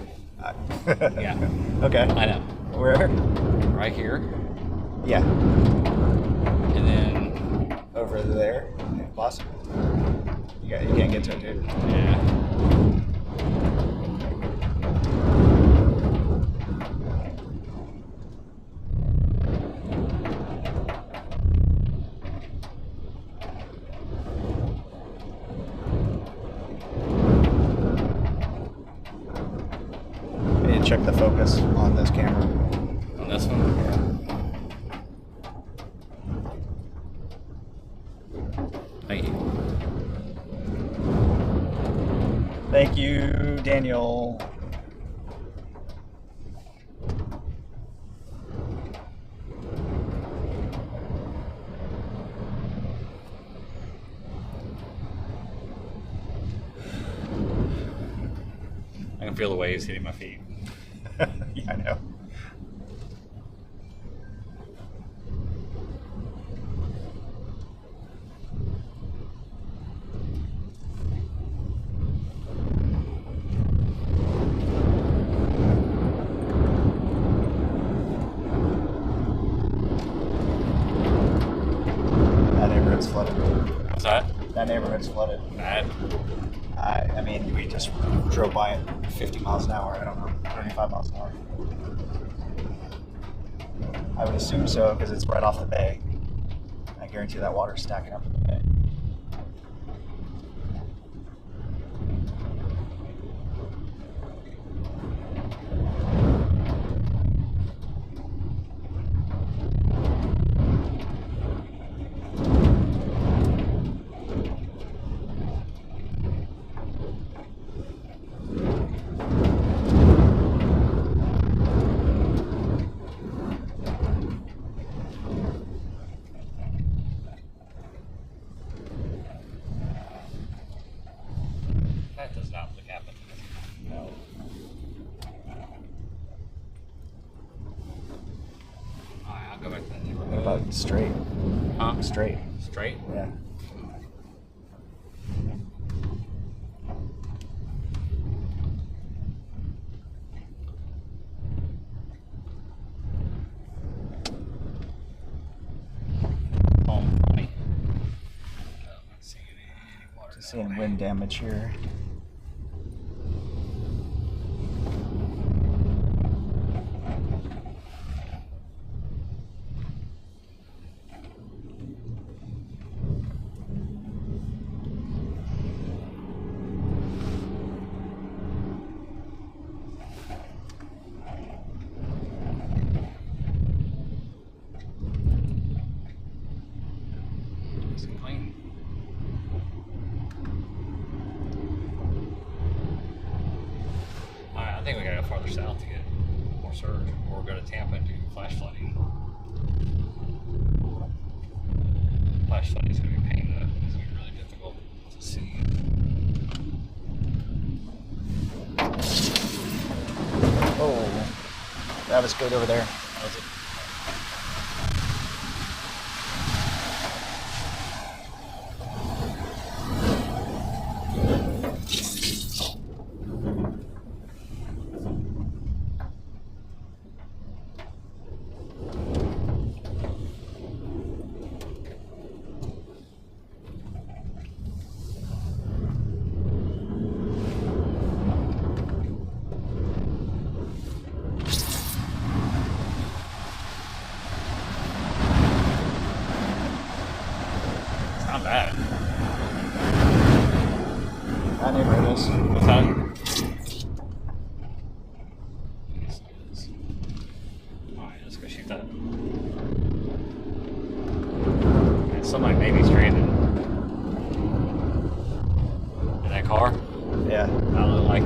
Yeah. Okay. I know. Where? Right here. Yeah. And then Over there. Possible. You can't get to it, dude. Yeah. I need to check the focus on this camera. On this one? Thank you. Thank you, Daniel. I can feel the waves hitting my feet. Yeah, I know. That neighborhood's flooded. What's that? That neighborhood's flooded. Bad. I mean, we just drove by at 50 miles an hour. I don't know, 25 miles an hour. I would assume so because it's right off the bay. I guarantee that water's stacking up in the bay. That does not look happen. No. Alright, I'll go back to that What neighborhood. about straight? Huh? Straight. Straight? Yeah. Home, funny. Not seeing any water. Just seeing wind damage here. Is it clean? Alright, I think we gotta go farther south to get more surge, or go to Tampa and do flash flooding. Flash flooding is gonna be a pain though. It's gonna be really difficult to see. Oh, that was good over there. That was it. It's not bad. That neighborhood is. What's that? Alright, let's go shoot that. And somebody may be stranded. In that car? Yeah, That looked like,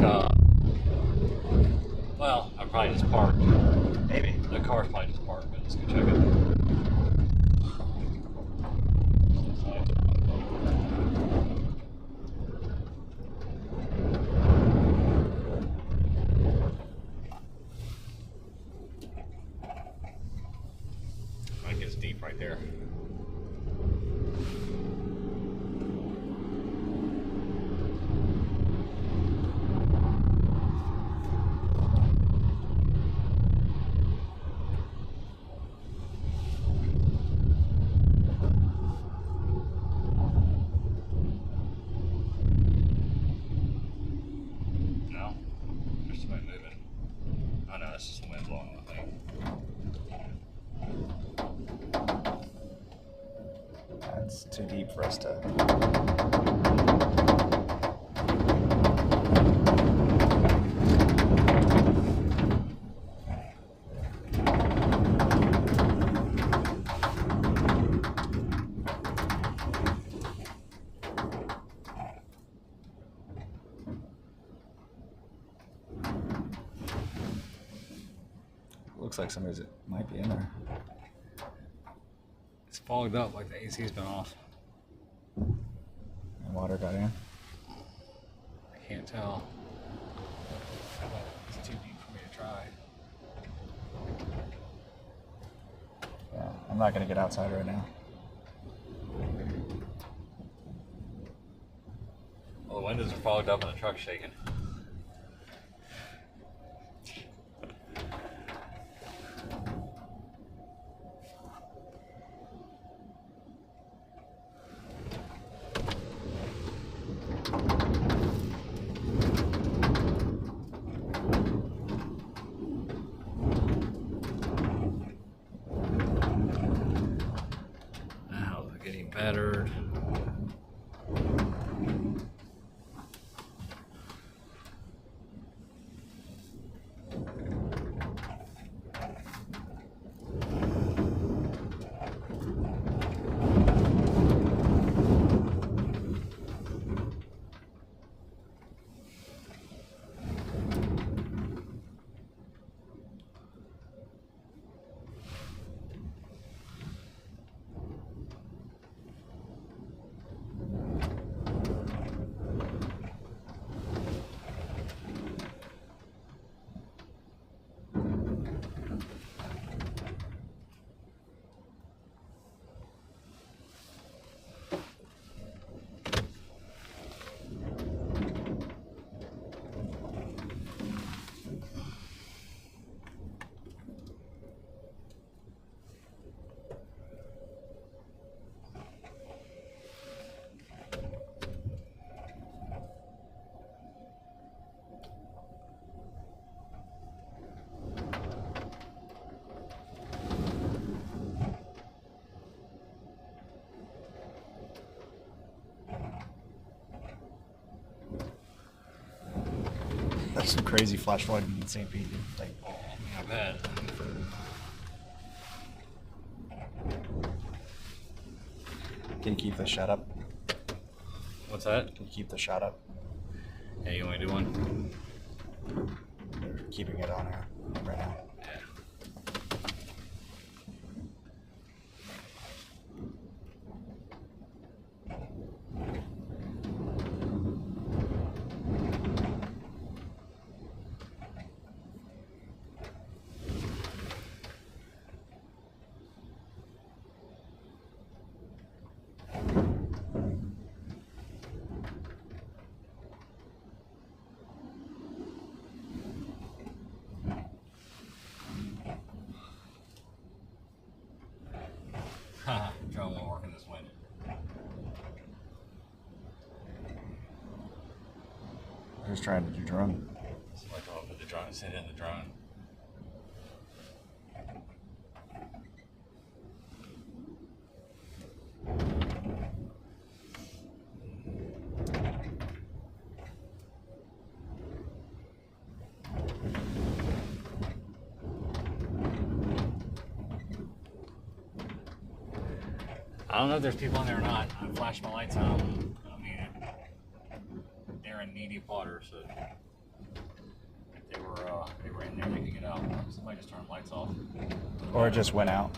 well, I probably just parked. maybe. The car's probably just parked, but let's go check it. Might get us deep right there. too deep for us to. Looks like somebody's might be in there. It's fogged up like the AC's been off. And water got in. I can't tell. It's too deep for me to try. Yeah, I'm not gonna get outside right now. Well, the windows are fogged up and the truck's shaking. Now they're getting battered. That's some crazy flash flood in St. Pete. Like, I bet. can you keep the shut up? What's that? Can you keep the shot up? Yeah, you want me to do one? They're keeping it on air right now. Haha, drone won't work in this wind. Who's trying to do drone? Somebody go up with the drone, sit in the drone. I don't know if there's people in there or not. I flashed my lights out. I mean, they're in knee-deep water, so if they were in there, they could get out. Somebody just turned the lights off. Or it just went out.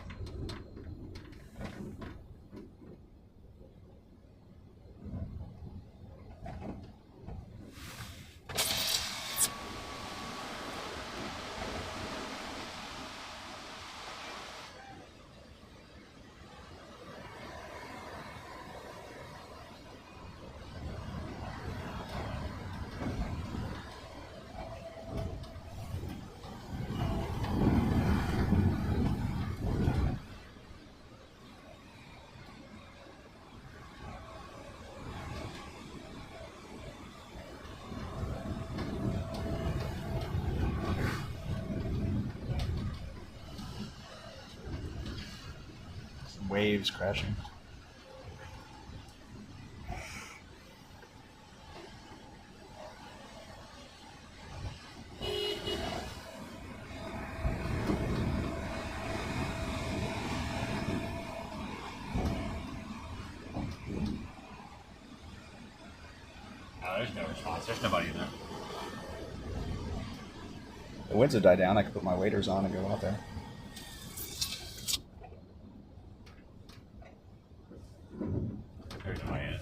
Waves crashing. Oh, there's nobody in there. The winds have died down. I could put my waders on and go out there. There's nobody in it.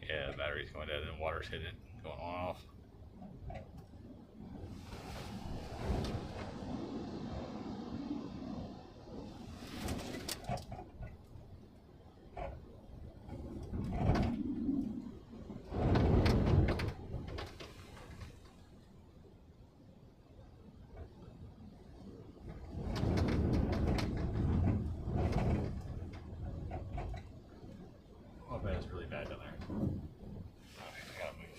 Yeah, the battery's going dead and water's hitting it, going on off. Oh, man, it's really bad down there. Okay, I gotta move.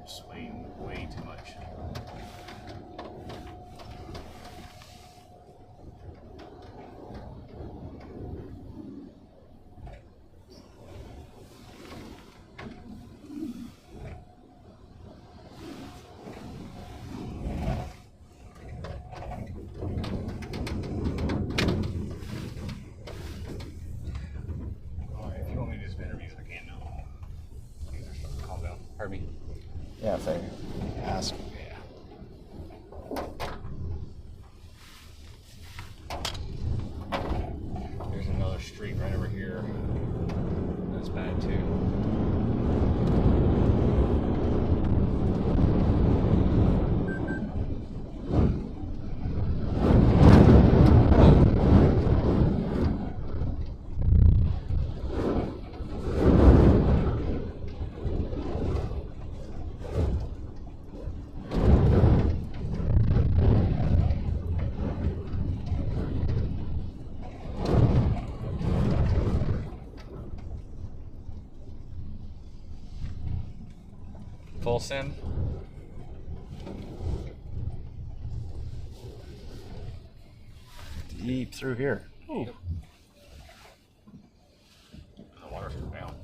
It's way too much. Alright, if you want me to do some interviews, I can now. Things are starting to calm down. Pardon me? Yeah, if they ask. Yeah. There's another street right over here. That's bad too. Full sim. Deep through here. Ooh. The water's going down.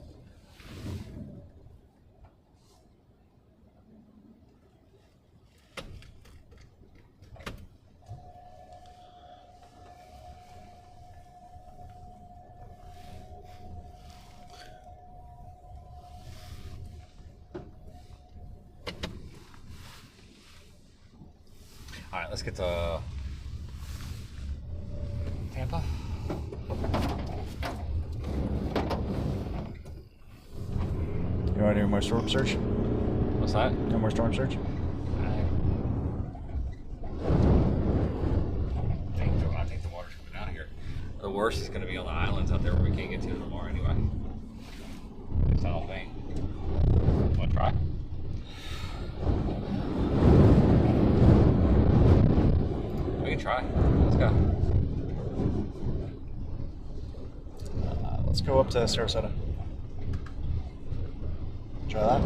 All right, let's get to Tampa. You want to do more storm search? What's that? No more storm search? I think the water's coming down here. The worst is going to be on the islands out there where we can't get to tomorrow anyway. It's all thing. Want to try? We can try. Let's go. Let's go up to Sarasota. Try that.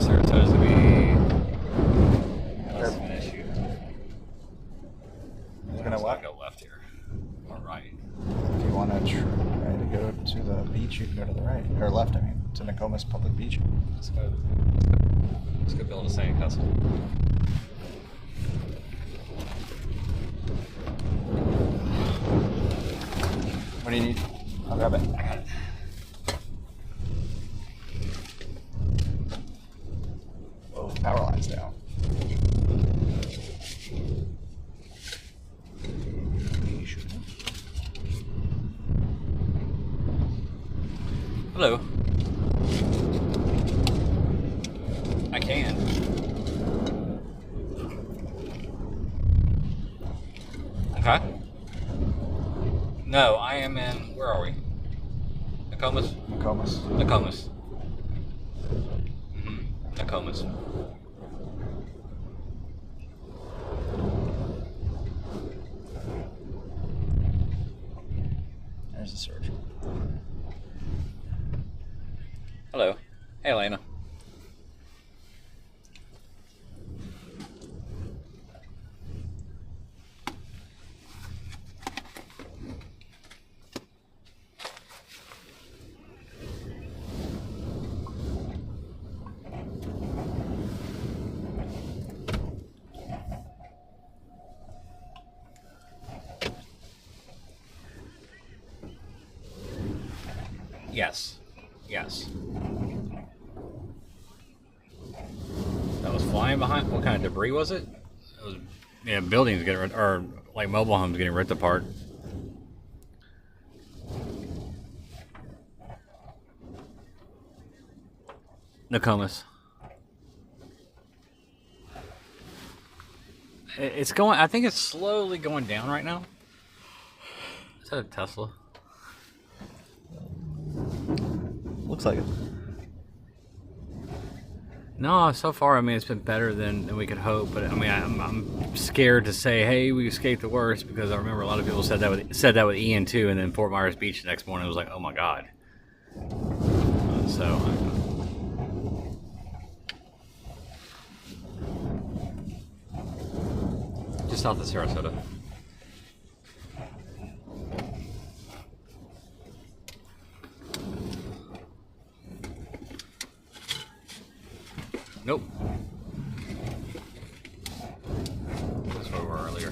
Sarasota's going to be less of an issue. You're gonna what? Go left here. Or right. If you want to try to go to the beach, you can go to the right. Or left, I mean. To Nokomis Public Beach. Let's go. Let's go build a sandcastle. What do you need? I'll grab it. I got it. Whoa, power line's down. Hello. I can. Okay. No, I am in. Where are we? Nokomis? Nokomis. Nokomis. Nokomis. There's the search. Hello. Hey, Elena. Yes. Yes. That was flying behind. What kind of debris was it? It was, yeah, buildings getting ripped, or like mobile homes getting ripped apart. Nokomis. It's going. I think it's slowly going down right now. Is that a Tesla? Looks like it. No, so far, I mean, it's been better than we could hope. But I mean, I'm scared to say, hey, we escaped the worst, because I remember a lot of people said that with Ian too, and then Fort Myers Beach the next morning was like, oh my god. Just south of Sarasota. Nope. That's where we were earlier.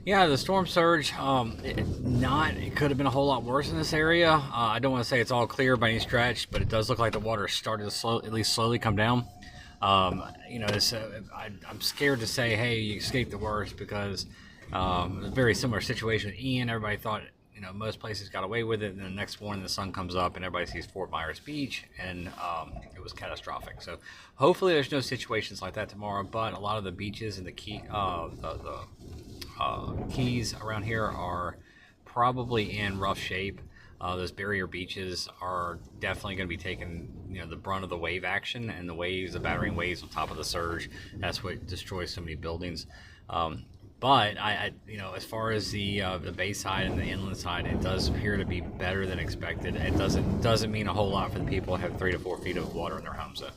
Yeah, the storm surge, it could have been a whole lot worse in this area. I don't want to say it's all clear by any stretch, but it does look like the water started to at least slowly come down. You know, I'm scared to say, hey, you escaped the worst, because a very similar situation with Ian. Everybody thought, you know, most places got away with it, and then the next morning the sun comes up and everybody sees Fort Myers Beach, and it was catastrophic. So hopefully there's no situations like that tomorrow, but a lot of the beaches and the keys around here are probably in rough shape. Those barrier beaches are definitely going to be taking, you know, the brunt of the wave action, and the waves, the battering waves on top of the surge. That's what destroys so many buildings. But you know, as far as the bay side and the inland side, it does appear to be better than expected. It doesn't mean a whole lot for the people who have 3 to 4 feet of water in their homes, though.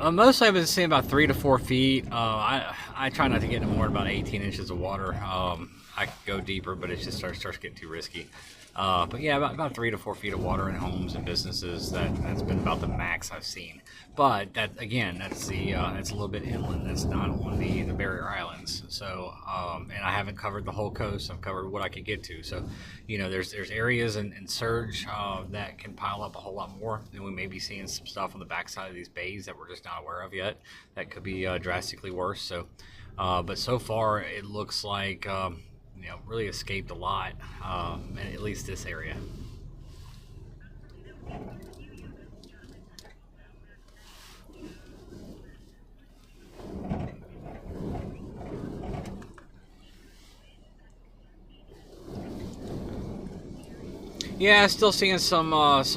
Mostly I've been seeing about 3 to 4 feet. I try not to get no more than about 18 inches of water. I could go deeper, but it just starts getting too risky. But yeah, about 3 to 4 feet of water in homes and businesses. That's been about the max I've seen. But that, again, that's a little bit inland. That's not on the barrier islands. So and I haven't covered the whole coast. I've covered what I could get to. So, you know, there's areas in surge that can pile up a whole lot more, and we may be seeing some stuff on the backside of these bays that we're just not aware of yet. That could be drastically worse. So, but so far it looks like you know, really escaped a lot, in at least this area. Yeah, still seeing some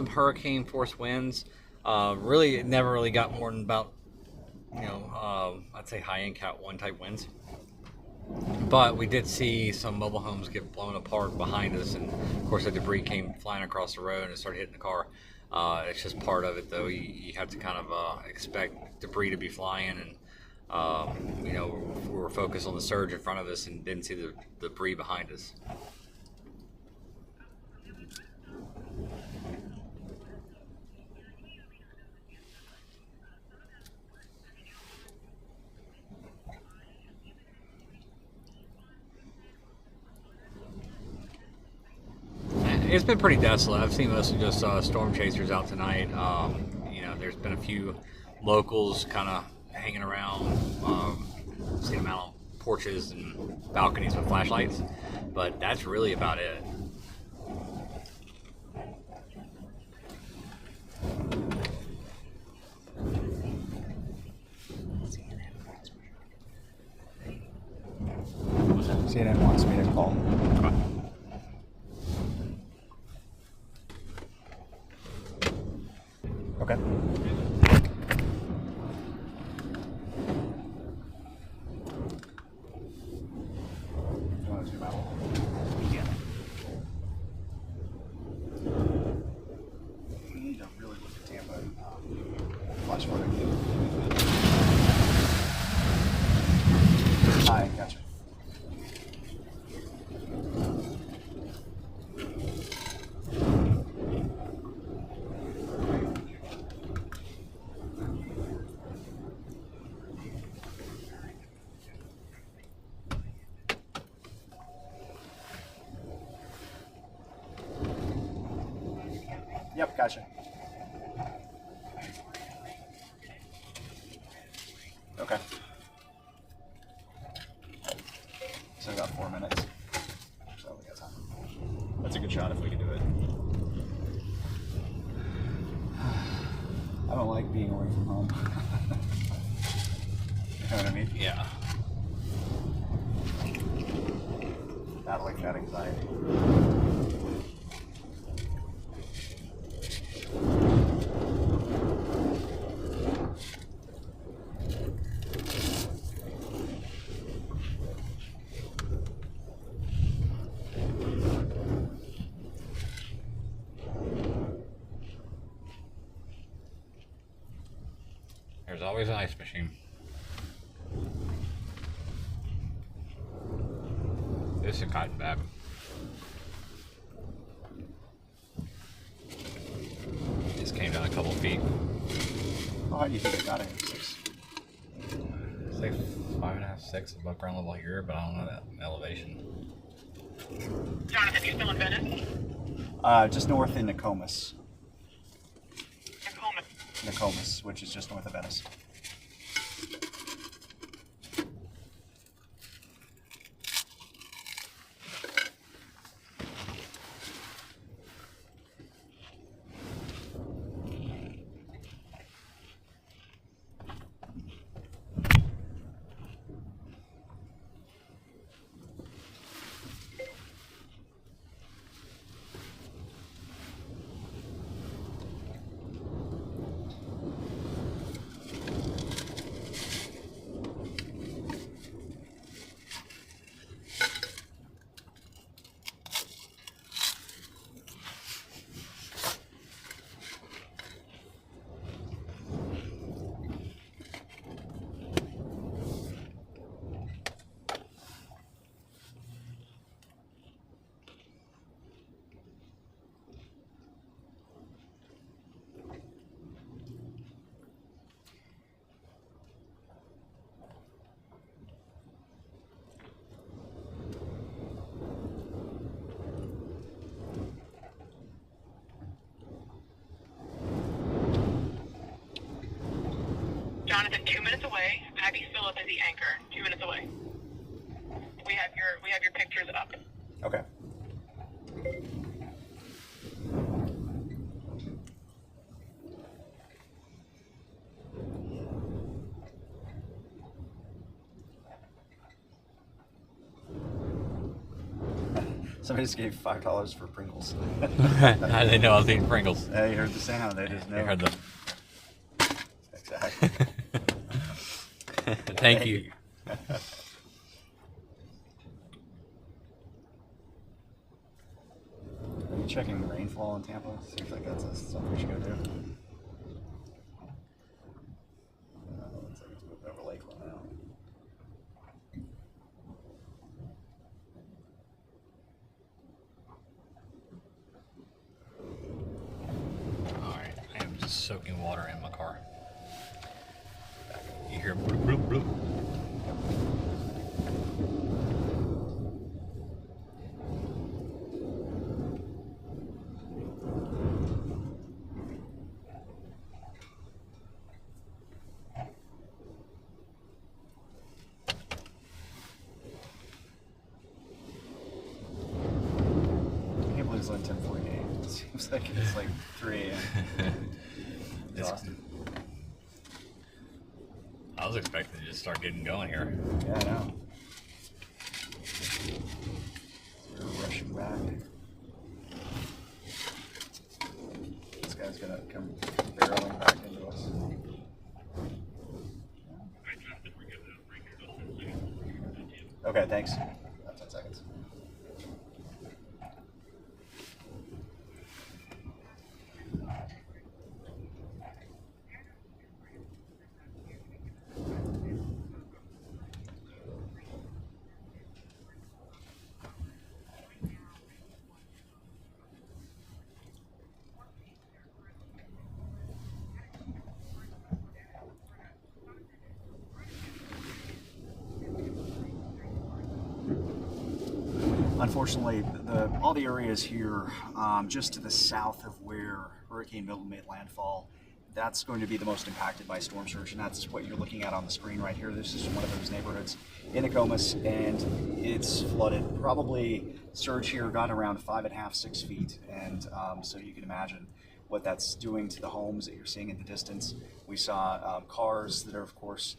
hurricane force winds. Really, it never really got more than about, you know, I'd say high-end Cat 1 type winds. But we did see some mobile homes get blown apart behind us, and of course the debris came flying across the road and it started hitting the car. It's just part of it, though. You have to kind of expect debris to be flying, and you know, we were focused on the surge in front of us and didn't see the debris behind us. it's been pretty desolate. I've seen mostly just storm chasers out tonight. You know, there's been a few locals kind of hanging around. Seen them out on porches and balconies with flashlights, but that's really about it. CNN wants me to call. Okay. You want to zoom out? Yeah. We need to really look at Tampa and flash flooding. Hi, gotcha. Yep, gotcha. Okay. So we got 4 minutes. So we got time. That's a good shot if we can do it. I don't like being away from home. You know what I mean? Yeah. Battling that anxiety. There's always an ice machine. This has gotten bad. This came down a couple feet. How high do you think it got it? 6? It's like 5.5, 6 above ground level here, but I don't know that elevation. Jonathan, you still in Venice? Just north in Nokomis. Tacoma. Nokomis, which is just north of Venice. Jonathan, 2 minutes away. Abby Phillip is the anchor. 2 minutes away. We have your pictures up. Okay. Somebody just gave $5 for Pringles. How do they know I was eating Pringles? They heard the sound. They just know. They heard them. Exactly. Thank you. Are you checking the rainfall in Tampa? Seems like that's something we should go do. Looks like it's moved over Lakeland now. Alright, I am just soaking water in my car. You hear bloop, bloop, bloop. It's like 3 a.m. Exhausted. I was expecting to just start getting going here. Yeah, I know. We're rushing back. This guy's gonna come barreling back into us. Okay, thanks. About 10 seconds. Unfortunately, all the areas here just to the south of where Hurricane Milton made landfall, that's going to be the most impacted by storm surge, and that's what you're looking at on the screen right here. This is one of those neighborhoods in Nokomis, and it's flooded. Probably surge here got around 5.5, 6 feet, and so you can imagine what that's doing to the homes that you're seeing in the distance. We saw cars that are, of course,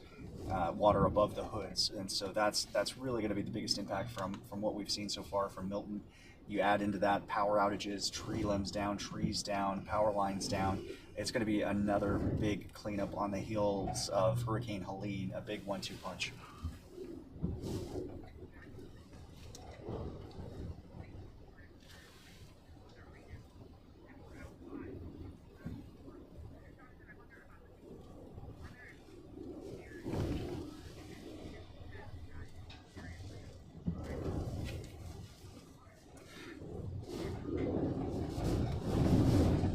water above the hoods, and so that's really going to be the biggest impact from what we've seen so far from Milton. You add into that power outages, tree limbs down, trees down, power lines down. It's going to be another big cleanup on the heels of Hurricane Helene, a big 1-2 punch.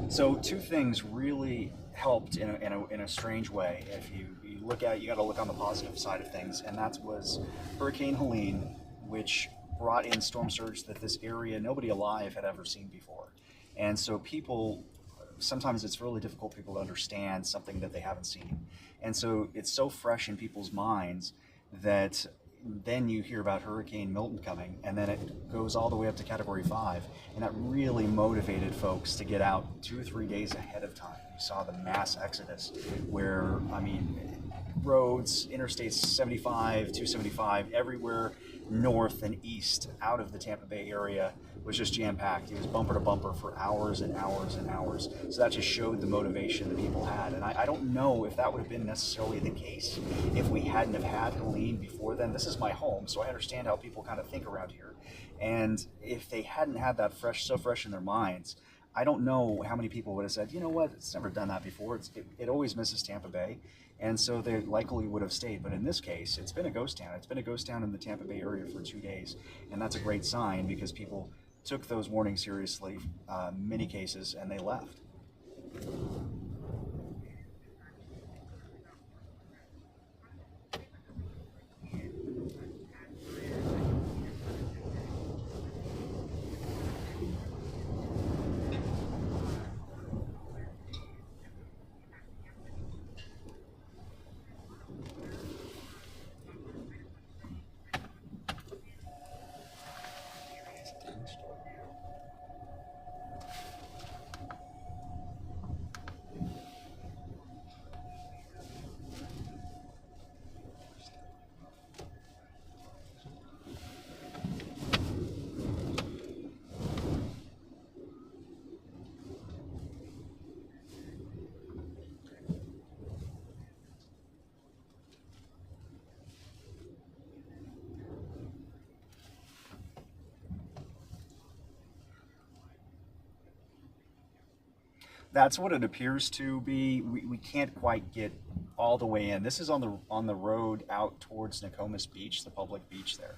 So two things really helped in a strange way. If you look at it, you got to look on the positive side of things, and that was Hurricane Helene, which brought in storm surge that this area nobody alive had ever seen before. And so people, sometimes it's really difficult for people to understand something that they haven't seen. And so it's so fresh in people's minds that then you hear about Hurricane Milton coming, and then it goes all the way up to Category 5, and that really motivated folks to get out 2 or 3 days ahead of time. You saw the mass exodus where, I mean, roads, Interstates 75, 275, everywhere north and east out of the Tampa Bay area was just jam-packed. It was bumper to bumper for hours and hours and hours. So that just showed the motivation that people had. And I don't know if that would have been necessarily the case if we hadn't have had Helene before then. This is my home, so I understand how people kind of think around here. And if they hadn't had that so fresh in their minds, I don't know how many people would have said, you know what, it's never done that before. It always misses Tampa Bay. And so they likely would have stayed. But in this case, it's been a ghost town. It's been a ghost town in the Tampa Bay area for 2 days. And that's a great sign because people took those warnings seriously, many cases, and they left. That's what it appears to be. We can't quite get all the way in. This is on the road out towards Nokomis Beach, the public beach there.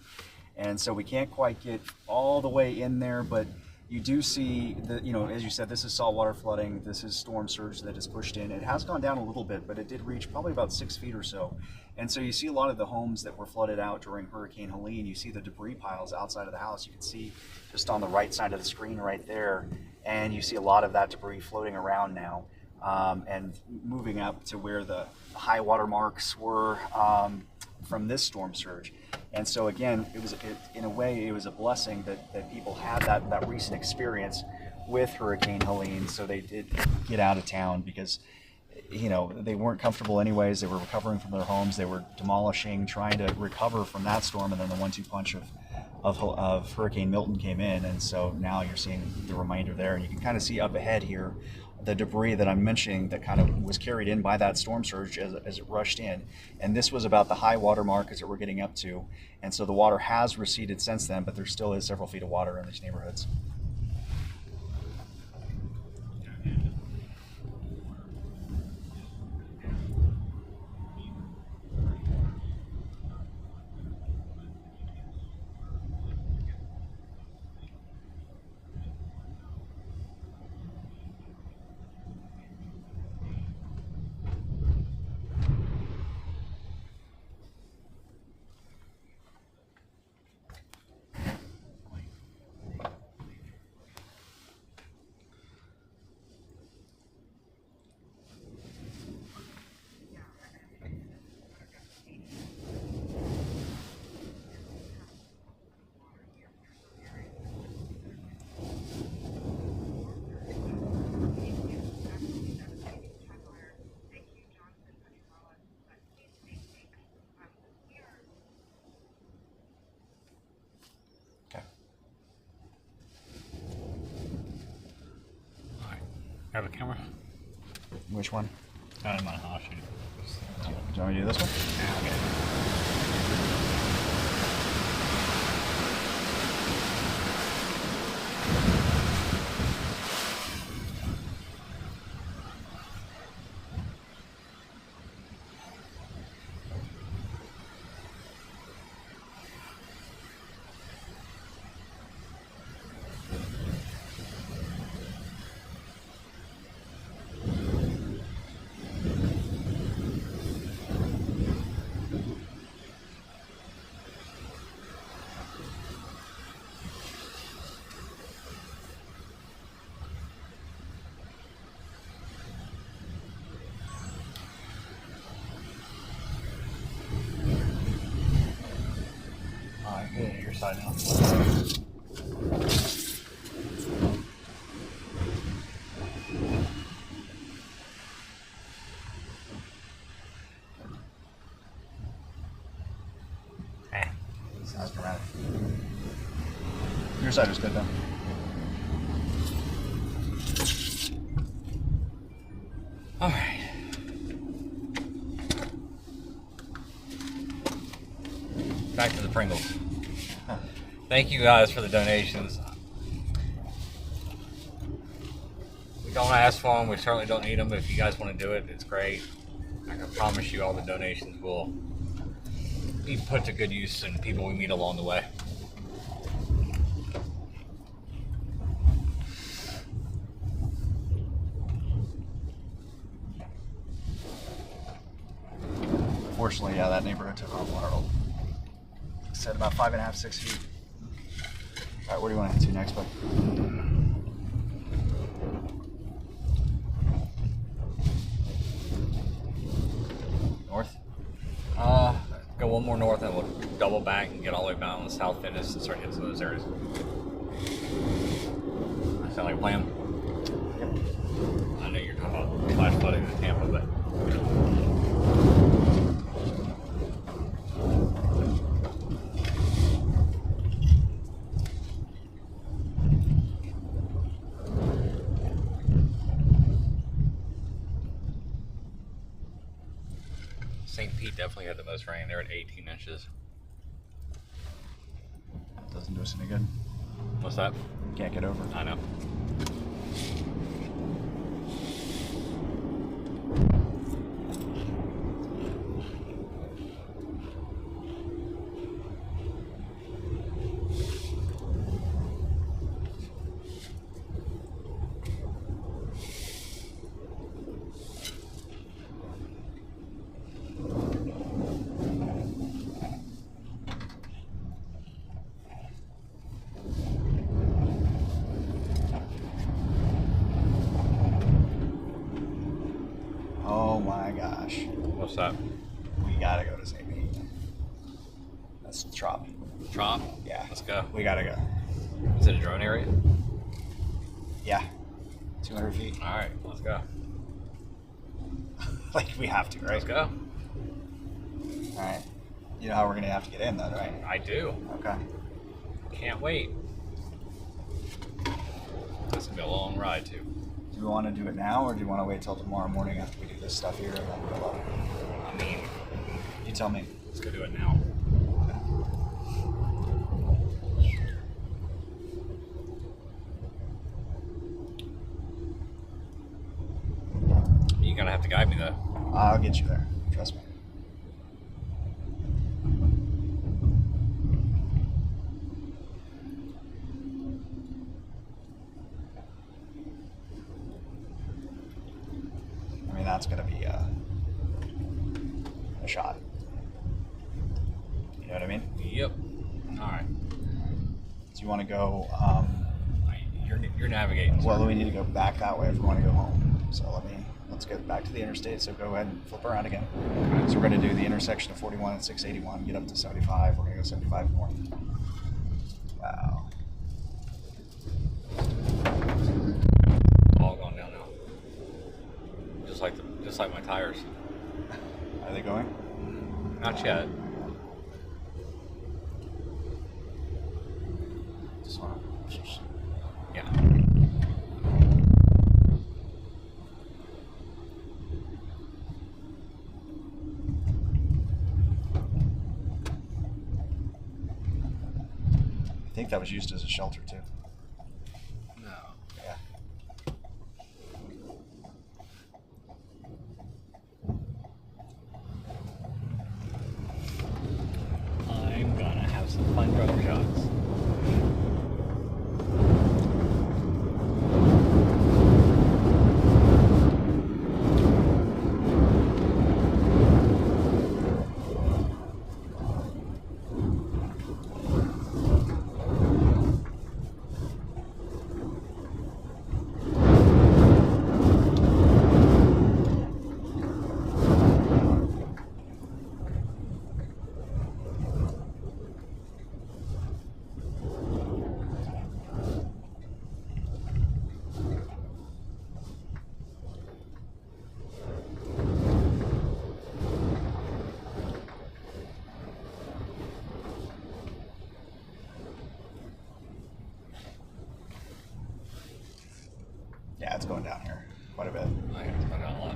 And so we can't quite get all the way in there, but you do see that, you know, as you said, this is saltwater flooding. This is storm surge that is pushed in. It has gone down a little bit, but it did reach probably about 6 feet or so. And so you see a lot of the homes that were flooded out during Hurricane Helene. You see the debris piles outside of the house. You can see just on the right side of the screen right there. And you see a lot of that debris floating around now and moving up to where the high water marks were from this storm surge. And so again, in a way, it was a blessing that people had that recent experience with Hurricane Helene, so they did get out of town because, you know, they weren't comfortable anyways. They were recovering from their homes. They were demolishing, trying to recover from that storm, and then the 1-2 punch of Hurricane Milton came in, and so now you're seeing the remainder there, and you can kind of see up ahead here the debris that I'm mentioning that kind of was carried in by that storm surge as it rushed in. And this was about the high water mark as it we're getting up to. And so the water has receded since then, but there still is several feet of water in these neighborhoods. Have a camera? Which one? Not in my house. Do you want me to do this one? Yeah, okay. Your side now. Sounds dramatic. Your side was good though. All right. Back to the Pringles. Thank you guys for the donations. We don't ask for them. We certainly don't need them. But if you guys want to do it, it's great. I can promise you all the donations will be put to good use and people we meet along the way. Fortunately, yeah, that neighborhood took on water. Said about 5.5, 6 feet. All right, where do you want to head to next, bud? North? Go one more north and we'll double back and get all the way down to South Venice and start hitting those areas. That sound like a plan? Yep. I know you're talking about flash flooding in Tampa, but... St. Pete definitely had the most rain. They're at 18 inches. Doesn't do us any good. What's that? Can't get over. I know. Oh my gosh. What's that? We gotta go to St. Pete. That's Trop. Trop? Yeah. Let's go. We gotta go. Is it a drone area? Yeah, 200 feet. All right, let's go. Like we have to, right? Let's go. All right. You know how we're gonna have to get in, though, right? I do. Okay. Can't wait. This is gonna be a long ride too. Do we want to do it now, or do you want to wait till tomorrow morning after we do this stuff here and then go up? I mean, You tell me. let's go do it now. You're gonna have to guide me though. I'll get you there. Trust me. I mean, that's gonna be a shot. You know what I mean? Yep. All right. Do you want to go? You're navigating. Well, we need to go back that way if we want to go home. So let's get back to the interstate. So go ahead and flip around again. So we're going to do the intersection of 41 and 681, get up to 75. We're going to go 75 north. Wow. All going down now. Just like my tires. Are they going? Not yet. Just want to. Yeah. I think that was used as a shelter too. No. Yeah. I'm gonna have some fun drone shots. Yeah, it's going down here quite a bit. I have to find out a lot.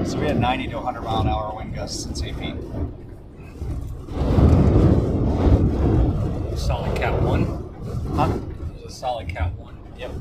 So we had 90 to 100 mile an hour wind gusts since 8 feet. Solid cat 1. Huh? It was a solid cat 1. Yep.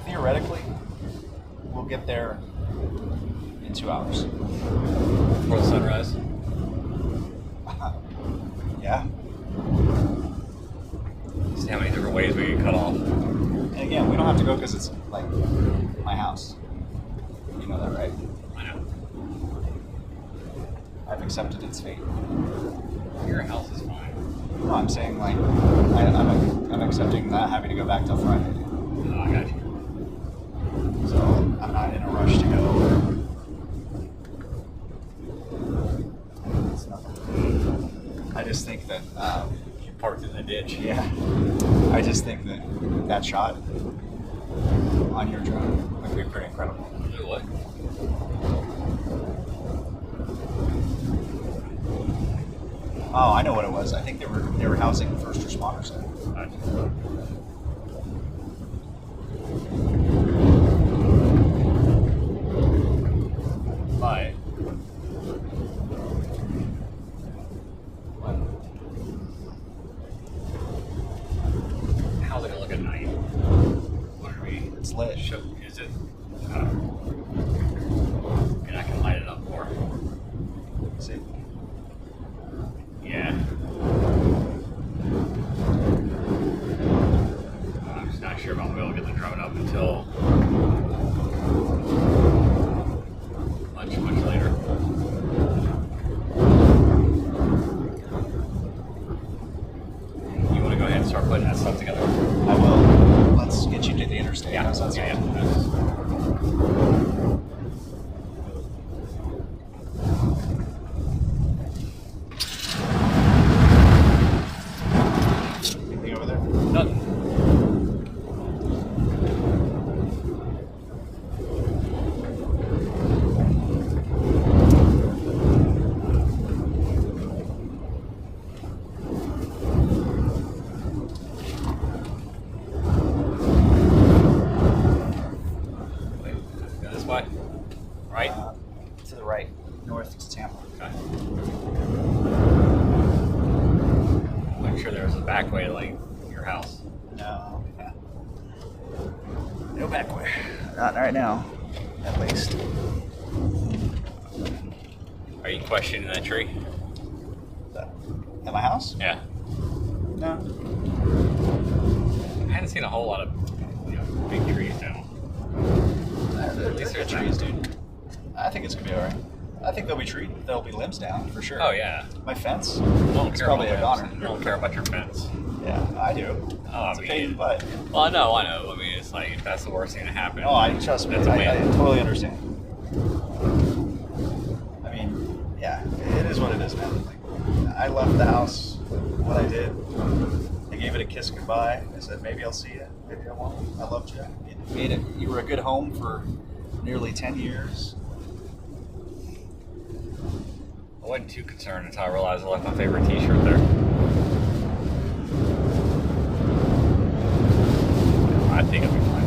Theoretically, we'll get there in 2 hours. Before the sunrise. Yeah. See how many different ways we can cut off. And again, we don't have to go because it's like my house. You know that, right? I know. I've accepted its fate. Your house is fine. No, I'm saying like I'm accepting that having to go back till Friday. Oh, I got you. So I'm not in a rush to go. It's nothing. I just think that You parked in the ditch. yeah. I just think that shot on your drone would be pretty incredible. You would. Oh, I know what it was. I think they were housing first responders. And I can light it up more. See? Yeah. I'm just not sure if I'll be able to get the drone up until much later. You want to go ahead and start putting that stuff together? I will. Let's get you to the interstate. Yeah. How's that Yeah. sound? Anything over there? Nothing. Wait, go this way? Right? To the right, north to Tampa. Okay. I'm sure there's a back way to like your house. No. No back way. Not right now, at least. Are you questioning that tree? At my house? Yeah. No. I hadn't seen a whole lot of big trees now. At least they're trees, dude. I think it's gonna be alright. I think there'll be limbs down for sure. Oh yeah. My fence. I don't It's care probably about a my goner. fence. I don't care about your fence. Yeah, I do. Oh, It's I a pain in the mean, butt. well, I know. I mean, it's like if that's the worst thing to happen. Oh, I trust me. That's a I win. totally understand. I mean, yeah, it is what it is, man. Like, I left the house when I did. I gave it a kiss goodbye. I said, maybe I'll see you. Maybe I won't. I loved you. You made it. You were a good home for nearly 10 years. I wasn't too concerned until I realized I left my favorite T-shirt there. I think it'll be fine.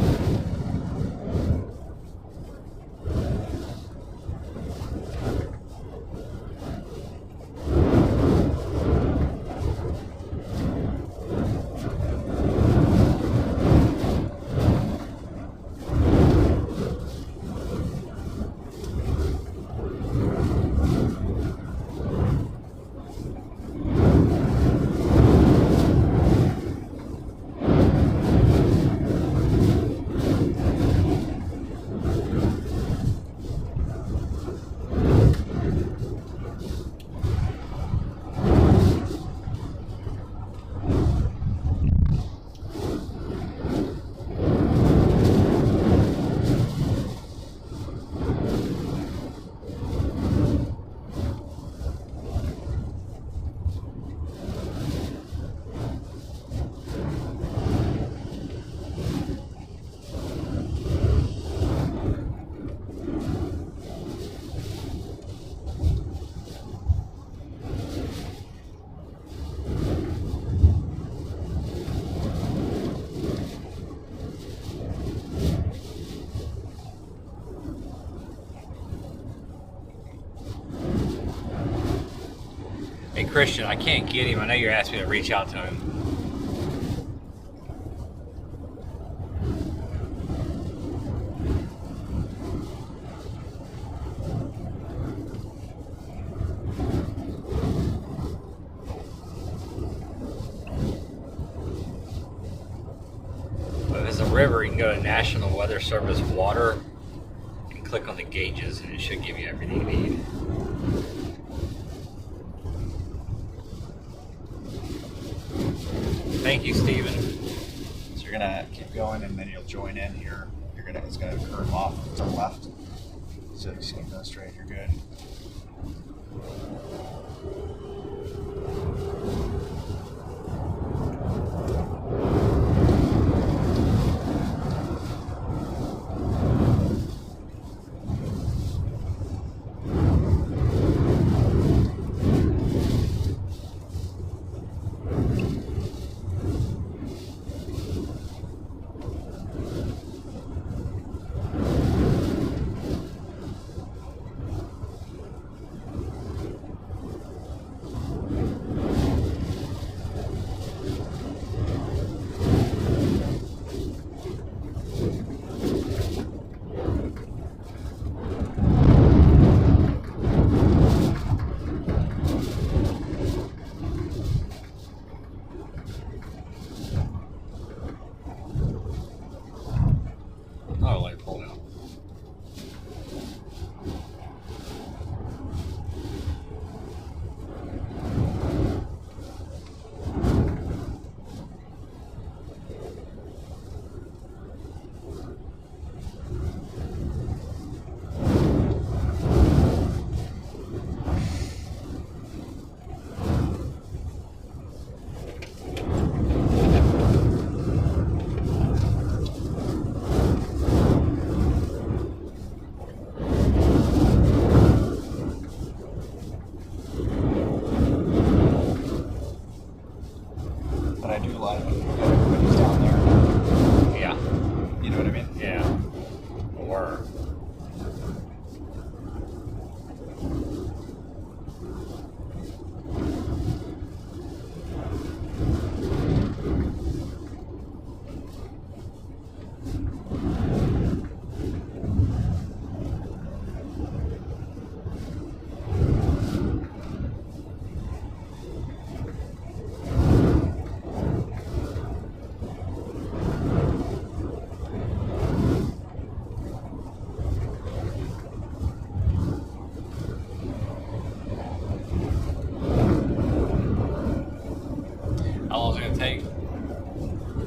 Hey Christian, I can't get him. I know you asked me to reach out to him. But if it's a river, you can go to National Weather Service Water and click on the gauges, and it should give you everything you need. Thank you, Steven. So you're gonna keep going, and then you'll join in here. It's gonna curve off to the left. So you just keep going straight. You're good. How long is it gonna take?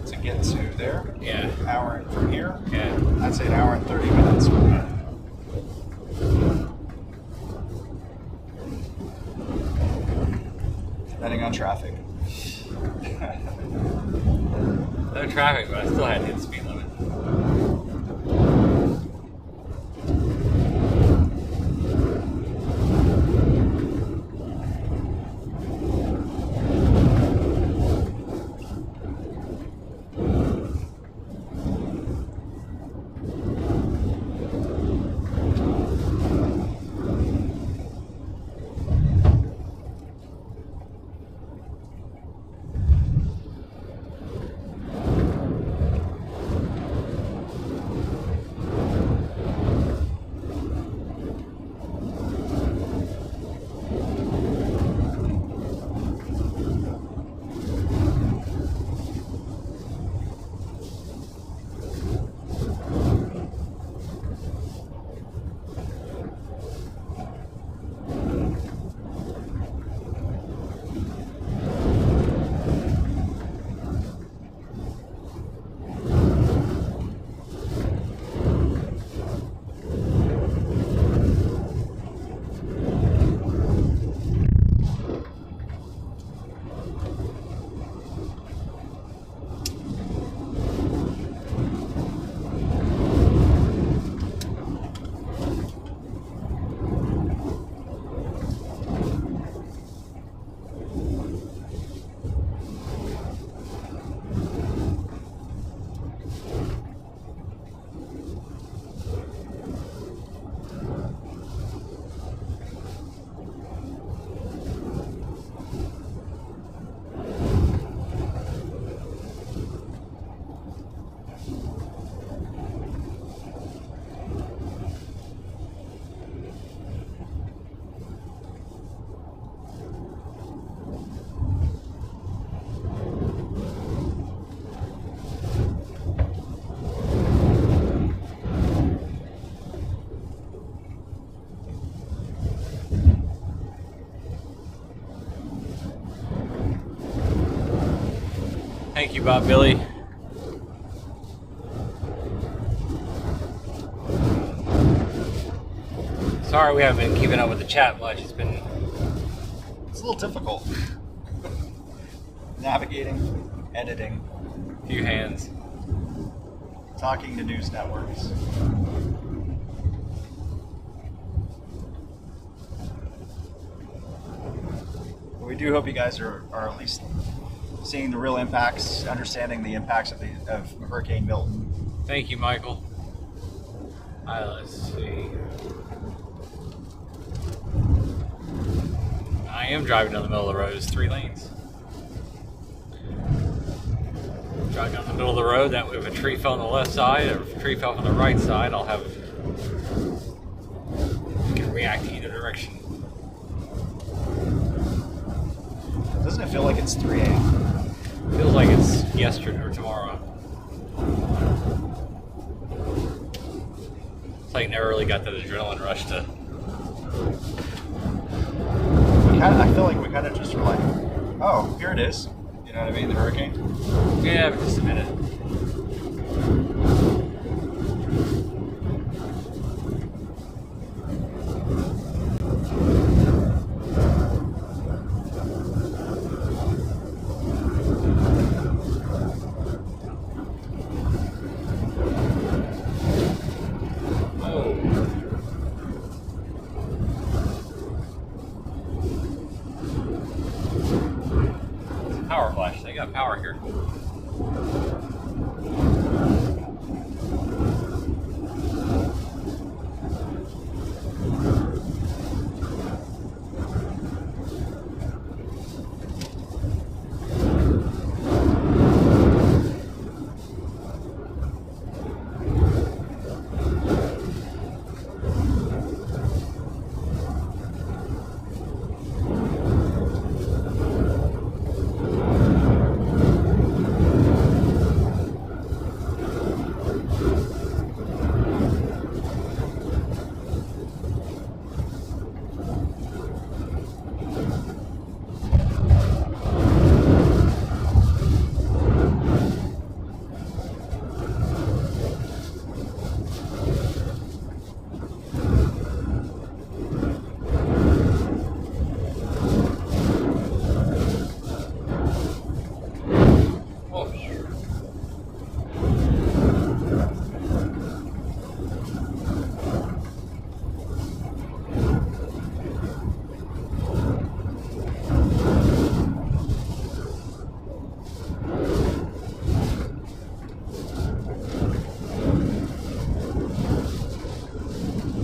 To get to there, Yeah. hour from here, Yeah. I'd say an hour and 30 minutes. Depending on traffic. No traffic, but I still had to hit the speed limit. Thank you, Bob Billy. Sorry we haven't been keeping up with the chat much. It's been It's a little difficult. Navigating, editing, a few hands. talking to news networks. We do hope you guys are at least seeing the real impacts, understanding the impacts of Hurricane Milton. Thank you, Michael. Let's see. I am driving down the middle of the road. It's 3 lanes. Drive down the middle of the road. That way, if a tree fell on the left side or if a tree fell on the right side, I can react to either direction. Doesn't it feel like it's 3 a.m.? Feels like it's yesterday or tomorrow. It's like never really got that adrenaline rush to. I feel like we kind of just were like, oh, here it is. You know what I mean? The hurricane. Yeah, for just a minute. Power flash. They got power here.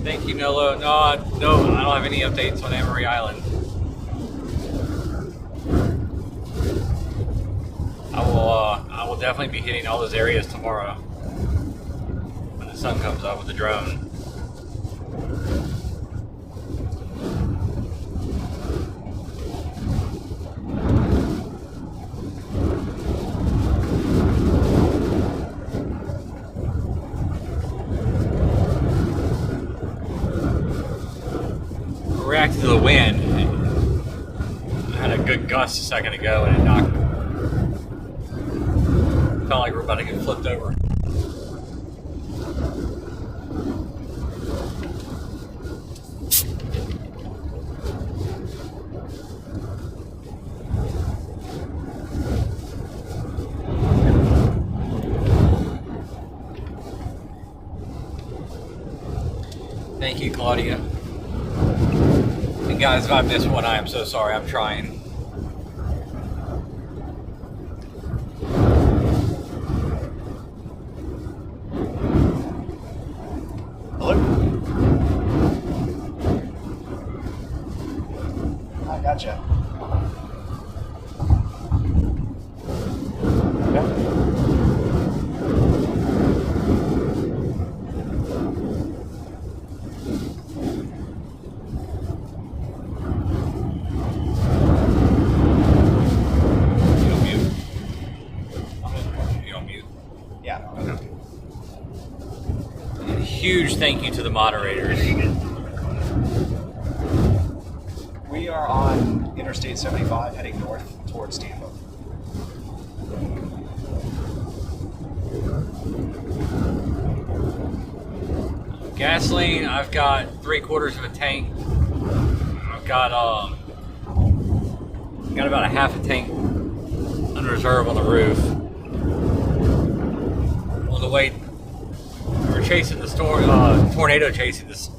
Thank you, Nolo. No, I don't have any updates on Emery Island. I will definitely be hitting all those areas tomorrow when the sun comes up with the drone. Reacted to the wind. I had a good gust a second ago and it knocked. Felt like we're about to get flipped over. Thank you, Claudia. And guys, if I missed one, I am so sorry. I'm trying. Hello? I gotcha. Huge thank you to the moderators. We are on Interstate 75 heading north towards Tampa. Gasoline, I've got 3/4 of a tank. I've got about a half a tank on reserve on the roof. On the way, we're chasing the tornado chasing this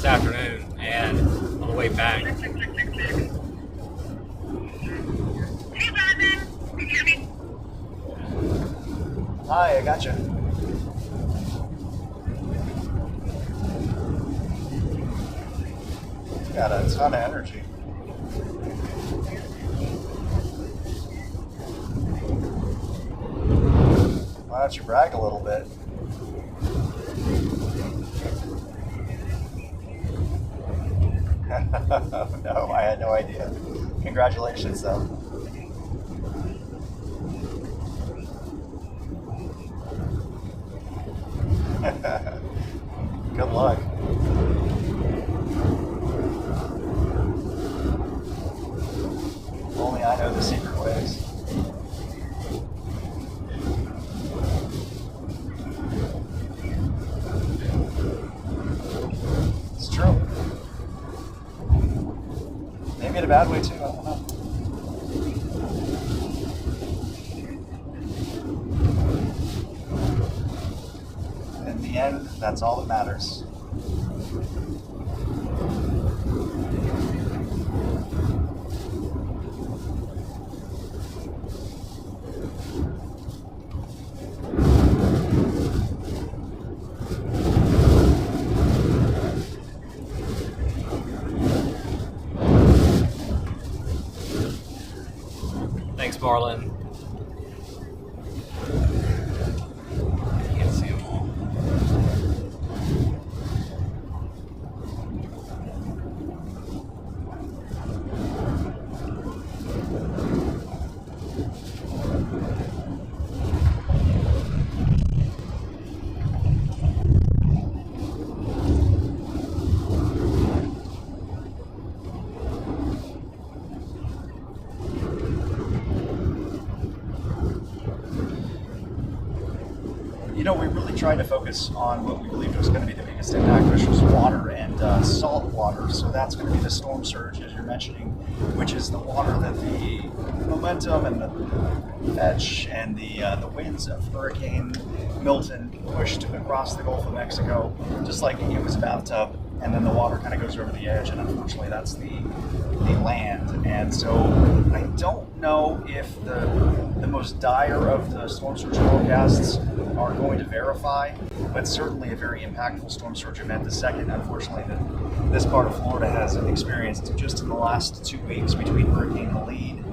afternoon, and on the way back. Hey, Jonathan. Can you hear me? Hi, I gotcha. Got a ton of energy. Why don't you brag a little bit? No, I had no idea. Congratulations, though. Good luck. Only I know the secret ways. It's true. Maybe in a bad way too, I don't know. In the end, that's all that matters. Thanks, Marlon. Can't see them all. You know, we really tried to focus on what we believed was going to be the biggest impact, which was water and salt water. So that's going to be the storm surge, as you're mentioning, which is the water that the momentum and the fetch and the winds of Hurricane Milton pushed across the Gulf of Mexico, just like it was about to and then the water kind of goes over the edge, and unfortunately that's the land. And so I don't know if the most dire of the storm surge forecasts are going to verify, but certainly a very impactful storm surge event. The second, unfortunately, that this part of Florida has experienced just in the last 2 weeks between Hurricane Helene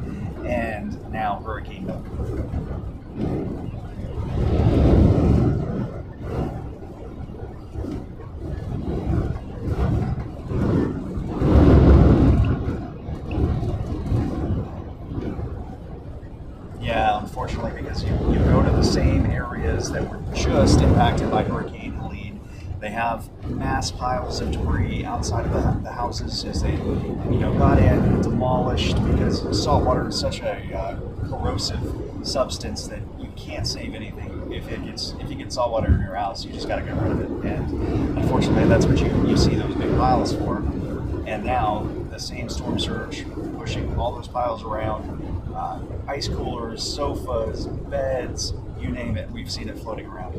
and now Hurricane Milton. Yeah, unfortunately, because you go to the same areas that were just impacted by Hurricane Helene. They have mass piles of debris outside of the houses as they, got in and demolished, because salt water is such a corrosive substance that you can't save anything. If you get salt water in your house, you just got to get rid of it. And unfortunately, that's what you see those big piles for. And now the same storm surge pushing all those piles around. Ice coolers, sofas, beds, you name it, we've seen it floating around.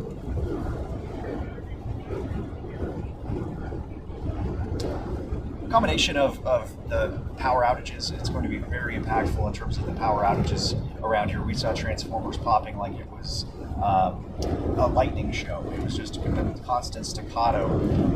Combination of the power outages, it's going to be very impactful in terms of the power outages around here. We saw transformers popping like it was a lightning show. It was just a constant staccato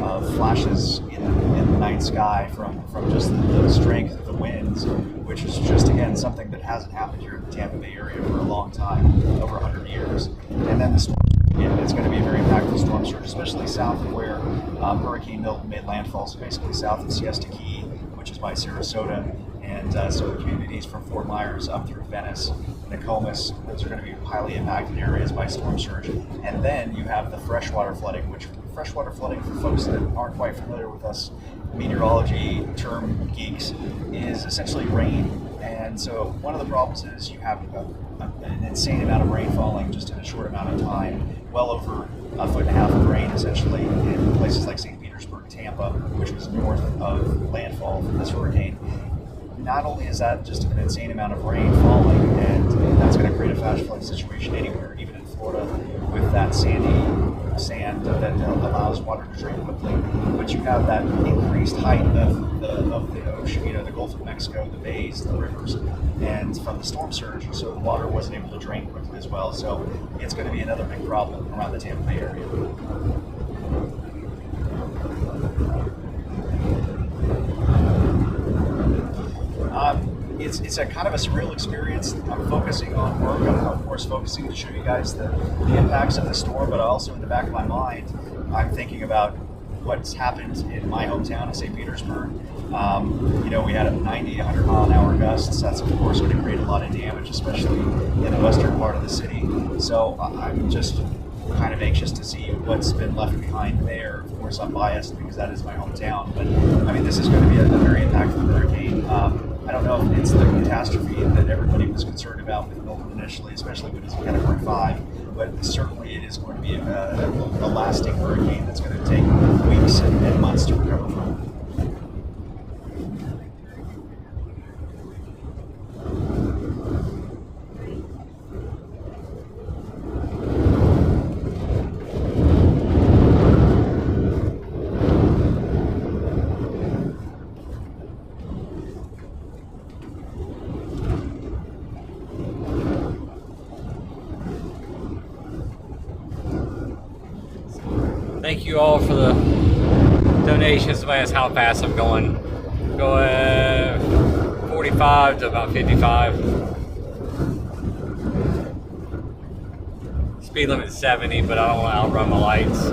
of flashes in the night sky from just the strength of the winds, which is just, again, something that hasn't happened here in the Tampa Bay area for a long time, over 100 years. And then the storm, again, it's going to be a very impactful storm surge, especially south of where Hurricane Milton made landfall, so basically south of Siesta Key, which is by Sarasota, and so the communities from Fort Myers up through Venice, Nokomis, those are going to be highly impacted areas by storm surge. And then you have the freshwater flooding, which freshwater flooding, for folks that aren't quite familiar with us meteorology term geeks, is essentially rain. And so one of the problems is you have an insane amount of rain falling just in a short amount of time, well over a foot and a half of rain essentially in places like St. Petersburg, Tampa, which was north of landfall for this hurricane. Not only is that just an insane amount of rain falling, and that's going to create a flash flood situation anywhere, even in Florida, with that sandy sand that allows water to drain quickly, but you have that increased height of the ocean, the Gulf of Mexico, the bays, the rivers, and from the storm surge, so the water wasn't able to drain quickly as well. So it's going to be another big problem around the Tampa Bay area. It's a kind of a surreal experience. I'm focusing on work. I'm, of course, focusing to show you guys the impacts of the storm, but also in the back of my mind, I'm thinking about what's happened in my hometown of St. Petersburg. We had a 90, 100 mile an hour gusts. That's, of course, going to create a lot of damage, especially in the western part of the city. So I'm just kind of anxious to see what's been left behind there. Of course, I'm biased because that is my hometown, but I mean, this is going to be a very impactful hurricane. I don't know if it's the catastrophe that everybody was concerned about with Milton initially, especially when it's Category 5, but certainly it is going to be a lasting hurricane that's going to take weeks and months to recover from. Thank you all for the donations. Somebody asked how fast I'm going. 45 to about 55. Speed limit is 70, but I don't want to outrun my lights.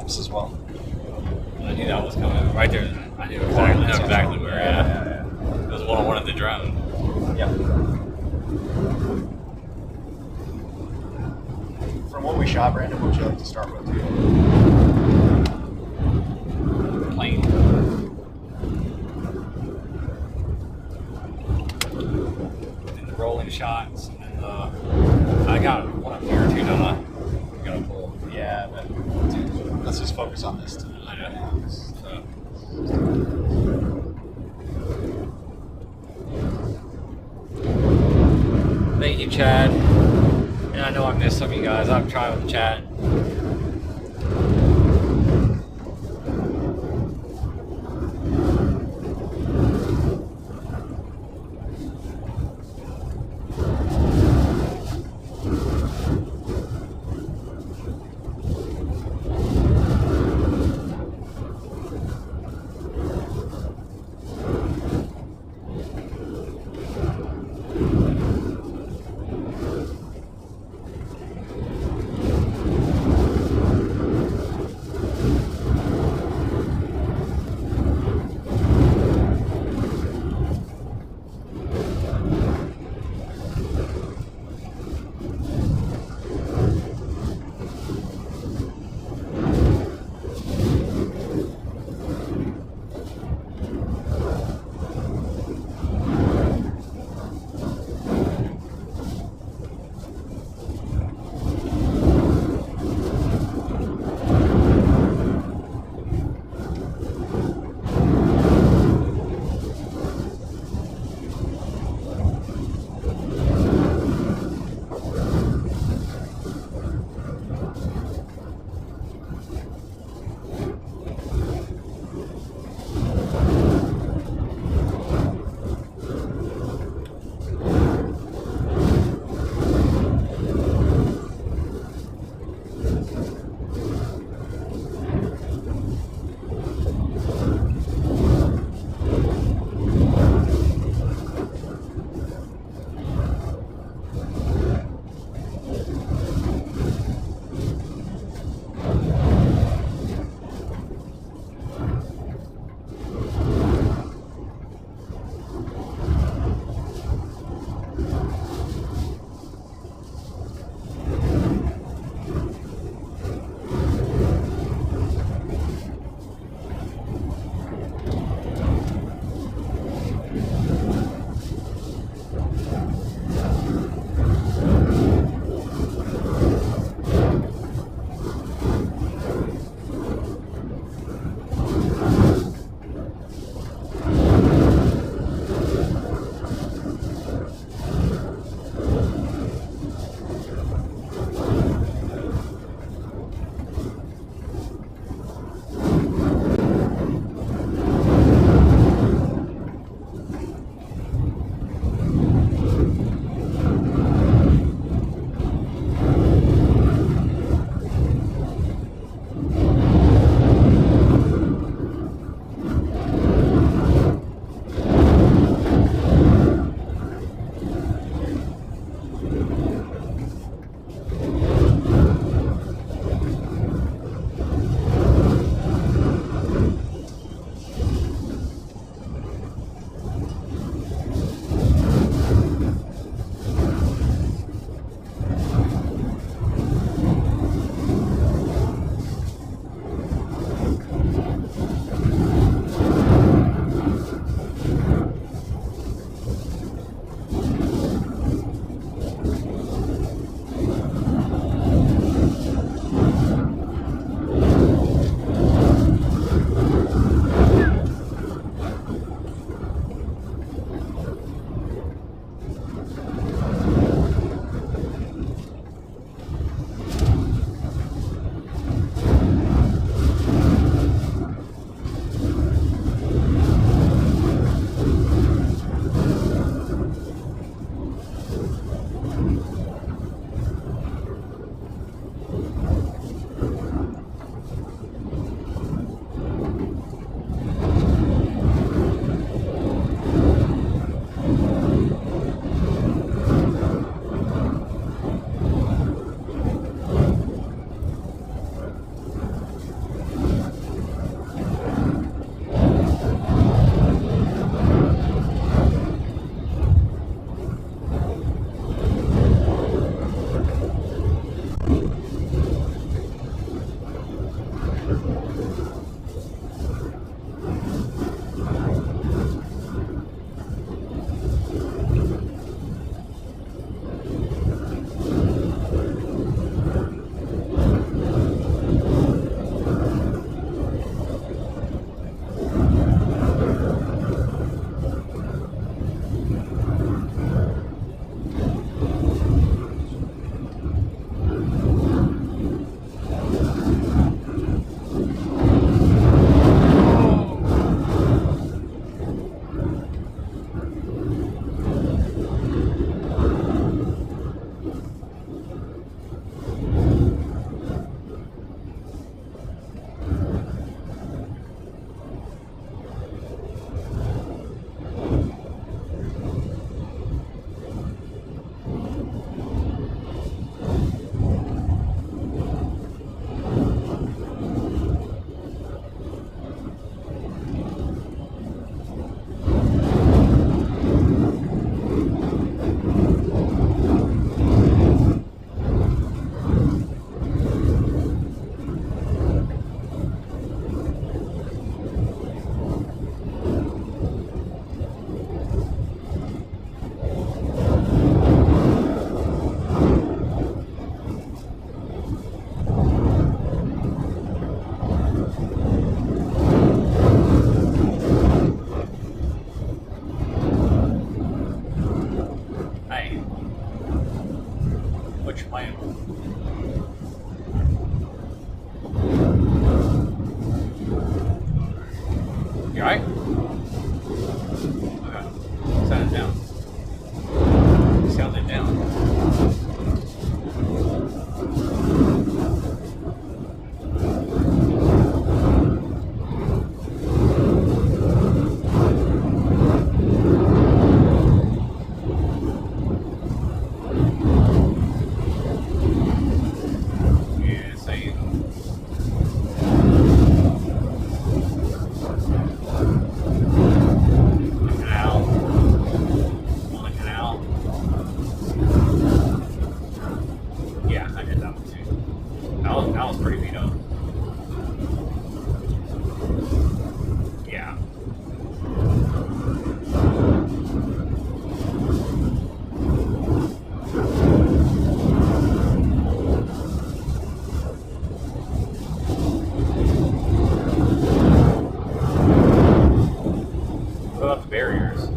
maps as well. I knew that was coming right there. I knew exactly where. Yeah. It was one on one of the drone. Yeah. From what we shot, Brandon, what would you like to start with? Plane. And the rolling shots. And I got one up here too, don't I? Got a pull. Yeah, but dude, let's just focus on this. I know. So. Thank you, Chad. And I know I missed some of you guys. I've tried with the chat. was pretty beat up. Yeah. Put up the barriers.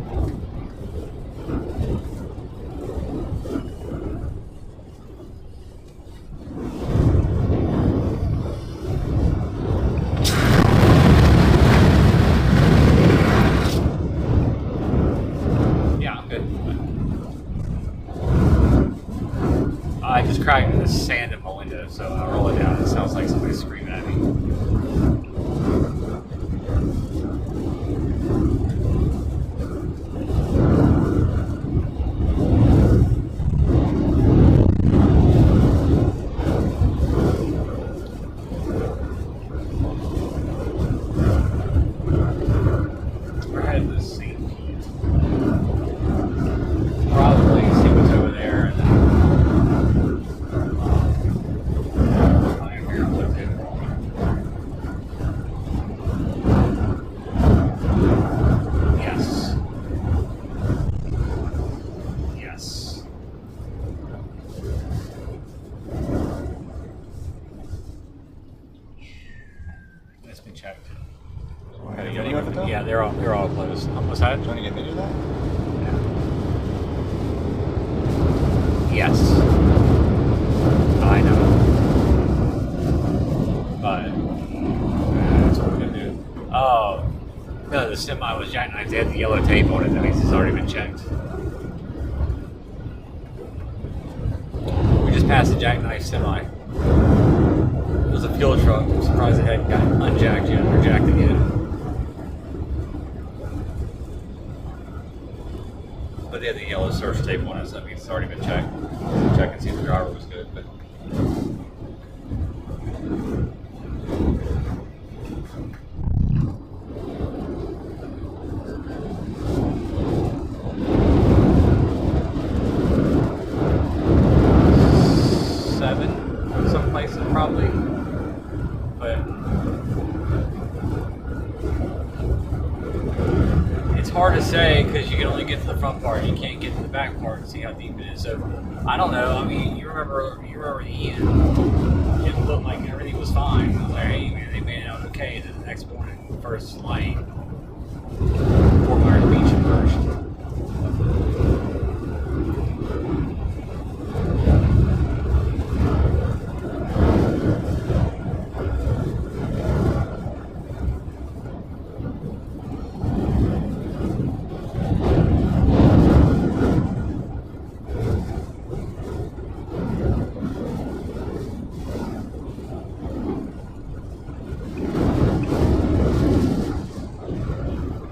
I just cracked the sand in my window, so I roll it down. It sounds like somebody's screaming at me. We're headed to the St. Pete. Probably see what's over there. Yes. Yes. That's been checked. Okay, you have it though? Yeah, they're all closed. What's that? Do you want to get video of that? Yes. I know. But that's what we're gonna do. Oh, no, the semi was jackknifed. They had the yellow tape on it. That means it's already been checked. We just passed the jackknife semi. It was a fuel truck. I'm surprised it hadn't gotten unjacked yet or jacked it yet. But they had the yellow search tape on it, so that means it's already been checked. Check and see if the driver was good. But some places probably. But it's hard to say because you can only get to the front part. You can't get to the back part and see how deep it is. So I don't know. I mean, you remember Ian? It looked like everything was fine. I was like, hey man, they made it out okay. Then the next morning, first light, Fort Myers Beach at first.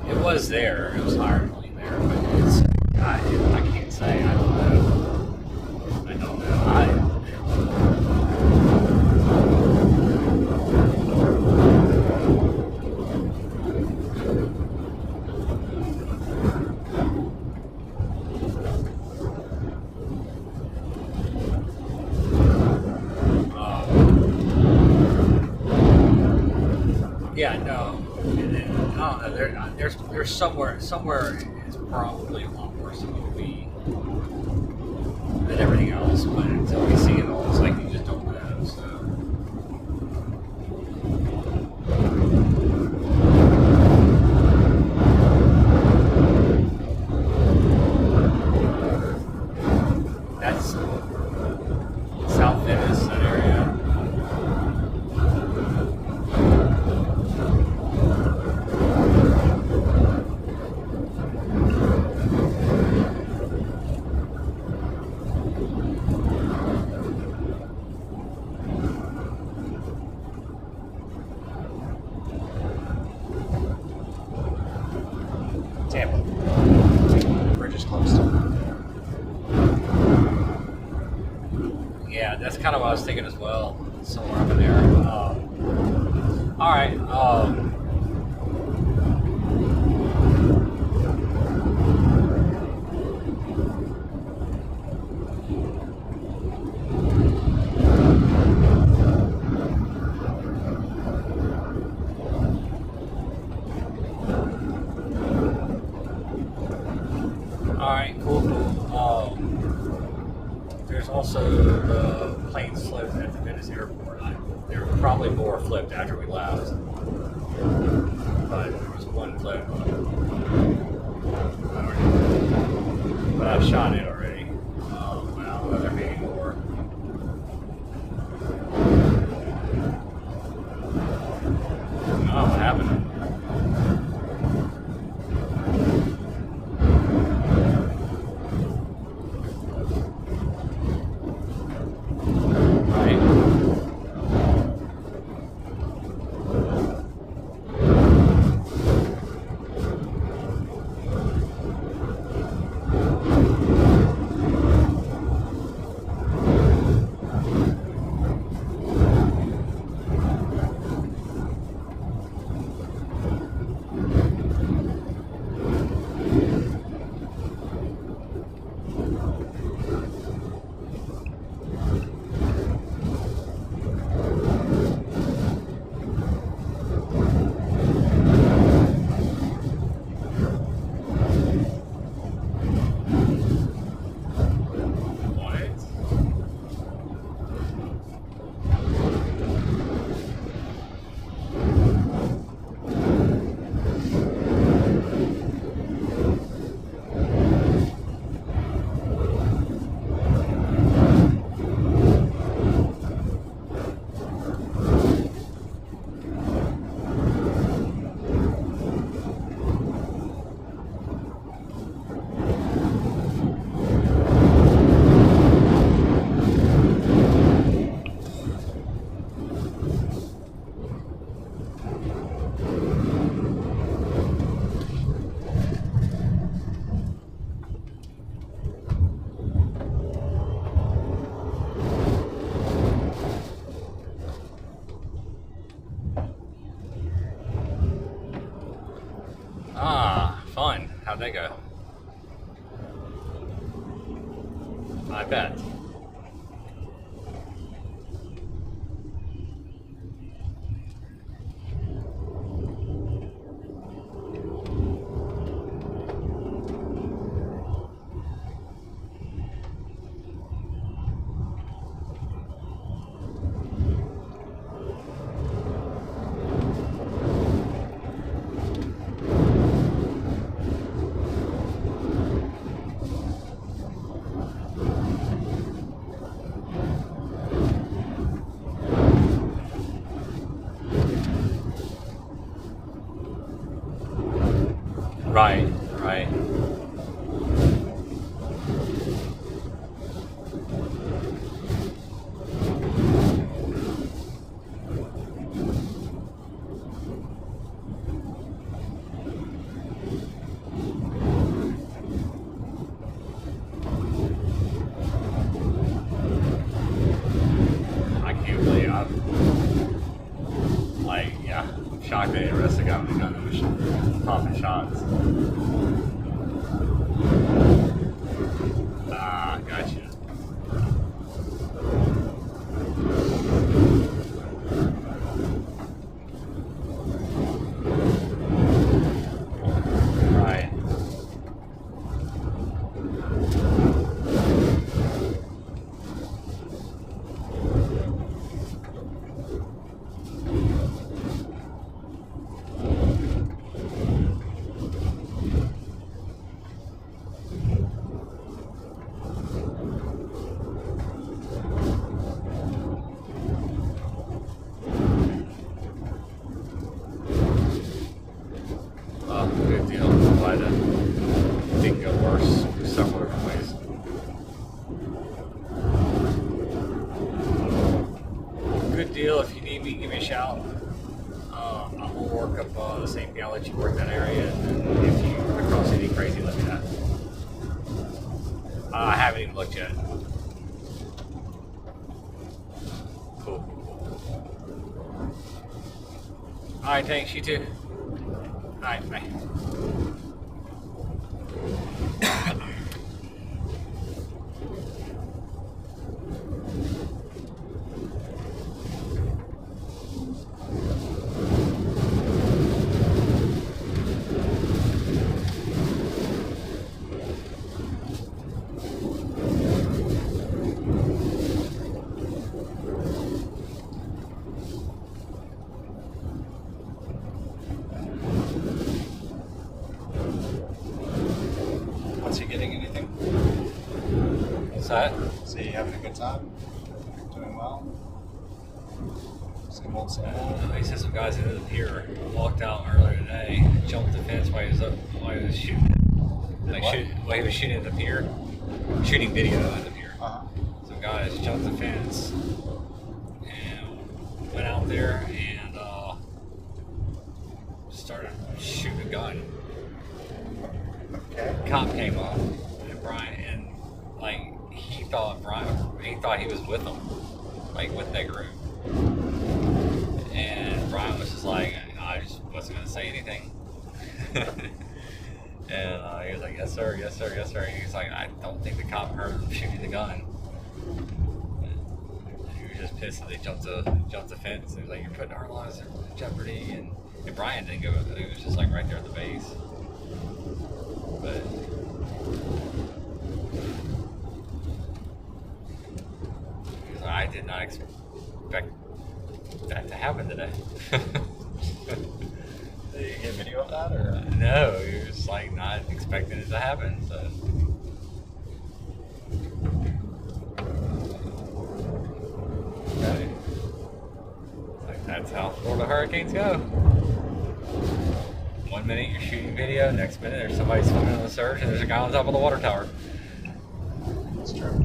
It was there. It was hardly there, but it's. I can't say. I don't know. I don't know. Yeah, no. I don't know. There's somewhere is probably a lot worse than it would be than everything else. But until we see it all, it's like you just don't know. So. That's South Venice, that area. Tampa. Bridge is closed. Yeah, that's kind of what I was thinking as well. Somewhere up in there. All right. probably more flipped after we left. But there was one flip. But I've shot it already. Well, there may be more. Oh, what happened? Fun. How'd that go? I bet. Right, right. I can't believe I'm like, yeah, I'm shocked that the rest of the guy was popping shots. Ah, gotcha. Right. Good deal. Glad it didn't go worse several different ways. Good deal. If you need me, give me a shout. I will work up the same thing. I'll let you work that area. And if you run across anything crazy, let me know. I haven't even looked yet. Cool. Alright, thanks. You too. Alright, bye. What's that? So you having a good time? Doing well? Same old, same old. He said some guys into the pier walked out earlier today, jumped the fence while he was shooting. While he was shooting at the pier, shooting video at the pier. Some guys jumped the fence and went out there and started shooting a gun. Okay. Cop came up and Brian he thought he was with them, like with that group. And Brian was just like, I just wasn't gonna say anything. And he was like, yes sir, yes sir, yes sir. And he's like, I don't think the cop heard him shooting the gun. And he was just pissed that they jumped the fence. He was like, you're putting our lives in jeopardy. And Brian didn't go. He was just like right there at the base. But he was like, I did not expect that to happen today. Did you get video of that, or? No, he was like not expecting it to happen. So. Okay. Like that's how Florida hurricanes go. 1 minute you're shooting video, next minute there's somebody swimming in the surge, and there's a guy on top of the water tower. That's true.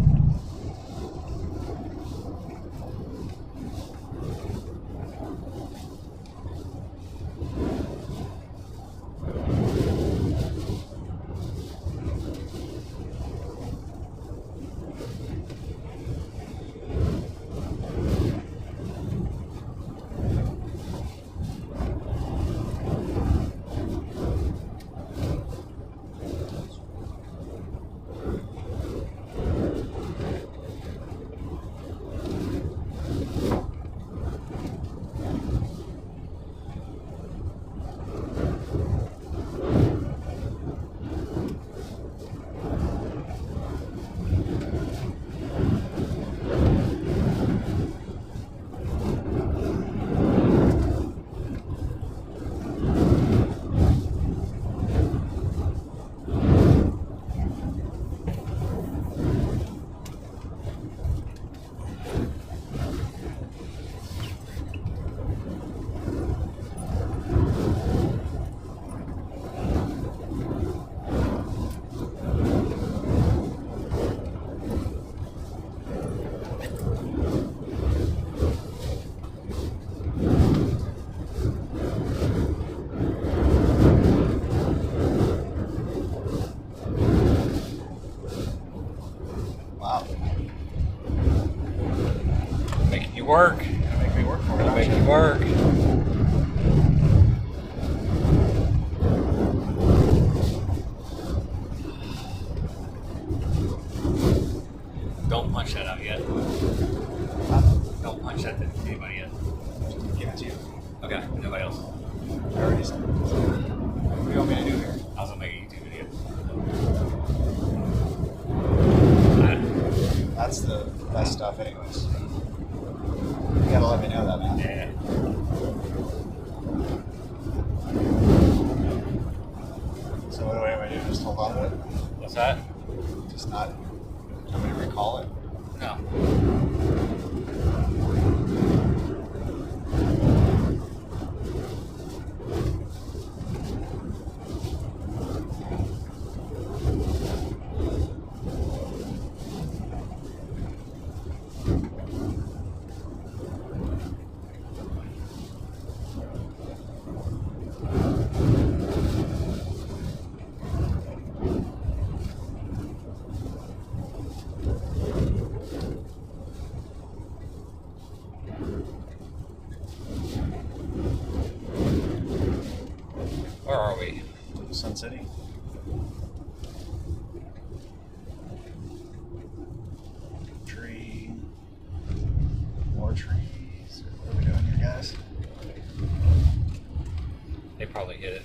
Work. Make me work for it. It'll make you work. Don't punch that out yet. Don't punch that to anybody yet. Give it to you. Okay, nobody else. I already said. What do you want me to do here? I was gonna make a YouTube video. That's the best stuff, anyways. You gotta let me know that, man. Yeah. So what do I do? Just hold on to it? What's that? Just not. Do you want me to recall it? No. Where are we? Sun City. Tree. More trees. What are we doing here, guys? They probably hit it.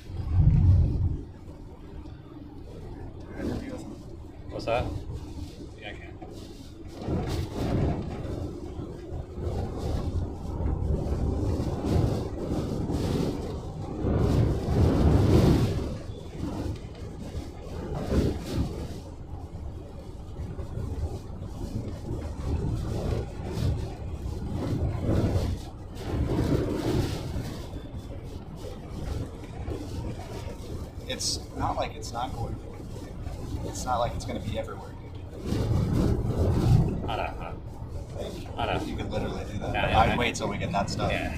Do an interview with them. What's that? Yeah, I can. it's not like it's not going. It's not like it's going to be everywhere. I know. Like, I know. you could literally do that. Yeah, I'd wait till we get that stuff. Yeah.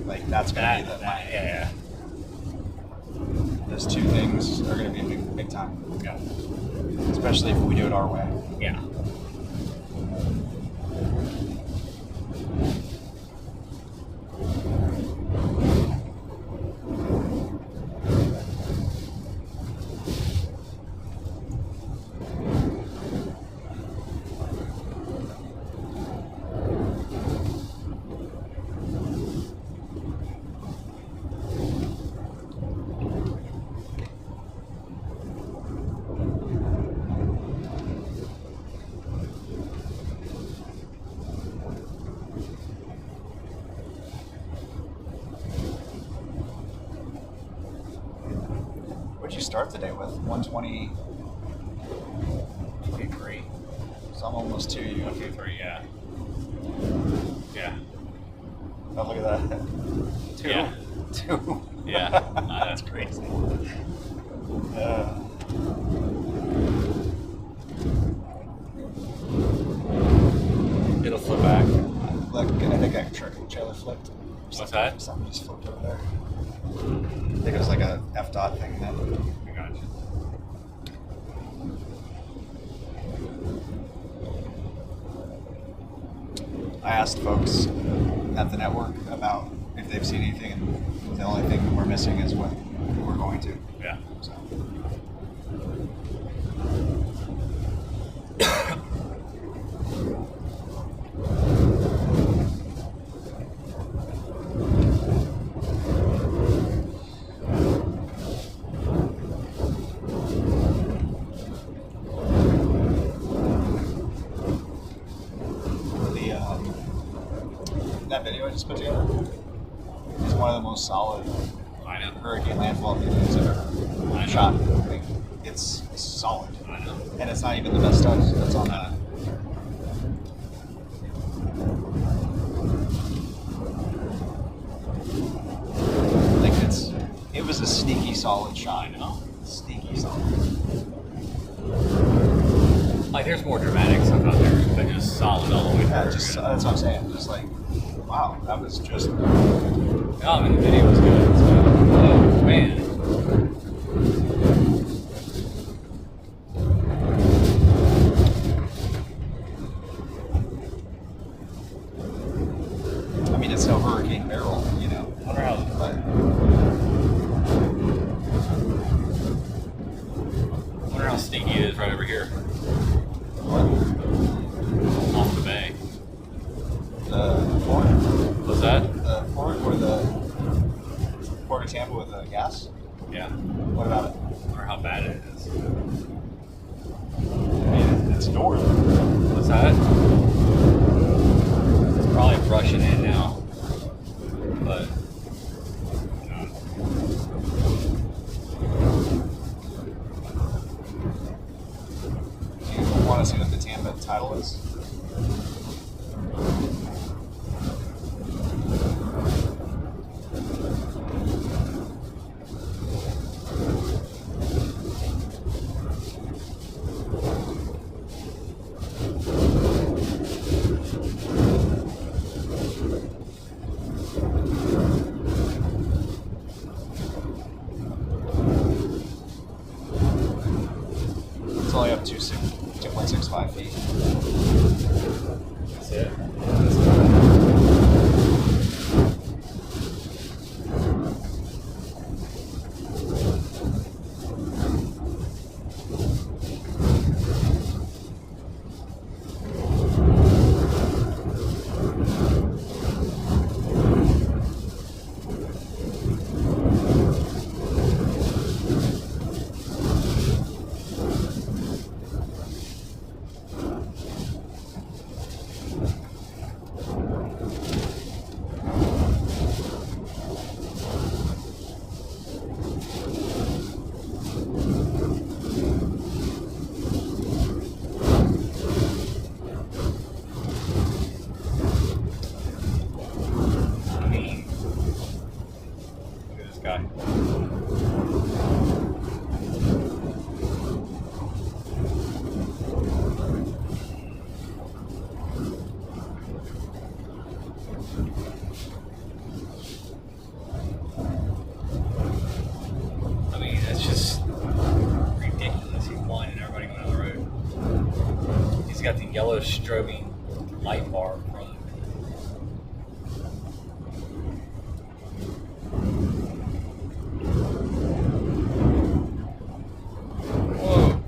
Like that's going to be the Yeah. Those two things are going to be big time. Yeah. Especially if we do it our way. Yeah. What'd you start the day with? 120. 23. So I'm almost to you. 23, yeah. Yeah. Oh, look at that. Two. Yeah. Two. Yeah. That's crazy. It'll flip back. Look, I think I trailer flipped. What's that? Something just flipped over there. I think it was like a F dot thing. Then. I got you. I asked folks at the network about if they've seen anything, and the only thing we're missing is what we're going to. Yeah. So. That video I just put together is one of the most solid I know. hurricane landfall videos I've ever shot. Like, it's solid. I know. And it's not even the best stuff that's on that. Like it was a sneaky solid shot. I know. Sneaky solid. Like, there's more dramatic stuff out there, but just solid all the way through. Yeah, just that's what I'm saying. Just like, wow, that was just. Oh, I mean, the video was good. So, oh, man. I mean, it's no Hurricane Barrel, you know. Wonder how. But Wonder how sneaky it is right over here. Off the bay. the port, What's that? the port or the Port of Tampa with the gas. Yeah. What about it? Wonder how bad it is. I mean, it's north. What's that? It's probably rushing in now. But Do you want to see what the Tampa title is? It's only up 2.65 feet. that's it. I mean, look at this guy. yellow strobing light bar in front of Whoa.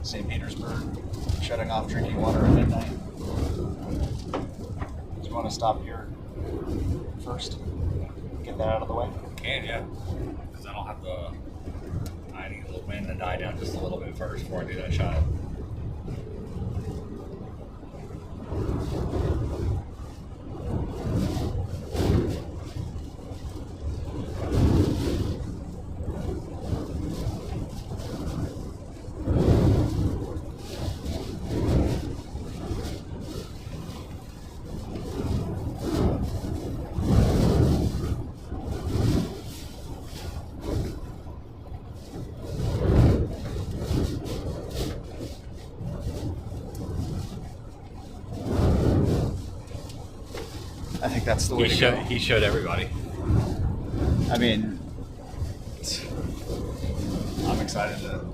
St. Petersburg, shutting off drinking water at midnight. Do you want to stop here first? Get that out of the way? Can, yeah. Because I don't have the... I need the wind to die down just a little bit first before I do that shot. I think that's the way to go. He showed everybody. I mean, I'm excited to,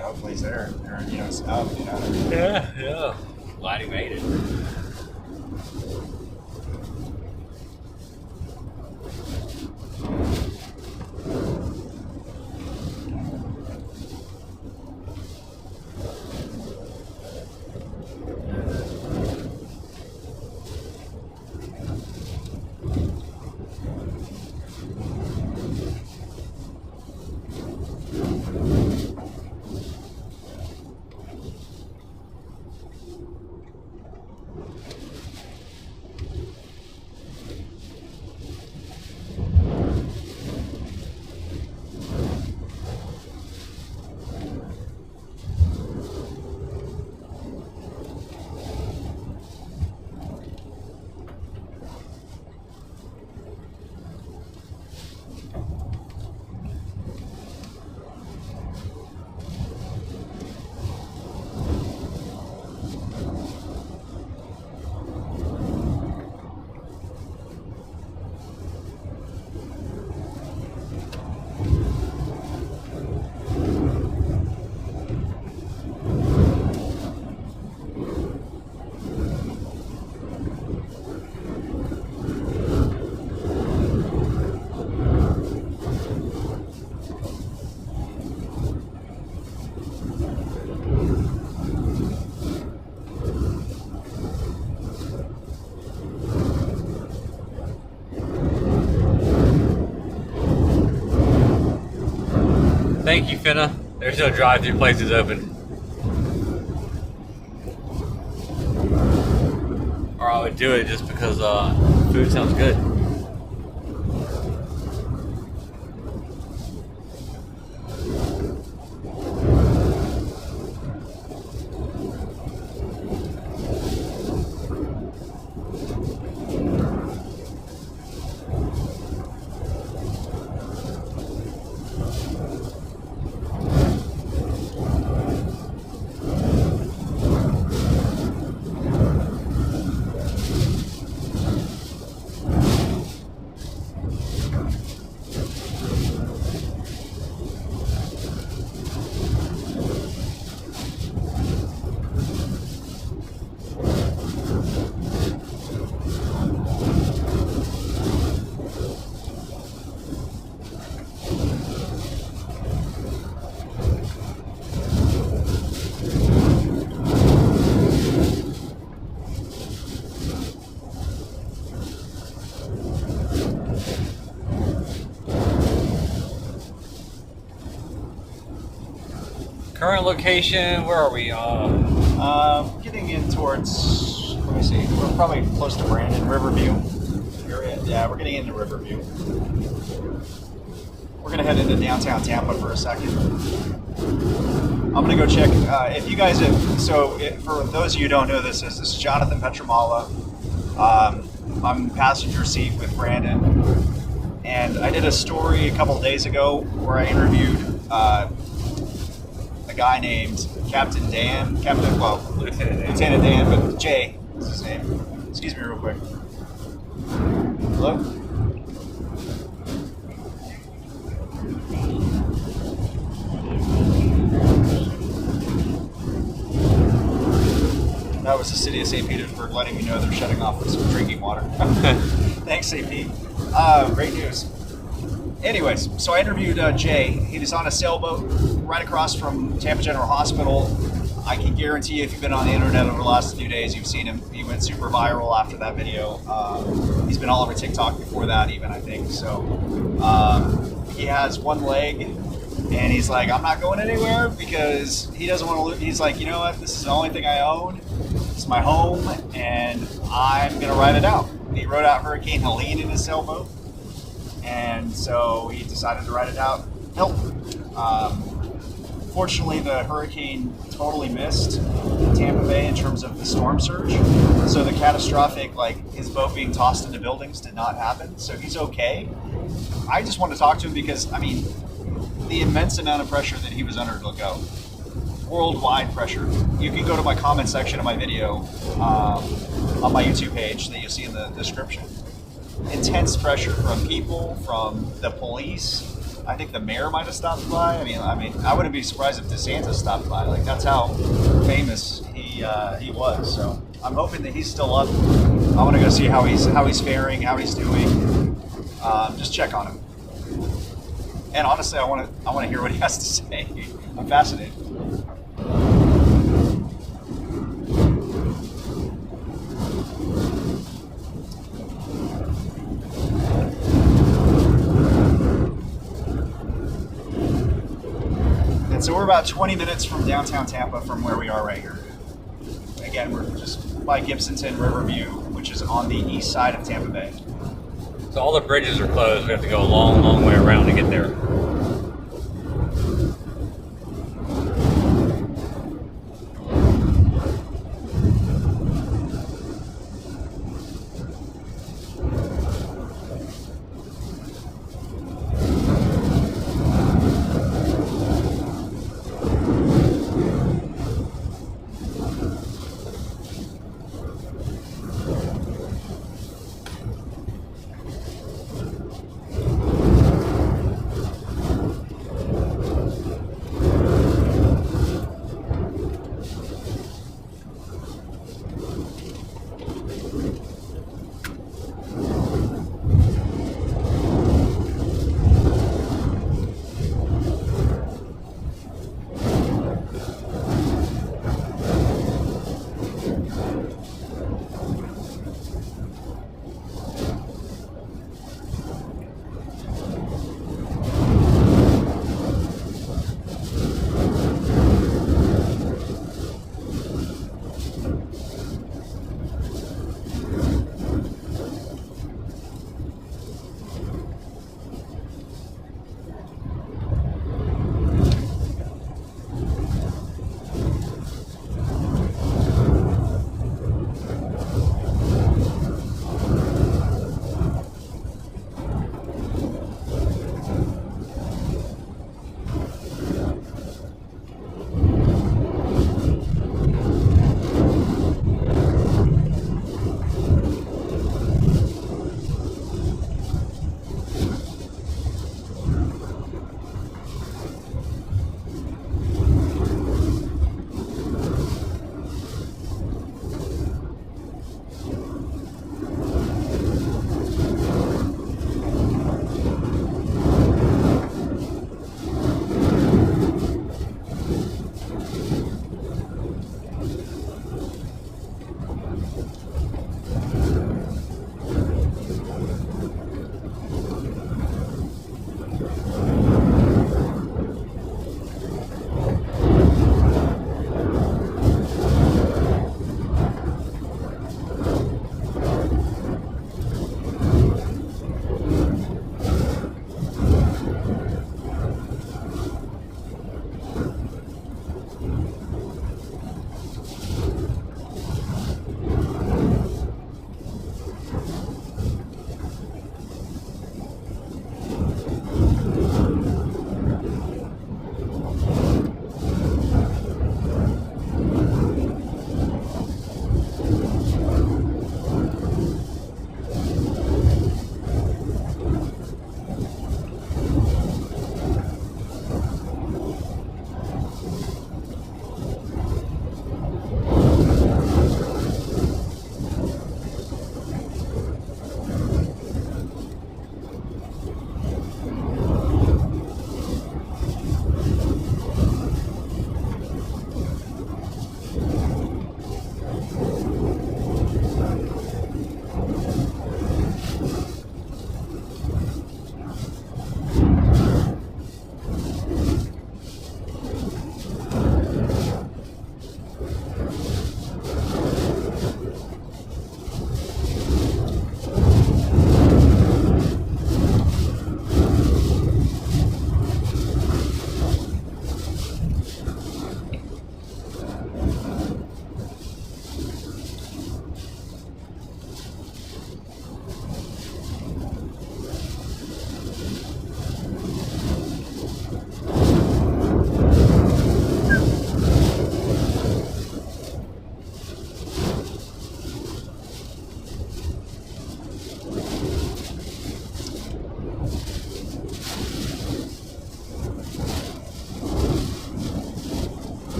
hopefully he's there. Or, it's up, Yeah. Glad he made it. Thank you, Finna. There's no drive-through places open. Or I would do it just because food sounds good. Current location, where are we? Getting in towards, let me see, we're probably close to Brandon, Riverview area. Yeah, we're getting into Riverview. We're going to head into downtown Tampa for a second. I'm going to go check, if you guys have, for those of you who don't know this is Jonathan Petramala. I'm in the passenger seat with Brandon. And I did a story a couple days ago where I interviewed a guy named Lieutenant Dan, but Jay is his name. Excuse me real quick. Hello? That was the city of St. Petersburg letting me know they're shutting off some drinking water. Thanks, St. Pete. Great news. Anyways, so I interviewed Jay. He was on a sailboat right across from Tampa General Hospital. I can guarantee you, if you've been on the internet over the last few days, you've seen him. He went super viral after that video. He's been all over TikTok before that, even, I think. So he has one leg, and he's like, I'm not going anywhere because he doesn't want to lose. He's like, you know what? This is the only thing I own. It's my home, and I'm going to ride it out. He rode out Hurricane Helene in his sailboat, and so he decided to ride it out. Fortunately, the hurricane totally missed Tampa Bay in terms of the storm surge. So the catastrophic, like his boat being tossed into buildings, did not happen. So he's okay. I just want to talk to him because, I mean, the immense amount of pressure that he was under to go. Worldwide pressure. You can go to my comment section of my video on my YouTube page that you'll see in the description. Intense pressure from people, from the police. I think the mayor might have stopped by. I mean, I wouldn't be surprised if DeSantis stopped by. Like, that's how famous he was. So I'm hoping that he's still up. I want to go see how he's faring, how he's doing. Just check on him. And honestly, I want to hear what he has to say. I'm fascinated. So we're about 20 minutes from downtown Tampa from where we are right here. Again, we're just by Gibsonton Riverview, which is on the east side of Tampa Bay. So all the bridges are closed. We have to go a long, long way around to get there.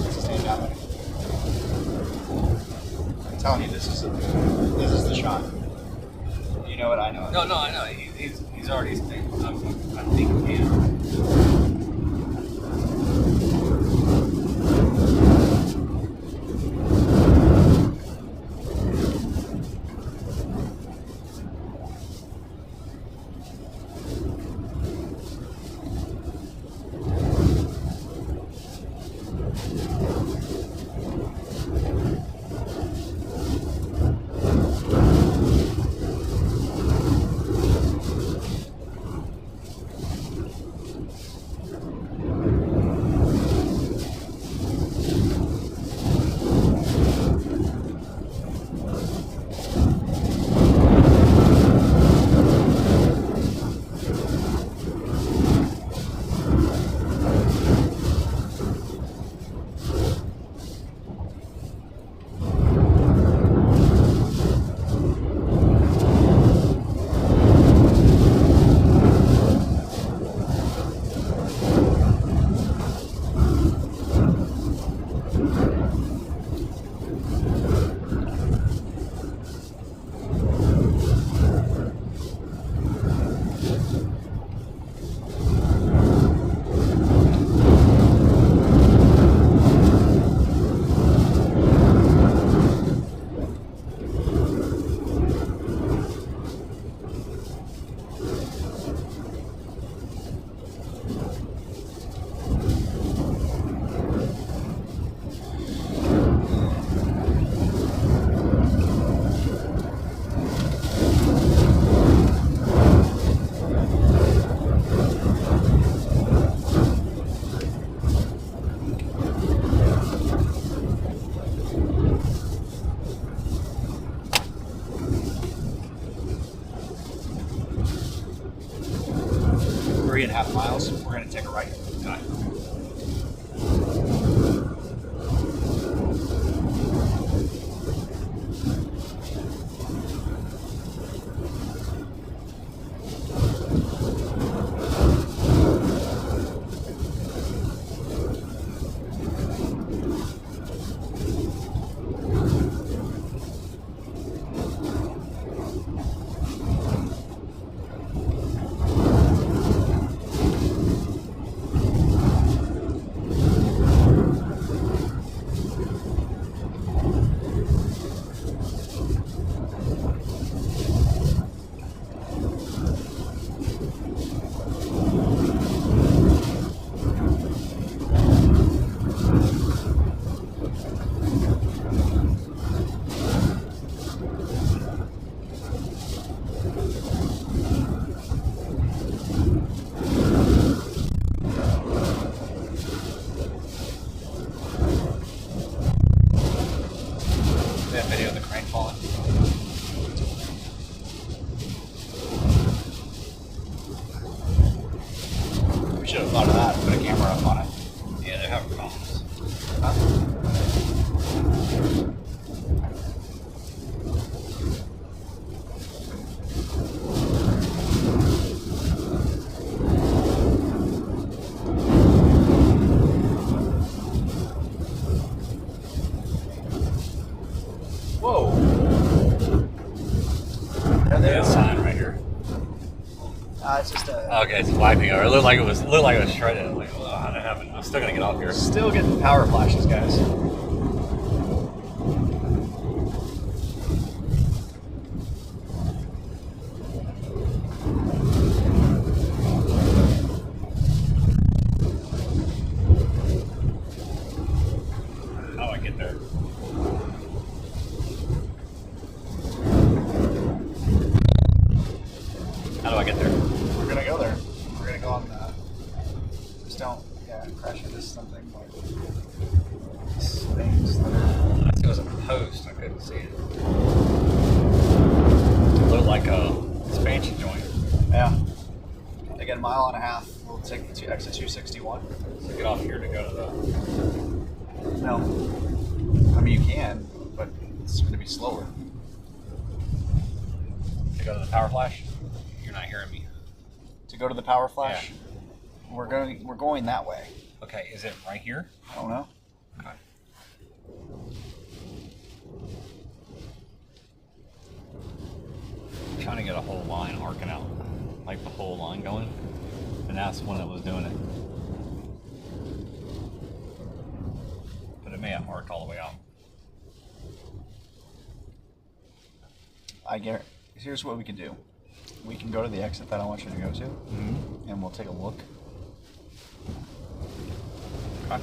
what's his name down there? I'm telling you, this is the shot. You know it, I know it. No, I know. He's already. I think he can. miles. We're going to take a right. Got it. Video of the crane falling. We should have thought of that. Put a camera up on it. Yeah, they're having problems. Huh? Whoa. There's a sign right here. It's just a... Okay, it's wiping over. It looked like it was shredded. Like, oh, how did it happen? I'm still gonna get off here. Still getting power flashes, guys. How do I get there? How do I get there? We're gonna go there. We're gonna go on the... Just don't, crash into something like these things that are... I think it was a post. I couldn't see it. It looked like a expansion joint. Yeah. They get a mile and a half. We'll take the exit 261. So get off here to go to the... No. I mean, you can, but it's going to be slower. To go to the power flash? You're not hearing me. To go to the power flash? We're going that way. Okay, is it right here? I don't know. Okay. I'm trying to get a whole line arcing out, like the whole line going, and that's when it was doing it. But it may have arced all the way out. Here's what we can do. We can go to the exit that I want you to go to, and we'll take a look. Okay.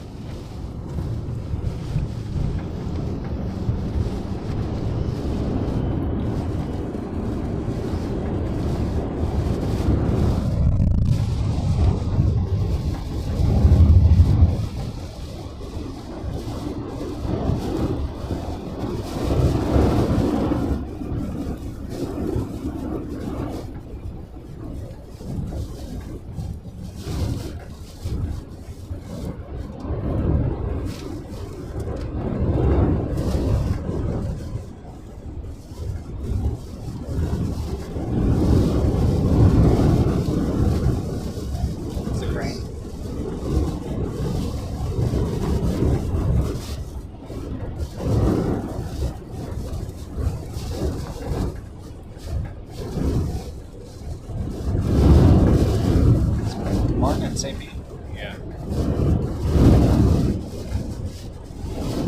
St. Pete. Yeah.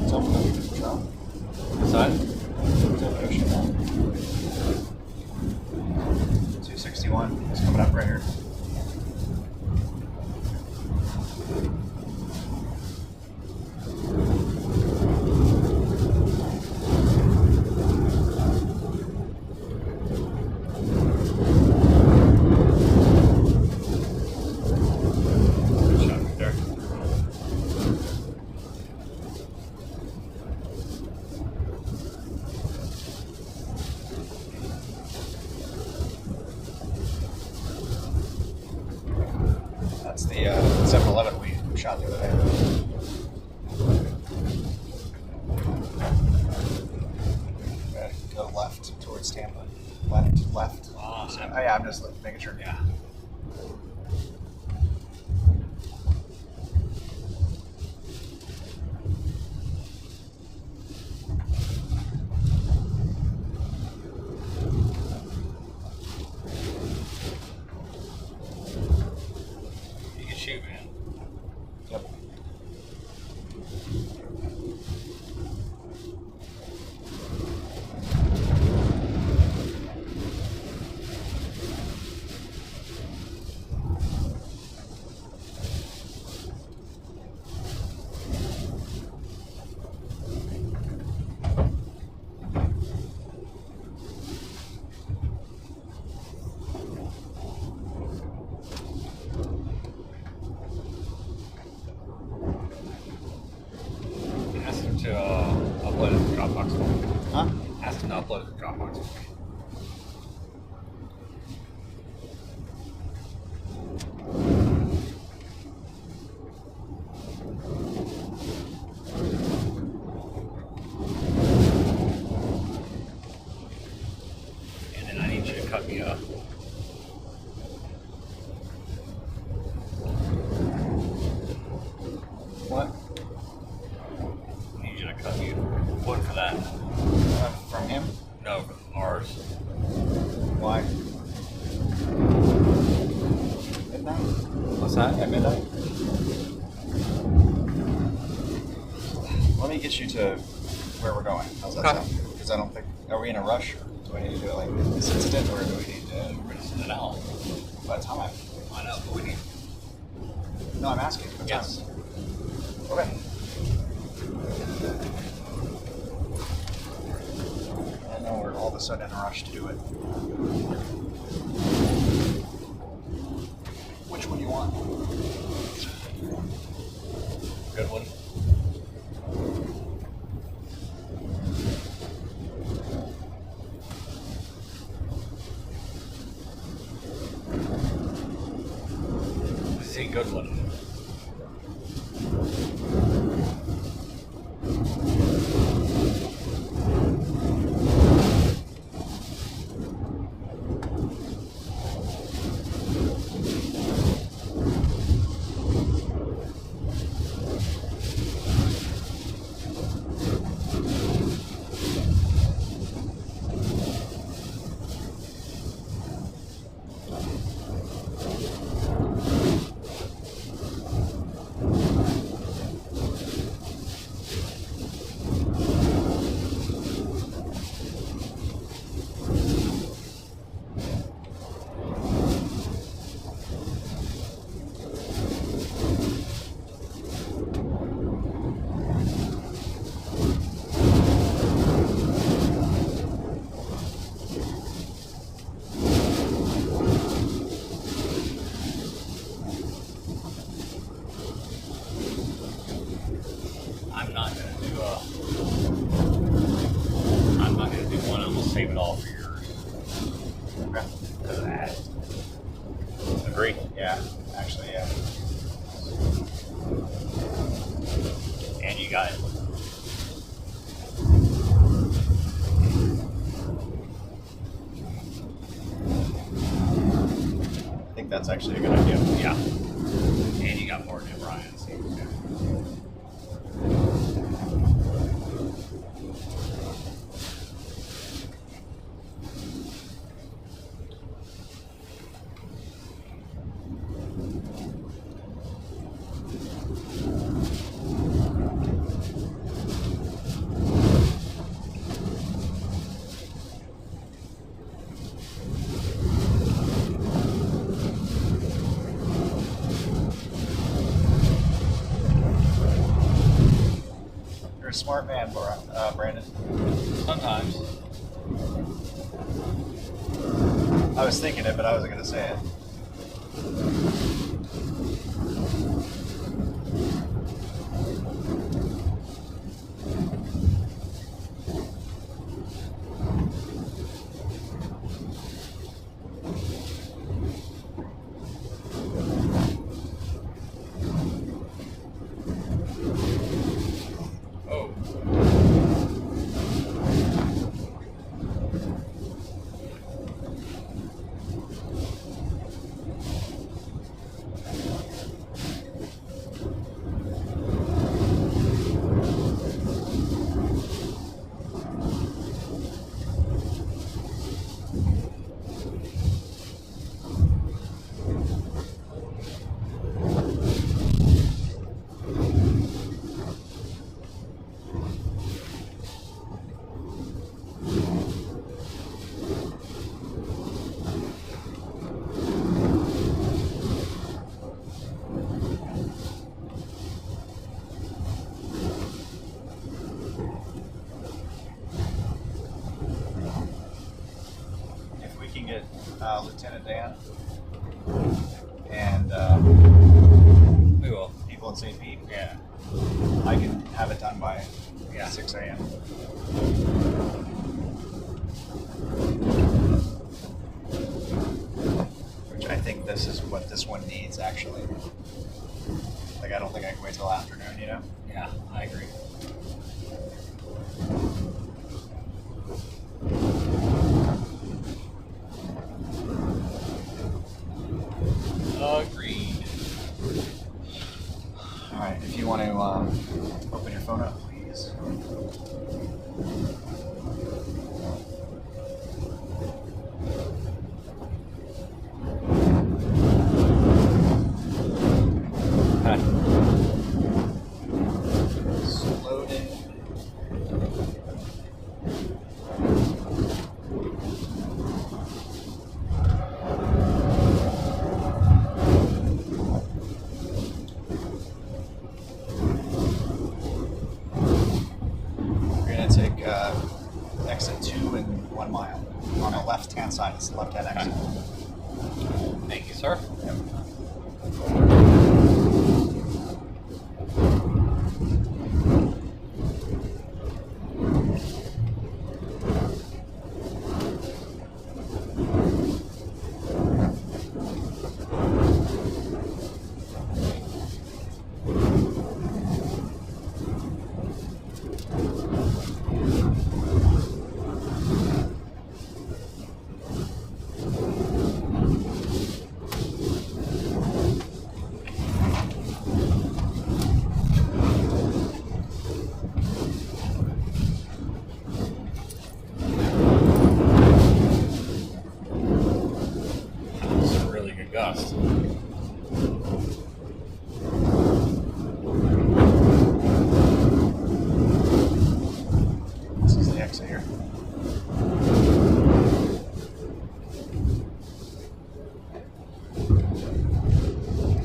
It's open ocean now. What's that? It's open ocean now. 261. It's coming up right here. That's the 7-Eleven we shot the other day. Go left towards Tampa. Left. Oh yeah, I'm just making sure. Yeah. You can shoot, man. Yep. Ask him to upload it to Dropbox for me. Huh? Ask him to upload it to Dropbox for me. And then I need you to cut me up. What? I need you to cut me one for that. From him? No, from ours. Why? Midnight? What's that? At midnight? Let me get you to where we're going. How's that Okay. sound? Because I don't think... Are we in a rush? Or do I need to do it like this instant? Or do we need to... We're gonna send it out. By the time I know, but we need. No, I'm asking. What Yes. time? Okay. I know we're all of a sudden in a rush to do it. Which one do you want? Good one. See, good one. save it all for yours. Okay. Because of that. Agree? Yeah, actually, yeah. And you got it. I think that's actually a good idea. Yeah. And you got Morton and Brian. So You're a smart man, Brandon. sometimes. I was thinking it, but I wasn't going to say it. Oh. If we can get Lieutenant Dan and We will. people in St. Pete, Yeah. I can have it done by Yeah. 6 a.m. Which I think this is what this one needs, actually. Like, I don't think I can wait till afternoon, you know? Yeah, I agree. Agreed. All right, if you want to open your phone up, please. Loading. We're gonna take exit 2 and 1 mile. On the left-hand side, it's the left-hand exit. Thank you, sir. This is a really good gust. This is the exit here.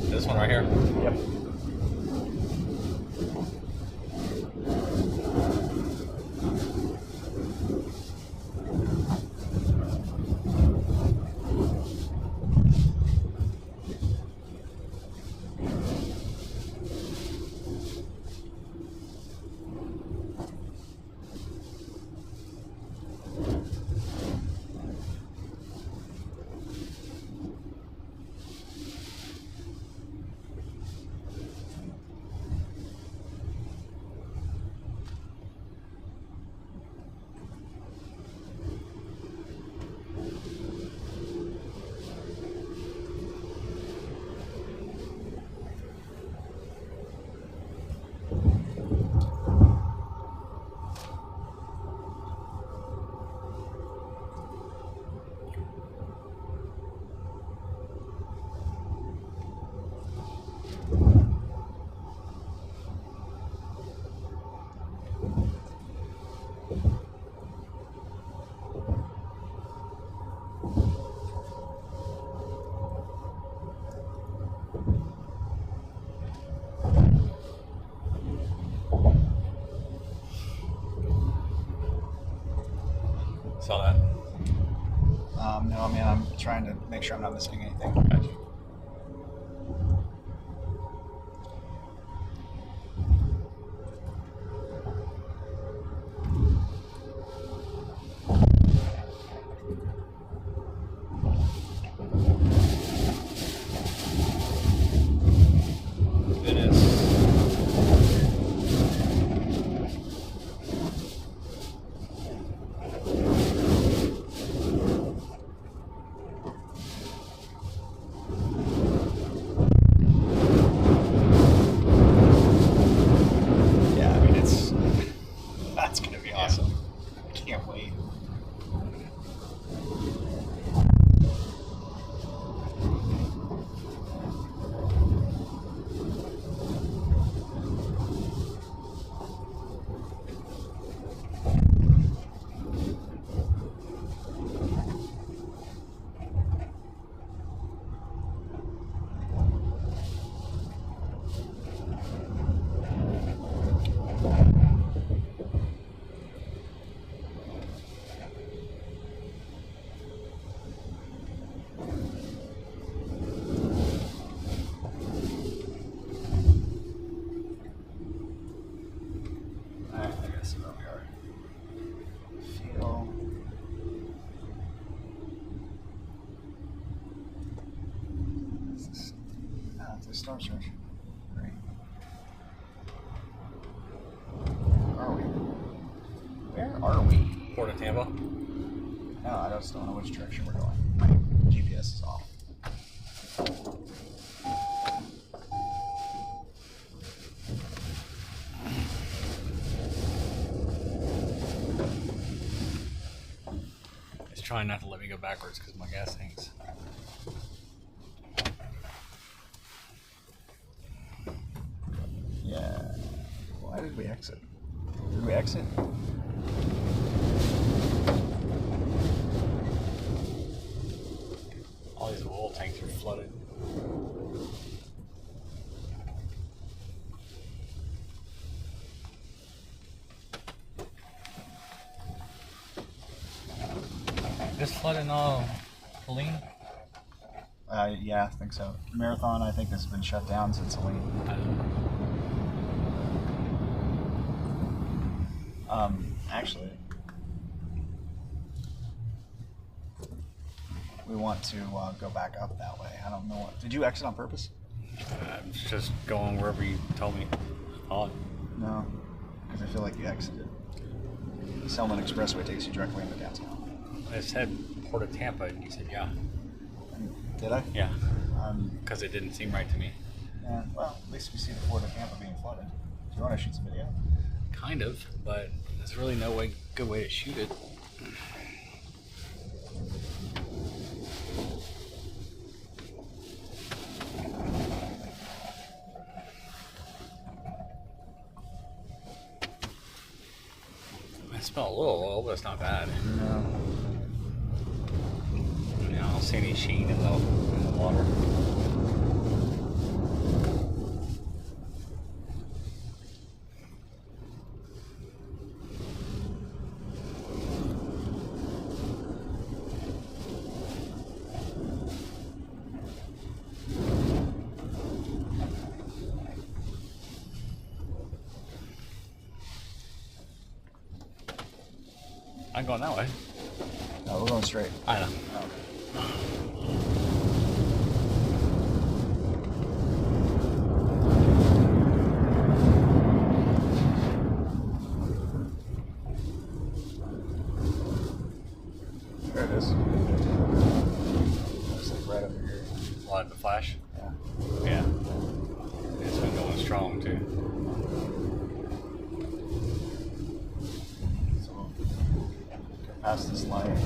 This one right here. Yep. saw that. No, man, I'm trying to make sure I'm not missing anything. Gotcha. Venice. Yeah, I mean, that's going to be awesome. I can't wait. I guess where we are. Feel. It's a storm surge. Great. Where are we? Where are we? Port of Tampa. No, I just don't know which direction we're going. My GPS is off. It's trying not to let me go backwards because my gas tanks. Yeah. Why did we exit? Did we exit? All these oil tanks are flooded. Just flooding all Helene? Yeah, I think so. Marathon, I think, has been shut down since Helene. Actually, we want to go back up that way. I don't know what. Did you exit on purpose? I'm just going wherever you told me. No, because I feel like you exited. The Clement Expressway takes you directly into downtown. I said Port of Tampa, and you said yeah. Did I? Yeah. Because it didn't seem right to me. Yeah. Well, at least we see the Port of Tampa being flooded. Do you want to shoot some video? Kind of, but there's really no good way to shoot it. I smell a little oil, but it's not bad. No. Yeah, I don't see any sheen in the water. I'm going that way. No, we're going straight. I know. There it is. It's like right over here. What, the flash? Yeah. Yeah. It's been going strong too. So we'll go past this light.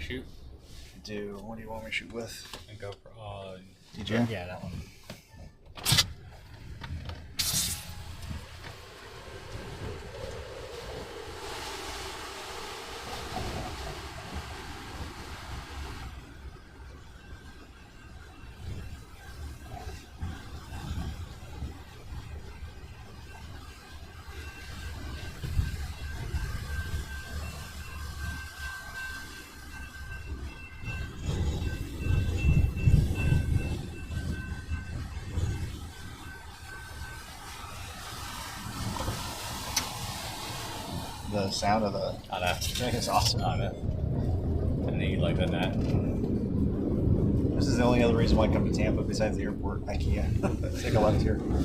shoot? Do what do you want me to shoot with? And go for DJ? yeah, that one. The sound of the I know. thing is awesome. I know. And then you like that. This is the only other reason why I come to Tampa besides the airport. IKEA. Take a left here. What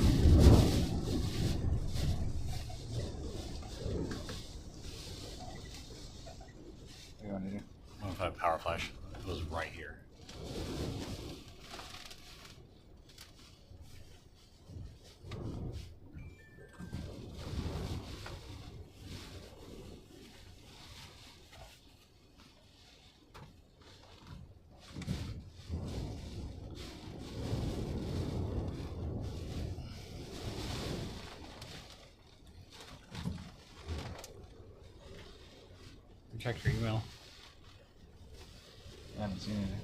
do you want to do? I don't know if I have power flash. It was right here. Check your email. I haven't seen anything.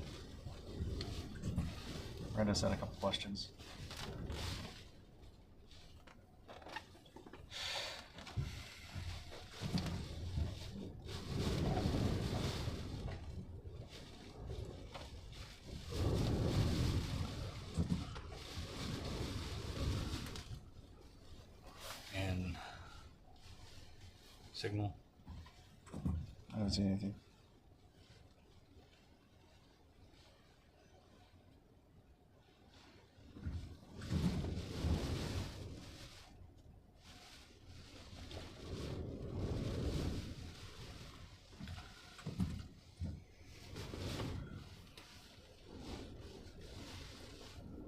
Brenda said a couple questions. And signal. I haven't seen anything.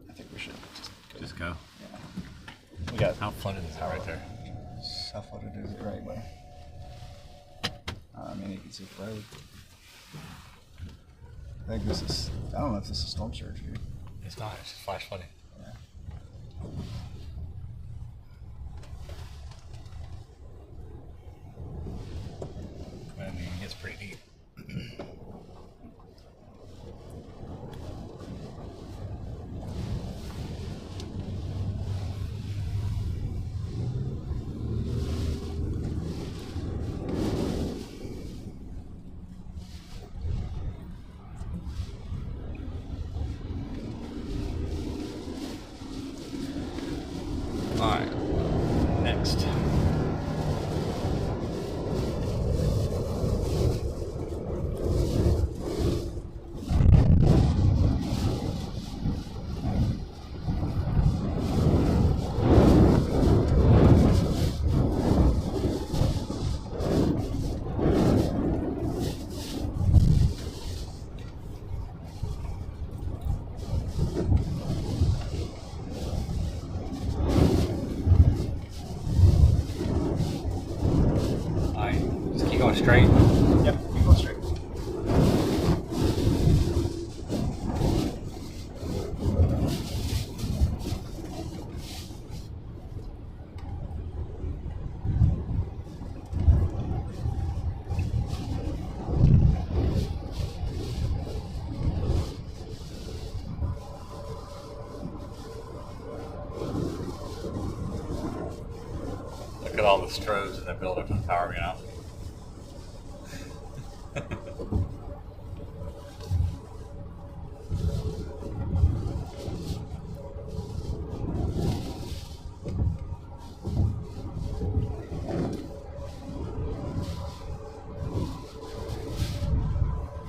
I think we should Just go. Yeah. We got How flooded is that right there? stuff what to do the right way. I mean, you can see the road. I think this is, I don't know if this is storm surge, dude. It's not, it's just flash flooding. Yeah. I mean, it gets pretty deep. Alright, next. Alright, just keep going straight. Yep, keep going straight. Look at all the strobes in the buildup of power being out.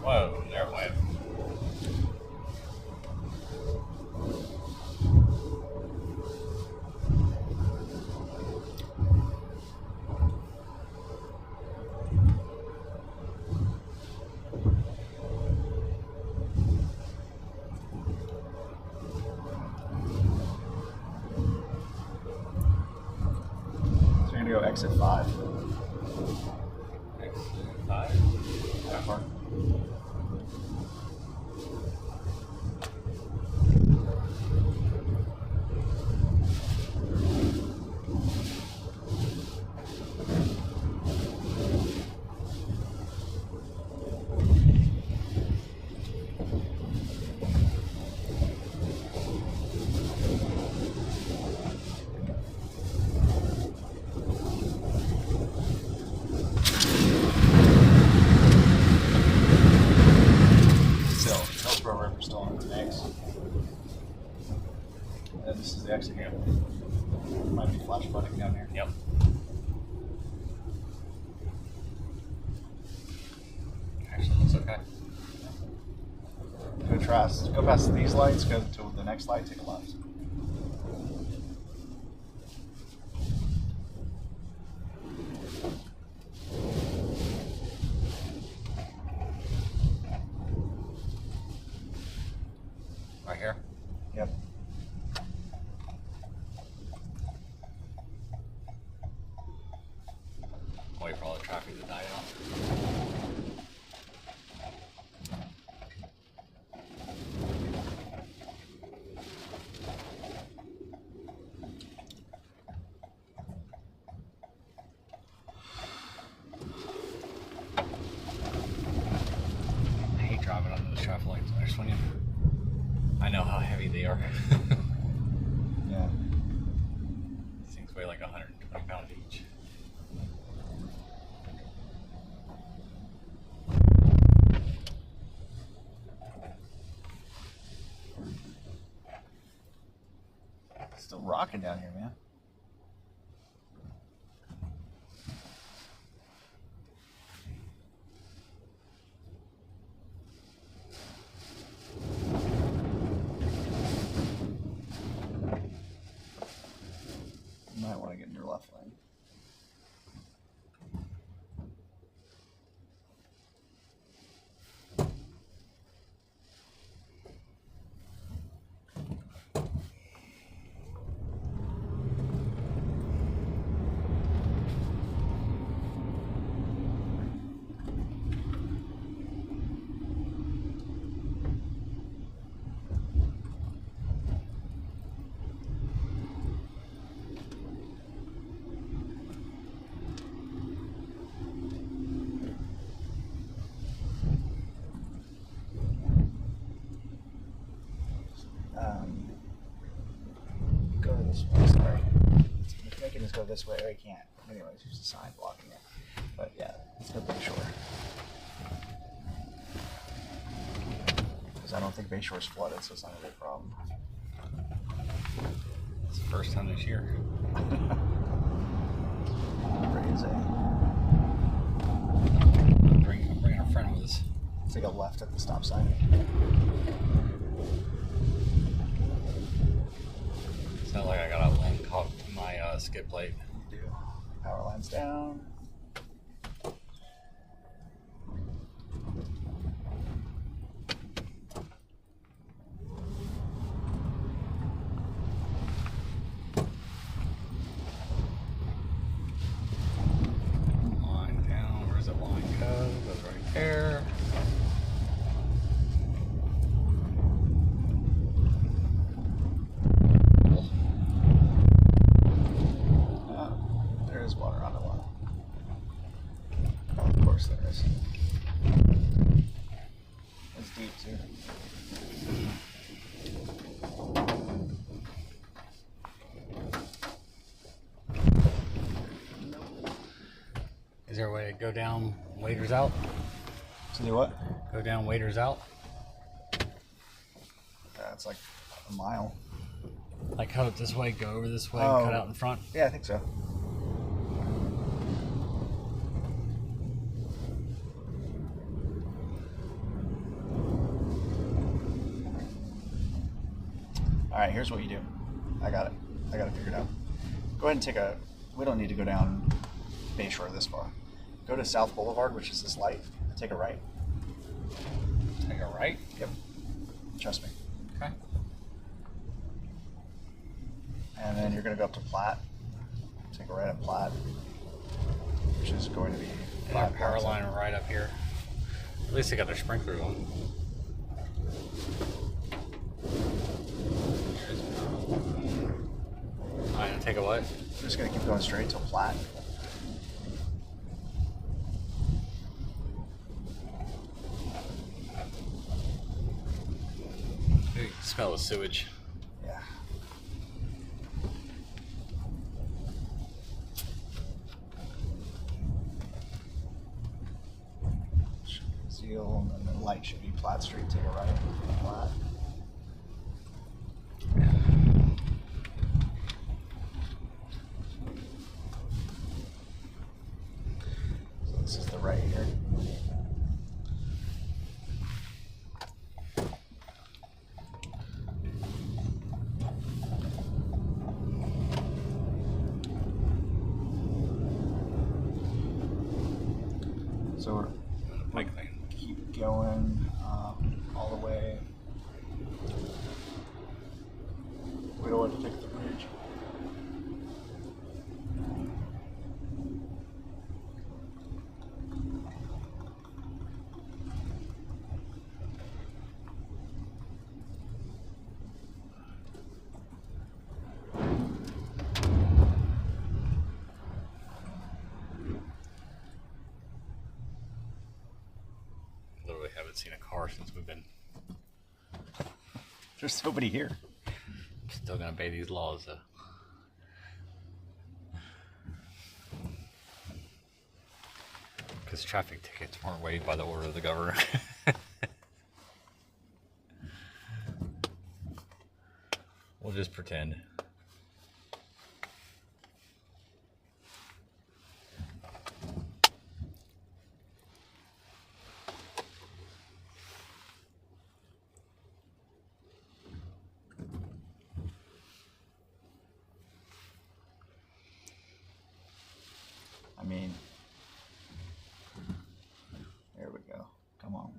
Whoa, there it went. So you're gonna go exit 5. Exit 5. That far. contrast. Go past these lights, go to the next light, take a left. Right here? Yep. Wait for all the traffic to die out. I hate driving on those traffic lights. I just want you. I know how heavy they are. Yeah. These things weigh like 120 pounds each. Still rocking down here, man. You might want to get in your left lane. Go this way, sorry. It's making us go this way. Oh, I can't. Anyways, there's a sign blocking it. But yeah, let's go Bay Shore. Because I don't think Bay Shore's flooded, so it's not a big problem. It's the first time this year. Crazy. I'm bringing a friend with us. Take a left at the stop sign. Sounds like I got a lane caught in my skid plate. Do. Power lines down. Line down. Where's the line go? Goes right there. There is water on the line. Oh, of course there is. It's deep too. Is there a way to go down waders out? To do what? Go down waders out? Yeah, it's like a mile. Like cut it this way, go over this way, Oh. and cut out in front? Yeah, I think so. All right, here's what you do. I got it. I got it figured out. Go ahead and take a. We don't need to go down Bay Shore this far. Go to South Boulevard, which is this light. Take a right. Take a right? Yep. Trust me. Okay. And then you're going to go up to Platte. Take a right at Platte, which is going to be And our power line right up here. At least they got their sprinklers on. Alright, and take a what? I'm just going to keep going straight till Platte. Ooh, you can smell the sewage. Yeah. Seal, and then the light should be Platte Street. Take a right. Platte. So this is the right here. road. Big thing. Keep going all the way. We don't want to take the bridge. Literally haven't seen a car since we've been. There's nobody here. Still gonna obey these laws though. Because traffic tickets weren't waived by the order of the governor. We'll just pretend. I mean, there we go. Come on.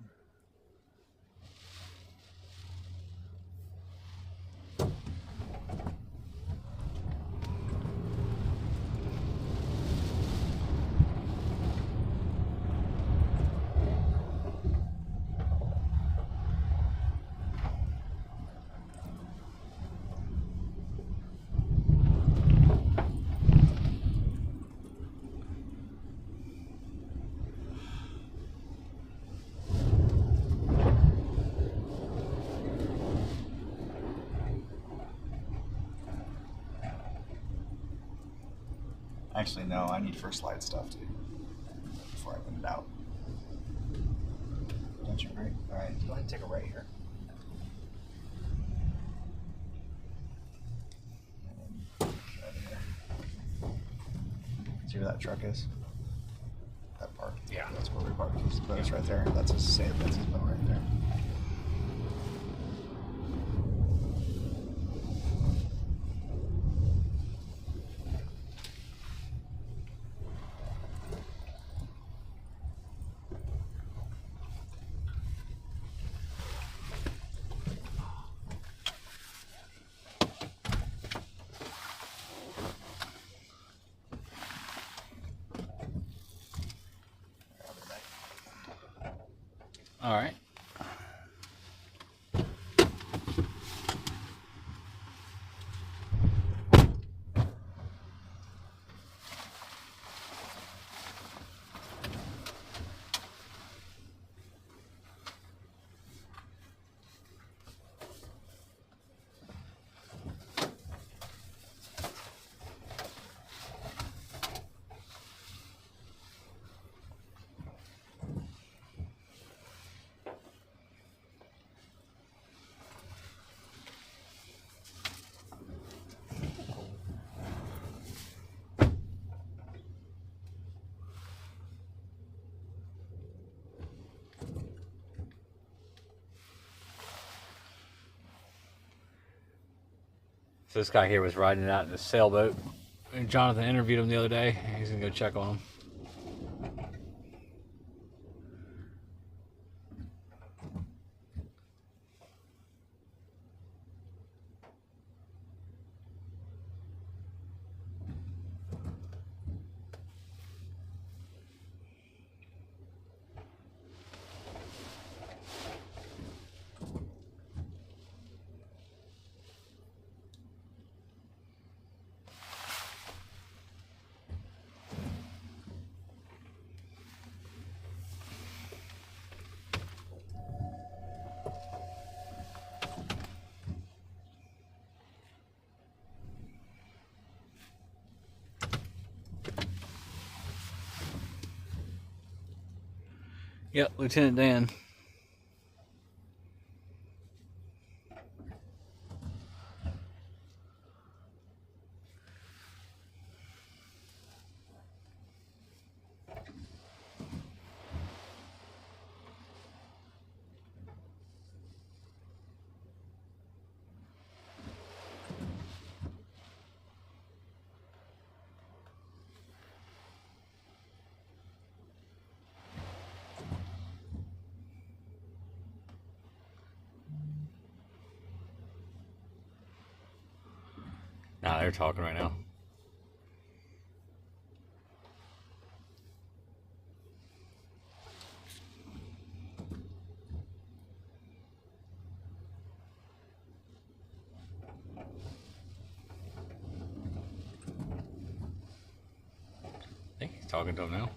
Actually, no, I need first light stuff too before I put it out. Don't you agree? All right, go ahead and take a right here. And then right here. See where that truck is? That park? Yeah. That's where we parked his boat's right there. That's his safe. That's his boat right there. All right. So this guy here was riding it out in a sailboat. And Jonathan interviewed him the other day. He's gonna go check on him. Yep, Lieutenant Dan. they're talking right now. I think he's talking to him now.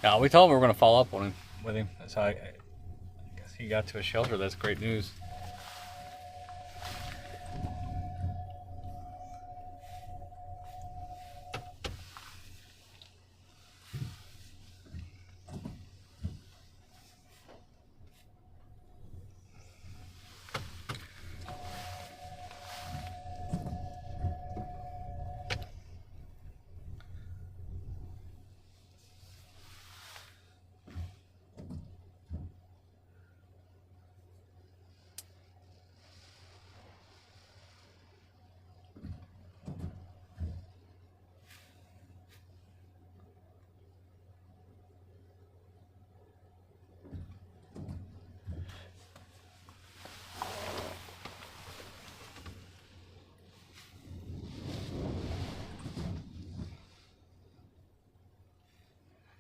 Yeah, we told him we were going to follow up on him with him. So I guess he got to a shelter. That's great news.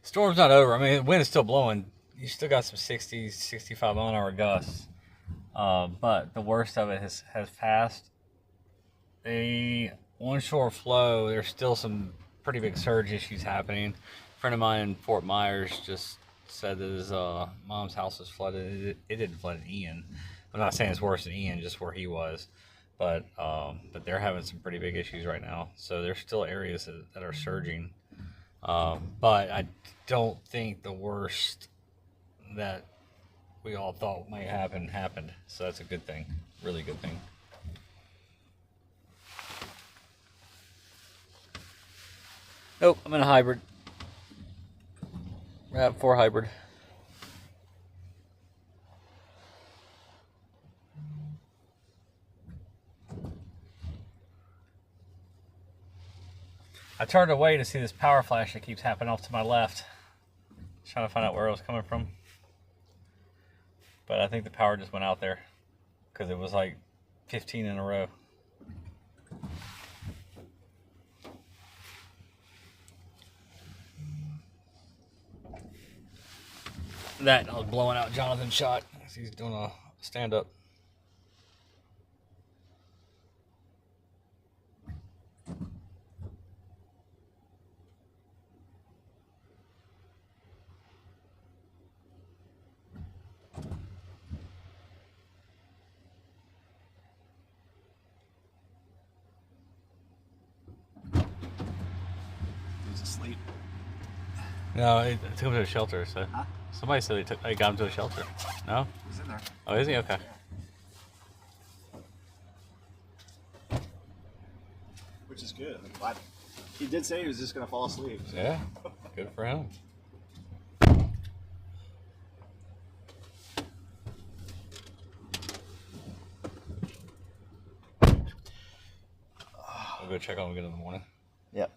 Storm's not over. I mean, the wind is still blowing. You still got some 60, 65 mile-an-hour gusts. But the worst of it has passed. The onshore flow, there's still some pretty big surge issues happening. A friend of mine in Fort Myers just said that his mom's house was flooded. It didn't flood in Ian. I'm not saying it's worse than Ian, just where he was. But they're having some pretty big issues right now. So there's still areas that are surging. But I don't think the worst that we all thought might happen happened. So that's a good thing. Really good thing. Nope, I'm in a hybrid. RAV4 hybrid. I turned away to see this power flash that keeps happening off to my left. Trying to find out where it was coming from. But I think the power just went out there because it was like 15 in a row. That I was blowing out Jonathan's shot. He's doing a stand-up. He's asleep. No, I took him to a shelter. So somebody said they got him to a shelter. No? He's in there. Oh, is he? Okay. Which is good. I'm glad. He did say he was just going to fall asleep. So. Yeah. Good for him. I'll go check on him again in the morning. Yep.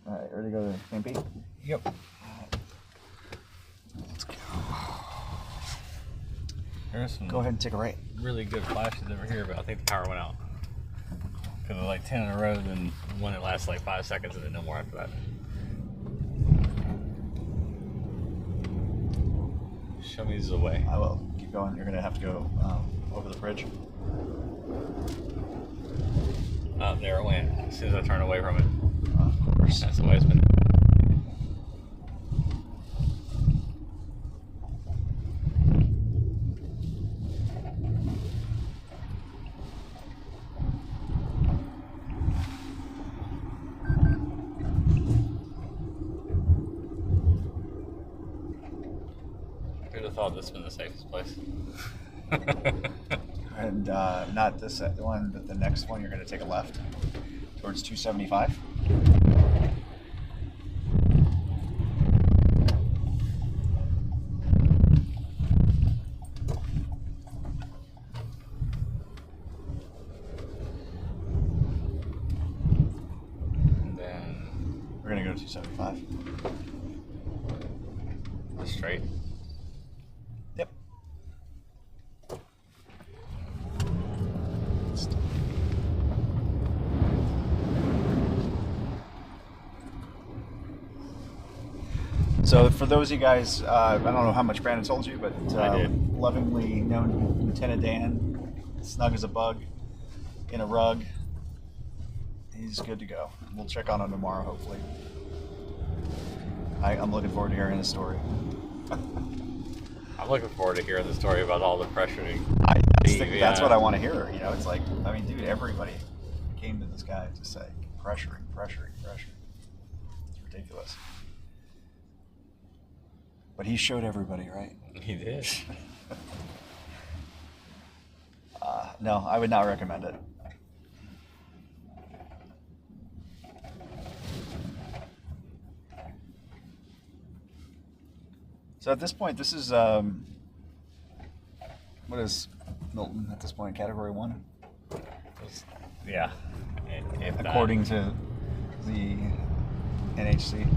All right, ready to go to Camp Pete? Yep. Let's go. There's some Go ahead and take a right. really good flashes over here, but I think the power went out. Because it was like 10 in a row, then one that lasted like 5 seconds, and then no more after that. Show me the way. I will. Keep going. You're going to have to go over the bridge. There it went. As soon as I turned away from it. Of course. That's the way it's been. thought this was the safest place. And not this one, but the next one, you're going to take a left towards 275. And then We're going to go to 275. straight. Yep. So for those of you guys, I don't know how much Brandon told you, but I did. lovingly known Lieutenant Dan, snug as a bug, in a rug. He's good to go. We'll check on him tomorrow, hopefully. I'm looking forward to hearing his story. I'm looking forward to hearing the story about all the pressuring. That's what I want to hear. You know, it's like, I mean, dude, everybody came to this guy to say, pressuring. It's ridiculous. But he showed everybody, right? He did. No, I would not recommend it. So at this point, this is, what is Milton at this point, Category 1? Yeah. If that. According to the NHC.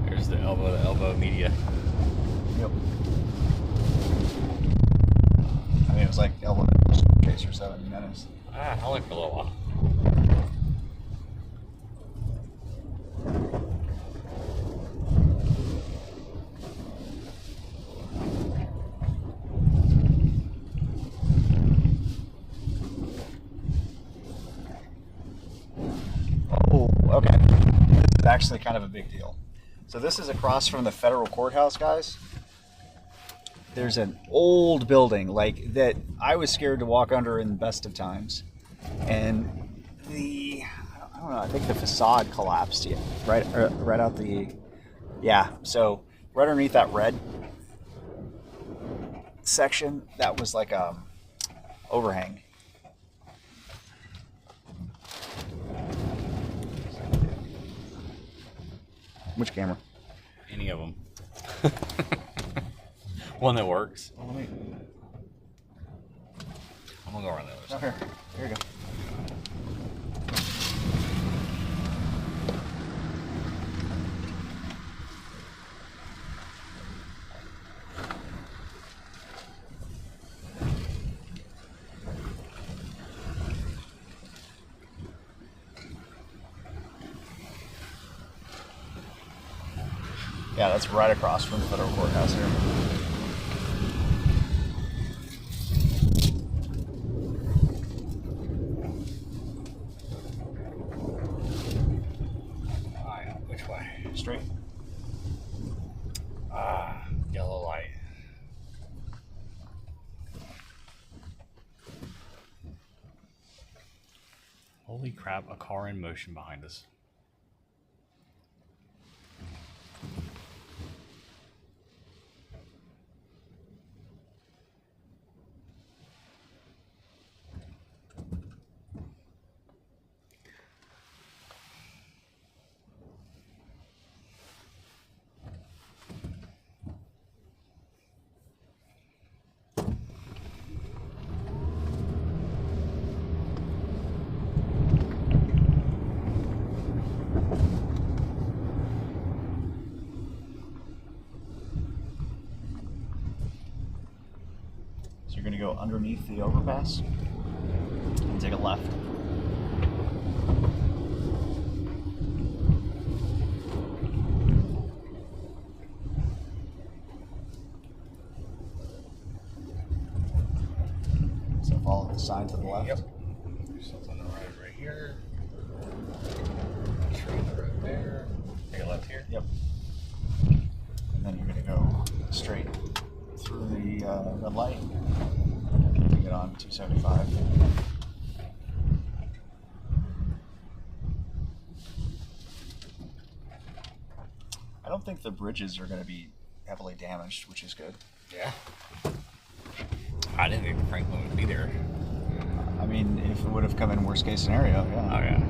There's the elbow-to-elbow media. Yep. I mean, it was like elbow chaser 7 minutes. Only for a little while. Oh, okay. This is actually kind of a big deal. So this is across from the federal courthouse, guys. There's an old building like that I was scared to walk under in the best of times. And I don't know, I think the facade collapsed right out the, yeah. So right underneath that red section, that was like a overhang. Which camera? Any of them. One that works. Well, let me. I'm gonna go around the other side. Here you go. Yeah, that's right across from the federal courthouse here. Which way? Straight. Yellow light. Holy crap, a car in motion behind us. You're going to go underneath the overpass and take a left. So follow the sign to the left. Yep. There's something on the right here. Tree on the road there. Take a left here. Yep. straight through the red light to get on 275. I don't think the bridges are going to be heavily damaged, which is good. Yeah. I didn't think the Franklin would be there. I mean, if it would have come in worst case scenario, yeah. Oh, yeah.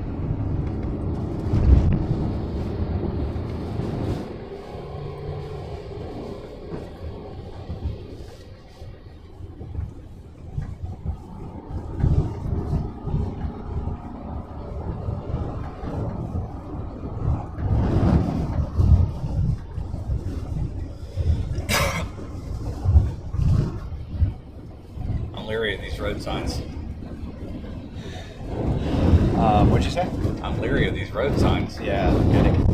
I'm leery of these road signs. What'd you say? I'm leery of these road signs. Yeah, kidding.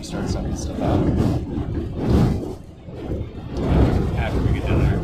Start sending stuff out. After we get down there.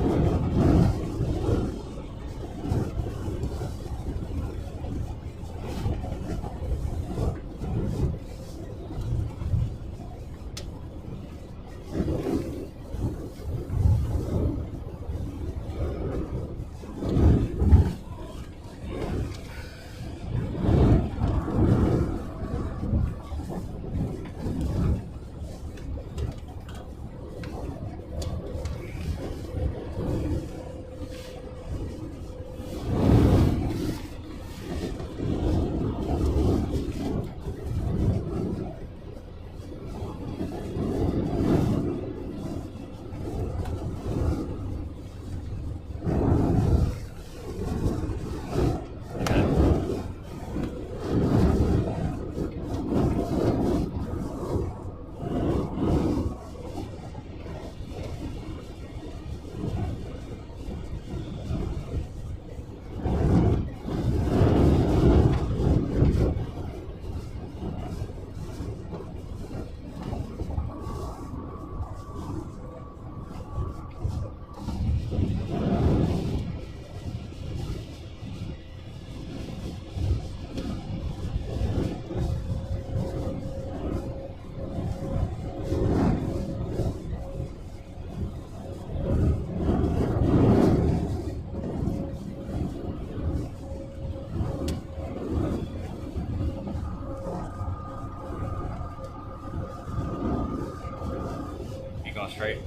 Straight.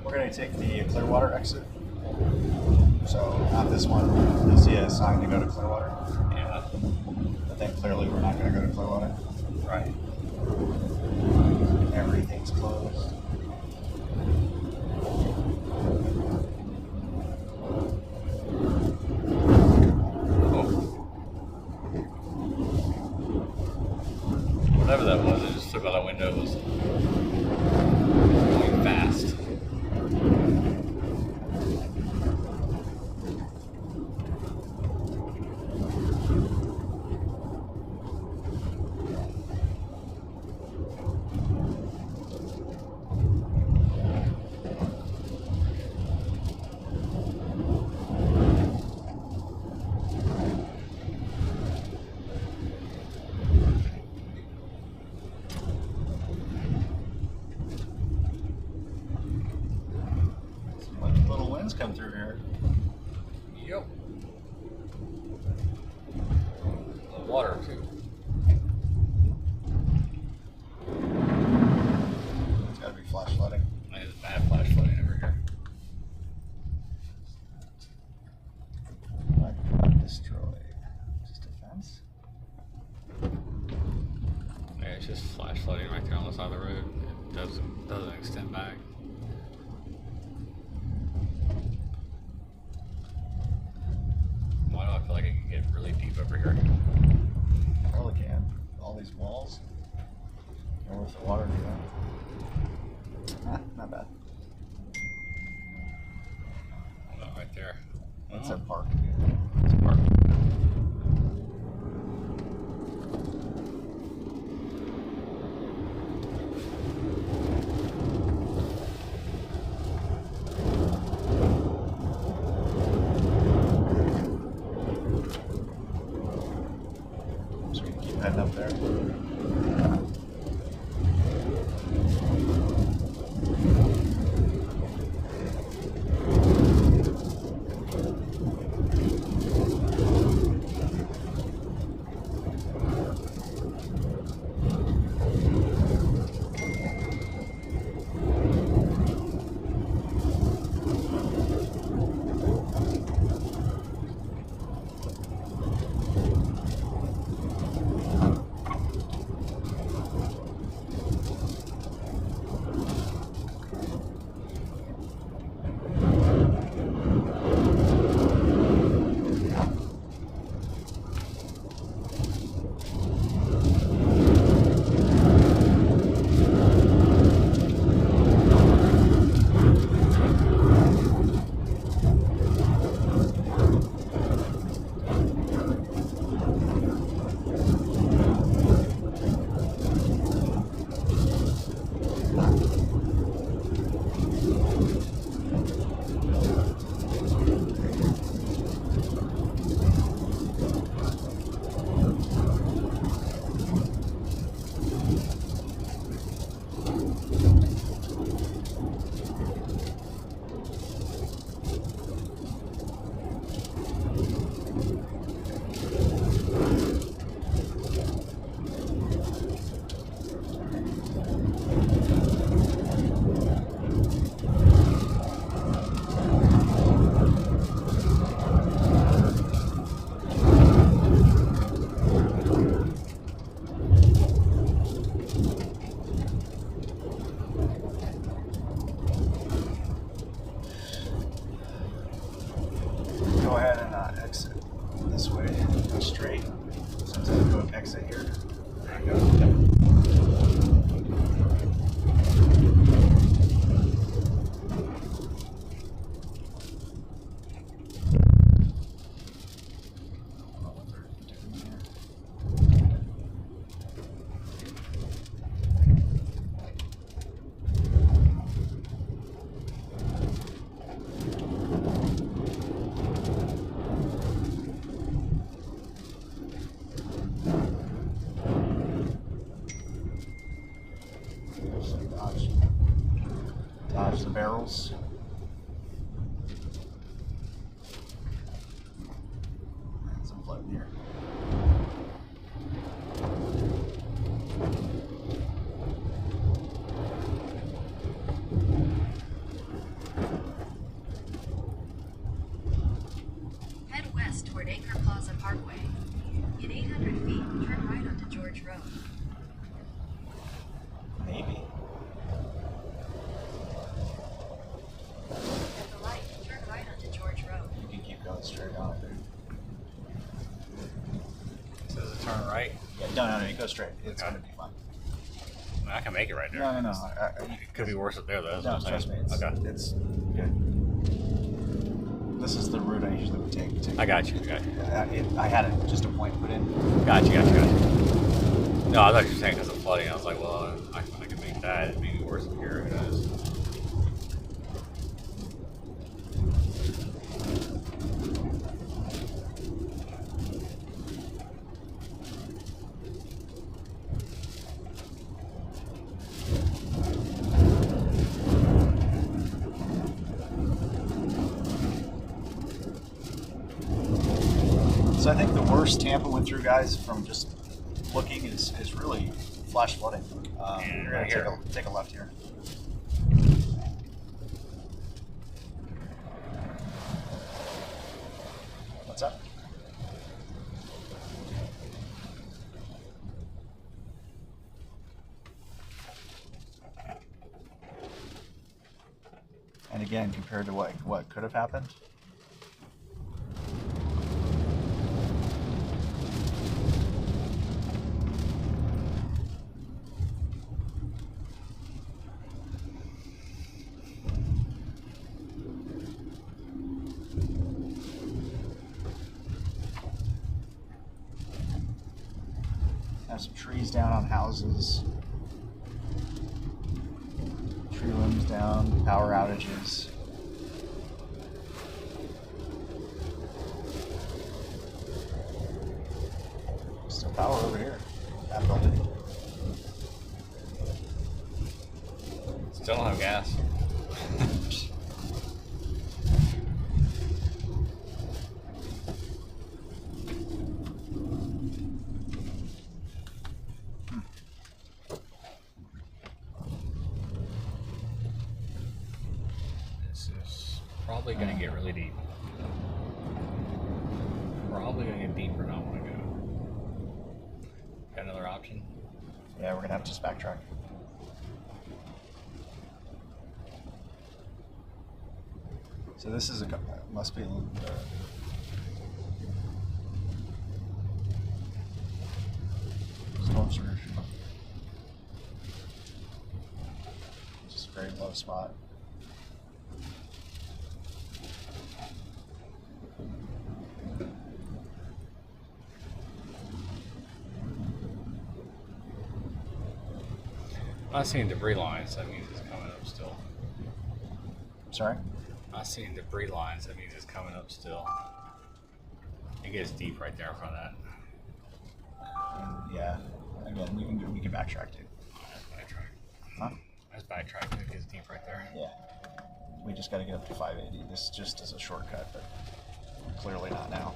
We're going to take the Clearwater exit. So, not this one. You'll see a sign to go to Clearwater. Yeah. But then clearly we're not going to go to Clearwater. Right. Everything's closed. Whatever that was, it just took out that window. It was going fast. Little winds come through here. Yep. The water too. flash flooding right there on the side of the road. It doesn't extend back. Why do I feel like it can get really deep over here? Probably can. All these walls. Or with the water do that. Not bad. About right there. That's a park. It's a park. Just gonna keep heading up there. Go ahead and exit this way. Go straight. Sometimes go exit here. There you go. Yep. Dodge the barrels. Some floating here. Head west toward Acre Plaza Parkway. In 800 feet, turn right onto George Road. Maybe. At the light, turn right onto George Road. You can keep going straight on it there. So does it turn right? Yeah, no, you go straight. It's Okay. gonna be fine. I can make it right there. No. It could be worse up there, though. That's No, what I'm trust me. saying. It's good. This is the route I usually would take. I got you. I had it just a point put in. Got you. No, I thought you were saying because of flooding. I was like, well, I can make that. It'd be worse up here. Who knows? So I think the worst Tampa went through, guys, from just looking is really flash flooding. You're right gonna here. take a left here. What's up? again compared to what could have happened. Have some trees down on houses. Tree limbs down, power outages. Still power over here. That building. Still don't have gas. This is probably going to get really deep. Probably going to get deeper than I want to go. Got another option? Yeah, we're gonna have to just backtrack. So this is must be storm surge. Just a very low spot. I'm not seeing debris lines, that means it's coming up still. Sorry? I'm not seeing debris lines, that means it's coming up still. It gets deep right there in front of that. And yeah. Again, we can backtrack too. That's backtrack. Huh? That's backtrack, it gets deep right there. Yeah. We just got to get up to 580. This just is a shortcut, but clearly not now.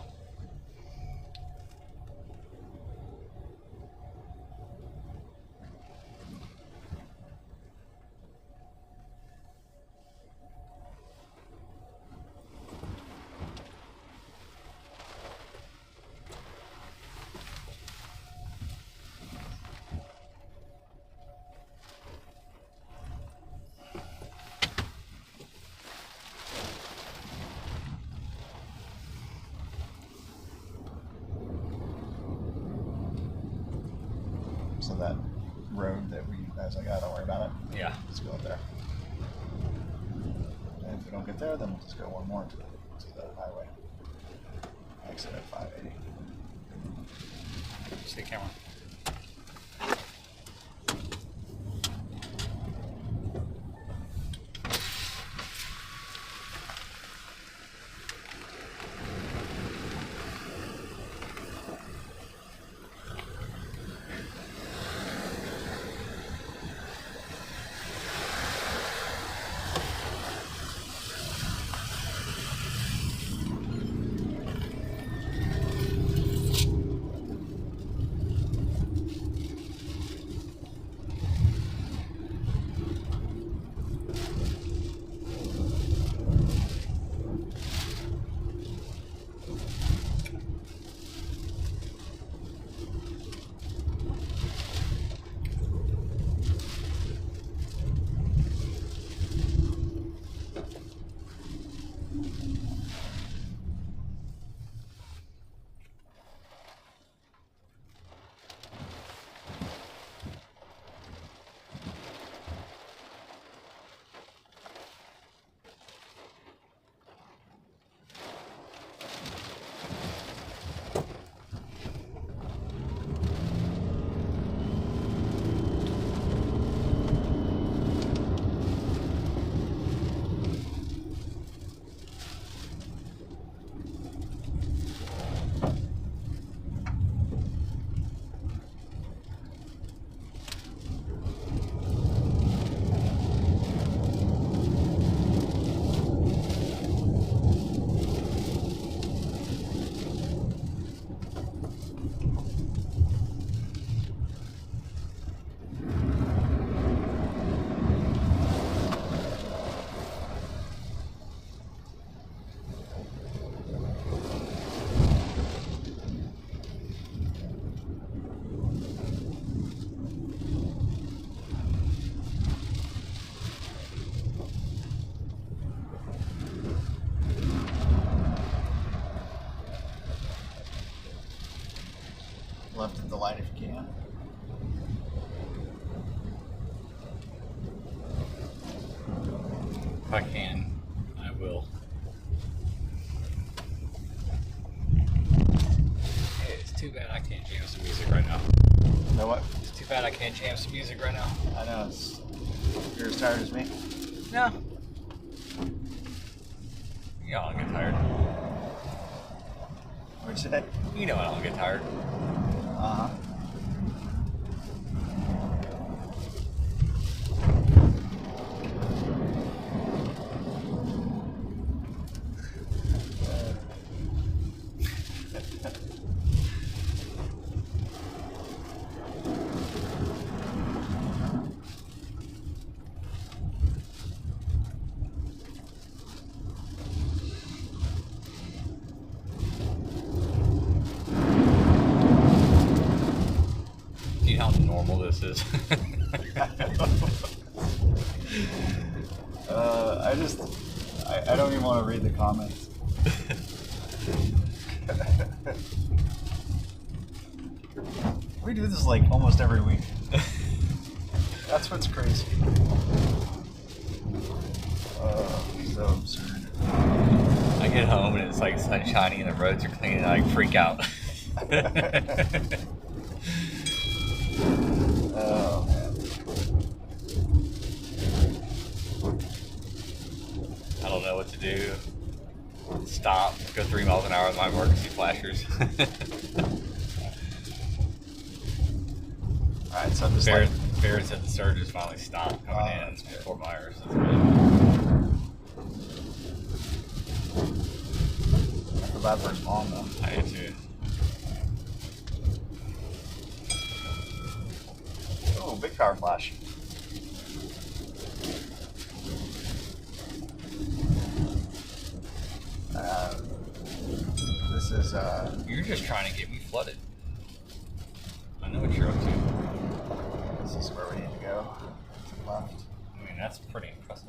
So that road that I was like, oh, don't worry about it. Yeah. Let's go up there. And if we don't get there, then we'll just go one more to the highway. Exit at 580. See the camera. I can, I will. Hey, it's too bad I can't jam some music right now. You know what? It's too bad I can't jam some music right now. I know, you're as tired as me. No. You know I don't get tired. What'd you say? You know I don't get tired. Uh-huh. Do you know how normal this is? I don't even want to read the comments. We do this like almost every week. That's what's crazy. So absurd. I get home and it's like sunshiny and the roads are clean and I freak out. Oh man. I don't know what to do. Stop, go 3 miles an hour with my emergency flashers. Alright, so I'm just Barrett said the surges finally stopped coming in before Myers. That's good. I feel bad for his mom though. I do too. Oh, big power flash. This is You're just trying to get me flooded. I know what you're up to. this is where we need to go. To the left. I mean, that's pretty impressive.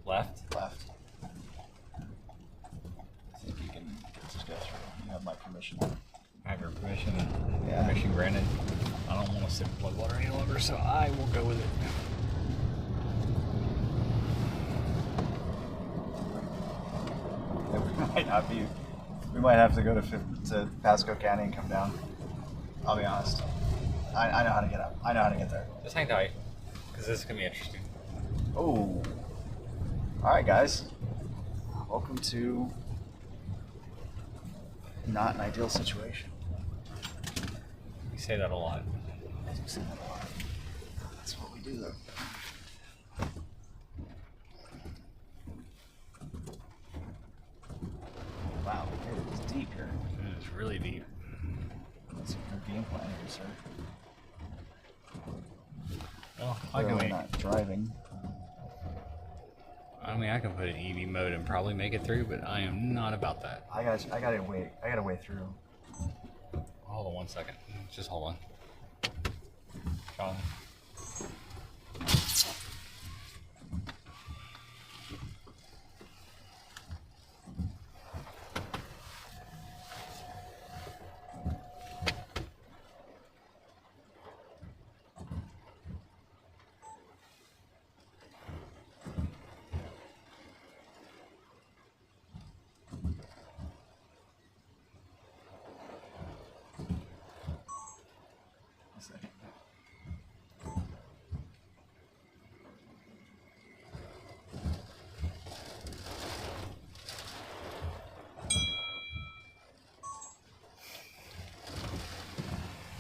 Left? Left. I think you can just go through. You have my permission. I have your permission. Yeah. Permission granted. I don't want to sip blood water any longer, so I will go with it. We might not be. We might have to go to Pasco County and come down. I'll be honest. I know how to get up. I know how to get there. Just hang tight, because this is going to be interesting. Oh. Alright, guys. Welcome to not an ideal situation. You say that a lot. That's what we do, though. Wow, it is deep here. It is really deep. What's your game plan here, sir? Well, I Clearly can not driving. I mean, I can put an EV mode and probably make it through, but I am not about that. I gotta wait through. Hold on 1 second. Just hold on. Sean.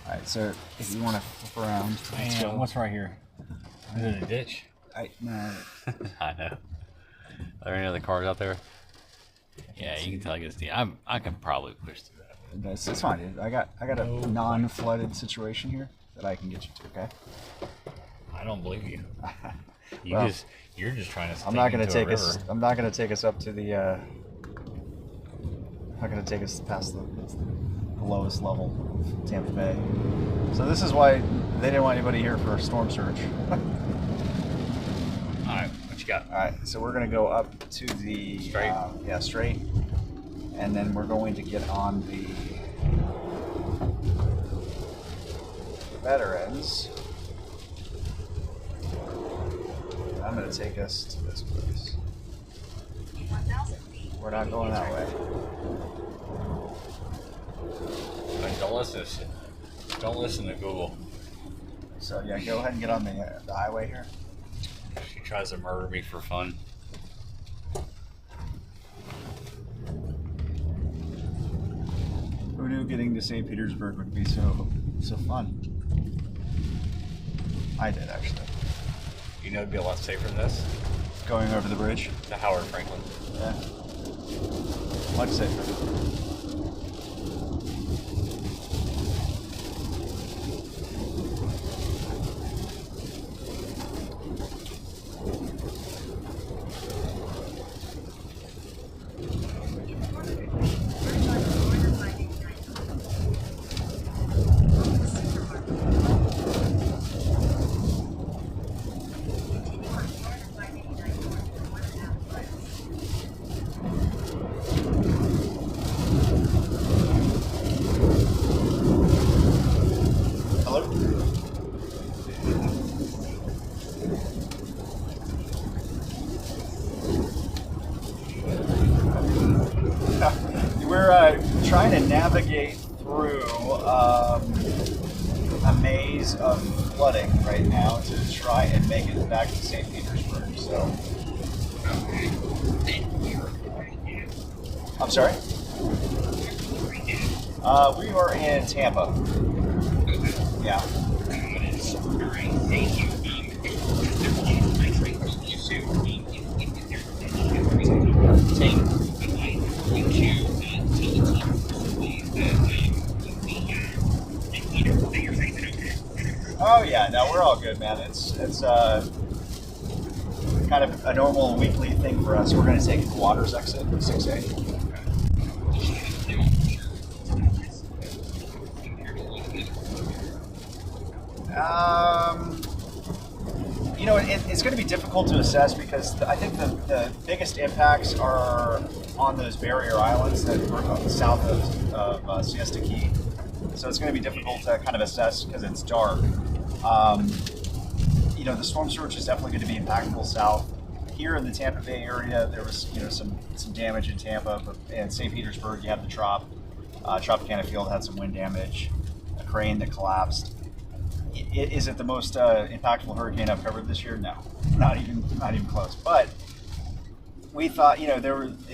Alright, so if you want to flip around, let's go. What's right here? Is it a ditch? No. I know. Are there any other cars out there? Yeah, you can tell I get deep. I can probably push through that. It's fine, dude. I got a non-flooded situation here that I can get you to. Okay. I don't believe you. Well, You're just trying to. I'm not gonna take us. I'm not gonna take us up to the. I'm not gonna take us past the lowest level of Tampa Bay. So this is why they didn't want anybody here for a storm surge. All right, what you got? All right, so we're gonna go up to the Straight? Yeah, straight, and then we're going to get on the veterans. I'm going to take us to this place. 1,000 feet. We're not going that way. Don't listen to Google. So yeah, go ahead and get on the highway here. She tries to murder me for fun. Who knew getting to St. Petersburg would be so fun? I did, actually. You know it'd be a lot safer than this? Going over the bridge. To Howard Franklin. Yeah. Much safer. We're trying to navigate through a maze of flooding right now to try and make it back to St. Petersburg. So, I'm sorry. We are in Tampa. Yeah. Oh yeah, no, we're all good, man. It's kind of a normal weekly thing for us. We're going to take the Waters exit of 6A. You know, it's going to be difficult to assess because I think the biggest impacts are on those barrier islands that are south of Siesta Key. So it's going to be difficult to kind of assess because it's dark. You know, the storm surge is definitely going to be impactful south. Here in the Tampa Bay area, there was some damage in Tampa, but in St. Petersburg, you have the Tropicana Field had some wind damage, a crane that collapsed. Is it the most impactful hurricane I've covered this year? No, not even close. But we thought, you know,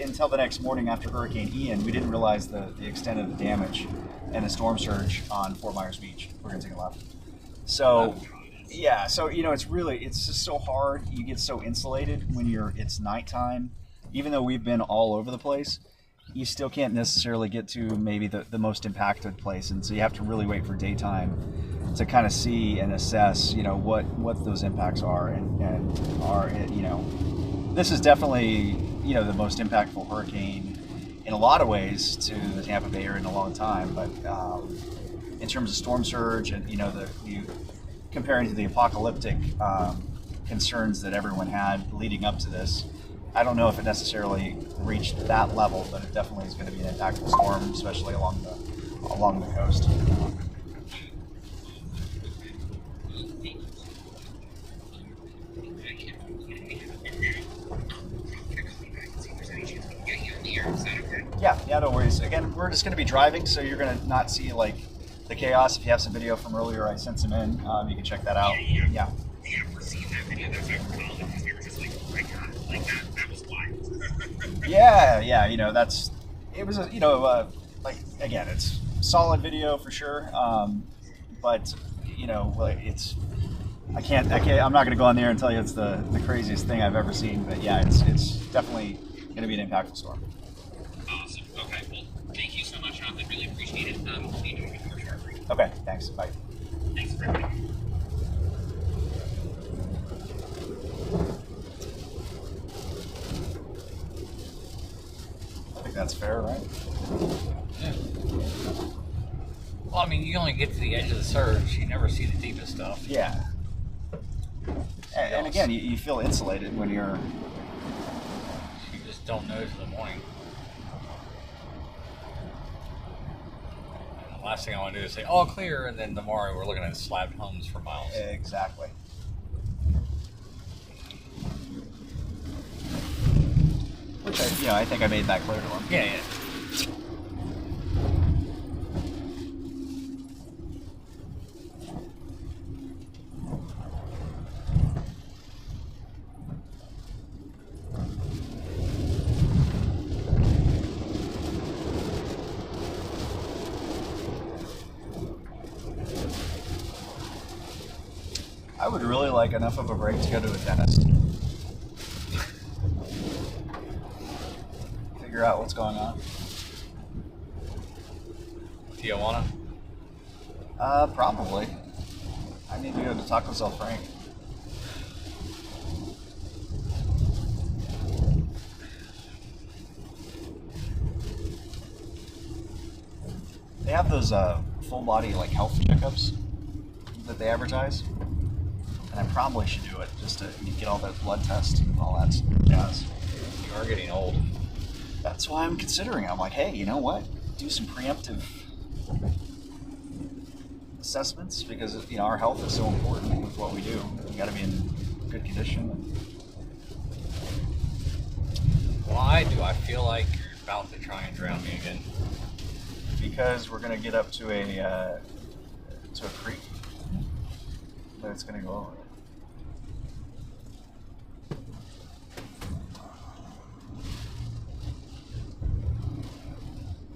until the next morning after Hurricane Ian, we didn't realize the extent of the damage and the storm surge on Fort Myers Beach. We're gonna take a left. So, yeah. So you know, it's just so hard. You get so insulated when it's nighttime. Even though we've been all over the place, you still can't necessarily get to maybe the most impacted place, and so you have to really wait for daytime to kind of see and assess, you know, what those impacts are, and are, you know, this is definitely, you know, the most impactful hurricane in a lot of ways to the Tampa Bay area in a long time. But in terms of storm surge and, you know, comparing to the apocalyptic concerns that everyone had leading up to this, I don't know if it necessarily reached that level, but it definitely is going to be an impactful storm, especially along the coast. Yeah, no worries. Again, we're just going to be driving, so you're going to not see like the chaos. If you have some video from earlier, I sent some in. You can check that out. Yeah. Yeah. You know, it was you know, like, again, it's solid video for sure. But you know, I'm not going to go on there and tell you it's the craziest thing I've ever seen. But yeah, it's definitely going to be an impactful storm. Awesome. Okay. Well, thank you so much, Jonathan. Really appreciate it. We'll be doing it more shortly. Okay. Thanks. Bye. Thanks for everything. I think that's fair, right? Yeah. Well, I mean, you only get to the edge of the surge. You never see the deepest stuff. Yeah. And again, you feel insulated when you're... You just don't know till the morning. And the last thing I want to do is say, all clear, and then tomorrow we're looking at slabbed homes for miles. Exactly. Which I think I made that clear to him. Yeah, yeah. I would really like enough of a break to go to a dentist. Figure out what's going on. Do you wanna? Probably. I need to go to Taco Cell Frank. They have those full body like health checkups that they advertise. And I probably should do it just to get all that blood tests and all that jazz. You are getting old. That's why I'm considering. I'm like, hey, you know what? Do some preemptive assessments because our health is so important with what we do. You got to be in good condition. Why do I feel like you're about to try and drown me again? Because we're gonna get up to a creek that it's gonna go over.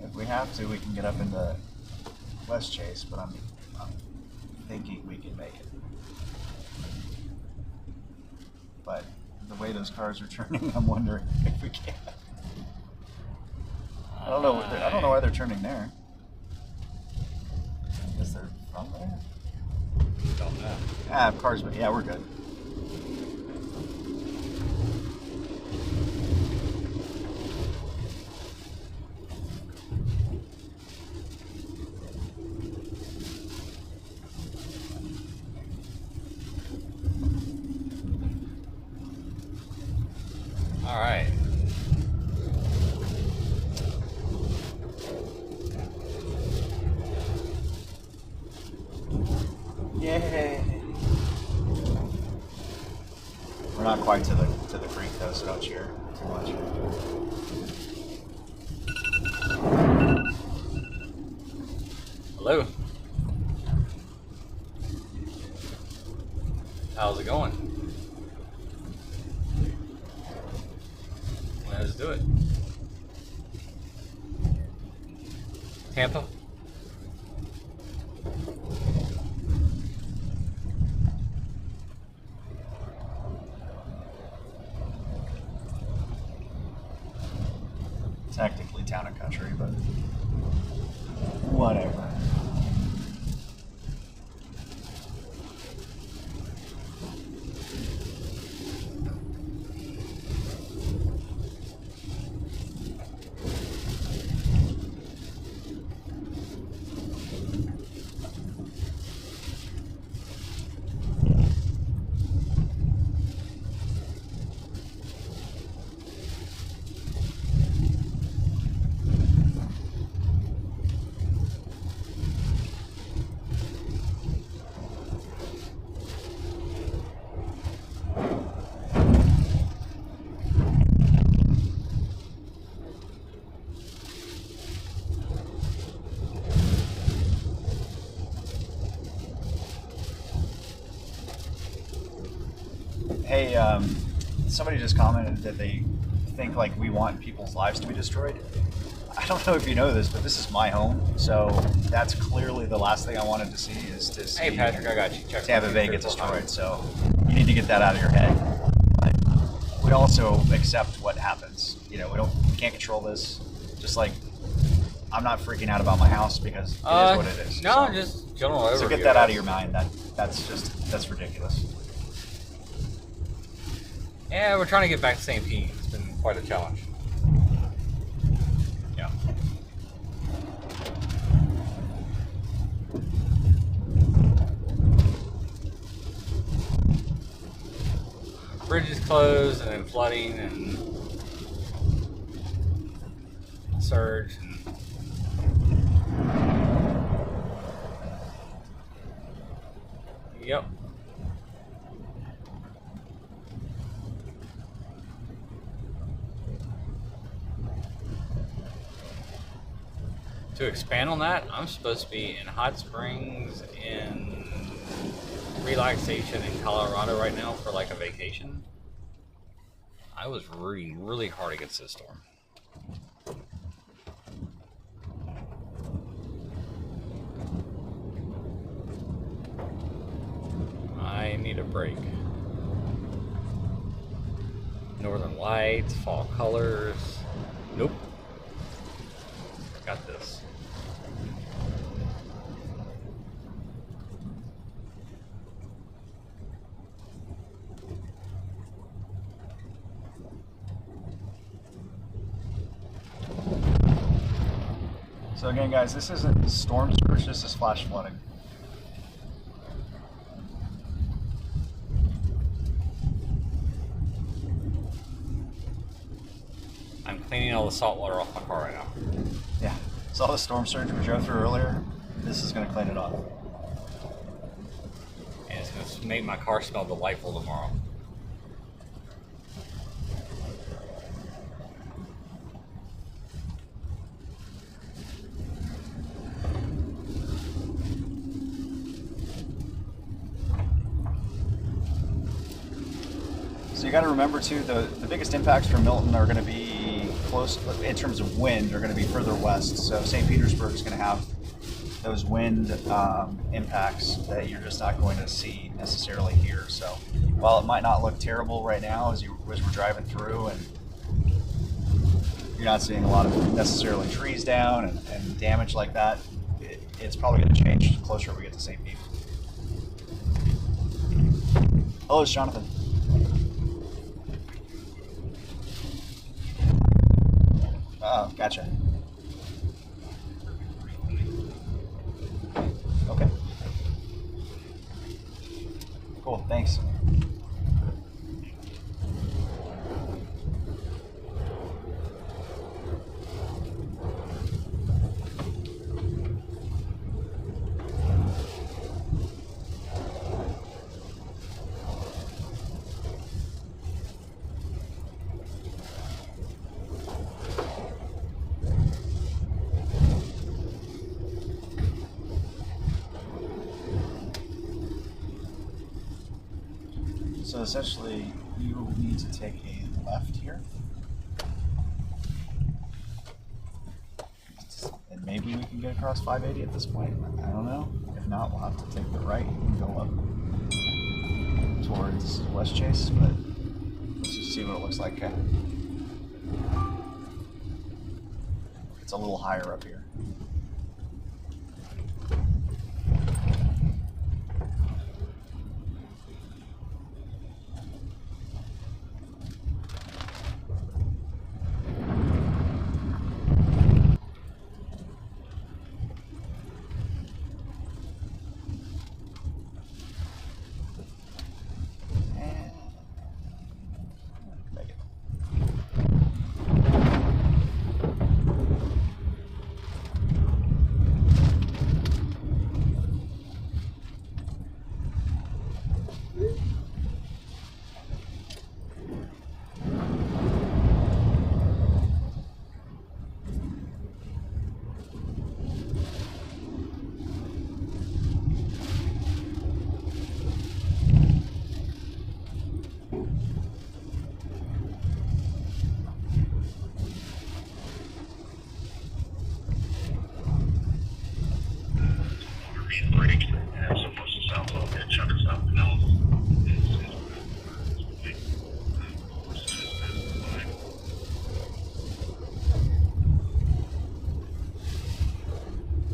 If we have to, we can get up into West Chase, but I'm thinking we can make it. But the way those cars are turning, I'm wondering if we can. I don't know why they're turning there. I guess they're from there. Don't know. Cars, but yeah, we're good. All right. Yay! We're not quite to the creek though, so don't cheer too much. Hello. How's it going? Let's do it. Tampa. Technically town and country, but whatever. Hey, somebody just commented that they think like we want people's lives to be destroyed. I don't know if you know this, but this is my home, so that's clearly the last thing I wanted to see is to see Hey Patrick, I got you. Check Tampa Bay get destroyed. So you need to get that out of your head. But we also accept what happens. We can't control this. Just like I'm not freaking out about my house because it is what it is. No, so, just general overview. so get that out of your mind. That's ridiculous. Yeah, we're trying to get back to St. Pete. It's been quite a challenge. Yeah. Bridges closed and then flooding and surge. Yep. To expand on that, I'm supposed to be in hot springs in relaxation in Colorado right now for like a vacation. I was really, really hard against this storm. I need a break. Northern lights, fall colors. Nope. Got this. So again, guys, this isn't storm surge, this is flash flooding. I'm cleaning all the salt water off my car right now. Yeah, saw the storm surge we drove through earlier. This is going to clean it off. And it's going to make my car smell delightful tomorrow. So you got to remember too, the biggest impacts from Milton are going to be close, in terms of wind, are going to be further west. So St. Petersburg is going to have those wind impacts that you're just not going to see necessarily here. So while it might not look terrible right now as we're driving through, and you're not seeing a lot of necessarily trees down and damage like that, it's probably going to change the closer we get to St. Pete. Hello, it's Jonathan. Oh, gotcha. Okay. Cool, thanks. So essentially, you need to take a left here. And maybe we can get across 580 at this point. I don't know. If not, we'll have to take the right and go up towards WXChase, but let's just see what it looks like. Okay. It's a little higher up here.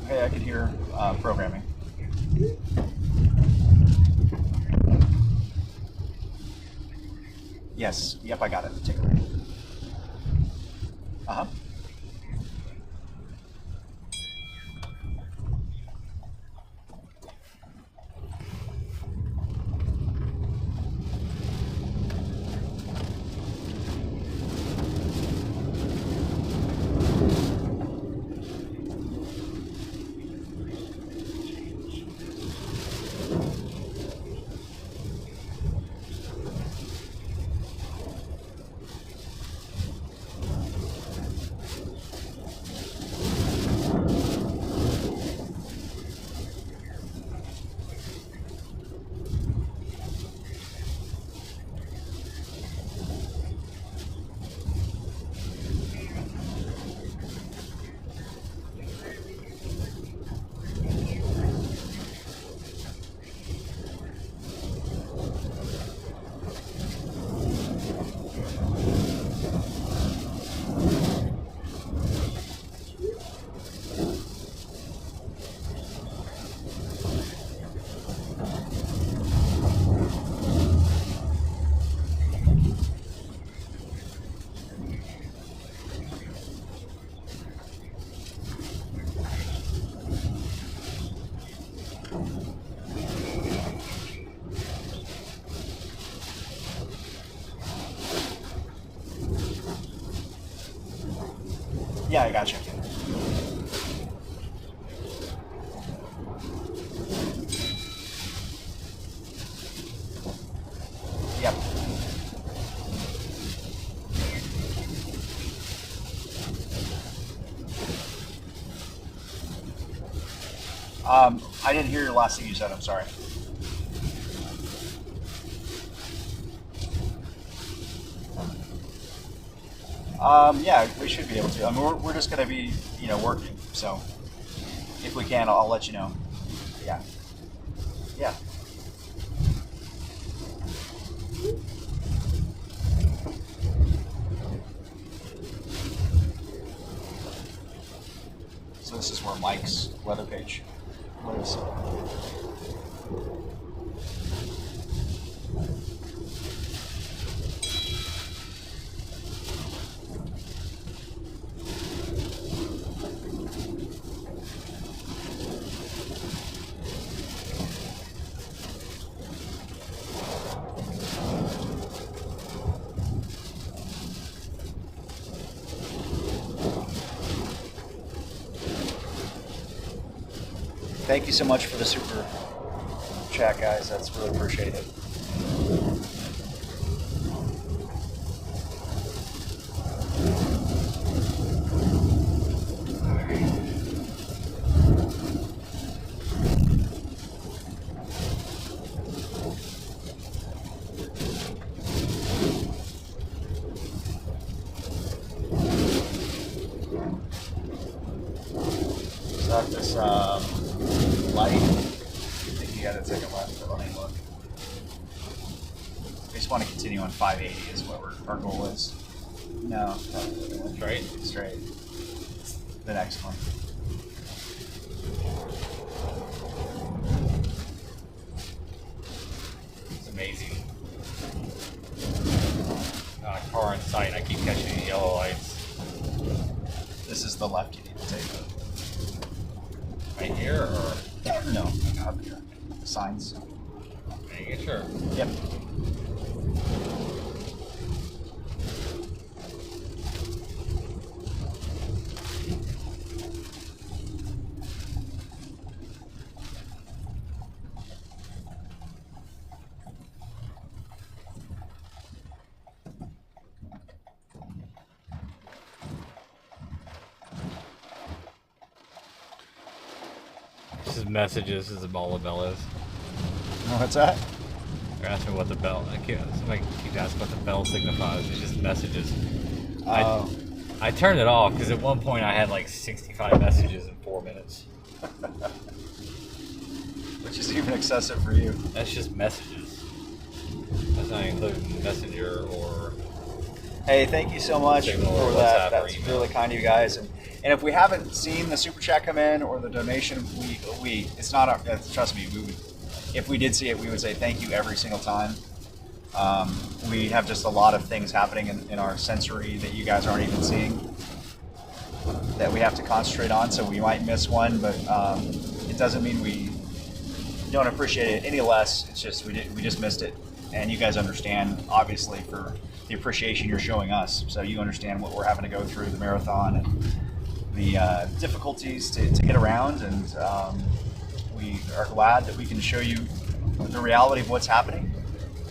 Okay, I could hear programming. Yes, yep, I got it. Take a look. Uh-huh. Yeah, I got you. Yep. I didn't hear your last thing you said. I'm sorry. Yeah, we should be able to. I mean, we're just going to be, working. So if we can, I'll let you know. Yeah. Yeah. So this is where Mike's weather page lives. Thank you so much for the super chat, guys. That's really appreciated. Is that this light? I think you got to take a left, but let me look. We just want to continue on 580 is what our goal is. No. Straight? Straight. The next one. It's amazing. Not a car in sight. I keep catching these yellow lights. This is the left you need to take. Right here, or? No, up here. The signs. Making sure. Yep. This is messages. This is all the bell is. What's that? They're asking what the bell. Somebody keeps asking what the bell signifies. It's just messages. I turned it off because at one point I had like 65 messages in 4 minutes. Which is even excessive for you. That's just messages. That's not including Messenger or. Hey, thank you so much Signal for or that. WhatsApp or That's email. really kind of you guys. And if we haven't seen the super chat come in or the donation, we it's not our, trust me, we would, if we did see it, we would say thank you every single time. We have just a lot of things happening in our sensory that you guys aren't even seeing that we have to concentrate on, so we might miss one, but it doesn't mean we don't appreciate it any less. It's just we just missed it, and you guys understand, obviously, for the appreciation you're showing us. So you understand what we're having to go through the marathon and the difficulties to get around, and we are glad that we can show you the reality of what's happening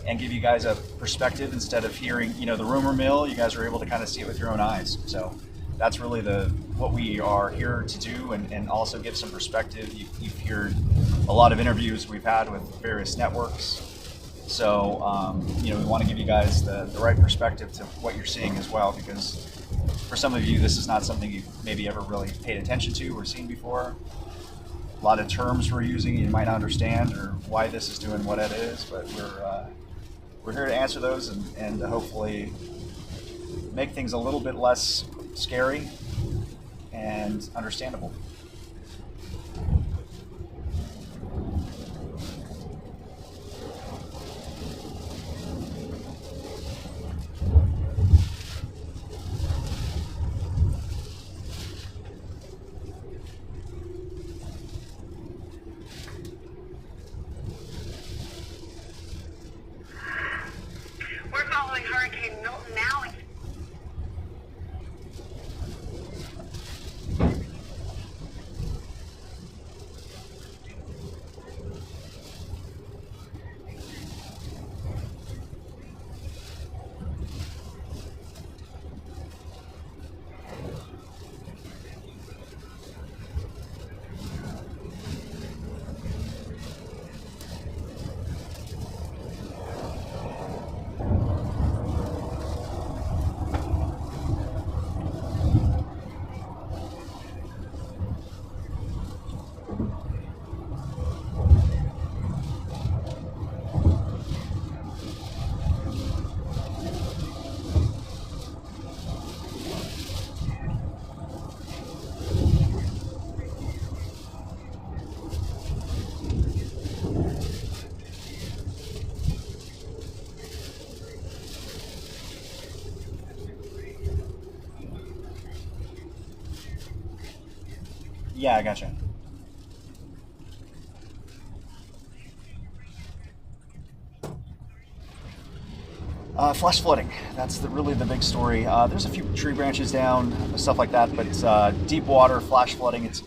and give you guys a perspective instead of hearing, the rumor mill. You guys are able to kind of see it with your own eyes. So that's really what we are here to do, and also give some perspective. You've heard a lot of interviews we've had with various networks. So, we want to give you guys the right perspective to what you're seeing as well, because for some of you, this is not something you've maybe ever really paid attention to or seen before. A lot of terms we're using you might not understand, or why this is doing what it is, but we're here to answer those and hopefully make things a little bit less scary and understandable. We're following Hurricane Milton now. Yeah, I gotcha. Flash flooding. That's really the big story. There's a few tree branches down, stuff like that, but deep water, flash flooding. It's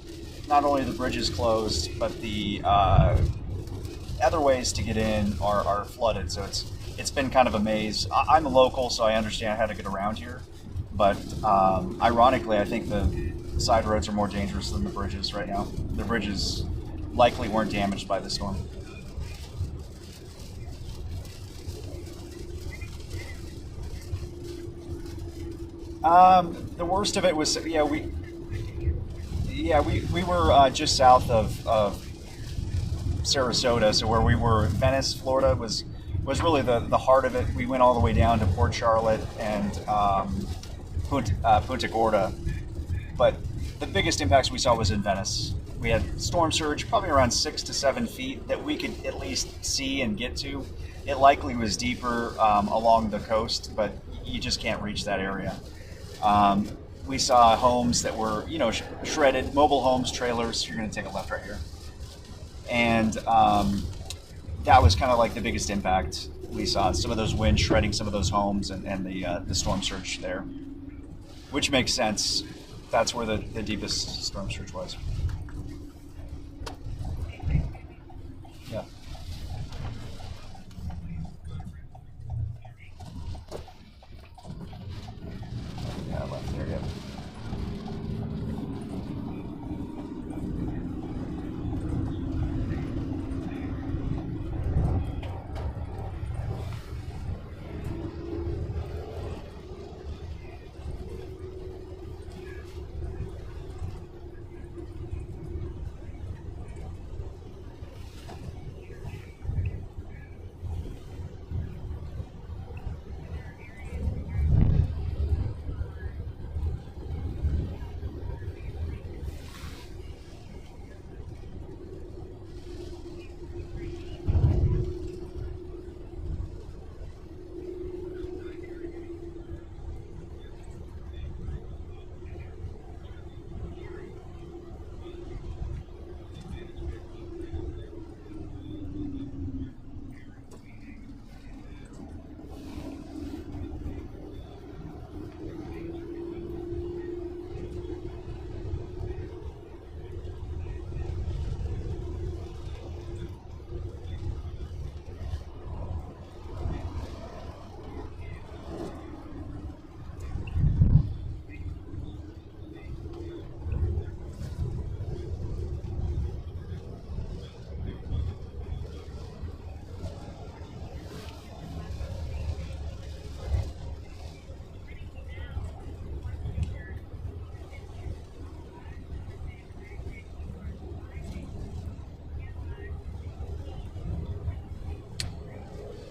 not only the bridges closed, but the other ways to get in are flooded. So it's been kind of a maze. I'm a local, so I understand how to get around here. But ironically, I think the side roads are more dangerous than the bridges right now. The bridges likely weren't damaged by the storm. The worst of it was, we were just south of Sarasota, so where we were, Venice, Florida was really the heart of it. We went all the way down to Port Charlotte and Punta Gorda, but the biggest impacts we saw was in Venice. We had storm surge, probably around 6 to 7 feet, that we could at least see and get to. It likely was deeper along the coast, but you just can't reach that area. We saw homes that were, shredded, mobile homes, trailers. You're going to take a left right here. And that was kind of like the biggest impact we saw. Some of those winds shredding some of those homes and the storm surge there, which makes sense. That's where the deepest storm surge was. Yeah. Yeah, left there, yeah.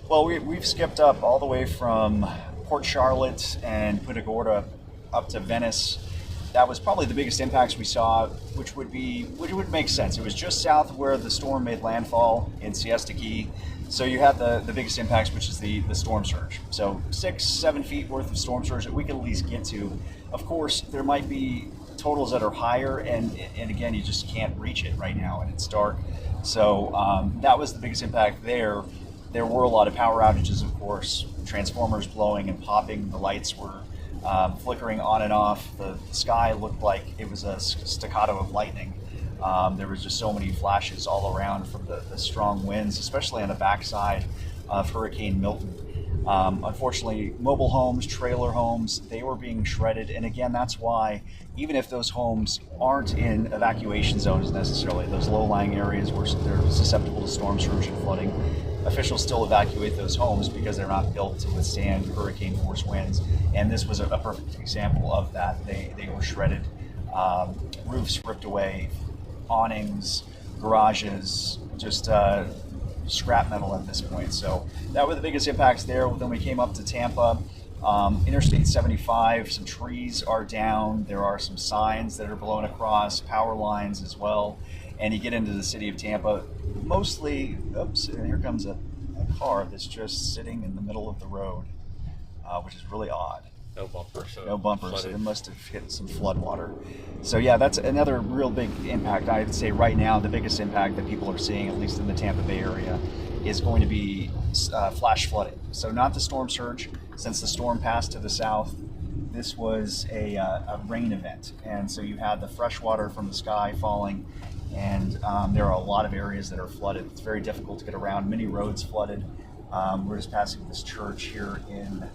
Well, we've skipped up all the way from Port Charlotte and Punta Gorda up to Venice. That was probably the biggest impacts we saw, which would make sense. It was just south of where the storm made landfall in Siesta Key. So you had the biggest impacts, which is the storm surge. So 6-7 feet worth of storm surge that we can at least get to. Of course, there might be totals that are higher, and again, you just can't reach it right now, and it's dark. So that was the biggest impact there. There were a lot of power outages, of course, transformers blowing and popping. The lights were flickering on and off. The sky looked like it was a staccato of lightning. There was just so many flashes all around from the strong winds, especially on the backside of Hurricane Milton. Unfortunately, mobile homes, trailer homes, they were being shredded. And again, that's why, even if those homes aren't in evacuation zones necessarily, those low-lying areas where they're susceptible to storm surge and flooding, officials still evacuate those homes because they're not built to withstand hurricane force winds. And this was a perfect example of that. They were shredded, roofs ripped away, awnings, garages, just scrap metal at this point. So that were the biggest impacts there. Then we came up to Tampa. Interstate 75, some trees are down. There are some signs that are blown across, power lines as well. And you get into the city of Tampa, mostly, oops, and here comes a car that's just sitting in the middle of the road, which is really odd. No bumper. So no bumper, so flooded. they must have hit some flood water. So yeah, that's another real big impact. I'd say right now the biggest impact that people are seeing, at least in the Tampa Bay area, is going to be flash flooding. So not the storm surge. Since the storm passed to the south, this was a rain event, and so you had the fresh water from the sky falling, and there are a lot of areas that are flooded. It's very difficult to get around. Many roads flooded. We're just passing this church here in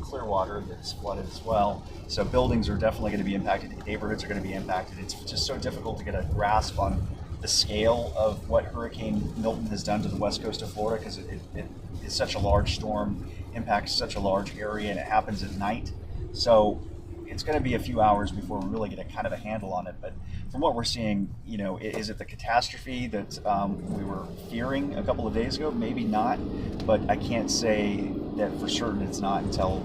Clearwater that's flooded as well. So buildings are definitely going to be impacted. Neighborhoods are going to be impacted. It's just so difficult to get a grasp on the scale of what Hurricane Milton has done to the west coast of Florida, because it is such a large storm, impacts such a large area, and it happens at night. So it's going to be a few hours before we really get a kind of a handle on it. But from what we're seeing, you know, is it the catastrophe that we were fearing a couple of days ago? Maybe not, but I can't say that for certain it's not until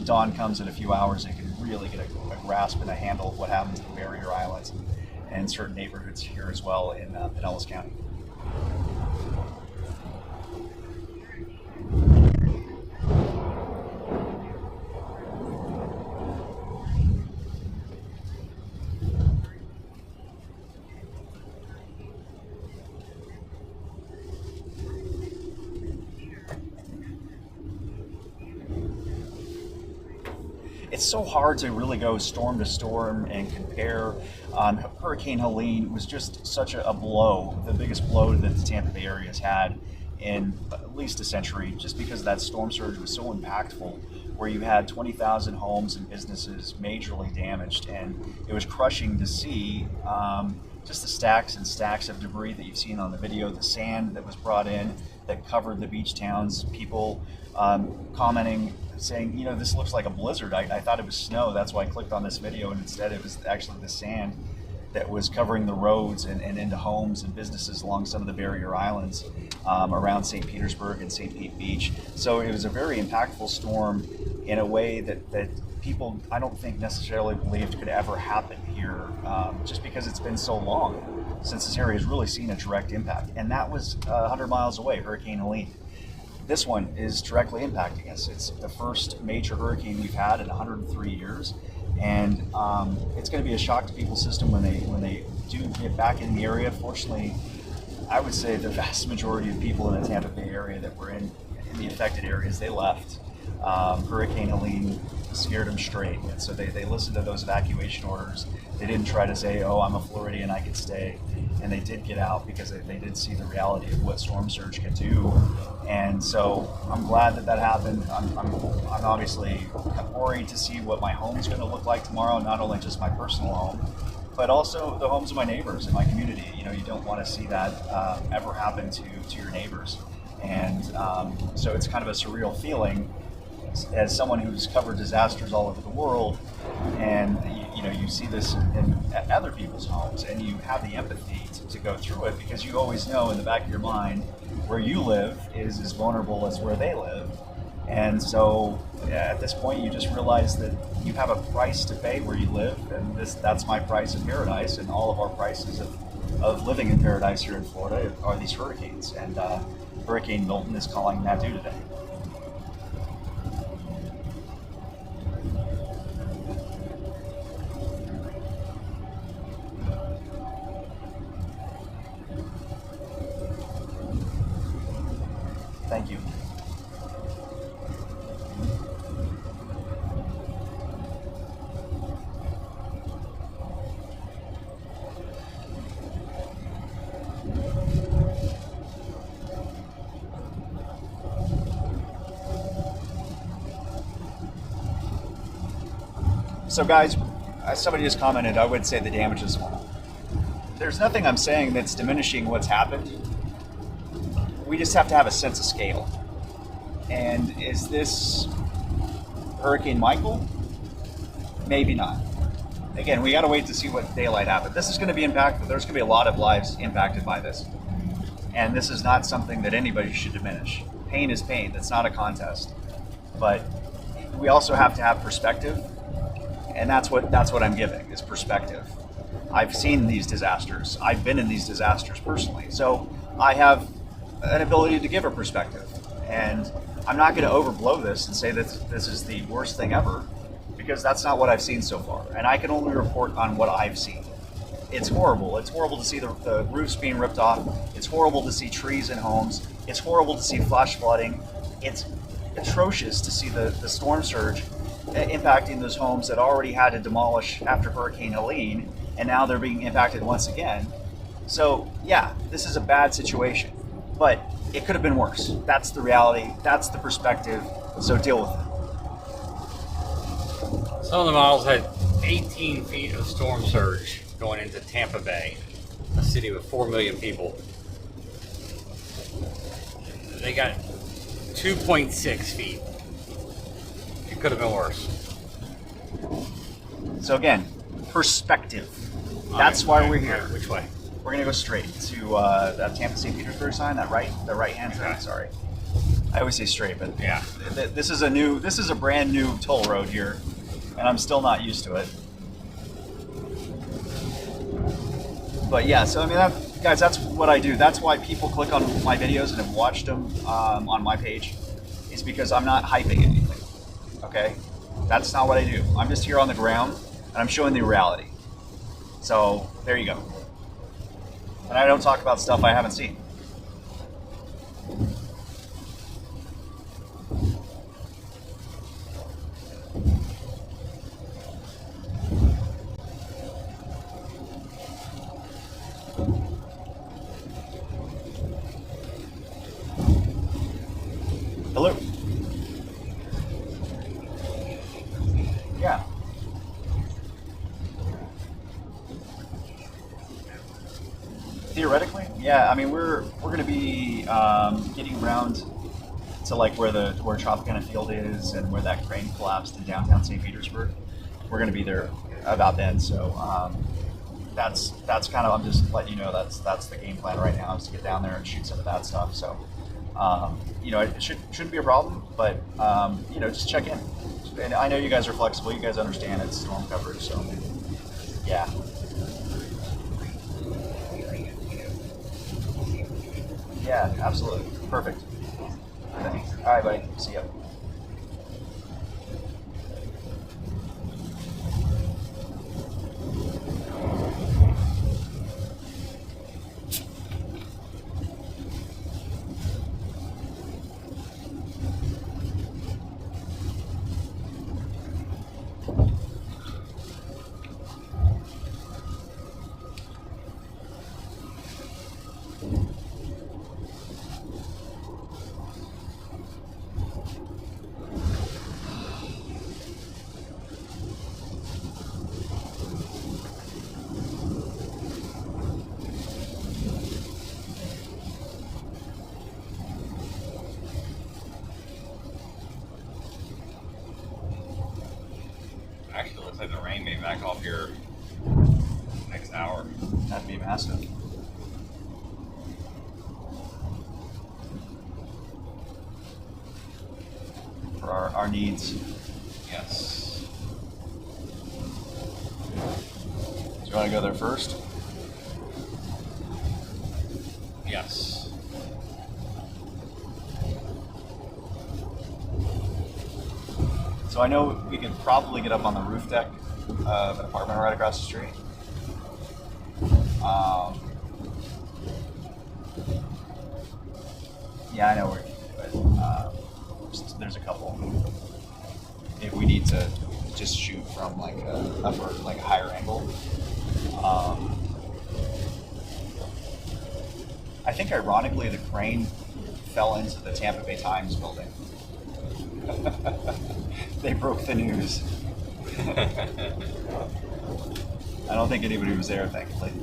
dawn comes in a few hours and can really get a grasp and a handle of what happens in the barrier islands and certain neighborhoods here as well in Pinellas County. It's so hard to really go storm to storm and compare. Hurricane Helene was just such a blow, the biggest blow that the Tampa Bay area has had in at least a century, just because that storm surge was so impactful, where you had 20,000 homes and businesses majorly damaged, and it was crushing to see just the stacks and stacks of debris that you've seen on the video, the sand that was brought in that covered the beach towns, people commenting, saying, you know, this looks like a blizzard. I thought it was snow. That's why I clicked on this video, and instead it was actually the sand that was covering the roads and into homes and businesses along some of the barrier islands around St. Petersburg and St. Pete Beach. So it was a very impactful storm in a way that people, I don't think, necessarily believed could ever happen here, just because it's been so long since this area has really seen a direct impact. And that was 100 miles away, Hurricane Helene. This one is directly impacting us. It's the first major hurricane we've had in 103 years, and it's going to be a shock to people's system when they do get back in the area. Fortunately, I would say the vast majority of people in the Tampa Bay area that were in the affected areas, they left. Hurricane Helene scared them straight, and so they listened to those evacuation orders. They didn't try to say, oh, I'm a Floridian, I could stay. And they did get out because they did see the reality of what storm surge can do. And so I'm glad that happened. I'm obviously worried to see what my home is going to look like tomorrow, not only just my personal home, but also the homes of my neighbors in my community. You know, you don't want to see that ever happen to your neighbors. And so it's kind of a surreal feeling as someone who's covered disasters all over the world, and you see this in other people's homes, and you have the empathy to go through it, because you always know in the back of your mind where you live is as vulnerable as where they live. And so at this point you just realize that you have a price to pay where you live, and that's my price in paradise, and all of our prices of living in paradise here in Florida are these hurricanes, and Hurricane Milton is calling that due today. Thank you. So guys, somebody just commented, I would say the damage is small. There's nothing I'm saying that's diminishing what's happened. We just have to have a sense of scale. And is this Hurricane Michael? Maybe not. Again, we got to wait to see what daylight happens. This is going to be impactful. There's going to be a lot of lives impacted by this. And this is not something that anybody should diminish. Pain is pain. That's not a contest. But we also have to have perspective. And that's what I'm giving, is perspective. I've seen these disasters. I've been in these disasters personally. So I have an ability to give a perspective. And I'm not going to overblow this and say that this is the worst thing ever, because that's not what I've seen so far. And I can only report on what I've seen. It's horrible. It's horrible to see the roofs being ripped off. It's horrible to see trees in homes. It's horrible to see flash flooding. It's atrocious to see the storm surge impacting those homes that already had to demolish after Hurricane Helene, and now they're being impacted once again. So yeah, this is a bad situation, but it could have been worse. That's the reality. That's the perspective. So deal with it. Some of the models had 18 feet of storm surge going into Tampa Bay, a city with 4 million people. They got 2.6 feet. It could have been worse. So again, perspective. That's why we're here. Which way? We're gonna go straight to that Tampa St. Petersburg sign, the right hand side. Sorry, I always say straight, but yeah, this is a brand new toll road here, and I'm still not used to it. But yeah, so I mean, guys, that's what I do. That's why people click on my videos and have watched them on my page. Is because I'm not hyping anything. Okay, that's not what I do. I'm just here on the ground and I'm showing the reality. So there you go. And I don't talk about stuff I haven't seen. Hello. Yeah. Theoretically, yeah. I mean, we're going to be getting around to like where Tropicana Field is and where that crane collapsed in downtown St. Petersburg. We're going to be there about then. So that's kind of, I'm just letting you know that's the game plan right now, is to get down there and shoot some of that stuff. So you know, it shouldn't be a problem, but you know, just check in. And I know you guys are flexible. You guys understand it's storm coverage, so yeah. Yeah, absolutely. Perfect. Okay. All right, buddy. See ya. Actually, looks like the rain may back off here next hour. That'd be massive. For our needs. Yes. Do you want to go there first? Yes. So I know we could probably get up on the roof deck of an apartment right across the street. Yeah, I know where, but there's a couple. If we need to just shoot from like a upper, like a higher angle. I think ironically the crane fell into the Tampa Bay Times building. They broke the news. I don't think anybody was there, thankfully.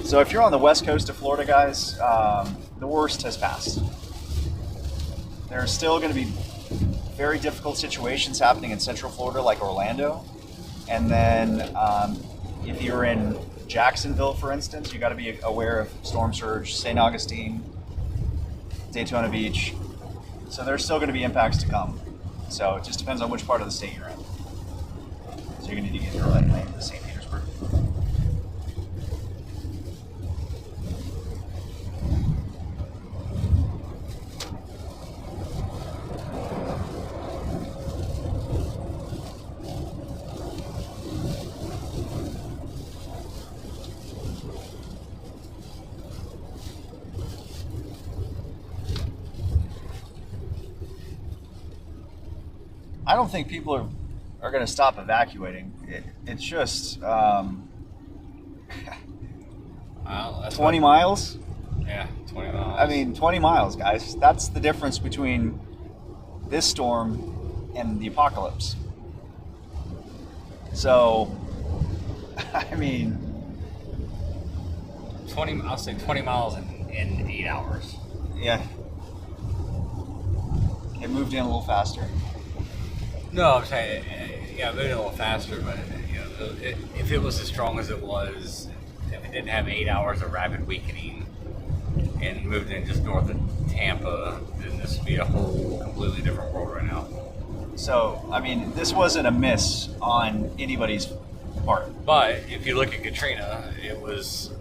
So if you're on the west coast of Florida, guys, the worst has passed. There's still going to be very difficult situations happening in Central Florida, like Orlando. And then if you're in Jacksonville, for instance, you got to be aware of storm surge, St. Augustine, Daytona Beach. So there's still going to be impacts to come. So it just depends on which part of the state you're in. So you're going to need to get your right lane to St. Petersburg. I don't think people are going to stop evacuating. It's just Well, that's 20 miles. Yeah, 20 miles. I mean, 20 miles, guys. That's the difference between this storm and the apocalypse. So, I mean, 20. I'll say 20 miles in 8 hours. yeah. It moved in a little faster. No, I'm saying, yeah, moving a little faster, but you know, if it was as strong as it was, if it didn't have 8 hours of rapid weakening and moved in just north of Tampa, then this would be a whole completely different world right now. So, I mean, this wasn't a miss on anybody's part. But if you look at Katrina, it was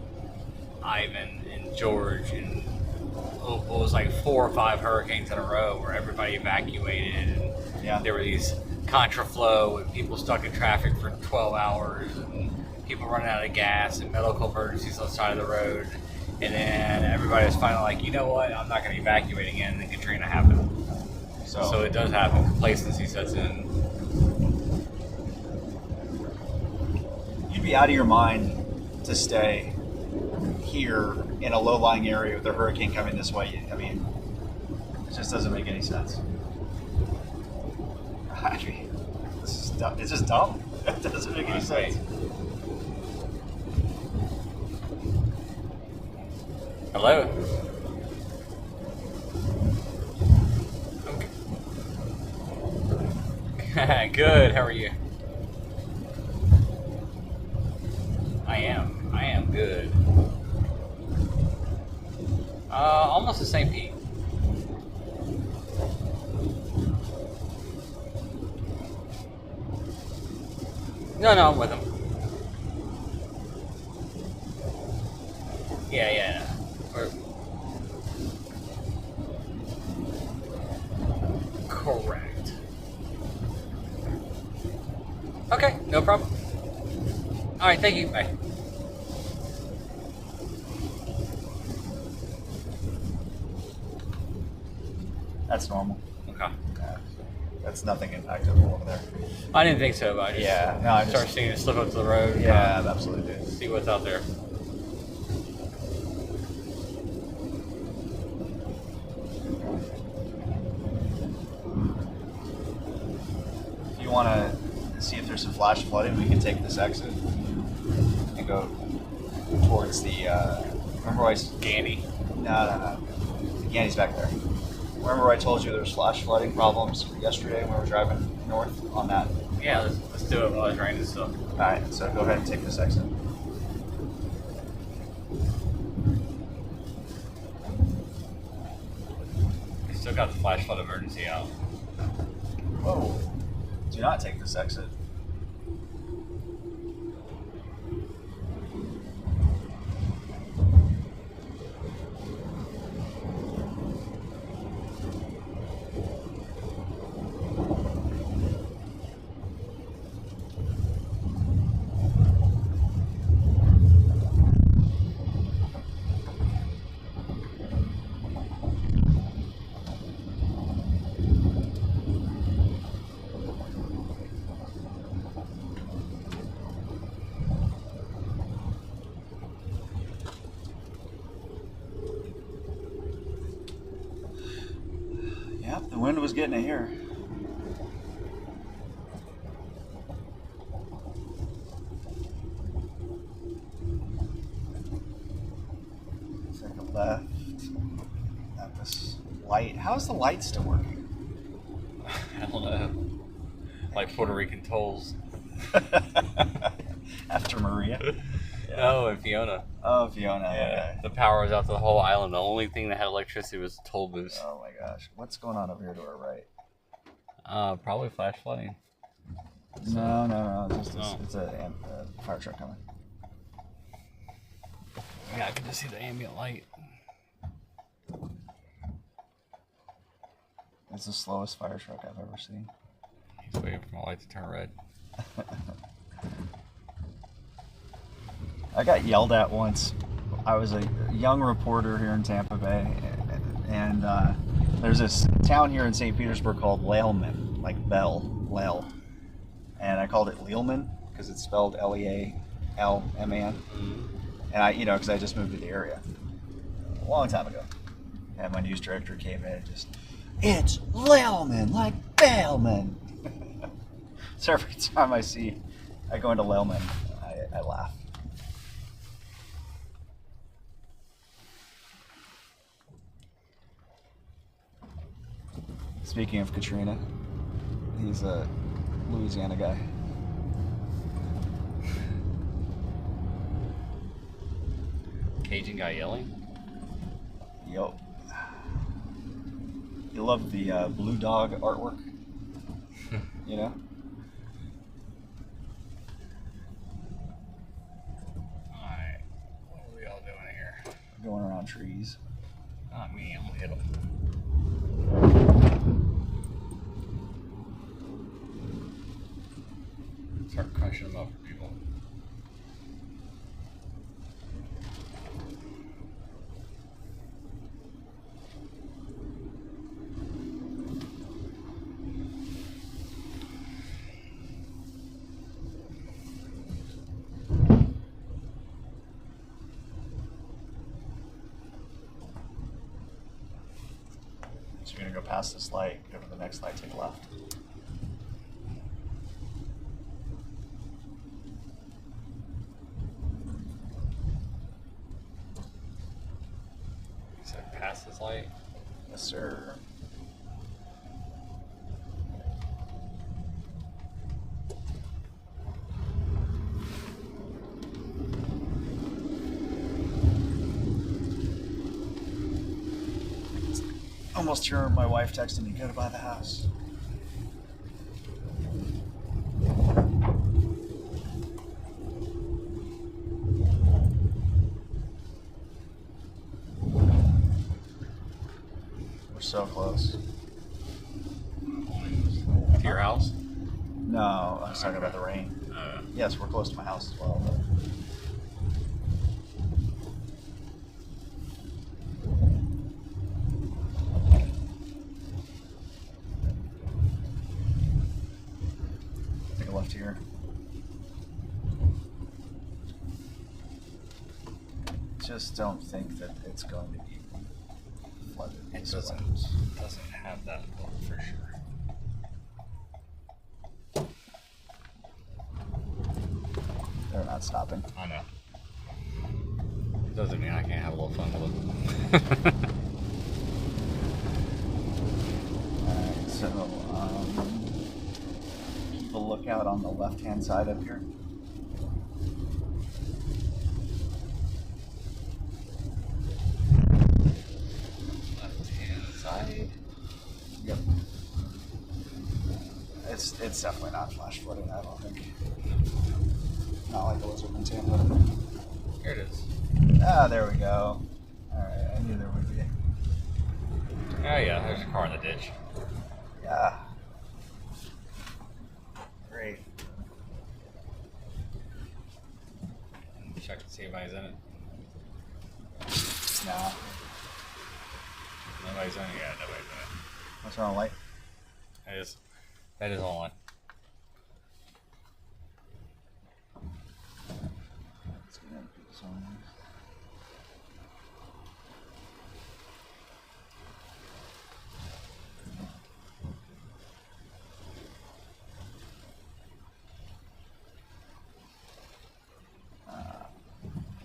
Ivan and George and it was like 4 or 5 hurricanes in a row where everybody evacuated and Yeah. there were these contraflow and people stuck in traffic for 12 hours and people running out of gas and medical emergencies on the side of the road. And then everybody was finally like, you know what, I'm not going to evacuate again. And then Katrina happened. So it does happen. Complacency sets in. You'd be out of your mind to stay here in a low-lying area with a hurricane coming this way. I mean, it just doesn't make any sense. I mean, this is dumb. It's just dumb. It doesn't make any sense. Hello. Okay. Good. How are you? I am good. Almost the same peak. No, I'm with him. Yeah. Correct. Okay, no problem. All right, thank you. Bye. That's normal. Okay. That's nothing impactful over there. I didn't think so, but I just I start seeing it slip up to the road. Yeah, absolutely. See what's out there. If you want to see if there's some flash flooding, we can take this exit and go towards the. Remember I Gandy. No. Gandy's back there. Remember I told you there was flash flooding problems yesterday when we were driving north on that? Yeah, let's do it while it's raining still. All right, so go ahead and take this exit. We still got the flash flood emergency out. Whoa. Do not take this exit. Yep, the wind was getting it here. Take a left at this light. How's the light still working? I don't know. Like Puerto Rican tolls. After Maria. Oh, and Fiona. Oh, Fiona. Yeah. Okay. The power was out to the whole island. The only thing that had electricity was the toll booths. Oh my gosh. What's going on over here to our right? Probably flash flooding. No. It's a fire truck coming. Yeah, I can just see the ambient light. It's the slowest fire truck I've ever seen. He's waiting for my light to turn red. I got yelled at once. I was a young reporter here in Tampa Bay, and there's this town here in St. Petersburg called Lealman, like Lale. And I called it Lealman because it's spelled Lealman. And because I just moved to the area a long time ago. And my news director came in and it's Lealman, like Bailman. So every time I go into Lealman, I laugh. Speaking of Katrina, he's a Louisiana guy. Cajun guy yelling? Yo. You love the blue dog artwork? You know? Alright. What are we all doing here? We're going around trees. Not me, I'm gonna hit them. Start crushing them up for people. So you're gonna go past this light, go to the next light, take a left. You said past this light? Yes, sir. Almost hear my wife texting me, go to buy the house. We're so close. To your house? No, I was talking about the rain. Yes, we're close to my house as well. But... take a left here. Just don't think that it's going to be flooded. It doesn't have that look for sure. They're not stopping. I know. It doesn't mean I can't have a little fun with them. Alright, so keep a lookout on the left-hand side up here. Left-hand side? Yep. It's definitely not flash flooding, I don't think. Not like it was in Tampa. Here it is. Ah, there we go. Alright, I knew there would be. Oh yeah, there's a car in the ditch. Yeah. Great. Check to see if anybody's in it. No. Nobody's in it? Yeah, nobody's in it. What's wrong, light? That is all on. Let's get in people's homes.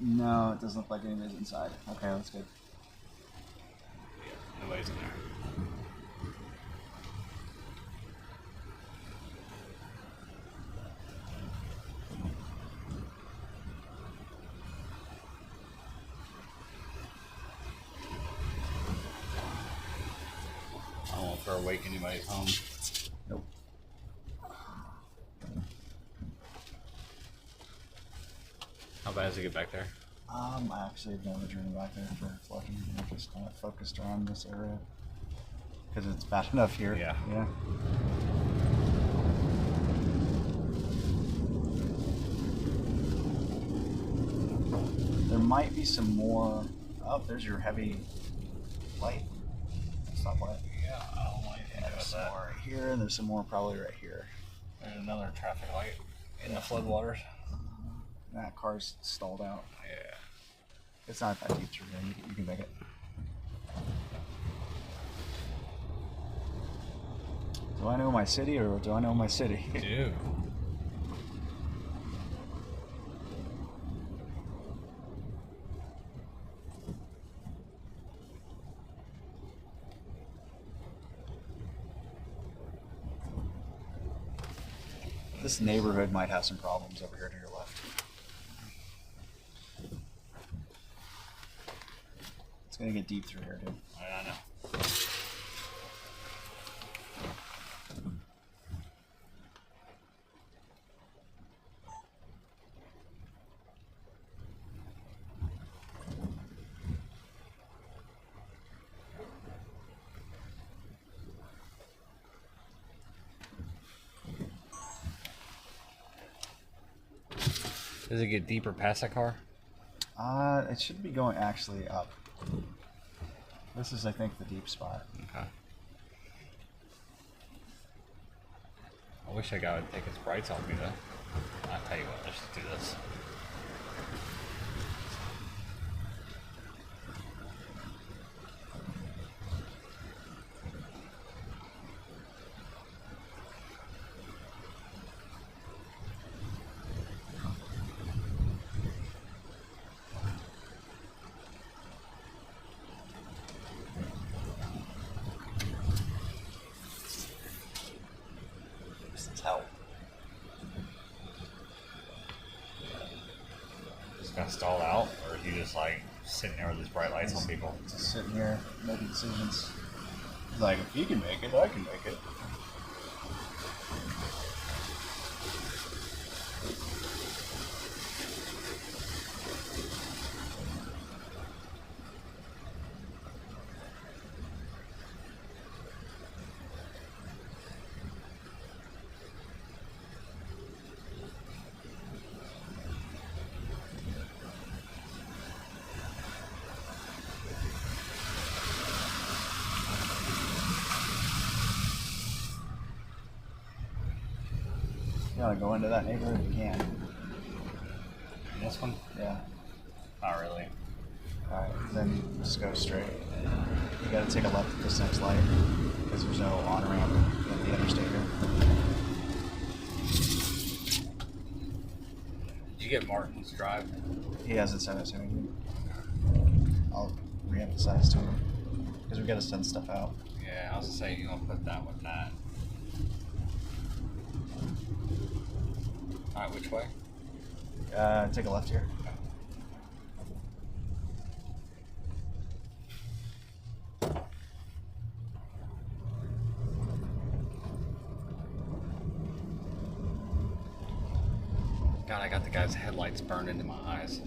No, it doesn't look like anybody's inside. Okay, that's good. Yeah, nobody's in there. I won't throw awake anybody's home. Nope. How bad is it get back there? I actually have never driven back there for flooding. I'm just not focused around this area because it's bad enough here. Yeah. Yeah. There might be some more. Oh, there's your heavy light. Stoplight. Yeah, I don't want anything to do There's with some that. more right here, and there's some more probably right here. There's another traffic light in the floodwaters. That car's stalled out. Yeah. It's not that deep through there. You can make it. Do I know my city or do I know my city? Dude. This neighborhood might have some problems over here to your left. It's gonna get deep through here, dude. I know. Does it get deeper past that car? It should be going actually up. This is, I think, the deep spot. Okay. I wish that guy would take his brights off me though. I'll tell you what, let's just do this. Help. Just gonna stall out, or is he just like sitting there with his bright lights on people? Just sitting here making decisions. He's like, if he can make it, I can make it. You gotta go into that neighborhood if you can. This one? Yeah. Not really. Alright, then just go straight. You gotta take a left at this next light because there's no on ramp at the interstate here. Did you get Martin's drive? He hasn't sent it to me. I'll re-emphasize to him because we gotta send stuff out. Yeah, I was gonna say you're gonna put that with that. Alright, which way? Take a left here. God, I got the guy's headlights burned into my eyes.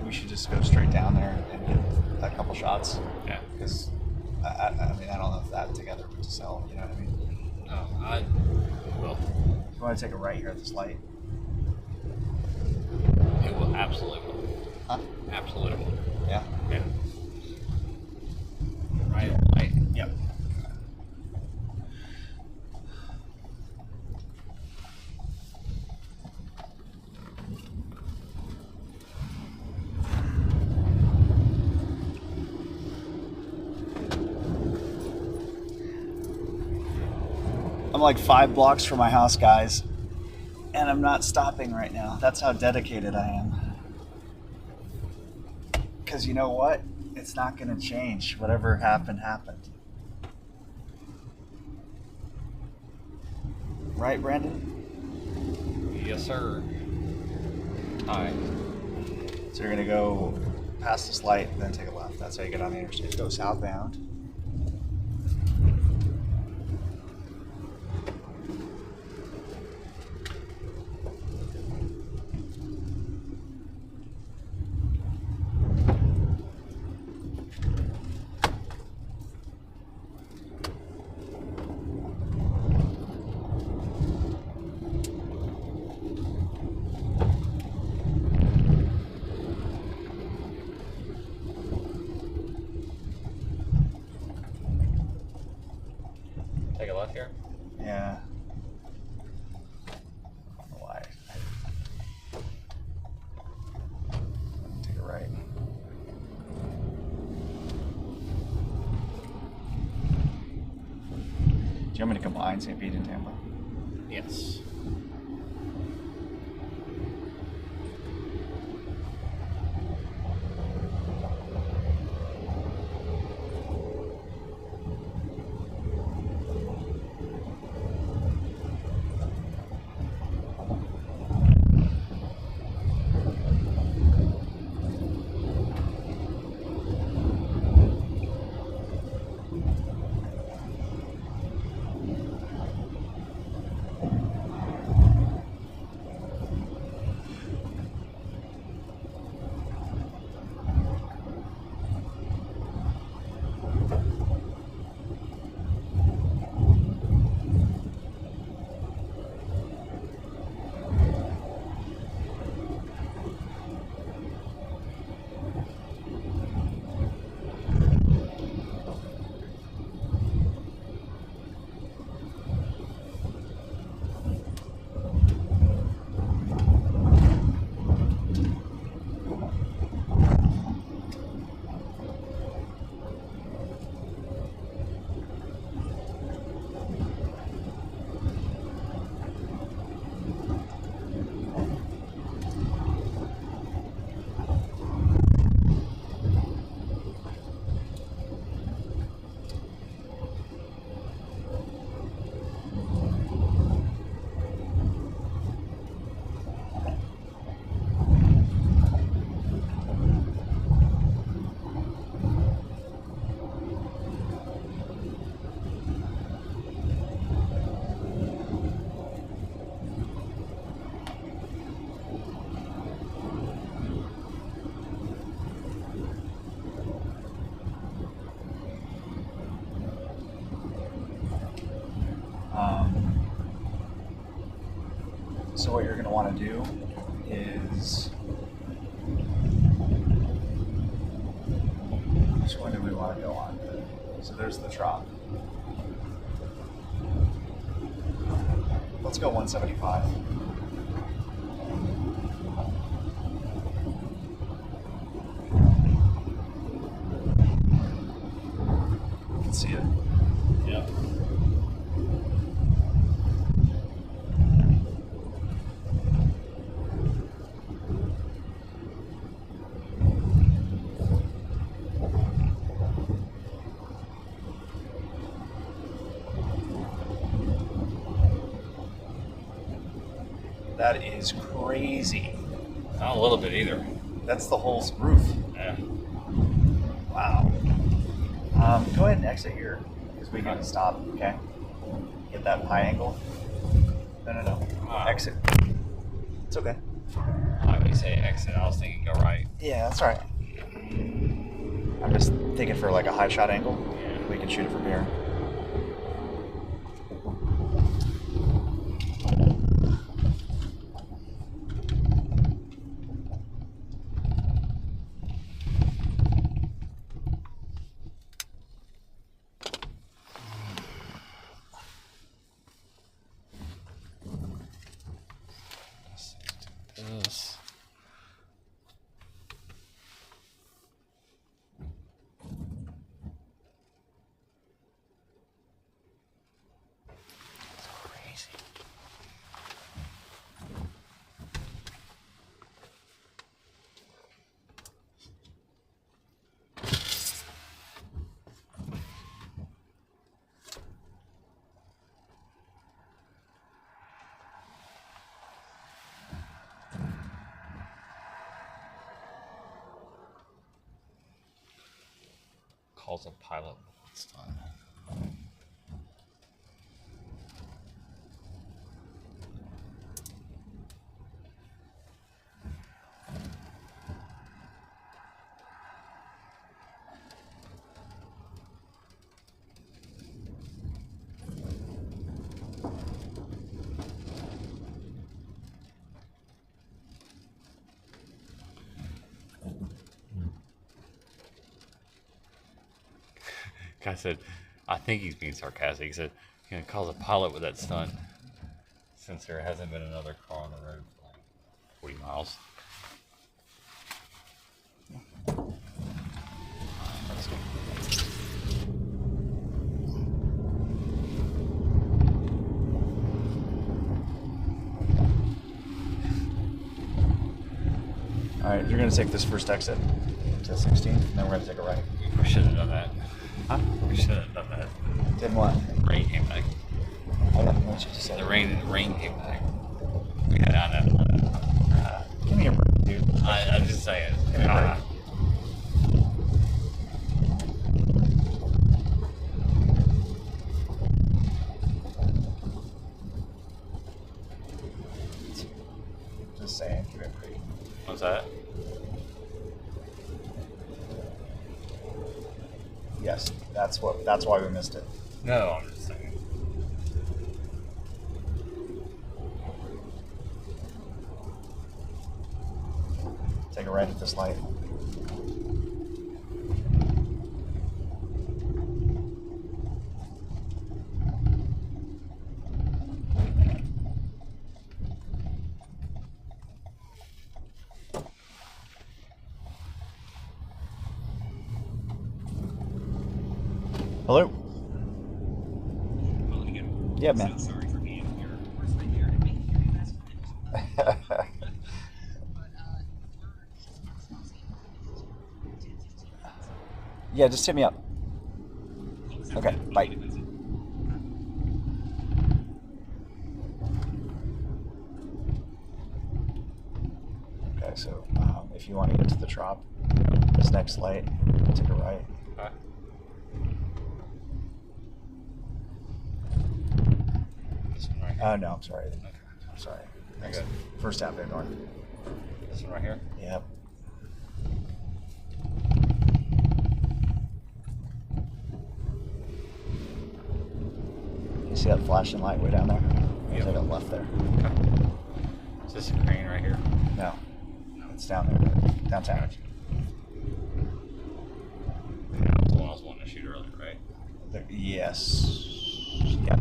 We should just go straight down there and get a couple shots. Yeah. Because, I mean, I don't know if that together would sell, you know what I mean? Oh, I will. You want to take a right here at this light? It will, absolutely will. Huh? Absolutely will. Yeah? Yeah. Right, light. Yep. I'm like 5 blocks from my house, guys, and I'm not stopping right now. That's how dedicated I am. Because you know what? It's not going to change. Whatever happened, happened. Right, Brandon? Yes, sir. Alright. So you're gonna go past this light and then take a left. That's how you get on the interstate. Go southbound. Take a left here. Yeah. Why? Take a right. Do you want me to combine St. Pete and Tampa? Yes. So what you're going to want to do is, which one do we want to go on? So there's the trough. Let's go 175. You can see it. Yeah. That is crazy. Not a little bit either. That's the whole roof. Yeah. Wow. Go ahead and exit here, because we can stop, okay? Get that high angle. No. Exit. It's okay. When you say exit, I was thinking go right. Yeah, that's all right. I'm just thinking for like a high shot angle. We can shoot it from here. This. calls a pilot. It's done. Guy said, I think he's being sarcastic. He said, you know, calls a pilot with that stunt since there hasn't been another car on the road for like 40 miles. All right, you're gonna take this first exit to 16, and then we're gonna take a right. We should have done that. Huh? We should have done that. Did what? Rain came back. I don't know what you just said. The rain came back. Yeah, I know. Give me a break, dude. I'm just saying. Give me a break. Just saying, give me a break. What's that? Yes, that's why we missed it. No, I'm just saying. Take a right at this light. Hello? Yeah, man. Sorry for being your worst nightmare and making your best friend. Yeah, just hit me up. Okay, bye. Okay, so if you want to get to the trop, this next light, take a right. Okay. This one right here. Oh, no, I'm sorry. Okay. I'm sorry. You're good. First Avenue North. This one right here? Yep. You see that flashing light way down there? Yep. Take a left there. Okay. Is this a crane right here? No. It's down there. Downtown. Gotcha. Yeah, that's the one I was wanting to shoot earlier, right? Yes. Yes.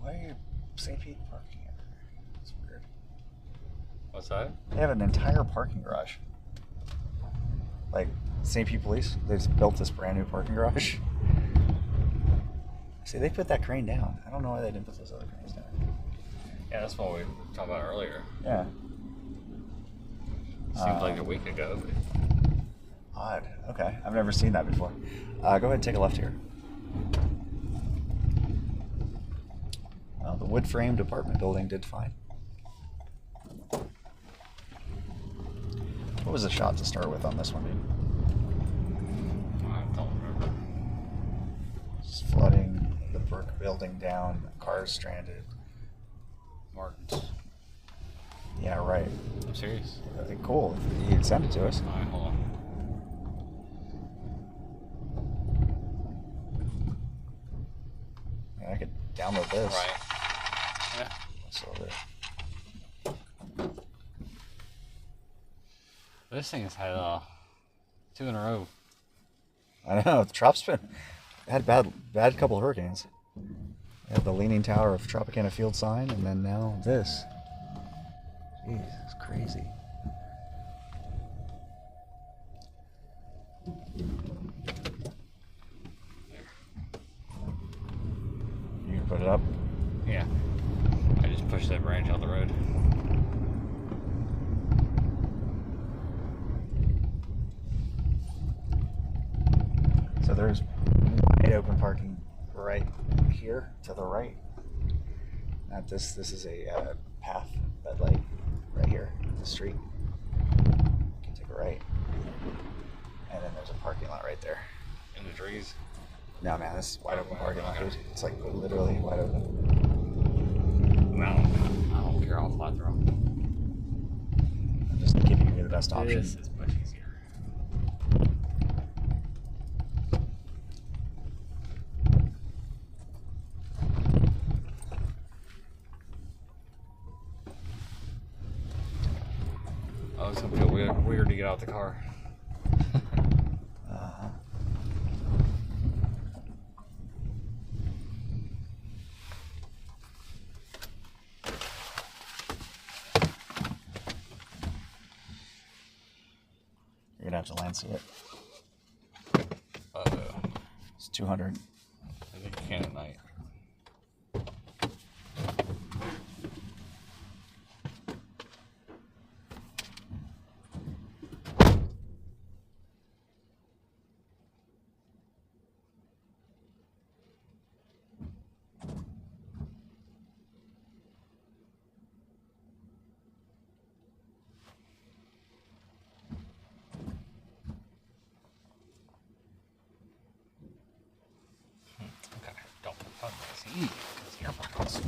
Why are you St. Pete parking here? It's weird. What's that? They have an entire parking garage. Like St. Pete Police, they've built this brand new parking garage. See, they put that crane down. I don't know why they didn't put those other cranes down. Yeah, that's what we were talking about earlier. Yeah. Seems like a week ago. But... Odd. Okay, I've never seen that before. Go ahead and take a left here. The wood framed apartment building did fine. What was the shot to start with on this one, dude? I don't remember. Just flooding, the brick building down, cars stranded. Martins. Yeah, right. I'm serious. Okay, cool. You'd send it to us. Alright, hold on. Yeah, I could download this. Right. Yeah. So This thing has had 2 in a row. I know, the Trop's been had bad couple of hurricanes. They had the Leaning Tower of Tropicana Field sign, and then now this. Jeez, it's crazy. You can put it up. Yeah. I just pushed that branch out the road. there's wide open parking right here to the right. Not this. This is a path, but like right here, the street. You can take a right, and then there's a parking lot right there. In the trees. No, man, this is wide open parking lot. It's like literally wide open. I don't care. I'll fly through them. I'm just giving you the best option. This is much easier. Oh, it's gonna feel weird to get out the car. You're gonna have to land see it. Uh-oh. It's 200. I think you can at night. Okay, don't see because the airport calls.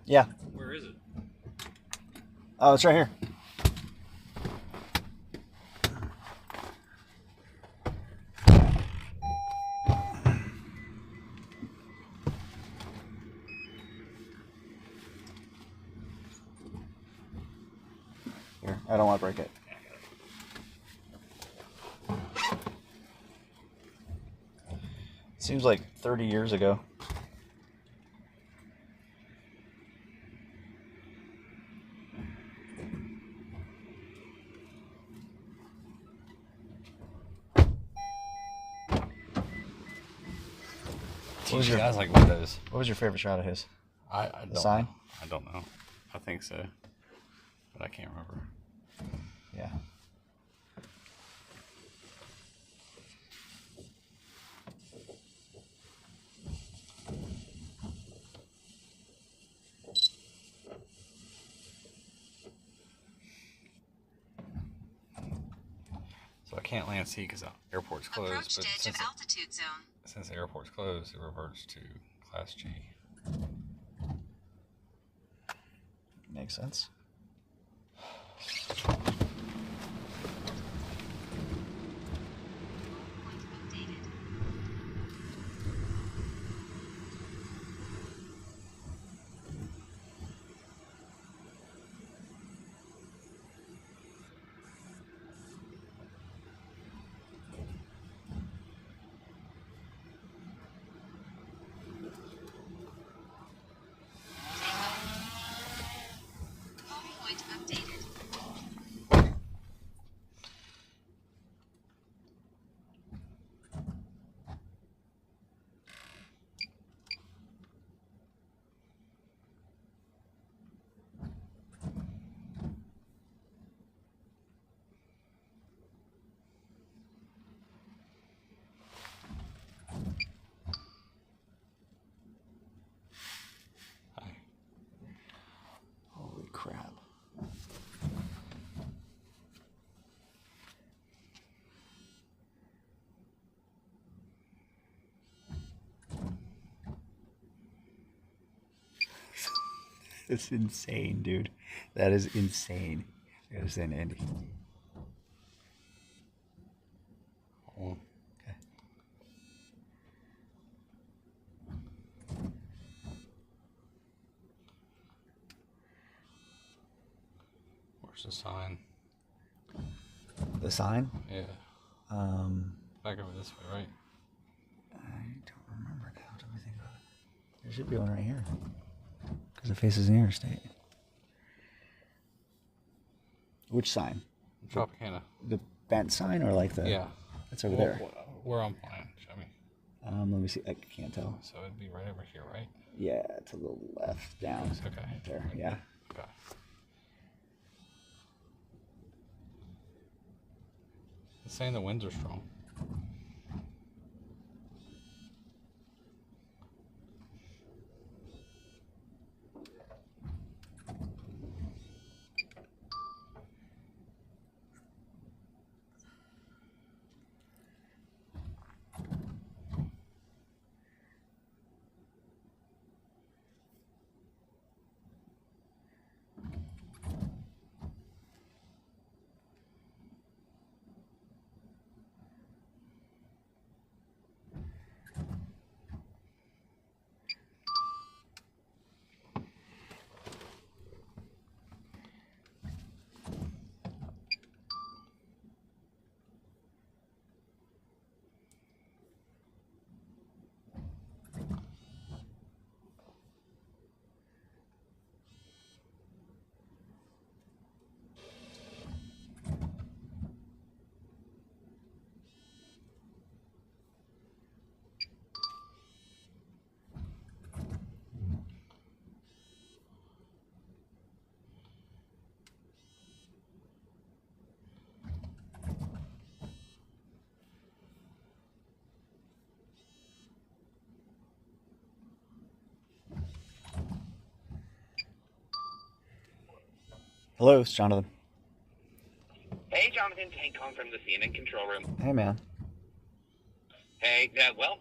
Yeah. Where is it? Oh, it's right here. Here, I don't want to break it. Seems like 30 years ago. What was your guys like windows? What was your favorite shot of his? I The don't sign? know. I don't know. I think so, but I can't remember. Yeah. So I can't land C because the airport's closed. Approach But edge of altitude zone. since the airport's closed, it reverts to Class G. Makes sense. Point updated. Holy crap. It's insane, dude. That is insane. I gotta send Andy. Oh, Okay. where's the sign? The sign? Yeah, Um, back over this way, right? I don't remember now. Let me think about it. There should be one right here. Because it faces the interstate. Which sign? Tropicana. The bent sign or like the? Yeah. It's over there. Where I'm playing. Show me. Let me see. I can't tell. So it'd be right over here, right? Yeah, to the left, down. Okay. Right there. Yeah. Okay. It's saying the winds are strong. Hello, it's Jonathan. Hey, Jonathan. Hank calling from the CNN control room. Hey, man. Hey, well,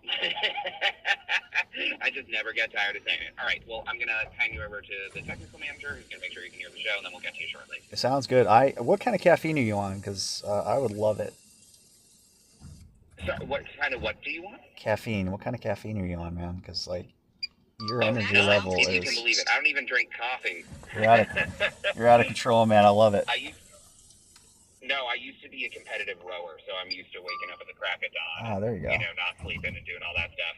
I just never get tired of saying it. All right, well, I'm going to hand you over to the technical manager who's going to make sure you can hear the show, and then we'll get to you shortly. It sounds good. What kind of caffeine are you on? Because I would love it. So, what do you want? Caffeine. What kind of caffeine are you on, man? Because, like, your Oh, energy no, level if is... you can believe it. I don't even drink coffee. You're out of control, man. I love it. I used to be a competitive rower, so I'm used to waking up at the crack of dawn. Ah, there you go. You know, not sleeping and doing all that stuff.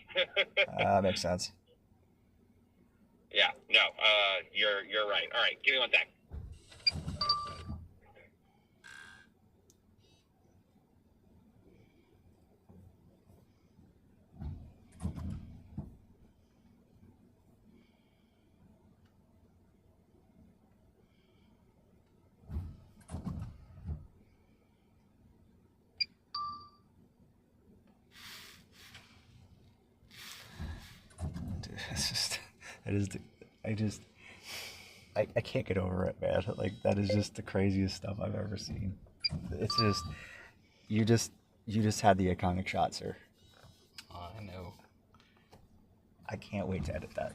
That makes sense. Yeah, no, you're right. All right, give me one sec. I can't get over it, man. Like, that is just the craziest stuff I've ever seen. It's just, you just had the iconic shot, sir. I know. I can't wait to edit that.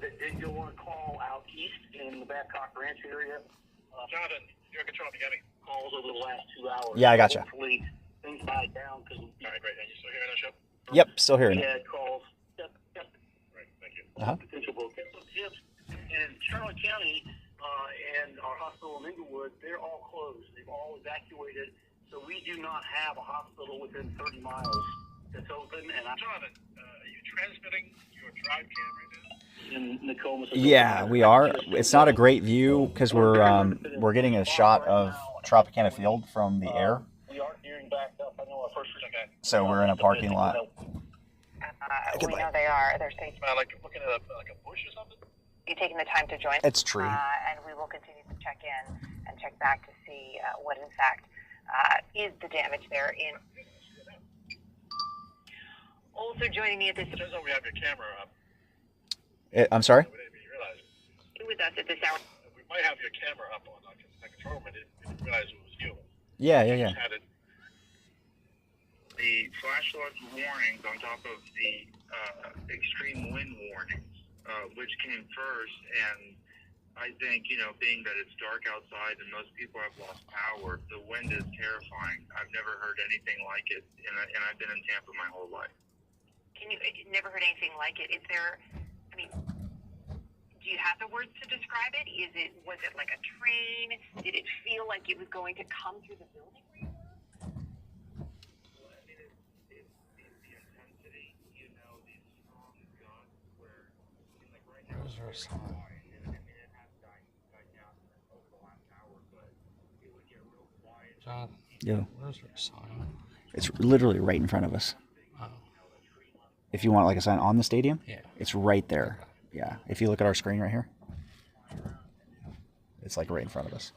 That you'll want to call out east in the Babcock Ranch area. Jonathan, you're in control. You got any calls over the last 2 hours? Yeah, I gotcha. Hopefully things died down. All right, great. And you still hearing that show? Yep, still hearing We it. had calls. Yep. Right, thank you. Potential both tips. And Charlotte County and our hospital in Inglewood, they're all closed. They've all evacuated. So we do not have a hospital within 30 miles that's open. And Jonathan, are you transmitting your drive cam right now? Yeah, we are. It's not a great view because we're getting a shot of Tropicana Field from the air. So we're in a parking lot. We know they are. They're safe. Like looking at like a bush or something? You taking the time to join? It's tree. And we will continue to check in and check back to see what, in fact, is the damage there. Also joining me at this... It turns out we have your camera up. I'm sorry? We didn't even realize it. With us at this hour. We might have your camera up on the control room. I didn't realize it was you. Yeah. The flash flood warnings on top of the extreme wind warnings, which came first, and I think, being that it's dark outside and most people have lost power, the wind is terrifying. I've never heard anything like it, and I've been in Tampa my whole life. Never heard anything like it. Is there, Do you have the words to describe it? Was it like a train? Did it feel like it was going to come through the building where you were? Well, I mean, it's the intensity, you know, these strong gusts where, I mean, like right now, Where's our sign? I mean, it has died down over the last hour, but it would get real quiet. Jonathan, Yeah. where's our sign? It's literally right in front of us. Oh. If you want like a sign on the stadium, Yeah. it's right there. Yeah. If you look at our screen right here, it's like right in front of us.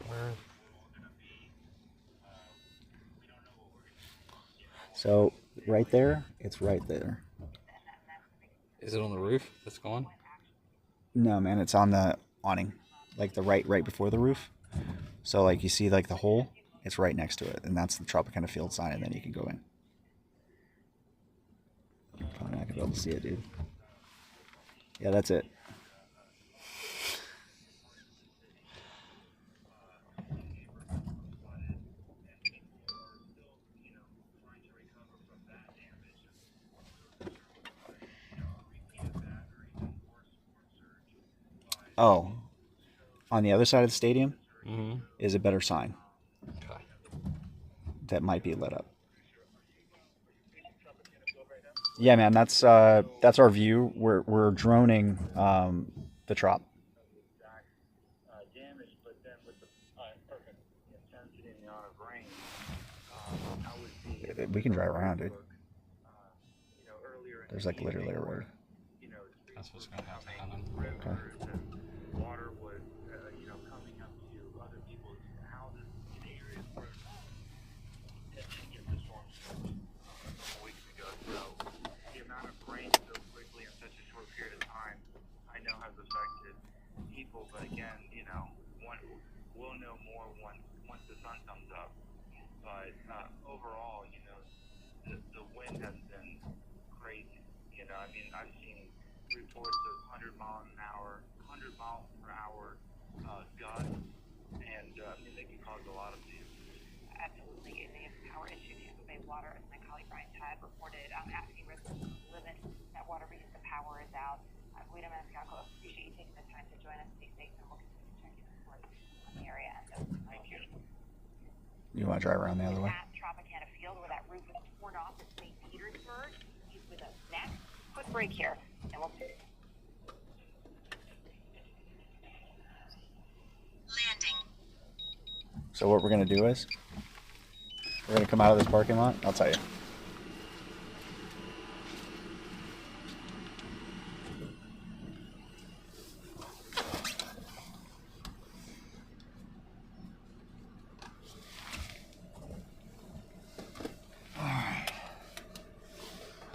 Where? So right there, it's right there. Is it on the roof that's gone? No, man, it's on the awning, like the right before the roof. So like you see like the hole, it's right next to it, and that's the Tropicana Field sign, and then you can go in. You're probably not gonna be able to see it, dude. Yeah, that's it. Oh, on the other side of the stadium is a better sign Okay. that might be lit up. Yeah, man, that's our view. We're droning the Trop. Damage, but then with the perfect intensity and the amount of rain, I would see. We can drive around, dude. You know, earlier. There's like literally a road. You know, That's what's gonna have to happen. Okay. water was, you know, coming up to other people's houses in areas where it didn't get the storm a couple weeks ago. So the amount of rain so quickly in such a short period of time, I know has affected people. But again, you know, we'll know more once the sun comes up. But overall, you know, the wind has been crazy. You know, I mean, I've seen reports of 100 mile per hour gusts, and I mean, they can cause a lot of damage. Absolutely. And they have power issues. Tampa Bay Water, as my colleague Brian Todd reported, asking residents to limit that water because the power is out. Guido Maniscalco, appreciate you taking the time to join us. Stay safe, and we'll continue to check in report on the area. Thank you. You want to drive around the other way? At Tropicana Field, where that roof was torn off at St. Petersburg. He's with us next. Quick break here, and we'll see. Landing. So what we're gonna do is we're gonna come out of this parking lot. I'll tell you.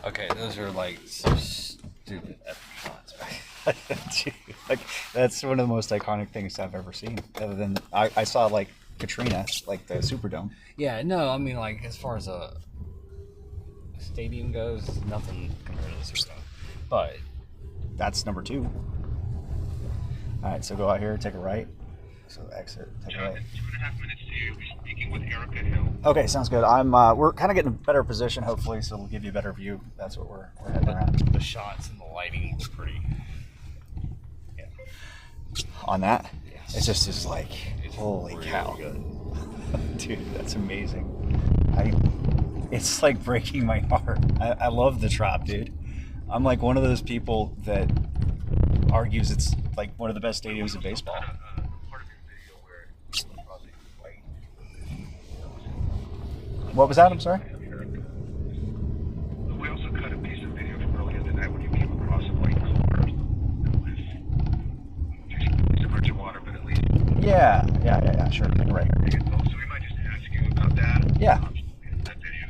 Okay, those are like so stupid epic shots, man. Dude, like that's one of the most iconic things I've ever seen. Other than I saw like Katrina, like the Superdome. Yeah, no, I mean like as far as a stadium goes, nothing compared to the Superdome. But that's number 2. All right, so go out here, take a right. So exit, take a right. 2.5 minutes to be speaking with Erica Hill. Okay, sounds good. We're kind of getting a better position, hopefully, so it'll give you a better view. That's what we're heading around. the shots and the lighting were pretty. Yeah. On that, Yeah. it's just like, It's holy really cow, good. dude, that's amazing. It's like breaking my heart. I love the Trop, dude. I'm like one of those people that argues it's like one of the best stadiums in baseball. What was that? I'm sorry. We also cut a piece of video from earlier tonight when you came across a white car. It's a bunch of water, but at least. Yeah. Sure, take a right here. So we might just ask you about that. Yeah. That video.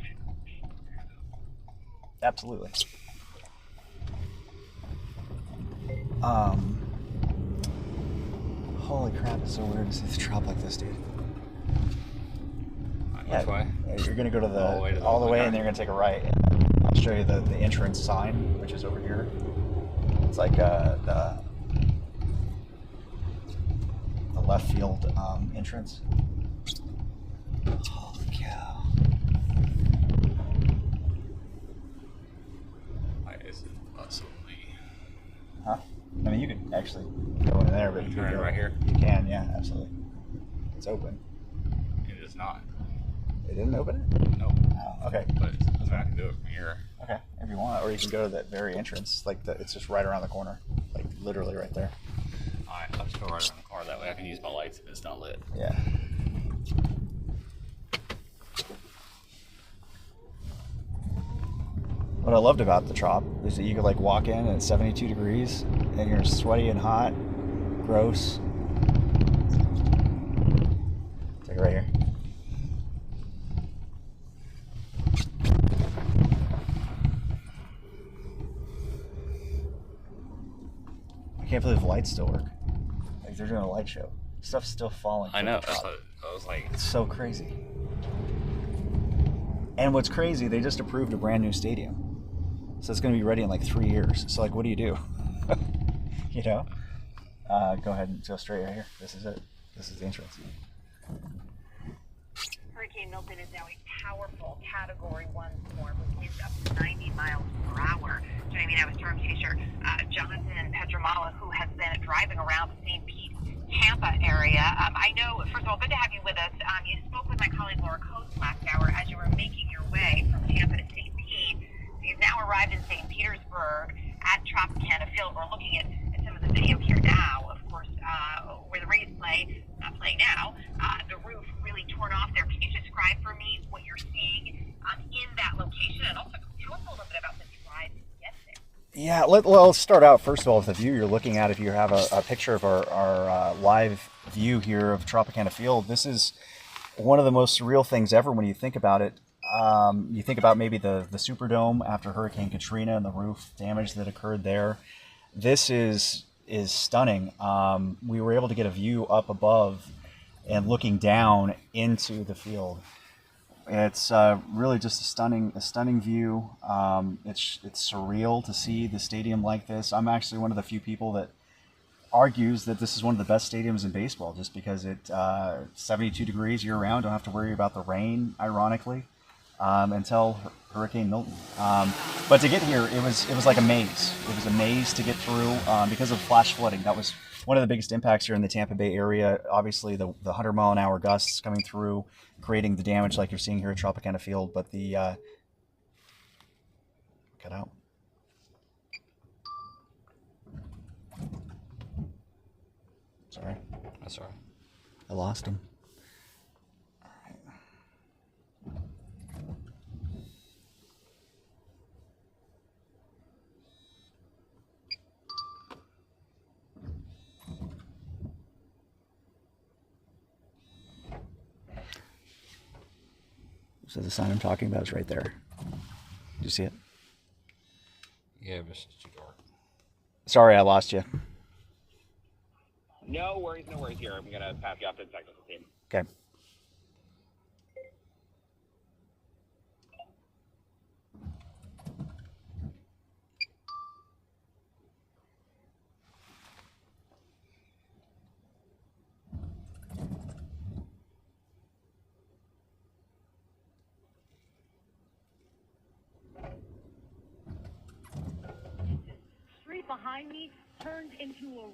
Absolutely. Holy crap, it's so weird to see the Trop like this, dude. Which way? You're gonna go to All the way to the- all the way, okay. and then you're gonna take a right. And I'll show you the entrance sign, which is over here. It's like the left field entrance. Holy cow! actually go in there, but you Turn can it go right here. You can, yeah, absolutely. It's open. It is not. It didn't open it? Nope. Oh, okay. But I can do it from here. Okay, if you want, or you can go to that very entrance. Like it's just right around the corner, like literally right there. All right, I'll just go right around the corner. That way I can use my lights if it's not lit. Yeah. What I loved about the Trop is that you could like walk in at 72 degrees and you're sweaty and hot, gross. Take it right here. I can't believe the lights still work. Like they're doing a light show. Stuff's still falling. I know. That's what I was like. It's so crazy. And what's crazy, they just approved a brand new stadium. So it's going to be ready in like 3 years. So like, what do? You know? Go ahead and go straight right here. This is it. This is the entrance. Hurricane Milton is now a powerful Category 1 storm with winds up to 90 miles per hour. Joining me now is storm chaser Jonathan Petramala, who has been driving around the St. Pete, Tampa area. I know, first of all, good to have you with us. You spoke with my colleague Laura Coates last hour as you were making your way from Tampa to St. Pete. You've now arrived in St. Petersburg at Tropicana Field. We're looking at some of the video here now, of course, where the Rays play, not playing now, the roof really torn off there. Can you describe for me what you're seeing in that location, and also tell us a little bit about the drive to get there? Yeah, let's start out first of all with the view you're looking at. If you have a picture of our live view here of Tropicana Field, this is one of the most surreal things ever when you think about it. You think about maybe the Superdome after Hurricane Katrina and the roof damage that occurred there. This is stunning. We were able to get a view up above and looking down into the field. It's really just a stunning view. It's surreal to see the stadium like this. I'm actually one of the few people that argues that this is one of the best stadiums in baseball, just because it's 72 degrees year round. Don't have to worry about the rain, ironically, until Hurricane Milton. But to get here, it was like a maze. It was a maze to get through because of flash flooding. That was one of the biggest impacts here in the Tampa Bay area. Obviously, the 100-mile-an-hour gusts coming through, creating the damage like you're seeing here at Tropicana Field. But the cut out. Sorry. That's all right. I lost him. So the sign I'm talking about is right there. Did you see it? Yeah, but it's too dark. Sorry, I lost you. No worries here. I'm going to pass you off to the technical team. Okay. Street behind me turned into a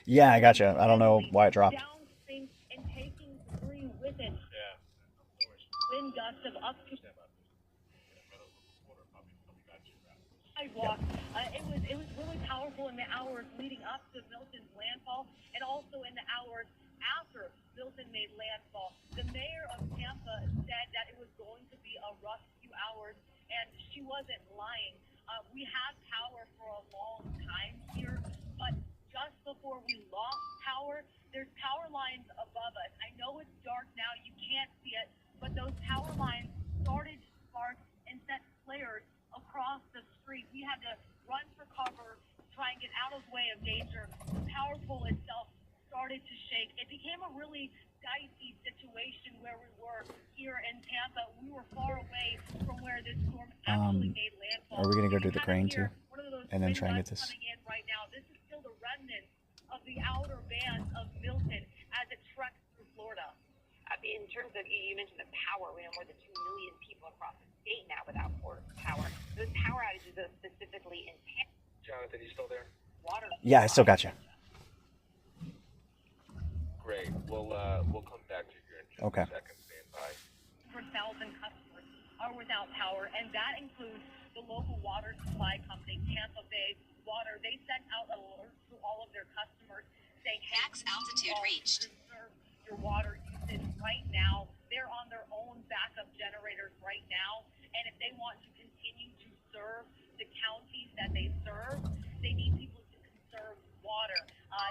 Yeah, I gotcha. I don't know why it dropped. downsink and taking debris with it. Wind gusts of up to sidewalk. It was really powerful in the hours leading up to Milton's landfall, and also in the hours after Milton made landfall. The mayor of Tampa said that it was going to be a rough few hours, and she wasn't lying. We had power for a long time here, but just before we lost power, there's power lines above us. I know it's dark now, you can't see it, but those power lines started to spark and set flares across the street. We had to run for cover, try and get out of the way of danger. The power pole itself started to shake. It became a really dicey situation where we were here in Tampa. We were far away from where this storm actually made landfall. Are we going to go do the crane too? And then try and get this? Coming in right now. This is still the remnants of the outer bands of Milton as it treks through Florida. In terms of, you mentioned the power, we have more than 2 million people across the state now without power. Those power outages, though, specifically in Tampa. Jonathan, you still there? water. Yeah, I still got you. Great. We'll come back to you here in just Okay. a second. Stand by. For 1,000 customers are without power, and that includes the local water supply company, Tampa Bay Water. They sent out alerts to all of their customers saying, Max altitude reached. Conserve your water usage right now. They're on their own backup generators right now, and if they want to continue to serve the counties that they serve, they need people to conserve water.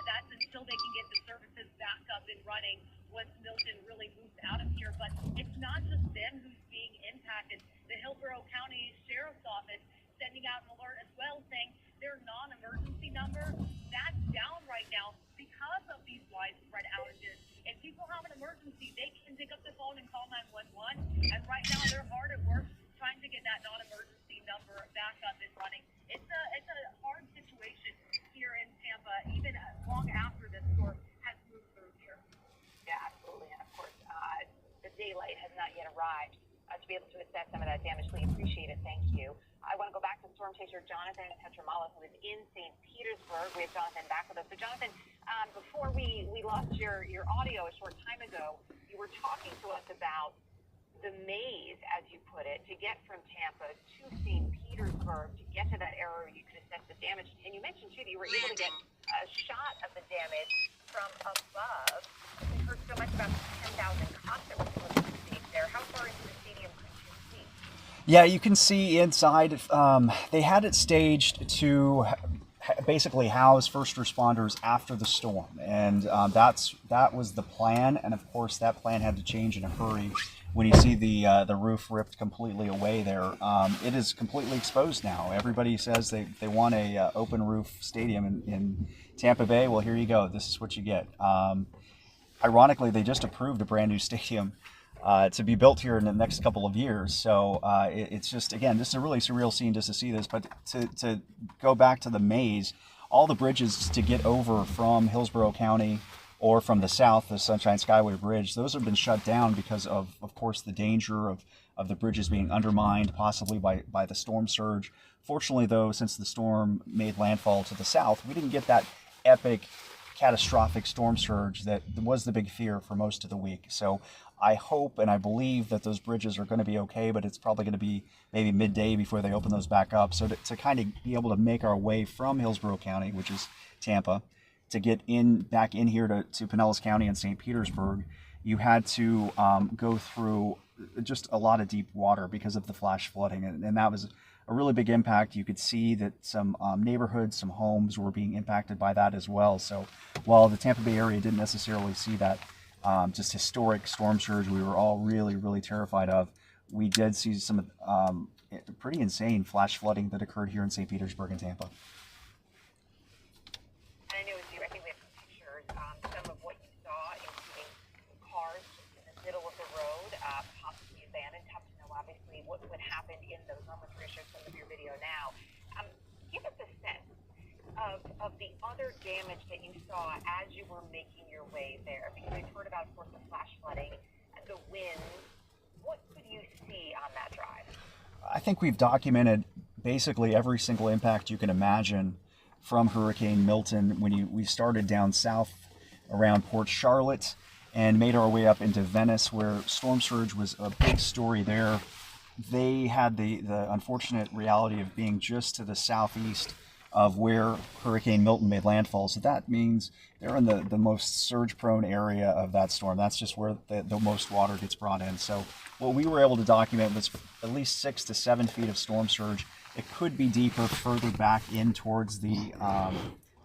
That's until they can get the services back up and running once Milton really moves out of here. But it's not just them who's being impacted. The Hillsborough County Sheriff's Office sending out an alert as well, saying their non-emergency number, that's down right now because of these widespread outages. If people have an emergency, they can pick up the phone and call 911. And right now they're hard at work trying to get that non-emergency number back up and running. It's a hard situation here in Tampa, even long after this storm has moved through here. Yeah, absolutely. And of course, the daylight has not yet arrived to be able to assess some of that damage. We appreciate it. Thank you. I want to go back to storm chaser Jonathan Petramala, who is in St. Petersburg. We have Jonathan back with us. So, Jonathan, before we lost your audio a short time ago, you were talking to us about the maze, as you put it, to get from Tampa to St. Petersburg, to get to that area where you could assess the damage. And you mentioned, too, that you were able to get a shot of the damage from above. We heard so much about the 10,000 cots that were supposed to be staged there. How far into the stadium could you see? Yeah, you can see inside. They had it staged to basically house first responders after the storm, and that was the plan. And of course, that plan had to change in a hurry when you see the roof ripped completely away there. It is completely exposed now. Everybody says they want a open roof stadium in Tampa Bay. Well, here you go. This is what you get. Ironically, they just approved a brand new stadium to be built here in the next couple of years. So it's just, again, this is a really surreal scene just to see this. But to go back to the maze, all the bridges to get over from Hillsborough County or from the south, the Sunshine Skyway Bridge, those have been shut down because of course, the danger of the bridges being undermined, possibly by the storm surge. Fortunately, though, since the storm made landfall to the south, we didn't get that epic, catastrophic storm surge that was the big fear for most of the week. So I hope and I believe that those bridges are going to be okay, but it's probably going to be maybe midday before they open those back up. So to kind of be able to make our way from Hillsborough County, which is Tampa, to get back in here to Pinellas County and St. Petersburg, you had to go through just a lot of deep water because of the flash flooding, and that was a really big impact. You could see that some neighborhoods, some homes were being impacted by that as well. So while the Tampa Bay area didn't necessarily see that just historic storm surge we were all really, really terrified of, we did see some pretty insane flash flooding that occurred here in St. Petersburg and Tampa. I know as you, I think we have some pictures, some of what you saw, including cars just in the middle of the road, possibly abandoned. Tough to know, obviously, what happened in those moments. We're going to show some of your video now. Give us a sense of the other damage that you saw as you were making your way there. Because we've heard about, of course, the flash flooding and the winds. What could you see on that drive? I think we've documented basically every single impact you can imagine from Hurricane Milton when we started down south around Port Charlotte and made our way up into Venice, where storm surge was a big story there. They had the unfortunate reality of being just to the southeast of where Hurricane Milton made landfall. So that means they're in the most surge-prone area of that storm. That's just where the most water gets brought in. So what we were able to document was at least 6 to 7 feet of storm surge. It could be deeper, further back in towards the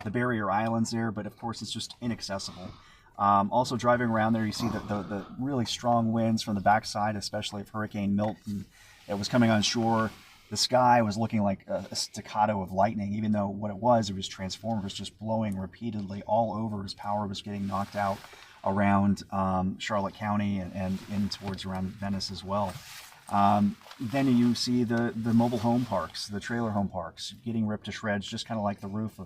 barrier islands there, but of course it's just inaccessible. Also driving around there, you see the really strong winds from the backside, especially of Hurricane Milton. It was coming on shore. The sky was looking like a staccato of lightning, even though what it was transformers just blowing repeatedly all over. His power was getting knocked out around Charlotte County and in towards around Venice as well. Then you see the mobile home parks, the trailer home parks, getting ripped to shreds, just kind of like the roof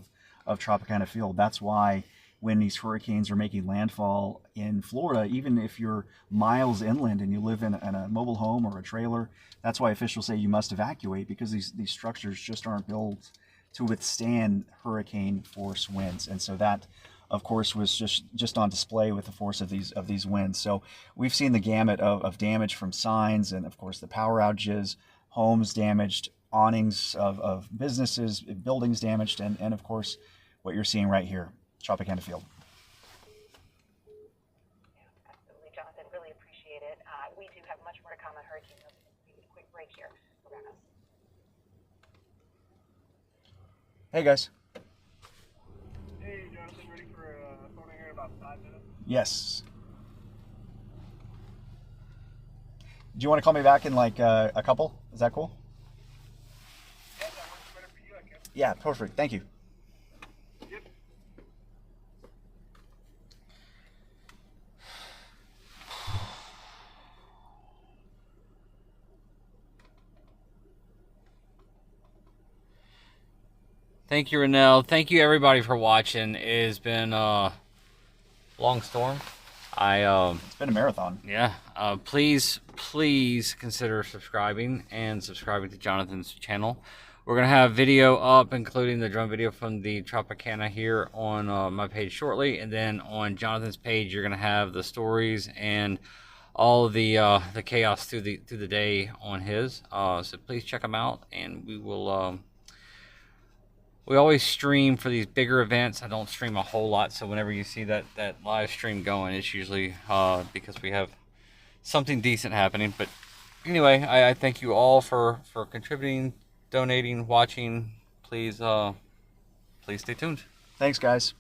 of Tropicana Field. That's why when these hurricanes are making landfall in Florida, even if you're miles inland and you live in a mobile home or a trailer, that's why officials say you must evacuate, because these structures just aren't built to withstand hurricane force winds. And so that, of course, was just on display with the force of these winds. So we've seen the gamut of damage from signs, and of course the power outages, homes damaged, awnings of businesses, buildings damaged, and of course what you're seeing right here, Tropicana Field. Absolutely, Jonathan. Really appreciate it. We do have much more to come on Hurricane Milton. Take a quick break here. We're back. Hey guys. Hey, Jonathan, ready for a phone here in about 5 minutes? Yes. Do you want to call me back in like a couple? Is that cool? Yeah, that works better for you, I guess. Yeah, perfect. Thank you. Yep. Thank you, Renell. Thank you, everybody, for watching. It has been a long storm. It's been a marathon. Yeah. Please consider subscribing to Jonathan's channel. We're going to have video up, including the drone video from the Tropicana here on my page shortly. And then on Jonathan's page, you're going to have the stories and all of the chaos through the day on his. So please check them out, and we will... we always stream for these bigger events. I don't stream a whole lot, so whenever you see that live stream going, it's usually because we have something decent happening. But anyway, I thank you all for contributing, donating, watching. Please stay tuned. Thanks, guys.